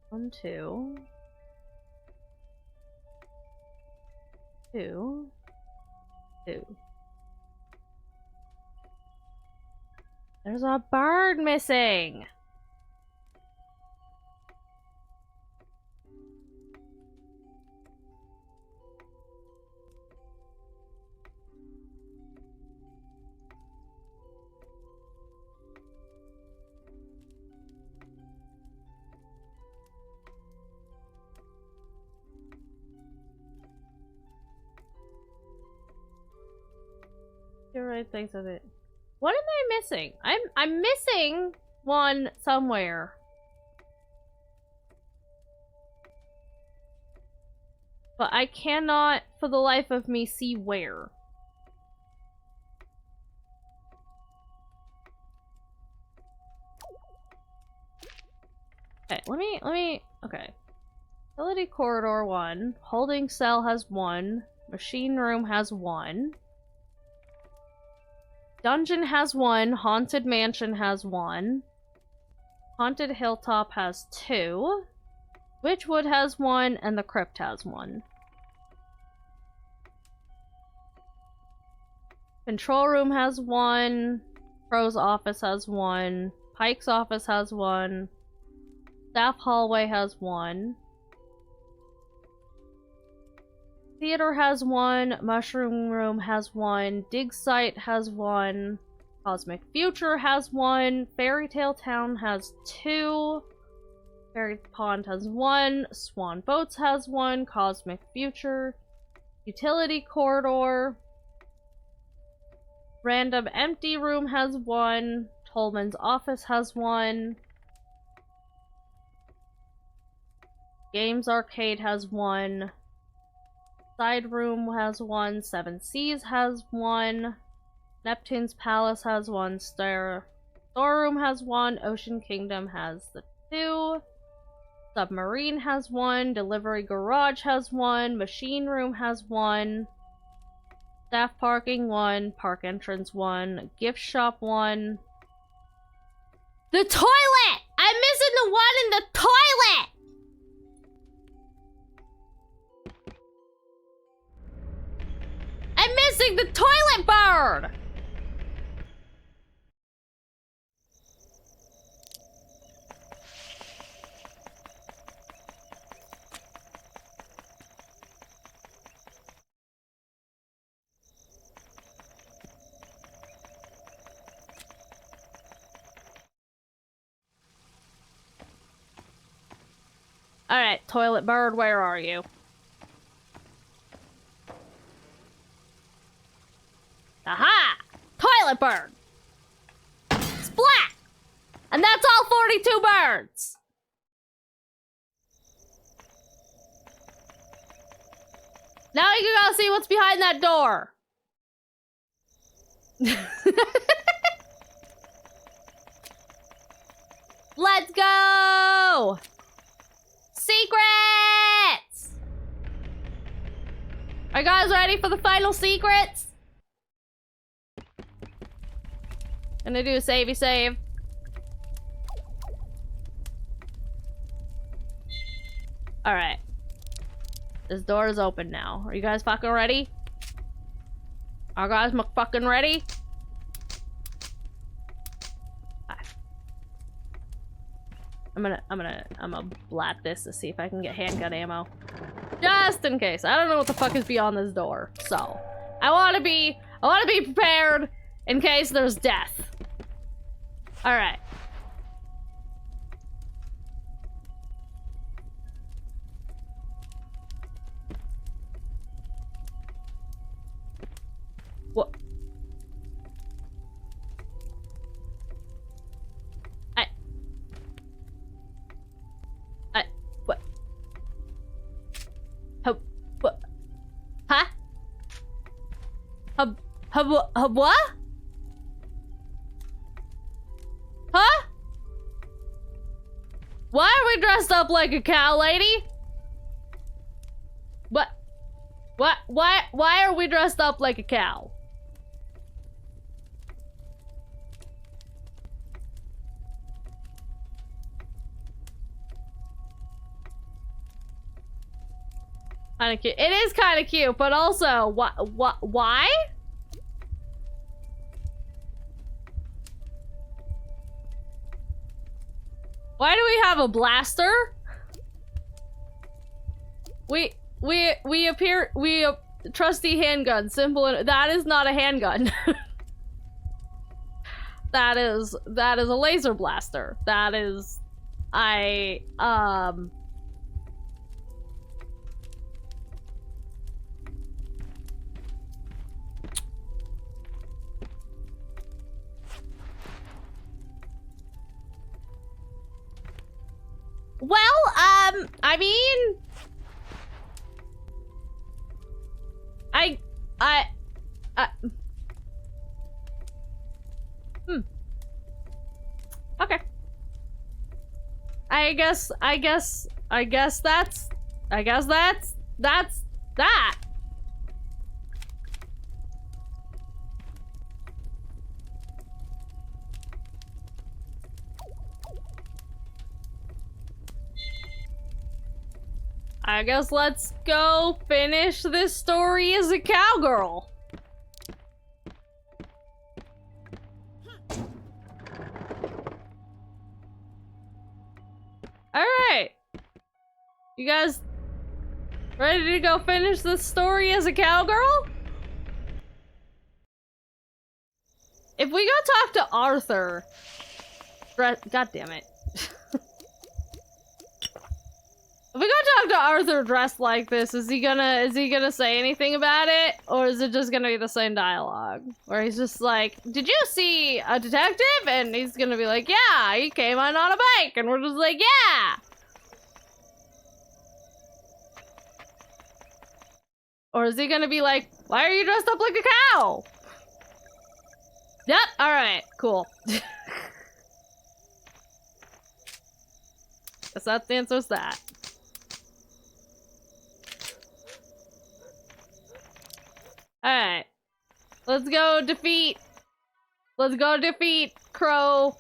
1, 2. 2. 2. There's a bird missing! You're right, thanks of it. What am I missing? I'm missing one somewhere. But I cannot for the life of me see where. Okay, let me okay. Utility corridor 1, holding cell has 1, machine room has 1. Dungeon has 1, Haunted Mansion has 1, Haunted Hilltop has 2, Witchwood has 1, and the Crypt has 1. Control Room has 1, Crow's Office has 1, Pike's office has one. Staff hallway has one. Theater has one. Mushroom room has one. Dig site has one. Cosmic Future has one. Fairy Tale Town has 2. Fairy Pond has 1. Swan Boats has 1. Cosmic Future. Utility Corridor. Random Empty Room has 1. Tolman's Office has 1. Games Arcade has 1. Side Room has 1. Seven Seas has 1. Neptune's Palace has 1. Storeroom has 1. Ocean Kingdom has the 2. Submarine has 1. Delivery Garage has 1. Machine Room has 1. Staff Parking 1. Park Entrance 1. Gift Shop 1. The toilet! I'm missing the one in the toilet! I'm missing the toilet bird! Alright, toilet bird, where are you? Aha! Toilet bird! Splat! And that's all 42 birds! Now you can go see what's behind that door. Let's go! Secrets! Are you guys ready for the final secrets? Gonna do a savey save. Alright. This door is open now. Are you guys fucking ready? Are you guys fucking ready? I'm gonna blat this to see if I can get handgun ammo. Just in case. I don't know what the fuck is beyond this door. So, I wanna be prepared in case there's death. Alright. What? What? What? Huh? What? Huh? Why are we dressed up like a cow lady? What? Why are we dressed up like a cow? Kinda cute. It is kinda cute, but also, why? Why do we have a blaster? We trusty handgun, simple and that is not a handgun. that is a laser blaster. That is, well, I mean, okay. I guess that's that. I guess let's go finish this story as a cowgirl. Alright. You guys ready to go finish this story as a cowgirl? If we go talk to Arthur... God damn it. If we go talk to Arthur dressed like this, is he gonna say anything about it? Or is it just gonna be the same dialogue? Where he's just like, did you see a detective? And he's gonna be like, yeah, he came on a bike. And we're just like, yeah! Or is he gonna be like, why are you dressed up like a cow? Yep, alright, cool. Guess that's the answer to that. Alright. Let's go defeat Crow.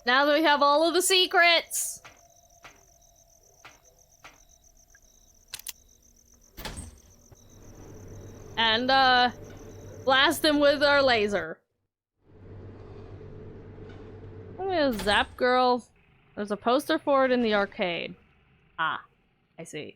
Now that we have all of the secrets. And, blast him with our laser. Oh, Zap Girl. There's a poster for it in the arcade. Ah, I see.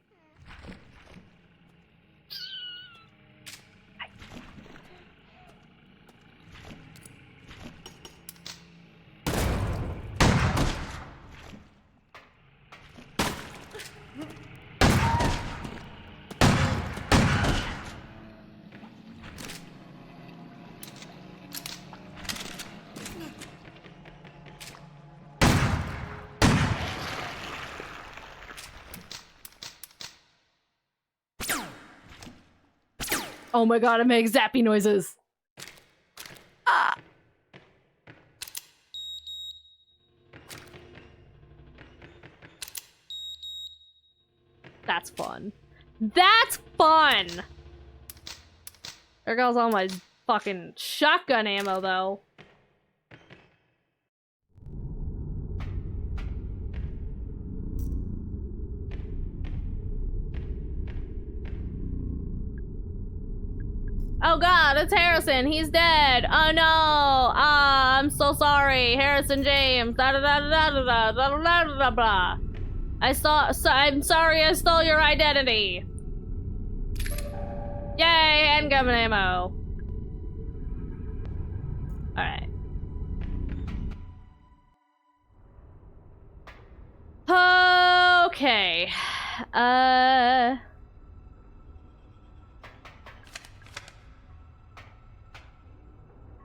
Oh my god, it makes zappy noises. Ah. That's fun. That's fun! There goes all my fucking shotgun ammo, though. Oh god, it's Harrison. He's dead. Oh no. Ah, I'm so sorry. Harrison James. Da da da da da da da da da da blah. I'm sorry I stole your identity. Yay, handgun ammo. Alright. Okay.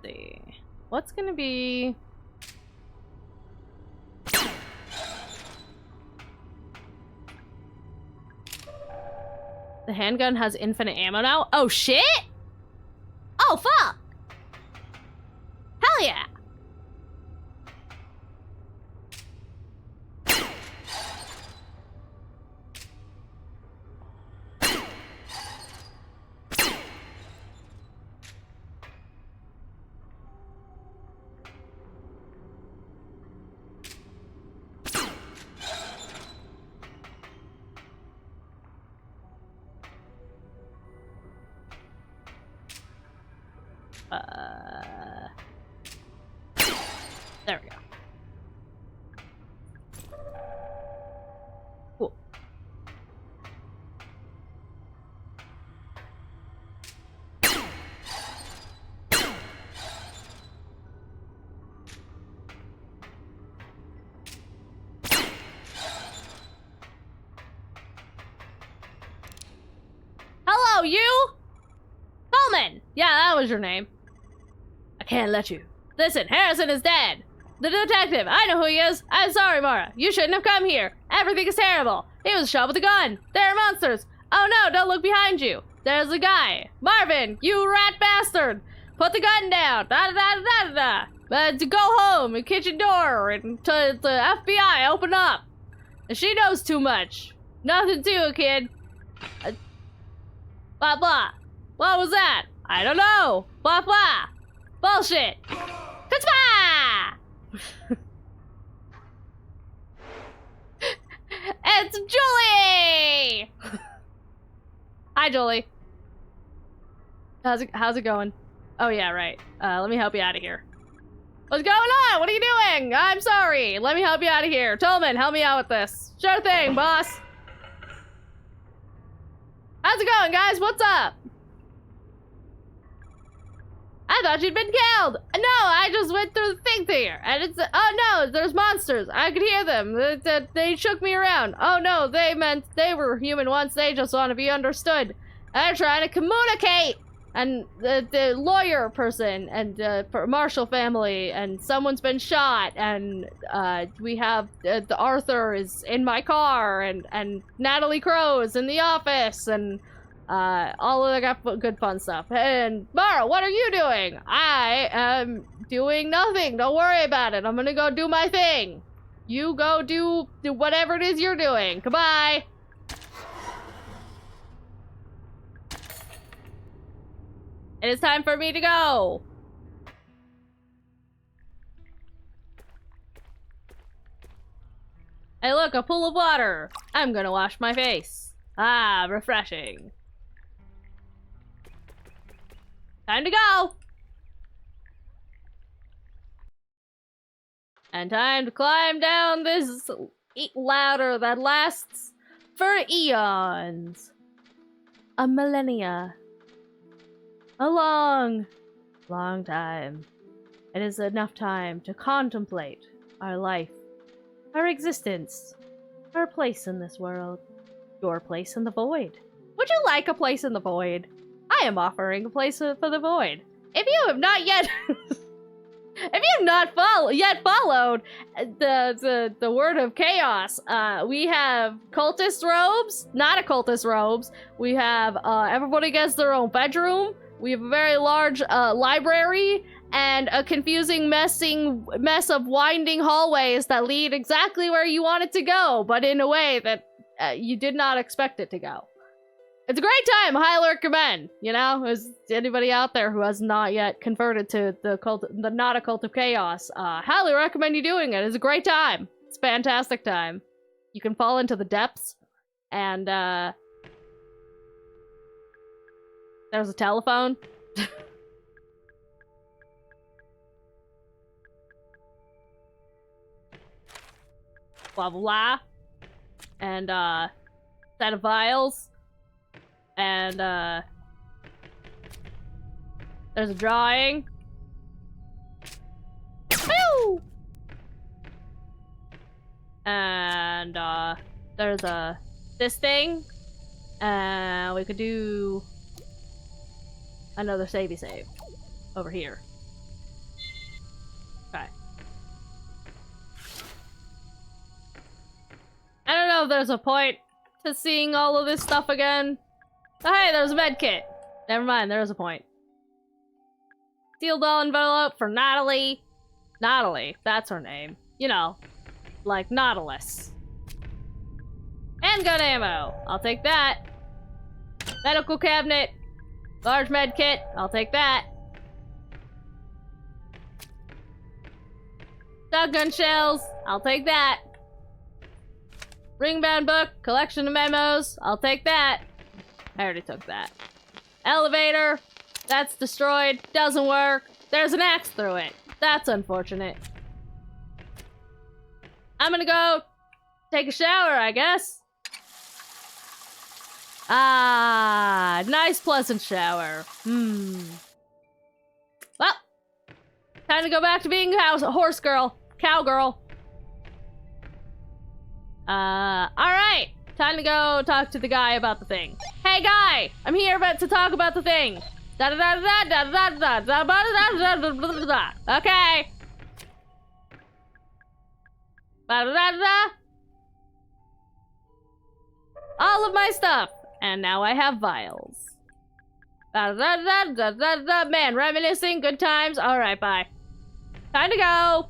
See. What's gonna be... The handgun has infinite ammo now? Oh shit! Oh fuck! Hell yeah! There we go. Cool. Hello, you? Coleman! Yeah, that was your name. I can't let you. Listen, Harrison is dead. The detective, I know who he is. I'm sorry, Mara. You shouldn't have come here. Everything is terrible. He was shot with a gun. There are monsters. Oh no, don't look behind you. There's a guy. Marvin, you rat bastard. Put the gun down. Da da da da da. But to go home, the kitchen door, and to the FBI, open up. And she knows too much. Nothing to you, kid. Blah blah. What was that? I don't know. Blah blah. Bullshit. Kutzpah! It's Julie! Hi, Julie. How's it going? Oh yeah, right. Let me help you out of here. What's going on? What are you doing? I'm sorry. Let me help you out of here. Tillman, help me out with this. Sure thing, boss. How's it going, guys? What's up? I thought you'd been killed. No, I just went through the thing there. And it's, oh no, there's monsters. I could hear them. They shook me around. Oh no, they meant they were human once. They just want to be understood. They're trying to communicate. And the lawyer person and the Marshall family and someone's been shot and we have the Arthur is in my car and Natalie Crow's in the office and all of that good fun stuff. And Mara, what are you doing? I am doing nothing. Don't worry about it. I'm gonna go do my thing. You go do whatever it is you're doing. Goodbye. It is time for me to go. Hey look, a pool of water. I'm gonna wash my face. Ah, refreshing. Time to go. And time to climb down this ladder that lasts for eons. A millennia. A long, long time. It is enough time to contemplate our life, our existence, our place in this world, your place in the void. Would you like a place in the void? I am offering a place for the void. If you have not yet, if you have not followed the word of chaos, we have cultist robes, not occultist robes. We have everybody gets their own bedroom. We have a very large library and a confusing mess of winding hallways that lead exactly where you want it to go, but in a way that you did not expect it to go. It's a great time. Highly recommend. You know, is anybody out there who has not yet converted to the not a cult of chaos? Highly recommend you doing it. It's a great time. It's a fantastic time. You can fall into the depths, and there's a telephone. Blah blah blah. And set of vials. And there's a drawing. Woo! And there's this thing. We could do another savey save over here. Okay. I don't know if there's a point to seeing all of this stuff again. Oh, hey, there's a med kit. Never mind, there's a point. Sealed all envelope for Natalie. Natalie, that's her name. You know, like Nautilus. Handgun ammo. I'll take that. Medical cabinet. Large med kit. I'll take that. Shotgun shells. I'll take that. Ringbound book. Collection of memos. I'll take that. I already took that. Elevator. That's destroyed. Doesn't work. There's an axe through it. That's unfortunate. I'm gonna go take a shower, I guess. Ah, nice pleasant shower. Well, time to go back to being a horse girl. Cowgirl. Alright. Time to go talk to the guy about the thing. Hey guy! I'm here to talk about the thing. Okay. All of my stuff. And now I have vials. Man, reminiscing, good times. Alright, bye. Time to go.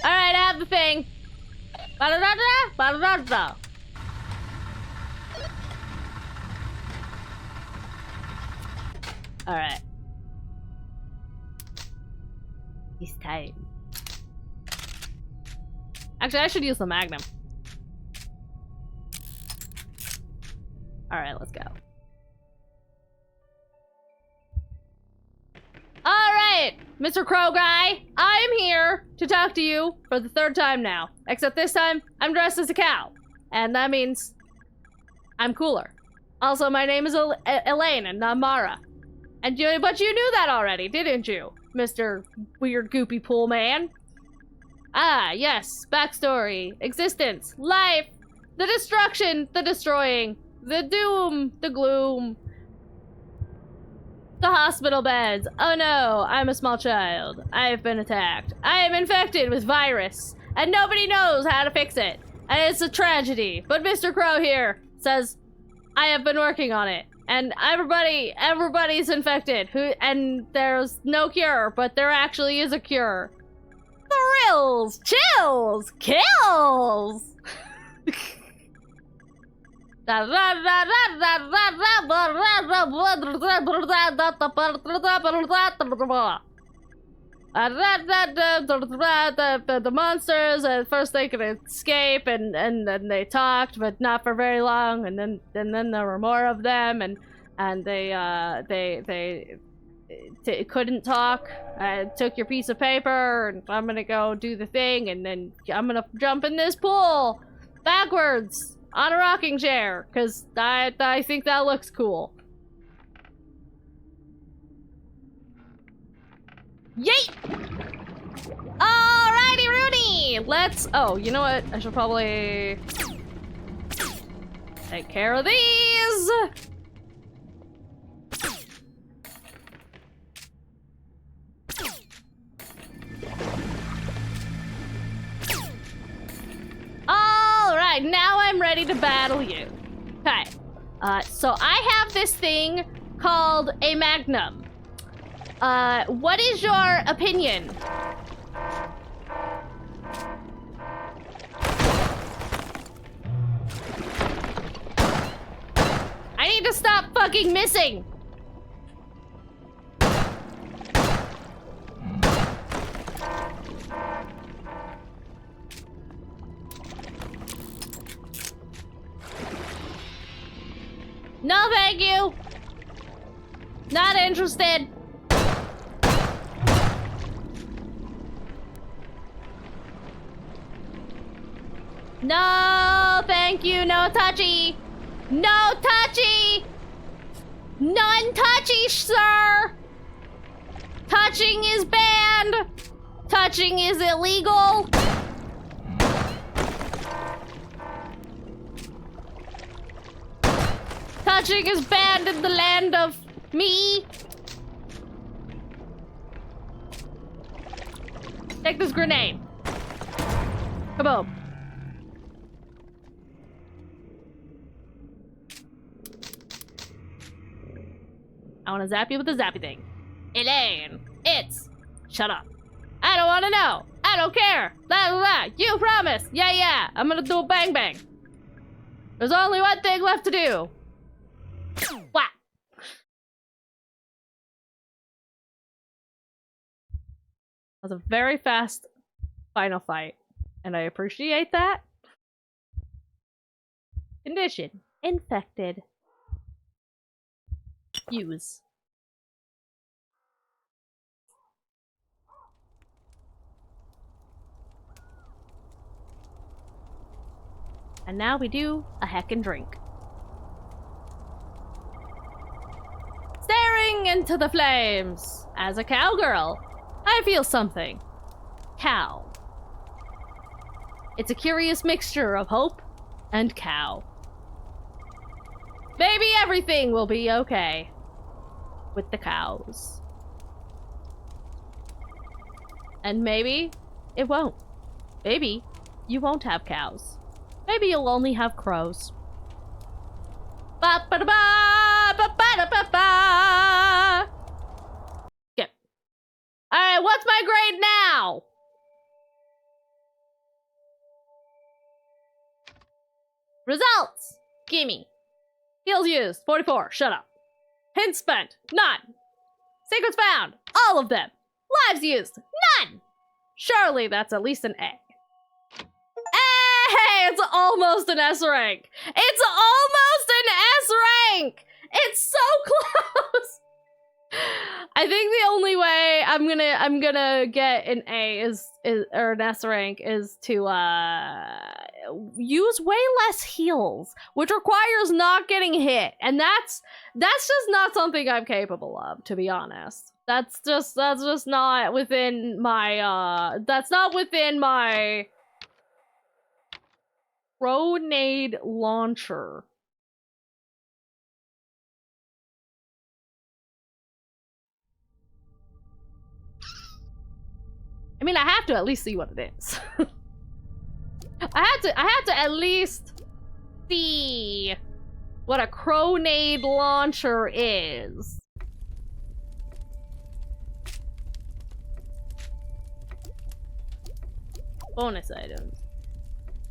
Alright, I have the thing. Alright. It's time. Actually, I should use the Magnum. Alright, let's go. Alright, Mr. Crow Guy, I'm here to talk to you for the 3rd time now. Except this time, I'm dressed as a cow. And that means I'm cooler. Also, my name is Elaine and not Mara. But you knew that already, didn't you, Mr. Weird Goopy Pool Man? Ah, yes, backstory, existence, life, the destruction, the destroying, the doom, the gloom, the hospital beds. Oh no, I'm a small child. I've been attacked. I am infected with virus, and nobody knows how to fix it. And it's a tragedy. But Mr. Crow here says, I have been working on it. And everybody's infected. And there's no cure, but there actually is a cure. Thrills, chills, kills. The monsters at first they could escape and then they talked, but not for very long, and then there were more of them, and they couldn't talk. I took your piece of paper, and I'm gonna go do the thing, and then I'm gonna jump in this pool backwards on a rocking chair, because I think that looks cool. Yeet! Alrighty, Rooney! Let's... Oh, you know what? I should probably... take care of these! Alright, now I'm ready to battle you. Okay. So I have this thing called a Magnum. What is your opinion? I need to stop fucking missing. No, thank you. Not interested. No, thank you. No touchy. No touchy. None touchy, sir. Touching is banned. Touching is illegal. Touching is banned in the land of me. Take this grenade. Kaboom. I want to zap you with the zappy thing. Elaine, it's... Shut up. I don't want to know. I don't care. La la la. You promise. Yeah, yeah. I'm gonna do a bang bang. There's only one thing left to do. Whack. That was a very fast final fight, and I appreciate that. Condition. Infected. Use. And now we do a heckin' drink. Staring into the flames, as a cowgirl, I feel something. Cow. It's a curious mixture of hope and cow. Maybe everything will be okay with the cows. And maybe it won't. Maybe you won't have cows. Maybe you'll only have crows. Ba ba da ba ba ba da ba ba. Skip. Alright, what's my grade now? Results! Gimme. Heals used, 44. Shut up. Hints spent, none. Secrets found, all of them. Lives used, none. Surely that's at least an A. Hey, it's almost an S rank. It's almost an S rank! It's so close! I think the only way I'm gonna get an A is or an S rank is to use way less heals, which requires not getting hit, and that's just not something I'm capable of, to be honest. That's just not within my grenade launcher. I mean, I have to at least see what it is. I have to at least see what a grenade launcher is. Bonus items.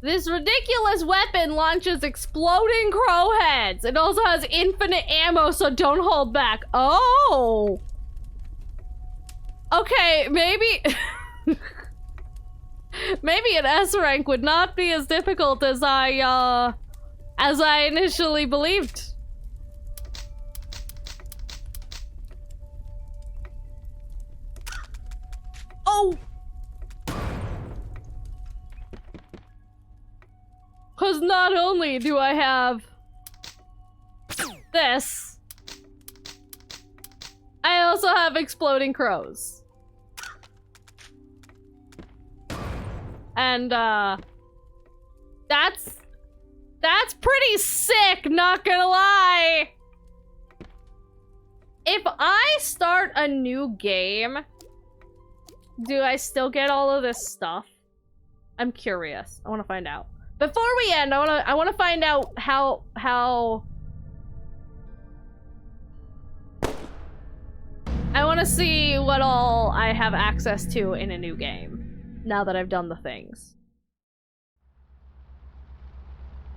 This ridiculous weapon launches exploding crow heads. It also has infinite ammo, so don't hold back. Oh! Okay, maybe... maybe an S rank would not be as difficult as I initially believed. Oh! Because not only do I have this, I also have exploding crows. And, that's pretty sick, not gonna lie. If I start a new game, do I still get all of this stuff? I'm curious. I want to find out. Before we end, I want to find out how I want to see what all I have access to in a new game now that I've done the things.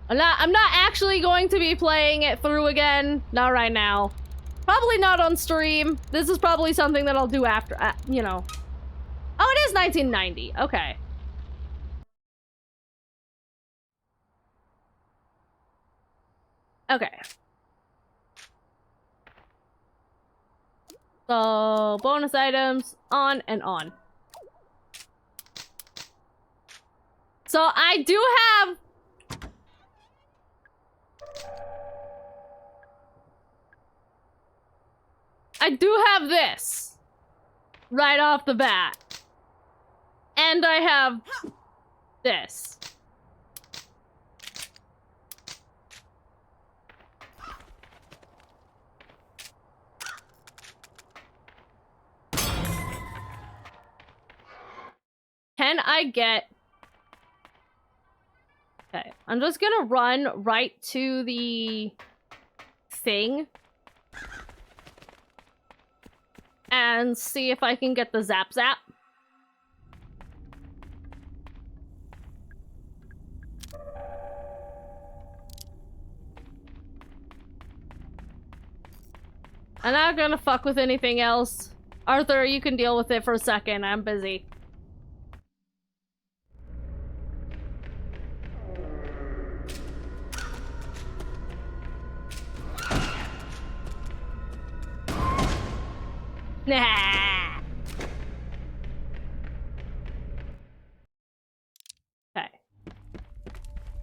I'm not actually going to be playing it through again. Not right now. Probably not on stream. This is probably something that I'll do after, you know. Oh, it is 1990. Okay. Okay. So, bonus items, on and on. So, I do have this right off the bat. And I have this. Can I get... Okay, I'm just gonna run right to the thing and see if I can get the zap zap. I'm not gonna fuck with anything else. Arthur, you can deal with it for a second. I'm busy. Nah. Okay.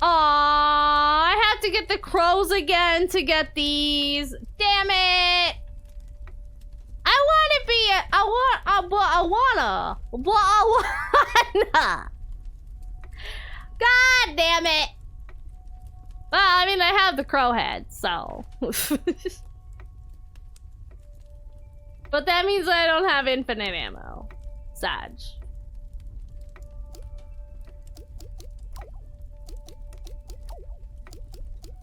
Aww, I have to get the crows again to get these. Damn it. I wanna. God damn it. Well, I mean, I have the crow head, so. But that means I don't have infinite ammo. Sag.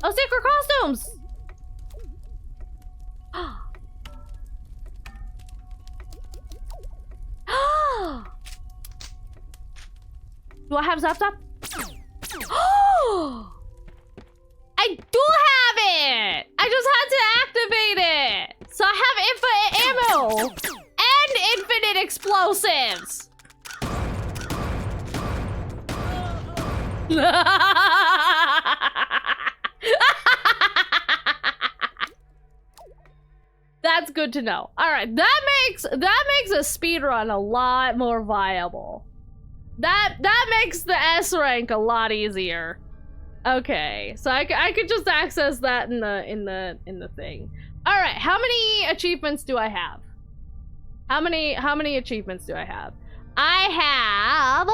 Oh, secret costumes! Do I have Zap Zap? I do have it! I just had to activate it! So I have infinite ammo! And infinite explosives! That's good to know. All right, that makes a speed run a lot more viable. That makes the S rank a lot easier. Okay, so I could just access that in the thing. All right, how many achievements do I have? How many achievements do I have? I have.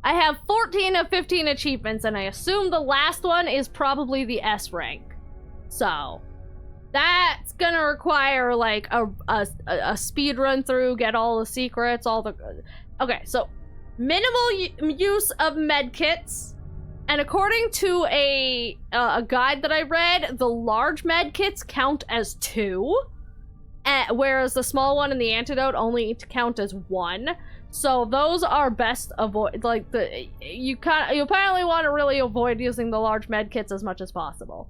I have 14 of 15 achievements, and I assume the last one is probably the S rank. So, that's gonna require, like, a speed run through, get all the secrets, all the... Okay, so, minimal use of medkits, and according to a guide that I read, the large medkits count as 2, whereas the small one and the antidote only count as 1. So those are best avoid. Like you apparently want to really avoid using the large med kits as much as possible.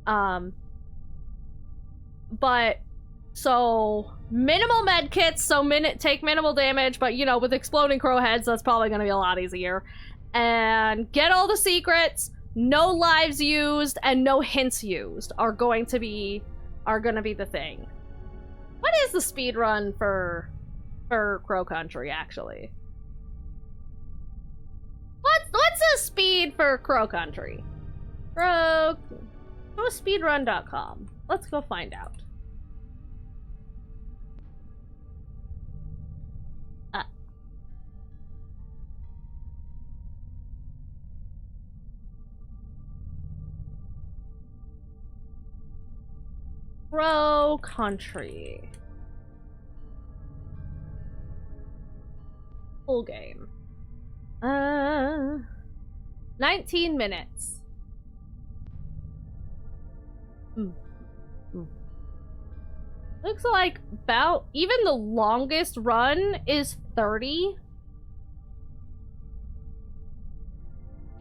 But so minimal med kits, so take minimal damage, but you know, with exploding crow heads, that's probably gonna be a lot easier. And get all the secrets. No lives used and no hints used are gonna be the thing. What is the speed run for Crow Country, actually? What's the speed for Crow Country? Go speedrun.com. Let's go find out. Crow Country. Full game. 19 minutes. Looks like about even the longest run is 30.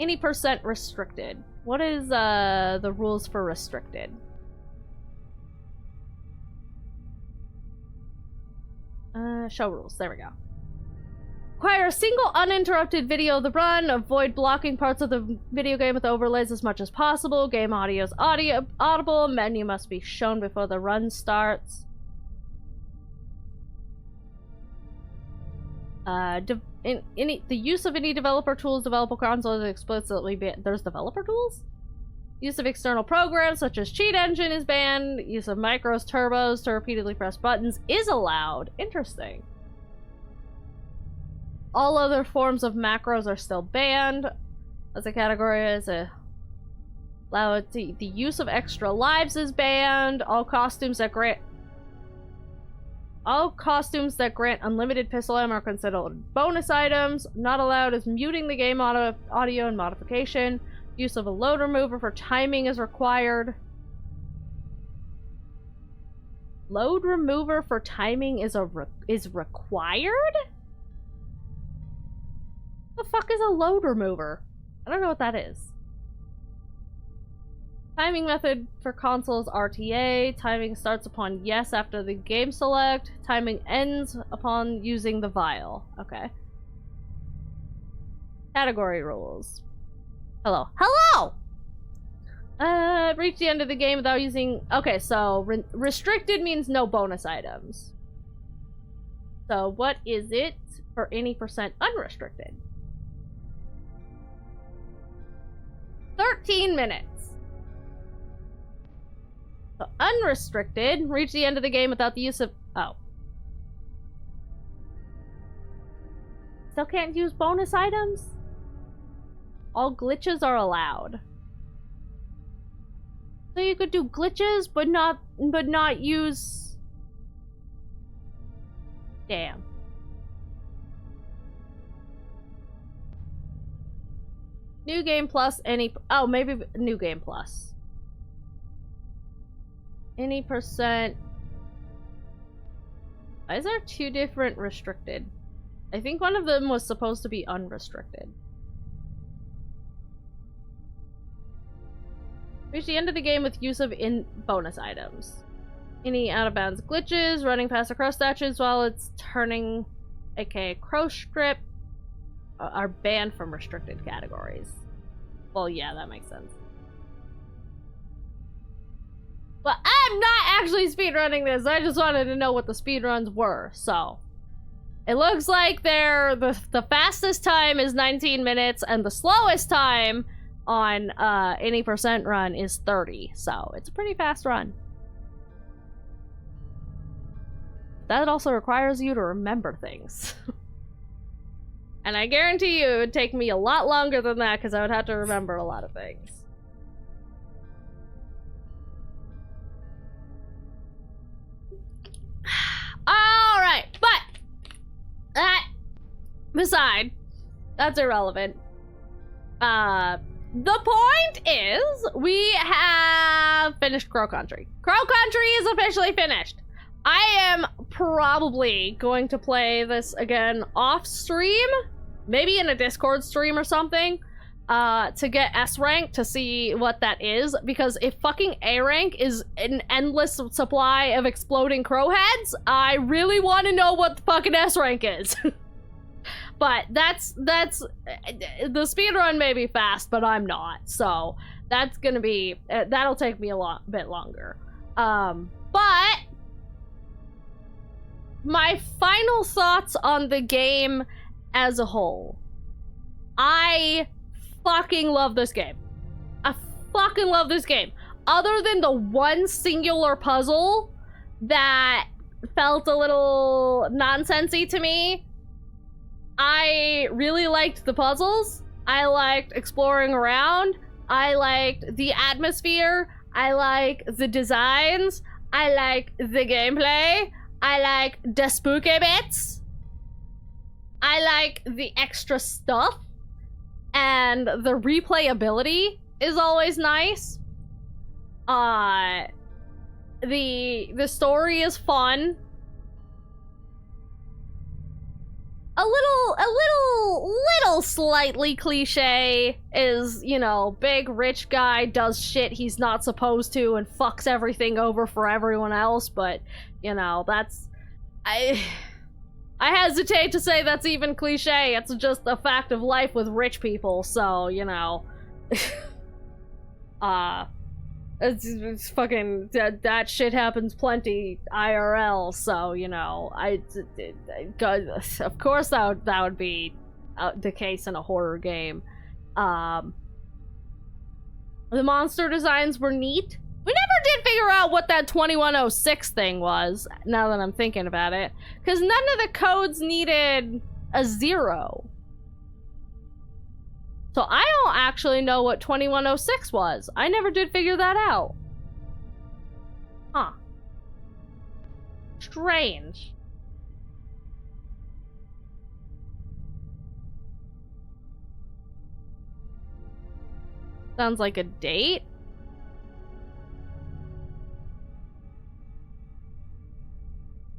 Any percent restricted. What is the rules for restricted? Show rules. There we go. Require a single uninterrupted video of the run. Avoid blocking parts of the video game with overlays as much as possible. Game audio is audible. Menu must be shown before the run starts. The use of any developer tools, developer consoles explicitly banned. There's developer tools? Use of external programs such as cheat engine is banned. Use of micros, turbos to repeatedly press buttons is allowed. Interesting. All other forms of macros are still banned. As a category, the use of extra lives is banned. All costumes that grant unlimited pistol ammo are considered bonus items. Not allowed is muting the game audio and modification. Use of a load remover for timing is required. Load remover for timing is required? The fuck is a load remover? I don't know what that is. Timing method for consoles RTA. Timing starts upon yes after the game select. Timing ends upon using the vial. Okay. Category rules. Hello. Hello! Reach the end of the game without using... Okay, so restricted means no bonus items. So what is it for any percent unrestricted? 13 minutes. So unrestricted, reach the end of the game without the use of... Oh. Still can't use bonus items? All glitches are allowed. So you could do glitches, but not use... Damn. New game plus any... Oh, maybe new game plus. Any percent... Why is there 2 different restricted? I think one of them was supposed to be unrestricted. Reach the end of the game with use of bonus items. Any out-of-bounds glitches, running past the crow statues while it's turning, aka crow strip, are banned from restricted categories. Well, yeah, that makes sense. But I'm not actually speedrunning this. I just wanted to know what the speedruns were, so. It looks like the fastest time is 19 minutes, and the slowest time on any percent run is 30. So, it's a pretty fast run. That also requires you to remember things. And I guarantee you it would take me a lot longer than that because I would have to remember a lot of things. Alright, but that beside, that's irrelevant. The point is we have finished Crow Country. Crow Country is officially finished. I am probably going to play this again off stream, maybe in a Discord stream or something, to get S rank to see what that is, because if fucking A rank is an endless supply of exploding crow heads, I really want to know what the fucking S rank is. But that's the speedrun may be fast, but I'm not, so that's gonna be that'll take me a bit longer. But my final thoughts on the game as a whole. I fucking love this game. I fucking love this game. Other than the one singular puzzle that felt a little nonsensy to me, I really liked the puzzles. I liked exploring around. I liked the atmosphere. I like the designs. I like the gameplay. I like the spooky bits. I like the extra stuff. And the replayability is always nice. The story is fun. A little slightly cliche is, you know, big rich guy does shit he's not supposed to and fucks everything over for everyone else, but, you know, that's... I hesitate to say that's even cliche. It's just a fact of life with rich people, so, you know. It's fucking... That shit happens plenty IRL, so, you know, of course that would be the case in a horror game. The monster designs were neat. We never did figure out what that 2106 thing was, now that I'm thinking about it, because none of the codes needed a 0. So I don't actually know what 2106 was. I never did figure that out. Huh. Strange. Sounds like a date.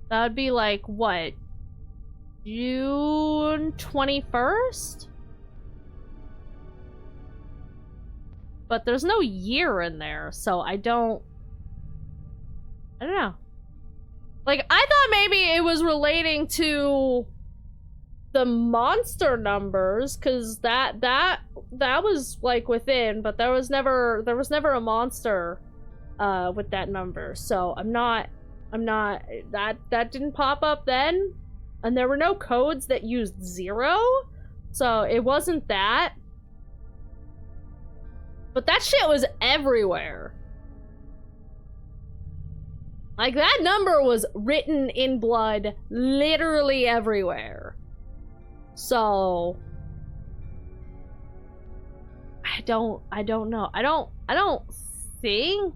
That would be like, what? June 21st? But there's no year in there, so I don't know. Like, I thought maybe it was relating to the monster numbers, because that was like within, but there was never a monster with that number. So I'm not that didn't pop up then, and there were no codes that used 0, so it wasn't that. But that shit was everywhere. Like, that number was written in blood literally everywhere. So I don't know. I don't think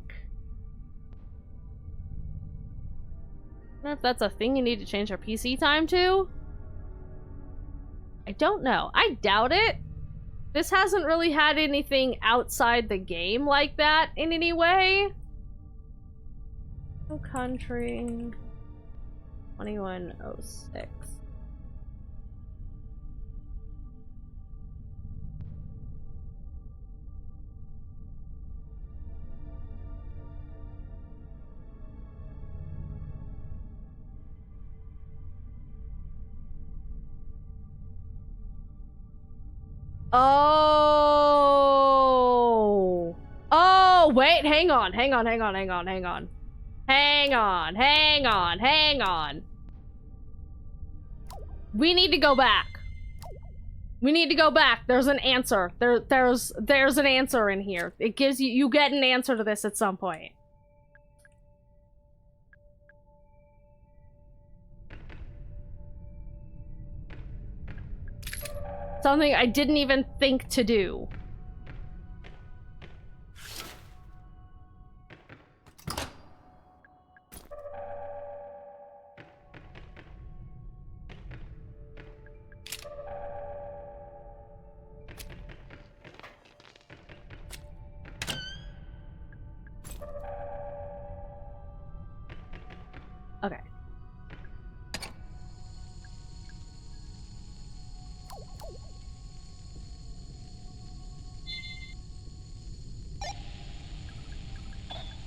if that's a thing you need to change your PC time to. I don't know. I doubt it. This hasn't really had anything outside the game like that in any way. No Country 2106. Oh, wait, hang on. Hang on. We need to go back. There's an answer. There's an answer in here. It gives you get an answer to this at some point. Something I didn't even think to do. Okay.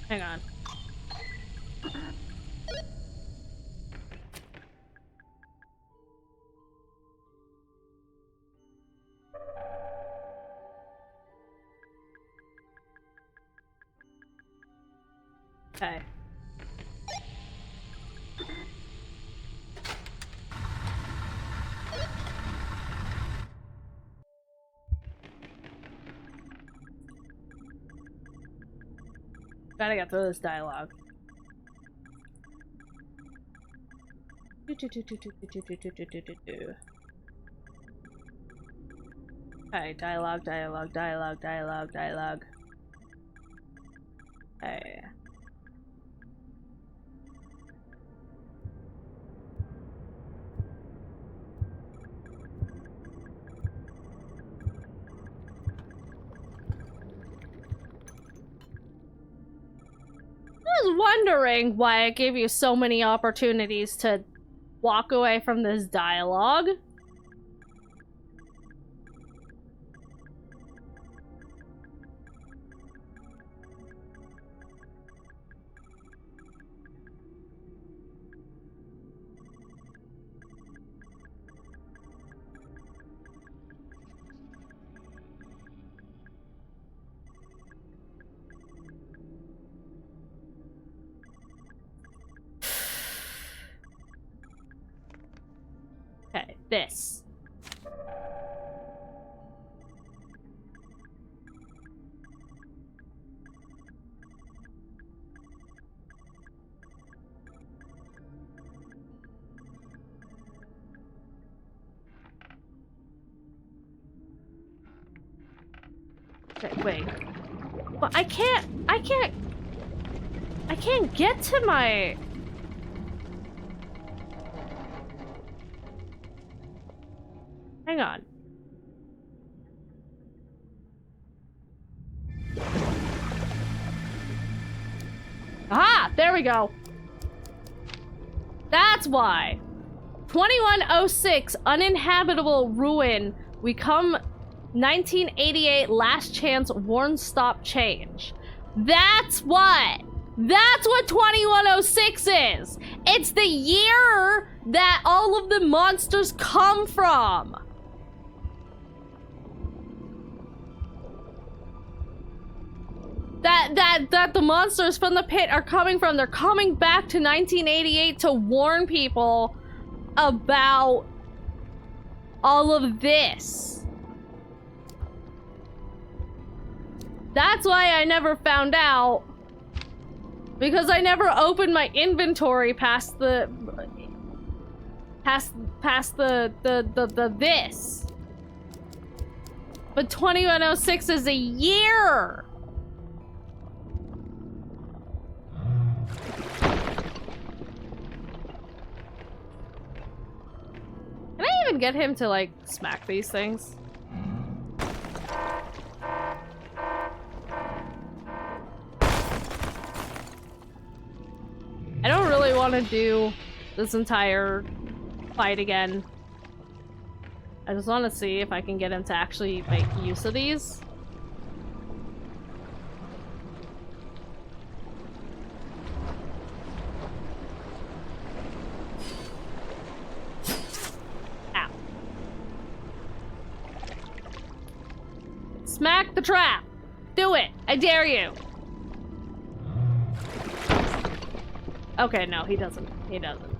Hang on. Okay. Gotta get through this dialogue. Okay, dialogue. Okay. I was wondering why I gave you so many opportunities to walk away from this dialogue. Okay, this. Okay, wait. But I can't get to my... Hang on. Aha! There we go. That's why. 2106, uninhabitable ruin. We come 1988, last chance, warn, stop, change. That's what 2106 is. It's the year that all of the monsters come from. That the monsters from the pit are coming from. They're coming back to 1988 to warn people about all of this. That's why I never found out, because I never opened my inventory past the this. But 2106 is a year. Can I even get him to, like, smack these things? I don't really want to do this entire fight again. I just want to see if I can get him to actually make use of these. Smack the trap! Do it! I dare you! Okay, no, he doesn't. He doesn't.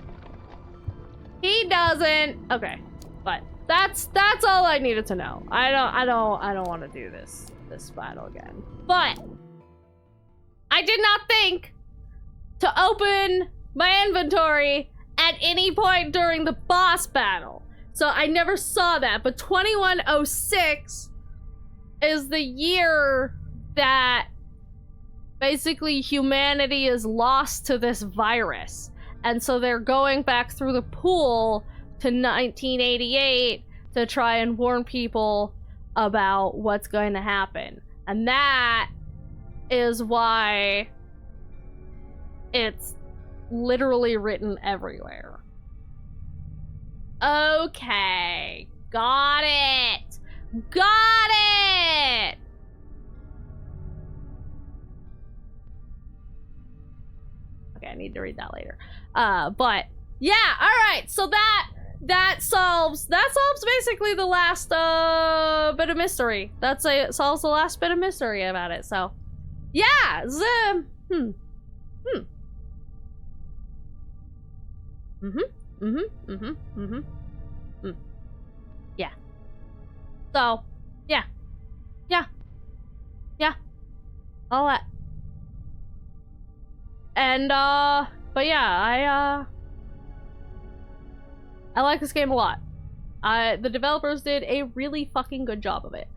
He doesn't. Okay, but that's all I needed to know. I don't want to do this battle again. But I did not think to open my inventory at any point during the boss battle. So I never saw that, but 2106 is the year that basically humanity is lost to this virus. And so they're going back through the pool to 1988 to try and warn people about what's going to happen. And that is why it's literally written everywhere. Okay. Got it. Got it. Okay, I need to read that later. But yeah, all right. So that solves basically the last bit of mystery. Solves the last bit of mystery about it. So yeah, yeah. So yeah. All that. And but yeah, I like this game a lot. The developers did a really fucking good job of it.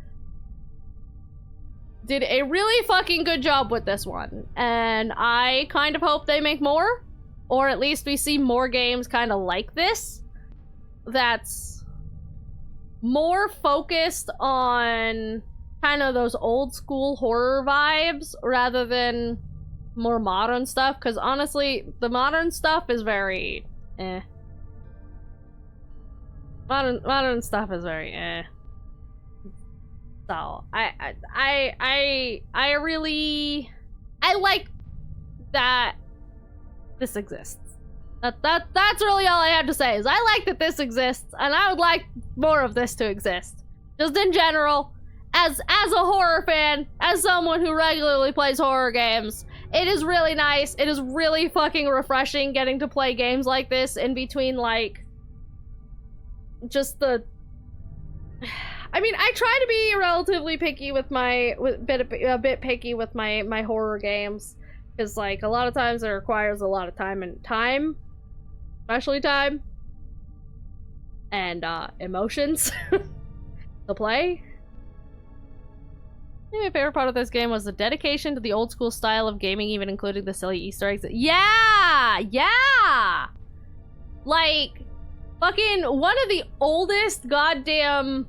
Did a really fucking good job with this one. And I kind of hope they make more. Or at least we see more games kind of like this. That's more focused on kind of those old school horror vibes rather than more modern stuff. Because honestly, the modern stuff is very eh. Modern stuff is very eh. So I really like that this exists. That's really all I have to say is I like that this exists and I would like more of this to exist. Just in general, as a horror fan, as someone who regularly plays horror games, it is really nice. It is really fucking refreshing getting to play games like this in between like just the I mean, I try to be relatively picky with a bit picky with my horror games, because like a lot of times it requires a lot of time, especially time, and emotions to play. I think my favorite part of this game was the dedication to the old school style of gaming, even including the silly Easter eggs. Yeah, like fucking one of the oldest goddamn.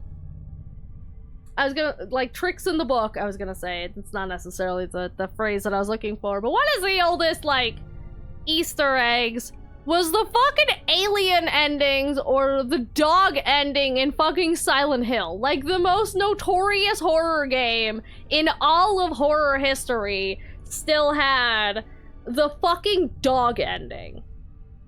I was gonna, like, tricks in the book, I was gonna say. It's not necessarily the phrase that I was looking for, but what is the oldest, like, Easter eggs was the fucking alien endings or the dog ending in fucking Silent Hill. Like, the most notorious horror game in all of horror history still had the fucking dog ending.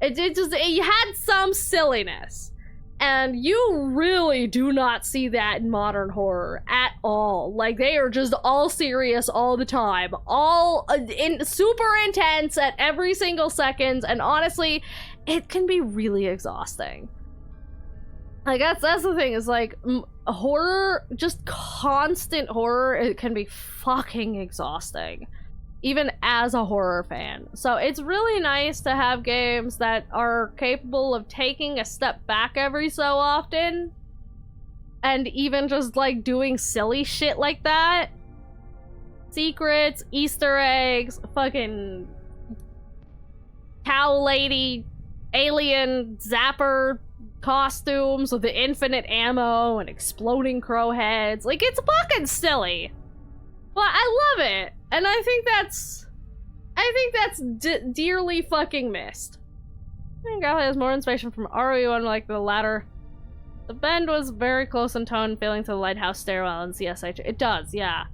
It had some silliness. And you really do not see that in modern horror at all. Like, they are just all serious all the time. All super intense at every single second. And honestly, it can be really exhausting. Like, that's the thing, is like, horror, just constant horror, it can be fucking exhausting. Even as a horror fan. So it's really nice to have games that are capable of taking a step back every so often. And even just like doing silly shit like that. Secrets, Easter eggs, fucking cow lady, alien zapper costumes with the infinite ammo and exploding crow heads. Like, it's fucking silly. But I love it. And I think that's dearly fucking missed. I think it has more inspiration from ROE on like the latter. The bend was very close in tone, feeling to the lighthouse stairwell in CSH. It does, yeah.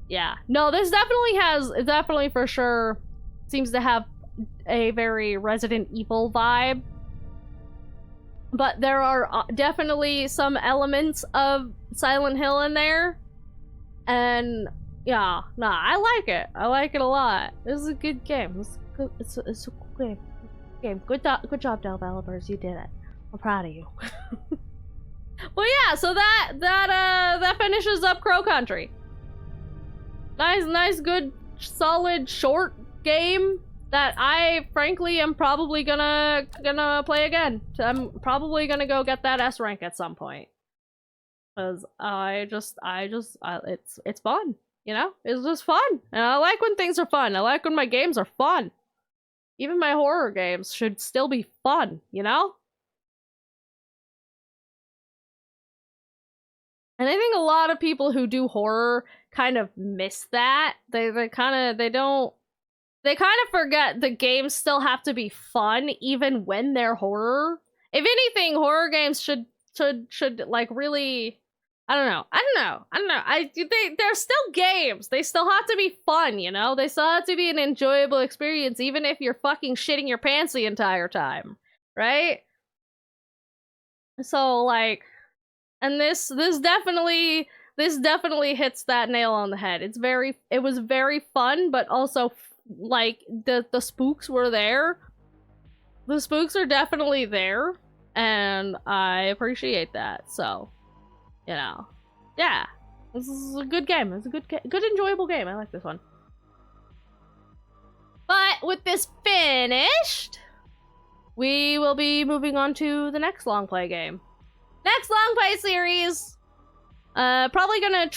Yeah. No, this definitely for sure seems to have a very Resident Evil vibe. But there are definitely some elements of Silent Hill in there. And Yeah, nah, I like it. I like it a lot. This is a good game. It's a cool game. Good job, developers. You did it. I'm proud of you. Well, yeah. So that finishes up Crow Country. Nice, good, solid, short game that I frankly am probably gonna play again. I'm probably gonna go get that S rank at some point. Cause it's fun. You know, it's just fun. And I like when things are fun. I like when my games are fun. Even my horror games should still be fun, you know? And I think a lot of people who do horror kind of miss that. They kind of forget the games still have to be fun even when they're horror. If anything, horror games should like really, I don't know. They're still games. They still have to be fun, you know? They still have to be an enjoyable experience, even if you're fucking shitting your pants the entire time, right? So, like, and this definitely hits that nail on the head. It was very fun, but also, like, the spooks were there. The spooks are definitely there, and I appreciate that, so... You know, yeah, this is a good game. It's a good enjoyable game. I like this one. But with this finished, we will be moving on to the next long play game. Next long play series. Probably gonna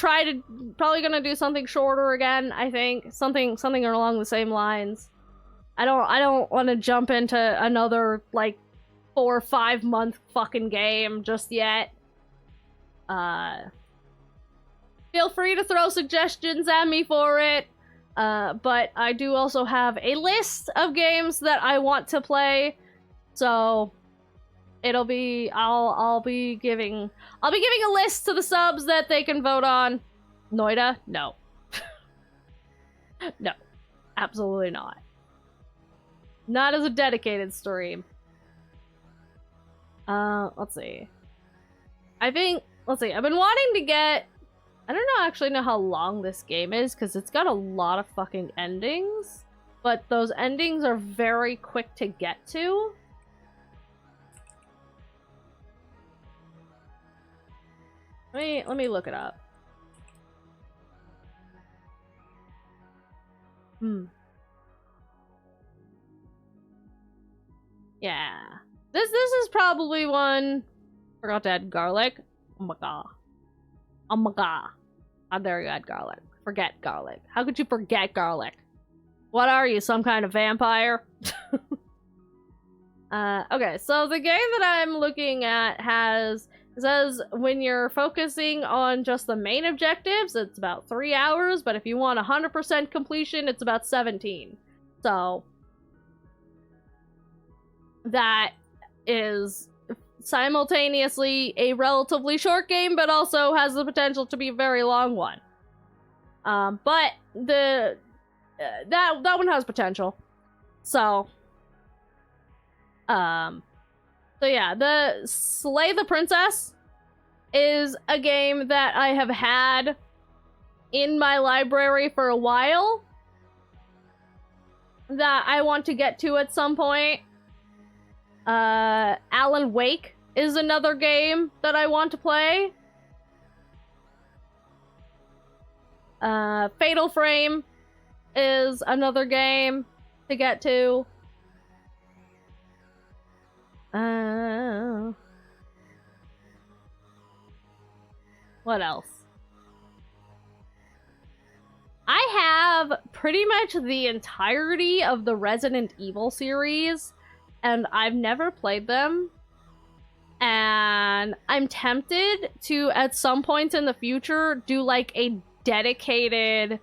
do something shorter again. I think something along the same lines. I don't want to jump into another like 4 or 5 month fucking game just yet. Feel free to throw suggestions at me for it, but I do also have a list of games that I want to play, so I'll be giving a list to the subs that they can vote on. Noida? No. No. Absolutely not. Not as a dedicated stream. Let's see. Let's see, I've been wanting to get... I don't actually know how long this game is, because it's got a lot of fucking endings. But those endings are very quick to get to. Let me look it up. Yeah. This is probably one... Forgot to add garlic. Oh my god. Oh my god. How dare you add garlic? Forget garlic. How could you forget garlic? What are you, some kind of vampire? Okay, so the game that I'm looking at says when you're focusing on just the main objectives, it's about 3 hours, but if you want 100% completion, it's about 17. So, that is simultaneously a relatively short game, but also has the potential to be a very long one. But that one has potential. So yeah, the Slay the Princess is a game that I have had in my library for a while that I want to get to at some point. Alan Wake is another game that I want to play. Fatal Frame is another game to get to. What else? I have pretty much the entirety of the Resident Evil series, and I've never played them. And I'm tempted to, at some point in the future, do like a dedicated,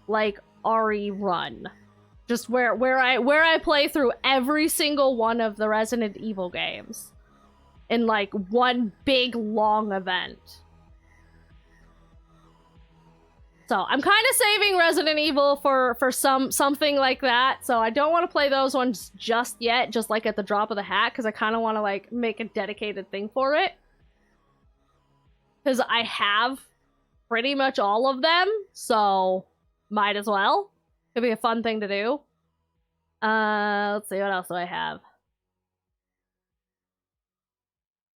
like, RE run. Just where I play through every single one of the Resident Evil games in like one big long event. So I'm kind of saving Resident Evil for something like that. So I don't want to play those ones just yet, just like at the drop of the hat, because I kind of want to like make a dedicated thing for it. Because I have pretty much all of them, so Might as well. Could be a fun thing to do. Let's see, what else do I have?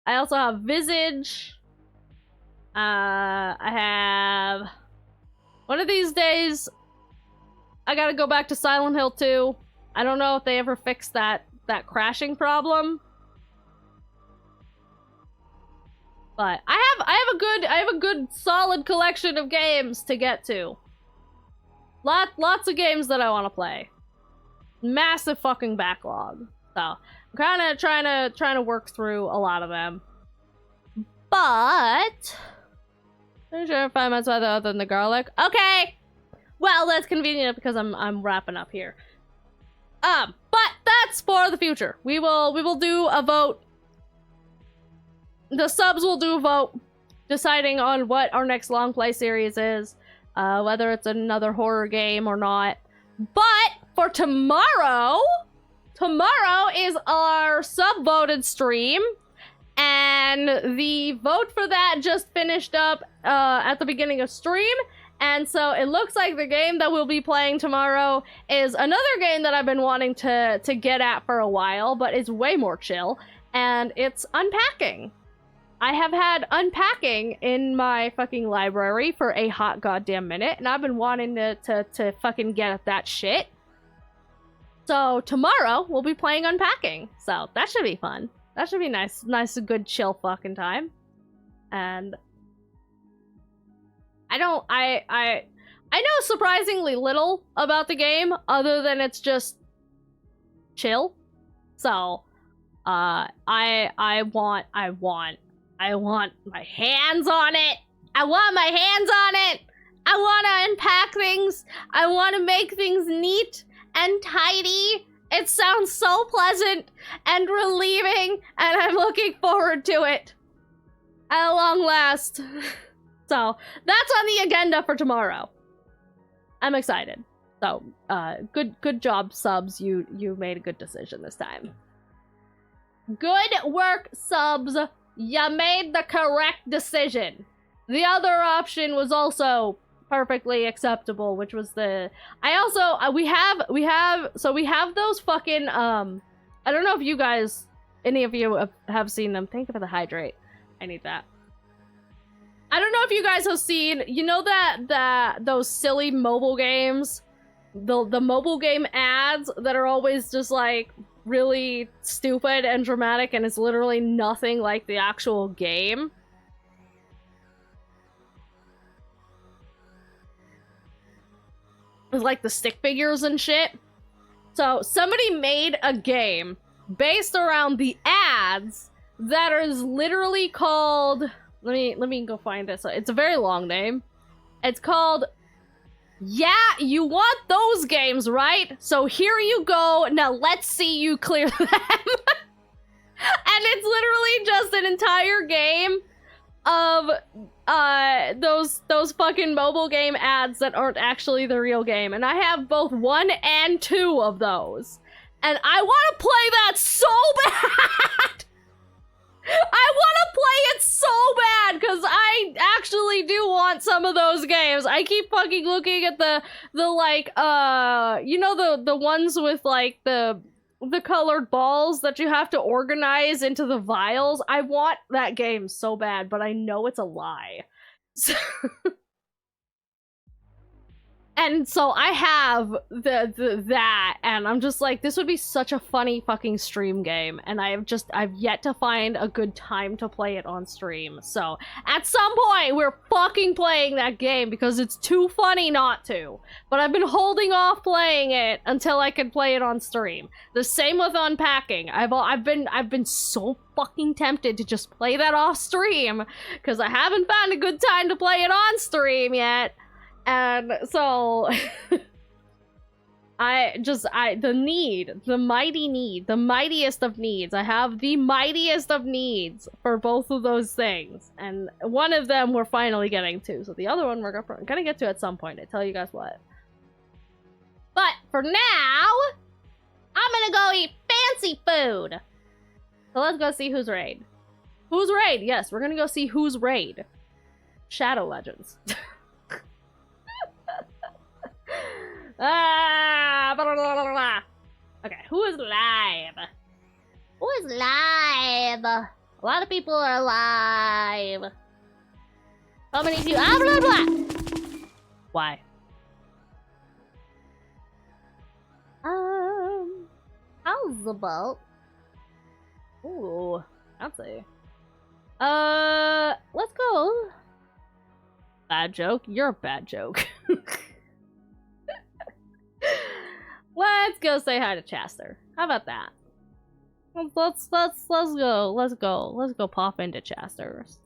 I also have Visage. I have... One of these days, I gotta go back to Silent Hill 2. I don't know if they ever fixed that crashing problem. But I have a good solid collection of games to get to. Lots of games that I want to play. Massive fucking backlog. So I'm kind of trying to work through a lot of them. But I'm sure 5 months other than the garlic. Okay. Well, that's convenient because I'm wrapping up here. But that's for the future. We will do a vote. The subs will do a vote deciding on what our next long play series is, whether it's another horror game or not. But for tomorrow is our sub-voted stream, and the vote for that just finished up at the beginning of stream, and so it looks like the game that we'll be playing tomorrow is another game that I've been wanting to get at for a while, but it's way more chill, and it's Unpacking. I have had Unpacking in my fucking library for a hot goddamn minute, and I've been wanting to fucking get at that shit. So tomorrow we'll be playing Unpacking, so that should be fun. That should be nice, good chill fucking time. And I know surprisingly little about the game other than it's just chill. So I want my hands on it. I want my hands on it. I want to unpack things. I want to make things neat and tidy. It sounds so pleasant and relieving, and I'm looking forward to it at long last. So that's on the agenda for tomorrow. I'm excited. So good job, subs. You made a good decision this time. Good work, subs. You made the correct decision. The other option was also perfectly acceptable, which was the... I also... we have those fucking, I don't know if you guys... Any of you have seen them. Thank you for the hydrate. I need that. I don't know if you guys have seen... You know those silly mobile games? The mobile game ads that are always just, like, really stupid and dramatic, and it's literally nothing like the actual game. It's like the stick figures and shit. So somebody made a game based around the ads that is literally called... Let me go find this. It's a very long name. It's called... Yeah, you want those games, right? So here you go. Now let's see you clear them. And it's literally just an entire game of those fucking mobile game ads that aren't actually the real game. And I have both 1 and 2 of those. And I want to play that so bad. I want to play it so bad because I actually do want some of those games. I keep fucking looking at the like you know the ones with like the colored balls that you have to organize into the vials. I want that game so bad, but I know it's a lie. So and so I have that, and I'm just like, this would be such a funny fucking stream game, and I've yet to find a good time to play it on stream. So at some point we're fucking playing that game because it's too funny not to. But I've been holding off playing it until I can play it on stream. The same with Unpacking. I've been so fucking tempted to just play that off stream because I haven't found a good time to play it on stream yet. And so the mightiest of needs. I have the mightiest of needs for both of those things. And one of them we're finally getting to. So the other one we're gonna get to at some point. I tell you guys what. But for now, I'm gonna go eat fancy food. So let's go see who's raid. Who's raid? Yes, we're gonna go see who's raid. Shadow Legends. Ah, blah, blah, blah, blah, blah. Okay, who is live?
Who is live? A lot of people are live. How many of you? Ah, blah, blah.
Why?
How's the boat?
Ooh, fancy. Let's go. Bad joke? You're a bad joke. Let's go say hi to Chaster. How about that? Let's go pop into Chaster's.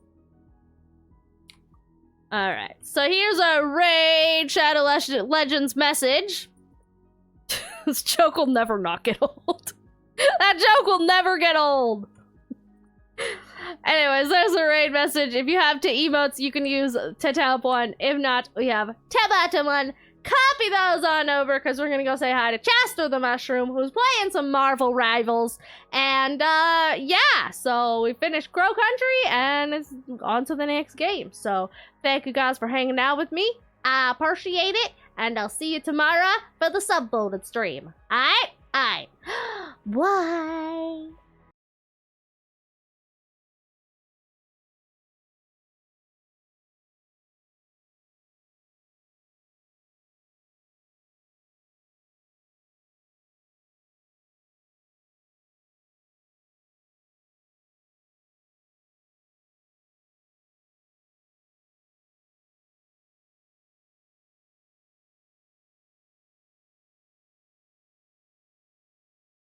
Alright, so here's a Raid Shadow Legends message. This joke will never not get old. That joke will never get old. Anyways, there's a raid message. If you have two emotes, you can use Tetelp1. If not, we have Tebatum1. Copy those on over, because we're gonna go say hi to Chaster the Mushroom, who's playing some Marvel Rivals. And, yeah, so we finished Crow Country, and it's on to the next game. So, thank you guys for hanging out with me. I appreciate it, and I'll see you tomorrow for the sub-voted stream. Alright? Alright. What?